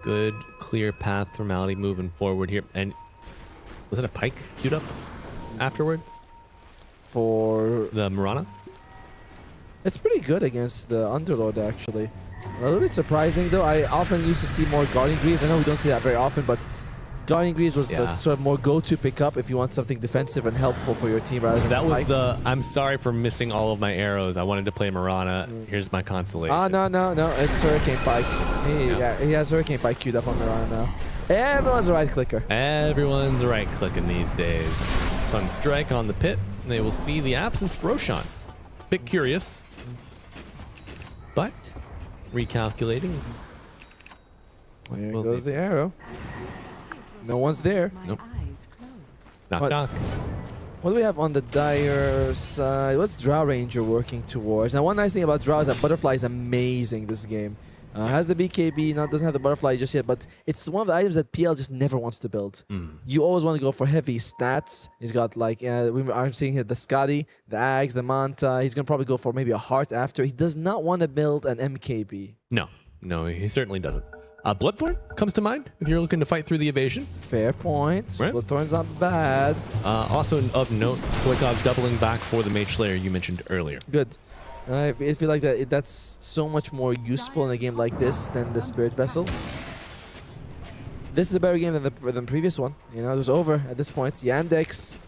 Good, clear path for Malady moving forward here. And was it a Pike queued up afterwards? For the Mirana? It's pretty good against the Underlord, actually. A little bit surprising, though. I often used to see more Guardian Greaves. I know we don't see that very often, but Guardian Greaves was the sort of more go-to pickup if you want something defensive and helpful for your team rather than That was Pike. I'm sorry for missing all of my arrows. I wanted to play Mirana. Here's my consolation. No. It's Hurricane Pike. He has Hurricane Pike queued up on Mirana now. Everyone's a right clicker. Everyone's right clicking these days. Sunstrike on the pit. They will see the absence of Roshan. Bit curious. But recalculating. There goes the arrow. No one's there. Nope. Knock. What do we have on the Dire side? What's Drow Ranger working towards? Now, one nice thing about Drow is that Butterfly is amazing this game. Has the BKB, doesn't have the Butterfly just yet, but it's one of the items that PL just never wants to build. You always want to go for heavy stats. He's got like, I'm seeing here the Scotty, the Ags, the Manta. He's going to probably go for maybe a Heart after. He does not want to build an MKB. No, he certainly doesn't. Bloodthorn comes to mind if you're looking to fight through the evasion. Fair point. Right? Bloodthorn's not bad. Also of note, Stoikov doubling back for the Mage Slayer you mentioned earlier. Good. I feel like that's so much more useful in a game like this than the Spirit Vessel. This is a better game than the previous one. You know, it was over at this point. Yandex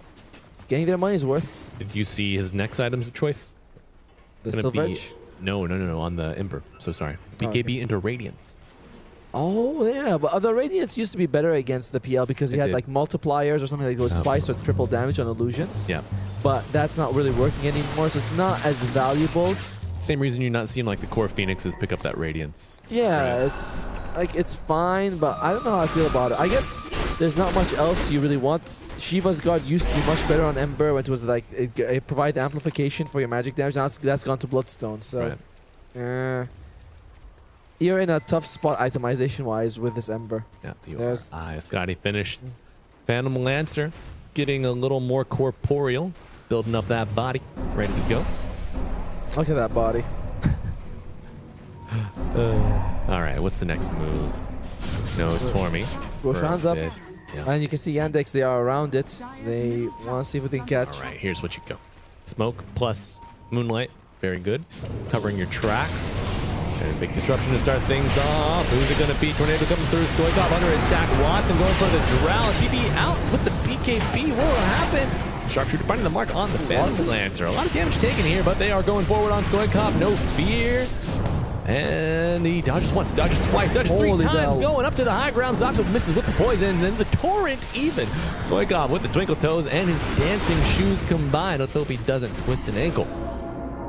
getting their money's worth. Did you see his next items of choice? The Sylvage? No, on the Ember. So sorry. BKB into Radiance. Oh, yeah, but the Radiance used to be better against the PL because he had like multipliers or something like those twice or triple damage on illusions. Yeah. But that's not really working anymore, so it's not as valuable. Same reason you're not seeing like the core Phoenixes pick up that Radiance. Yeah, it's fine, but I don't know how I feel about it. I guess there's not much else you really want. Shiva's Guard used to be much better on Ember when it was like it provide amplification for your magic damage. Now that's gone to Bloodstone, so you're in a tough spot itemization-wise with this Ember. Yeah, you are. Scotty finished. Phantom Lancer getting a little more corporeal, building up that body, ready to go. Look at that body. All right, what's the next move? No, Tormy. Roshan's up. Yeah. And you can see Yandex, they are around it. They want to see if they can catch. All right, here's what you go. Smoke plus Moonlight. Very good. Covering your tracks. And big disruption to start things off. Who's it going to be? Tornado coming through. Stoikov under attack. Watson going for the Drow. TB out with the BKB. What will happen? Sharpshooter finding the mark on the Phantom Lancer. A lot of damage taken here, but they are going forward on Stoikov. No fear. And he dodges once, dodges twice, dodges three times, going up to the high ground. Zoxo misses with the poison, then the torrent even. Stoikov with the twinkle toes and his dancing shoes combined. Let's hope he doesn't twist an ankle.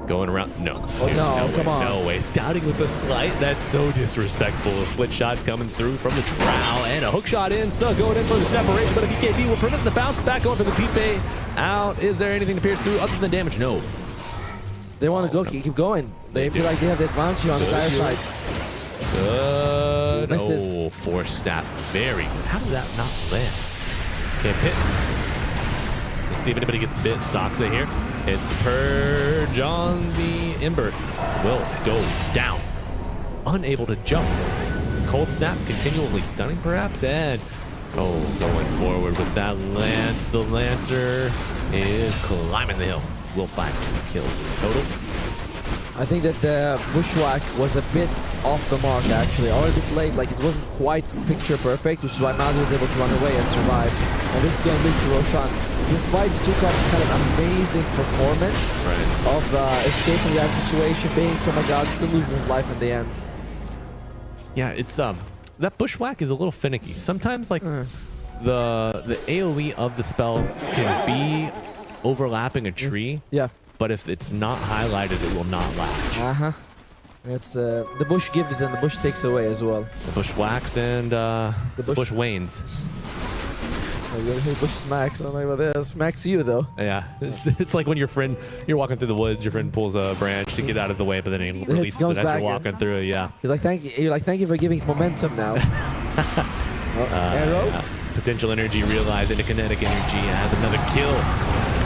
Going around. No. Oh, There's no, way, come on. No way. Scouting with a slight. That's so disrespectful. A split shot coming through from the trow. And a hook shot in. Still going in for the separation. But a BKB will prevent the bounce back going for the TP. Out. Is there anything to pierce through other than damage? No. They want to go, keep going. They feel like they have the advantage on the dire sides. Good. Misses. Oh, force staff. Very good. How did that not land? Okay, pit. Let's see if anybody gets bit. Soxa here. It's the purge on the Ember. Will go down. Unable to jump. Cold snap continually stunning perhaps. And going forward with that lance. The Lancer is climbing the hill. Will find 2 kills in total. I think that the bushwhack was a bit off the mark actually, or a bit late, like it wasn't quite picture perfect, which is why Maldi was able to run away and survive. And this is going to lead to Roshan. Despite Stukov's kind of amazing performance of escaping that situation, being so much out, still loses his life in the end. Yeah, it's that bushwhack is a little finicky. Sometimes like the AoE of the spell can be overlapping a tree. Yeah. But if it's not highlighted, it will not latch. It's the bush gives and the bush takes away as well. The bush whacks and the bush wanes. I'm gonna say bush smacks. I don't know about this. Smacks you though. Yeah, it's like when you're walking through the woods, your friend pulls a branch to get out of the way, but then he releases it as you're walking through it. Yeah. He's like, thank you. You're like, thank you for giving it momentum now. Arrow. Potential energy realized into kinetic energy as another kill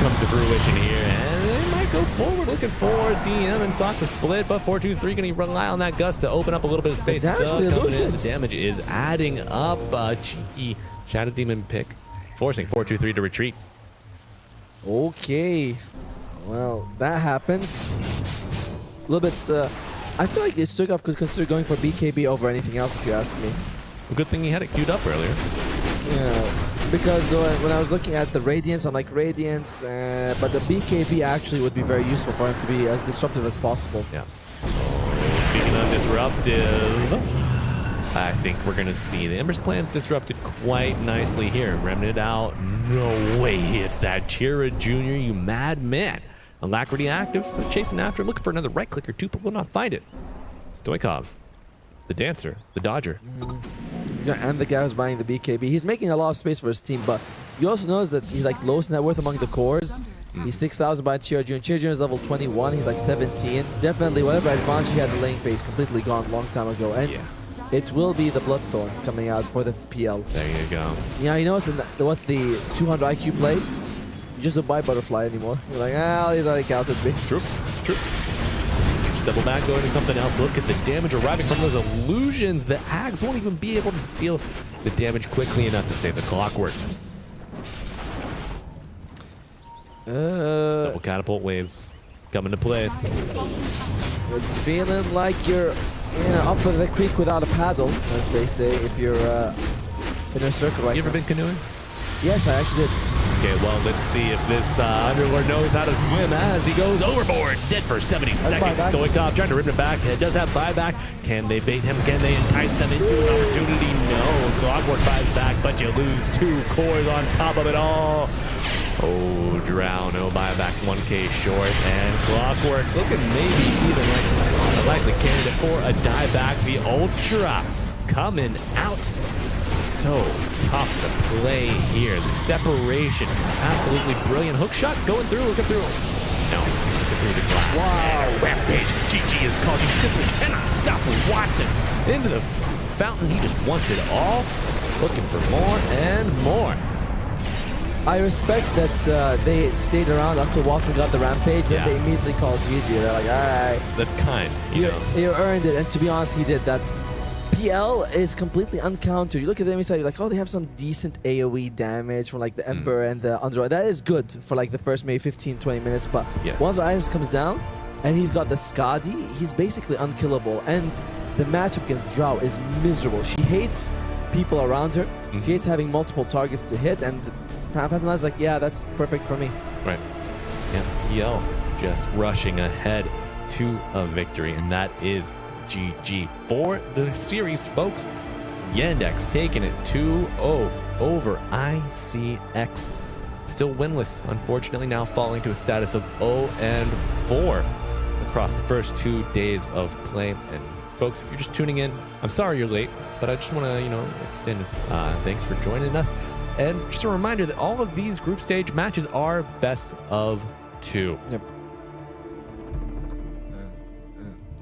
comes to fruition here, and they might go forward looking for DM and Soxa split, but 4-2-3 going to rely on that gust to open up a little bit of space. The damage is adding up. Cheeky Shadow Demon pick, forcing 4-2-3 to retreat. Okay, well that happened. A little bit. I feel like Stukov could consider going for BKB over anything else, if you ask me. A good thing he had it queued up earlier. Yeah, because when I was looking at the Radiance, I'm like Radiance, but the BKB actually would be very useful for him to be as disruptive as possible. Yeah. Oh, speaking of disruptive, I think we're going to see the Ember's plans disrupted quite nicely here. Remnant out. No way. It's that Tira Jr., you madman. Alacrity active, so chasing after him, looking for another right click or two, but will not find it. Stoikov, the dancer, the dodger. And the guy who's buying the BKB. He's making a lot of space for his team, but you also notice that he's like lowest net worth among the cores. He's 6,000 by Tira Jr. Tira Jr. is level 21. He's like 17. Definitely, whatever advantage he had in the lane phase, completely gone long time ago. And it will be the Bloodthorn coming out for the PL. There you go. Yeah, you notice what's the 200 IQ play? You just don't buy Butterfly anymore. You're like, he's already counted me. True. Double back, going to something else. Look at the damage arriving from those illusions. The Ags won't even be able to deal the damage quickly enough to save the clockwork. Double catapult waves coming to play. It's feeling like you're up in the creek without a paddle, as they say, if you're in a circle right now. You ever been canoeing? Yes, I actually did. Okay, well, let's see if this Underlord knows how to swim as he goes overboard. Dead for 70 seconds. Stoikov trying to rip it back. It does have buyback. Can they bait him? Can they entice them into an opportunity? No. Clockwork buys back, but you lose 2 cores on top of it all. Oh, Drow, no buyback, 1K short. And Clockwork looking maybe even like a likely candidate for a dieback. The Ultra coming out. So tough to play here. The separation, absolutely brilliant. Hook shot going through, looking through. No, looking through the glass. Wow. And a rampage. GG is called. You simply cannot stop Watson into the fountain. He just wants it all. Looking for more and more. I respect that they stayed around until Watson got the rampage, and they immediately called GG. They're like, all right. That's kind. You earned it, and to be honest, he did that. PL is completely uncountered. You look at them inside, you're like, oh, they have some decent AoE damage from like the Ember and the Underlord. That is good for like the first maybe 15-20 minutes, but once the items comes down and he's got the Skadi, he's basically unkillable. And the matchup against Drow is miserable. She hates people around her. She hates having multiple targets to hit, and Pantanal's like, yeah, that's perfect for me. Right. Yeah, PL just rushing ahead to a victory, and that is GG for the series, folks. Yandex taking it 2-0 over ICX. Still winless, unfortunately, now falling to a status of 0-4. across the first 2 days of play. And folks, if you're just tuning in, I'm sorry you're late, but I just want to, extend thanks for joining us. And just a reminder that all of these group stage matches are best of 2. Yep.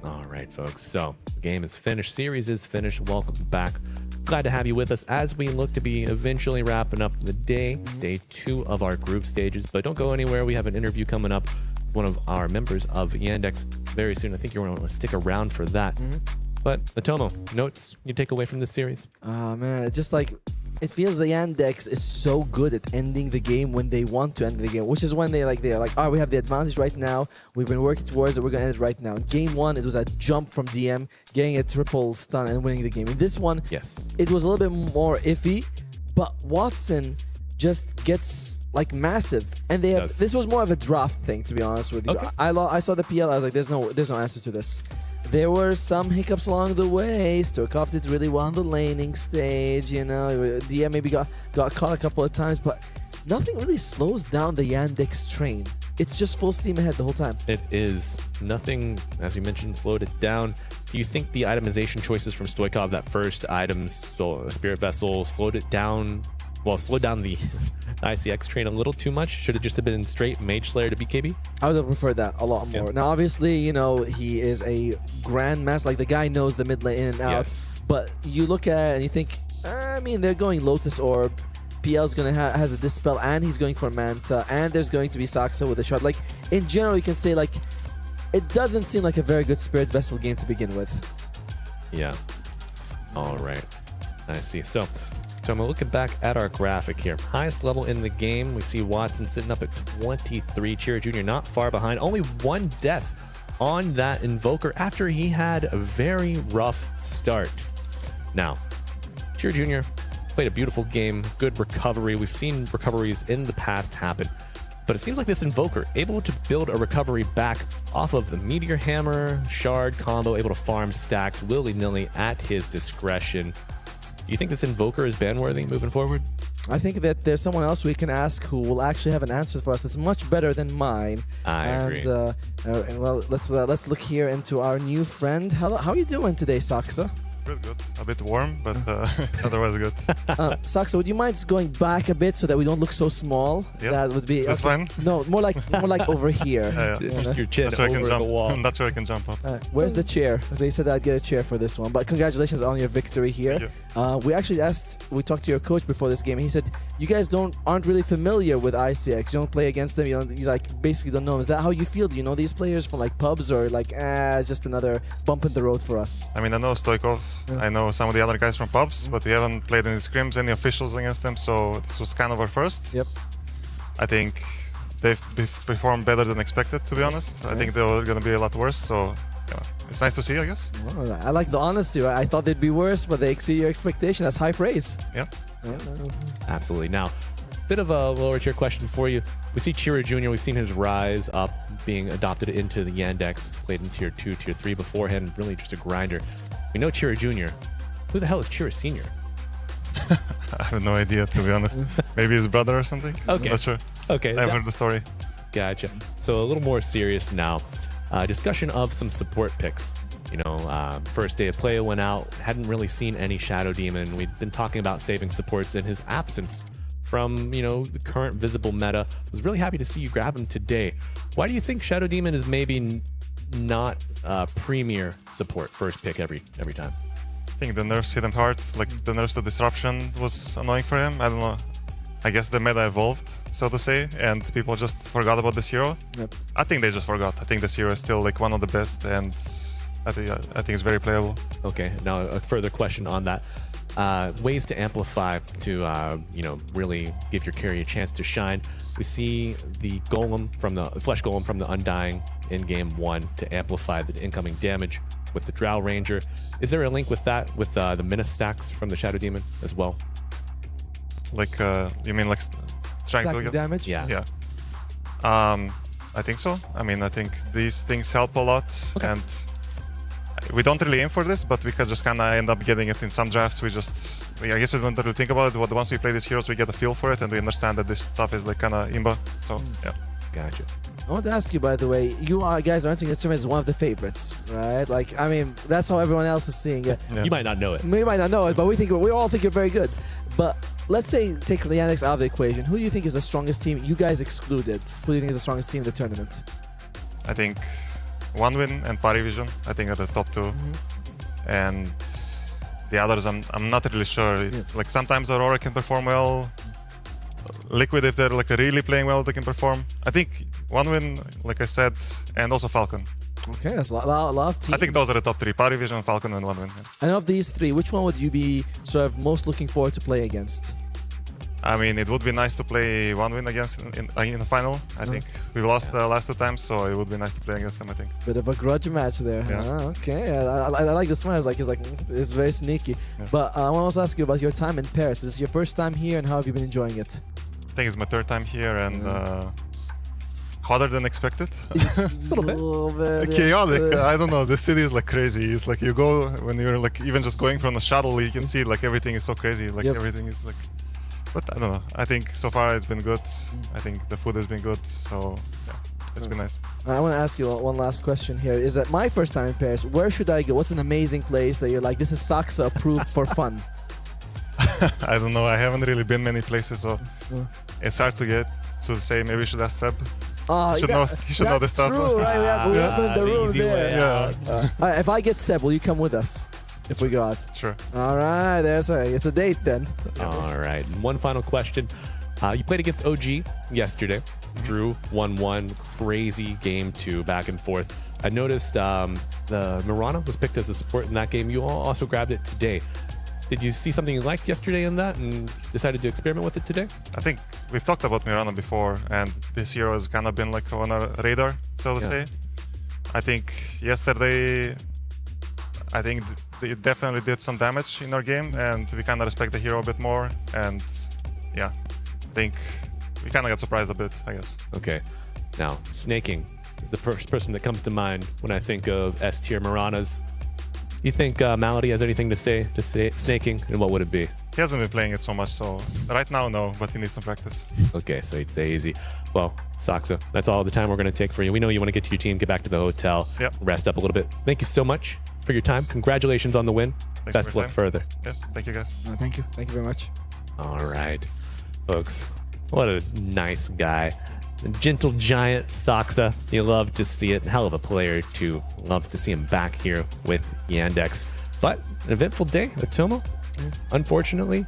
All right, folks. So the game is finished. Series is finished. Welcome back. Glad to have you with us as we look to be eventually wrapping up the day 2 of our group stages. But don't go anywhere. We have an interview coming up with one of our members of Yandex very soon. I think you're going to want to stick around for that. But Atomo, notes you take away from this series? Oh man, just like it feels the Yandex is so good at ending the game when they want to end the game, which is when they're like, oh, we have the advantage right now. We've been working towards it. We're gonna end it right now. Game 1, it was a jump from DM, getting a triple stun and winning the game. In this one, yes, it was a little bit more iffy, but Watson just gets like massive, and they have. This was more of a draft thing, to be honest with you. Okay. I saw the PL. I was like, there's no answer to this. There were some hiccups along the way. Stoikov did really well on the laning stage, DM maybe got caught a couple of times, but nothing really slows down the Yandex train. It's just full steam ahead the whole time. It is. Nothing, as you mentioned, slowed it down. Do you think the itemization choices from Stoikov, that first item, Spirit Vessel, slowed it down? Well, slowed down the ICX train a little too much? Should it just have been straight Mage Slayer to BKB? I would have preferred that a lot more. Now, obviously, he is a grandmaster. Like, the guy knows the mid lane in and out. Yes. But you look at it and you think, they're going Lotus Orb. PL's has a Dispel, and he's going for Manta, and there's going to be Saksa with a shot. Like, in general, you can say, like, it doesn't seem like a very good Spirit Vessel game to begin with. Yeah. All right. I see. So I'm looking back at our graphic here. Highest level in the game, we see Watson sitting up at 23. Chira Jr. not far behind. Only 1 death on that Invoker after he had a very rough start. Now, Chira Jr. played a beautiful game, good recovery. We've seen recoveries in the past happen, but it seems like this Invoker able to build a recovery back off of the Meteor Hammer, Shard combo, able to farm stacks willy-nilly at his discretion. Do you think this Invoker is ban-worthy moving forward? I think that there's someone else we can ask who will actually have an answer for us that's much better than mine. I agree. And well, let's look here into our new friend. How are you doing today, Saksa? Good. A bit warm, but otherwise good. Saksa, would you mind just going back a bit so that we don't look so small? Yep. That would be. This fine? No, more like over here. Yeah. Just your chin over the wall. I'm not sure I can jump up. Where's the chair? They said I'd get a chair for this one, but congratulations on your victory here. We actually we talked to your coach before this game, and he said you guys aren't really familiar with ICX. You don't play against them. You basically don't know them. Is that how you feel? Do you know these players from like pubs, or like it's just another bump in the road for us? I mean, I know Stoikov. I know some of the other guys from pubs, but we haven't played any scrims, any officials against them, so this was kind of our first. Yep. I think they've performed better than expected, to be honest. I think they were going to be a lot worse, so it's nice to see, I guess. Well, I like the honesty. Right? I thought they'd be worse, but they exceed your expectation. That's high praise. Yeah. Absolutely. Now, bit of a lower tier question for you. We see Chira Jr., we've seen his rise up, being adopted into the Yandex, played in tier 2, tier 3 beforehand, really just a grinder. We know Chira Jr. Who the hell is Chira Sr.? I have no idea, to be honest. Maybe his brother or something? Okay. Not sure. Okay. I've heard the story. Gotcha. So a little more serious now. Discussion of some support picks. First day of play went out, hadn't really seen any Shadow Demon. We'd been talking about saving supports in his absence from, the current visible meta. Was really happy to see you grab him today. Why do you think Shadow Demon is maybe not premier support first pick every time? I think the nerfs hit him hard. Like the nerfs to disruption was annoying for him. I don't know. I guess the meta evolved, so to say, and people just forgot about this hero. Yep. I think they just forgot. I think this hero is still like one of the best, and I think it's very playable. Okay. Now a further question on that. Ways to amplify to really give your carry a chance to shine. We see the flesh golem from the Undying in game 1 to amplify the incoming damage with the Drow Ranger. Is there a link with that with the Mina stacks from the Shadow Demon as well? Like you mean like trying to get damage? Yeah. I think so. I mean, I think these things help a lot, and we don't really aim for this, but we could just kind of end up getting it in some drafts. I guess we don't really think about it, but once we play these heroes, we get a feel for it, and we understand that this stuff is like kind of imba. So, yeah. Gotcha. I want to ask you, by the way, you guys are entering this tournament as one of the favorites, right? Like, I mean, that's how everyone else is seeing it. You might not know it. We might not know it, but we all think you're very good. But let's say take the Yandex out of the equation. Who do you think is the strongest team? You guys excluded. Who do you think is the strongest team in the tournament? I think One Win and Parivision, I think, are the top two. And the others, I'm not really sure. Like sometimes Aurora can perform well. Liquid, if they're like really playing well, they can perform. I think One Win, like I said, and also Falcon. Okay, that's a lot of teams. I think those are the top three: Parivision, Falcon, and One Win. Yeah. And of these three, which one would you be sort of most looking forward to play against? I mean, it would be nice to play One Win against in the final. I think we've lost the last 2 times, so it would be nice to play against them, I think. Bit of a grudge match there. Yeah. Okay, I like this one. It's very sneaky. Yeah. But I want to also ask you about your time in Paris. Is this your first time here, and how have you been enjoying it? I think it's my 3rd time here, and hotter than expected. A little bit. Chaotic. I don't know. The city is like crazy. It's like you go when you're like even just going from the shuttle, you can see like everything is so crazy. Like everything is like. But I don't know. I think so far it's been good. I think the food has been good. So yeah, it's been nice. I want to ask you one last question here. Is that my first time in Paris? Where should I go? What's an amazing place that you're like, this is Saxa approved for fun? I don't know. I haven't really been many places, so it's hard to get to say. Maybe we should ask Seb. Oh, He should know this stuff. That's true, right? We have the room there. Yeah. All right, if I get Seb, will you come with us? If we go out. Sure. All right, it's a date then. All right. One final question. You played against OG yesterday. Drew 1-1. Crazy game 2, back and forth. I noticed the Mirana was picked as a support in that game. You all also grabbed it today. Did you see something you liked yesterday in that and decided to experiment with it today? I think we've talked about Mirana before, and this hero has kind of been like on our radar, so to say. I think yesterday, they definitely did some damage in our game, and we kind of respect the hero a bit more. And yeah, I think we kind of got surprised a bit, I guess. Okay. Now, snaking is the first person that comes to mind when I think of S tier Miranas. You think Malady has anything to say snaking, and what would it be? He hasn't been playing it so much, so right now, no, but he needs some practice. Okay, so he'd say easy. Well, Saxa, that's all the time we're going to take for you. We know you want to get to your team, get back to the hotel, rest up a little bit. Thank you so much for your time. Congratulations on the win. Thanks Best for your luck time. further. Yeah, thank you guys. Thank you. Thank you very much. All right, folks. What a nice guy. A gentle giant Saxa. You love to see it. Hell of a player, too. Love to see him back here with Yandex. But an eventful day at Tomo. Unfortunately,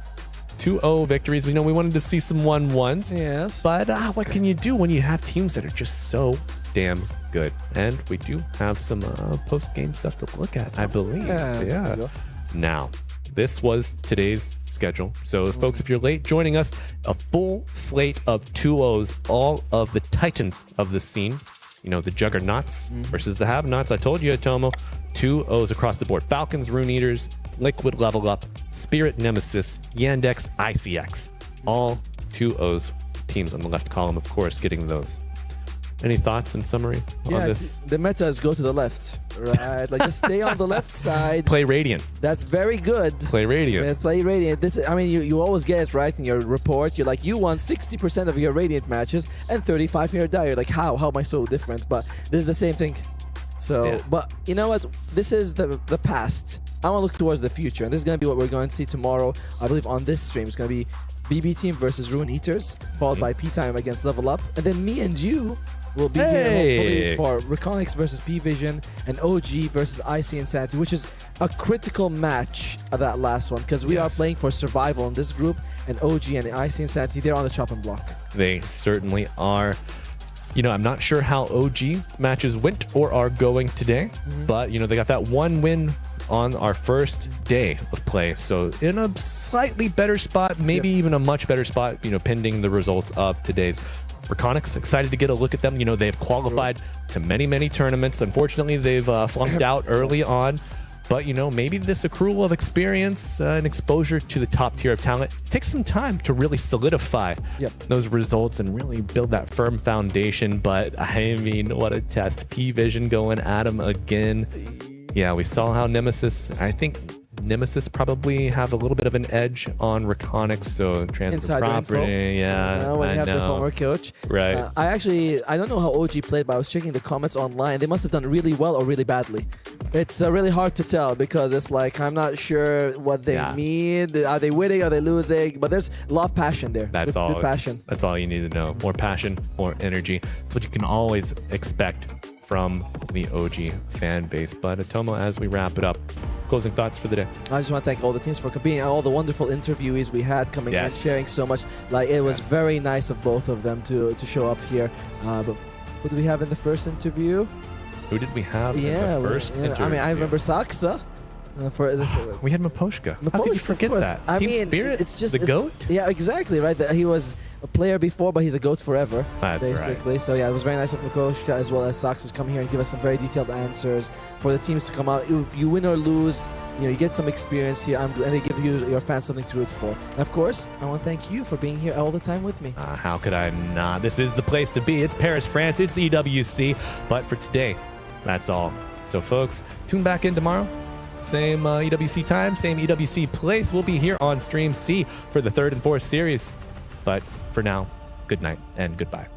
2-0 victories. We know we wanted to see some 1-1s. Yes. But what can you do when you have teams that are just so damn good? And we do have some post-game stuff to look at, I believe. Yeah. Now, this was today's schedule. So, folks, if you're late joining us, a full slate of 2-0s, all of the titans of the scene. You know, the juggernauts versus the have-nots. I told you, Atomo, 2-0s across the board. Falcons, Rune Eaters, Liquid Level Up, Spirit Nemesis, Yandex, ICX. All 2-0s. Teams on the left column, of course, getting those. Any thoughts in summary on this? The meta is go to the left, right? Like just stay on the left side. Play Radiant. That's very good. Play Radiant. Play Radiant. I mean, you always get it right in your report. You're like, you won 60% of your Radiant matches and 35 in your Dire. Like, how am I so different? But this is the same thing. So, but you know what? This is the past. I want to look towards the future, and this is going to be what we're going to see tomorrow. I believe on this stream, it's going to be BB Team versus Rune Eaters, followed by P-Time against Level Up, and then me and you will be here hopefully for Reconics versus P-Vision and OG versus IC Insanity, which is a critical match of that last one, because we are playing for survival in this group, and OG and IC Insanity, they're on the chopping block. They certainly are. You know, I'm not sure how OG matches went or are going today, but, you know, they got that one win on our first day of play. So in a slightly better spot, maybe even a much better spot, you know, pending the results of today's Reconics. Excited to get a look at them. You know, they've qualified to many, many tournaments. Unfortunately, they've flunked out early on. But, you know, maybe this accrual of experience and exposure to the top tier of talent takes some time to really solidify those results and really build that firm foundation. But, I mean, what a test. P-Vision going at him again. Yeah, we saw how Nemesis, I think, Nemesis probably have a little bit of an edge on Raconics, so transfer Insider property. info. Yeah, When I you have the know. former coach. Right. I don't know how OG played, but I was checking the comments online. They must have done really well or really badly. It's really hard to tell because it's like I'm not sure what they mean. Are they winning? Are they losing? But there's a lot of passion there. That's good, all. Good passion. That's all you need to know. More passion, more energy. That's what you can always expect from the OG fan base. But Tomo, as we wrap it up, closing thoughts for the day. I just want to thank all the teams for competing, all the wonderful interviewees we had coming in, sharing so much. Like it was very nice of both of them to show up here. But who did we have in the first interview? Who did we have in the first interview? I mean, I remember Saksa. For this, we had Maposhka. How could you forget that? Team Spirit, it's just the GOAT? Yeah, exactly, right? He was a player before, but he's a GOAT forever. That's basically. right. So yeah, it was very nice of Maposhka as well as Saksa to come here and give us some very detailed answers for the teams to come out. If you win or lose, you get some experience here, and they give your fans something to root for. And of course, I want to thank you for being here all the time with me. How could I not? This is the place to be. It's Paris, France. It's EWC. But for today, that's all. So folks, tune back in tomorrow. Same EWC time, same EWC place. We'll be here on Stream C for the 3rd and 4th series. But for now, good night and goodbye.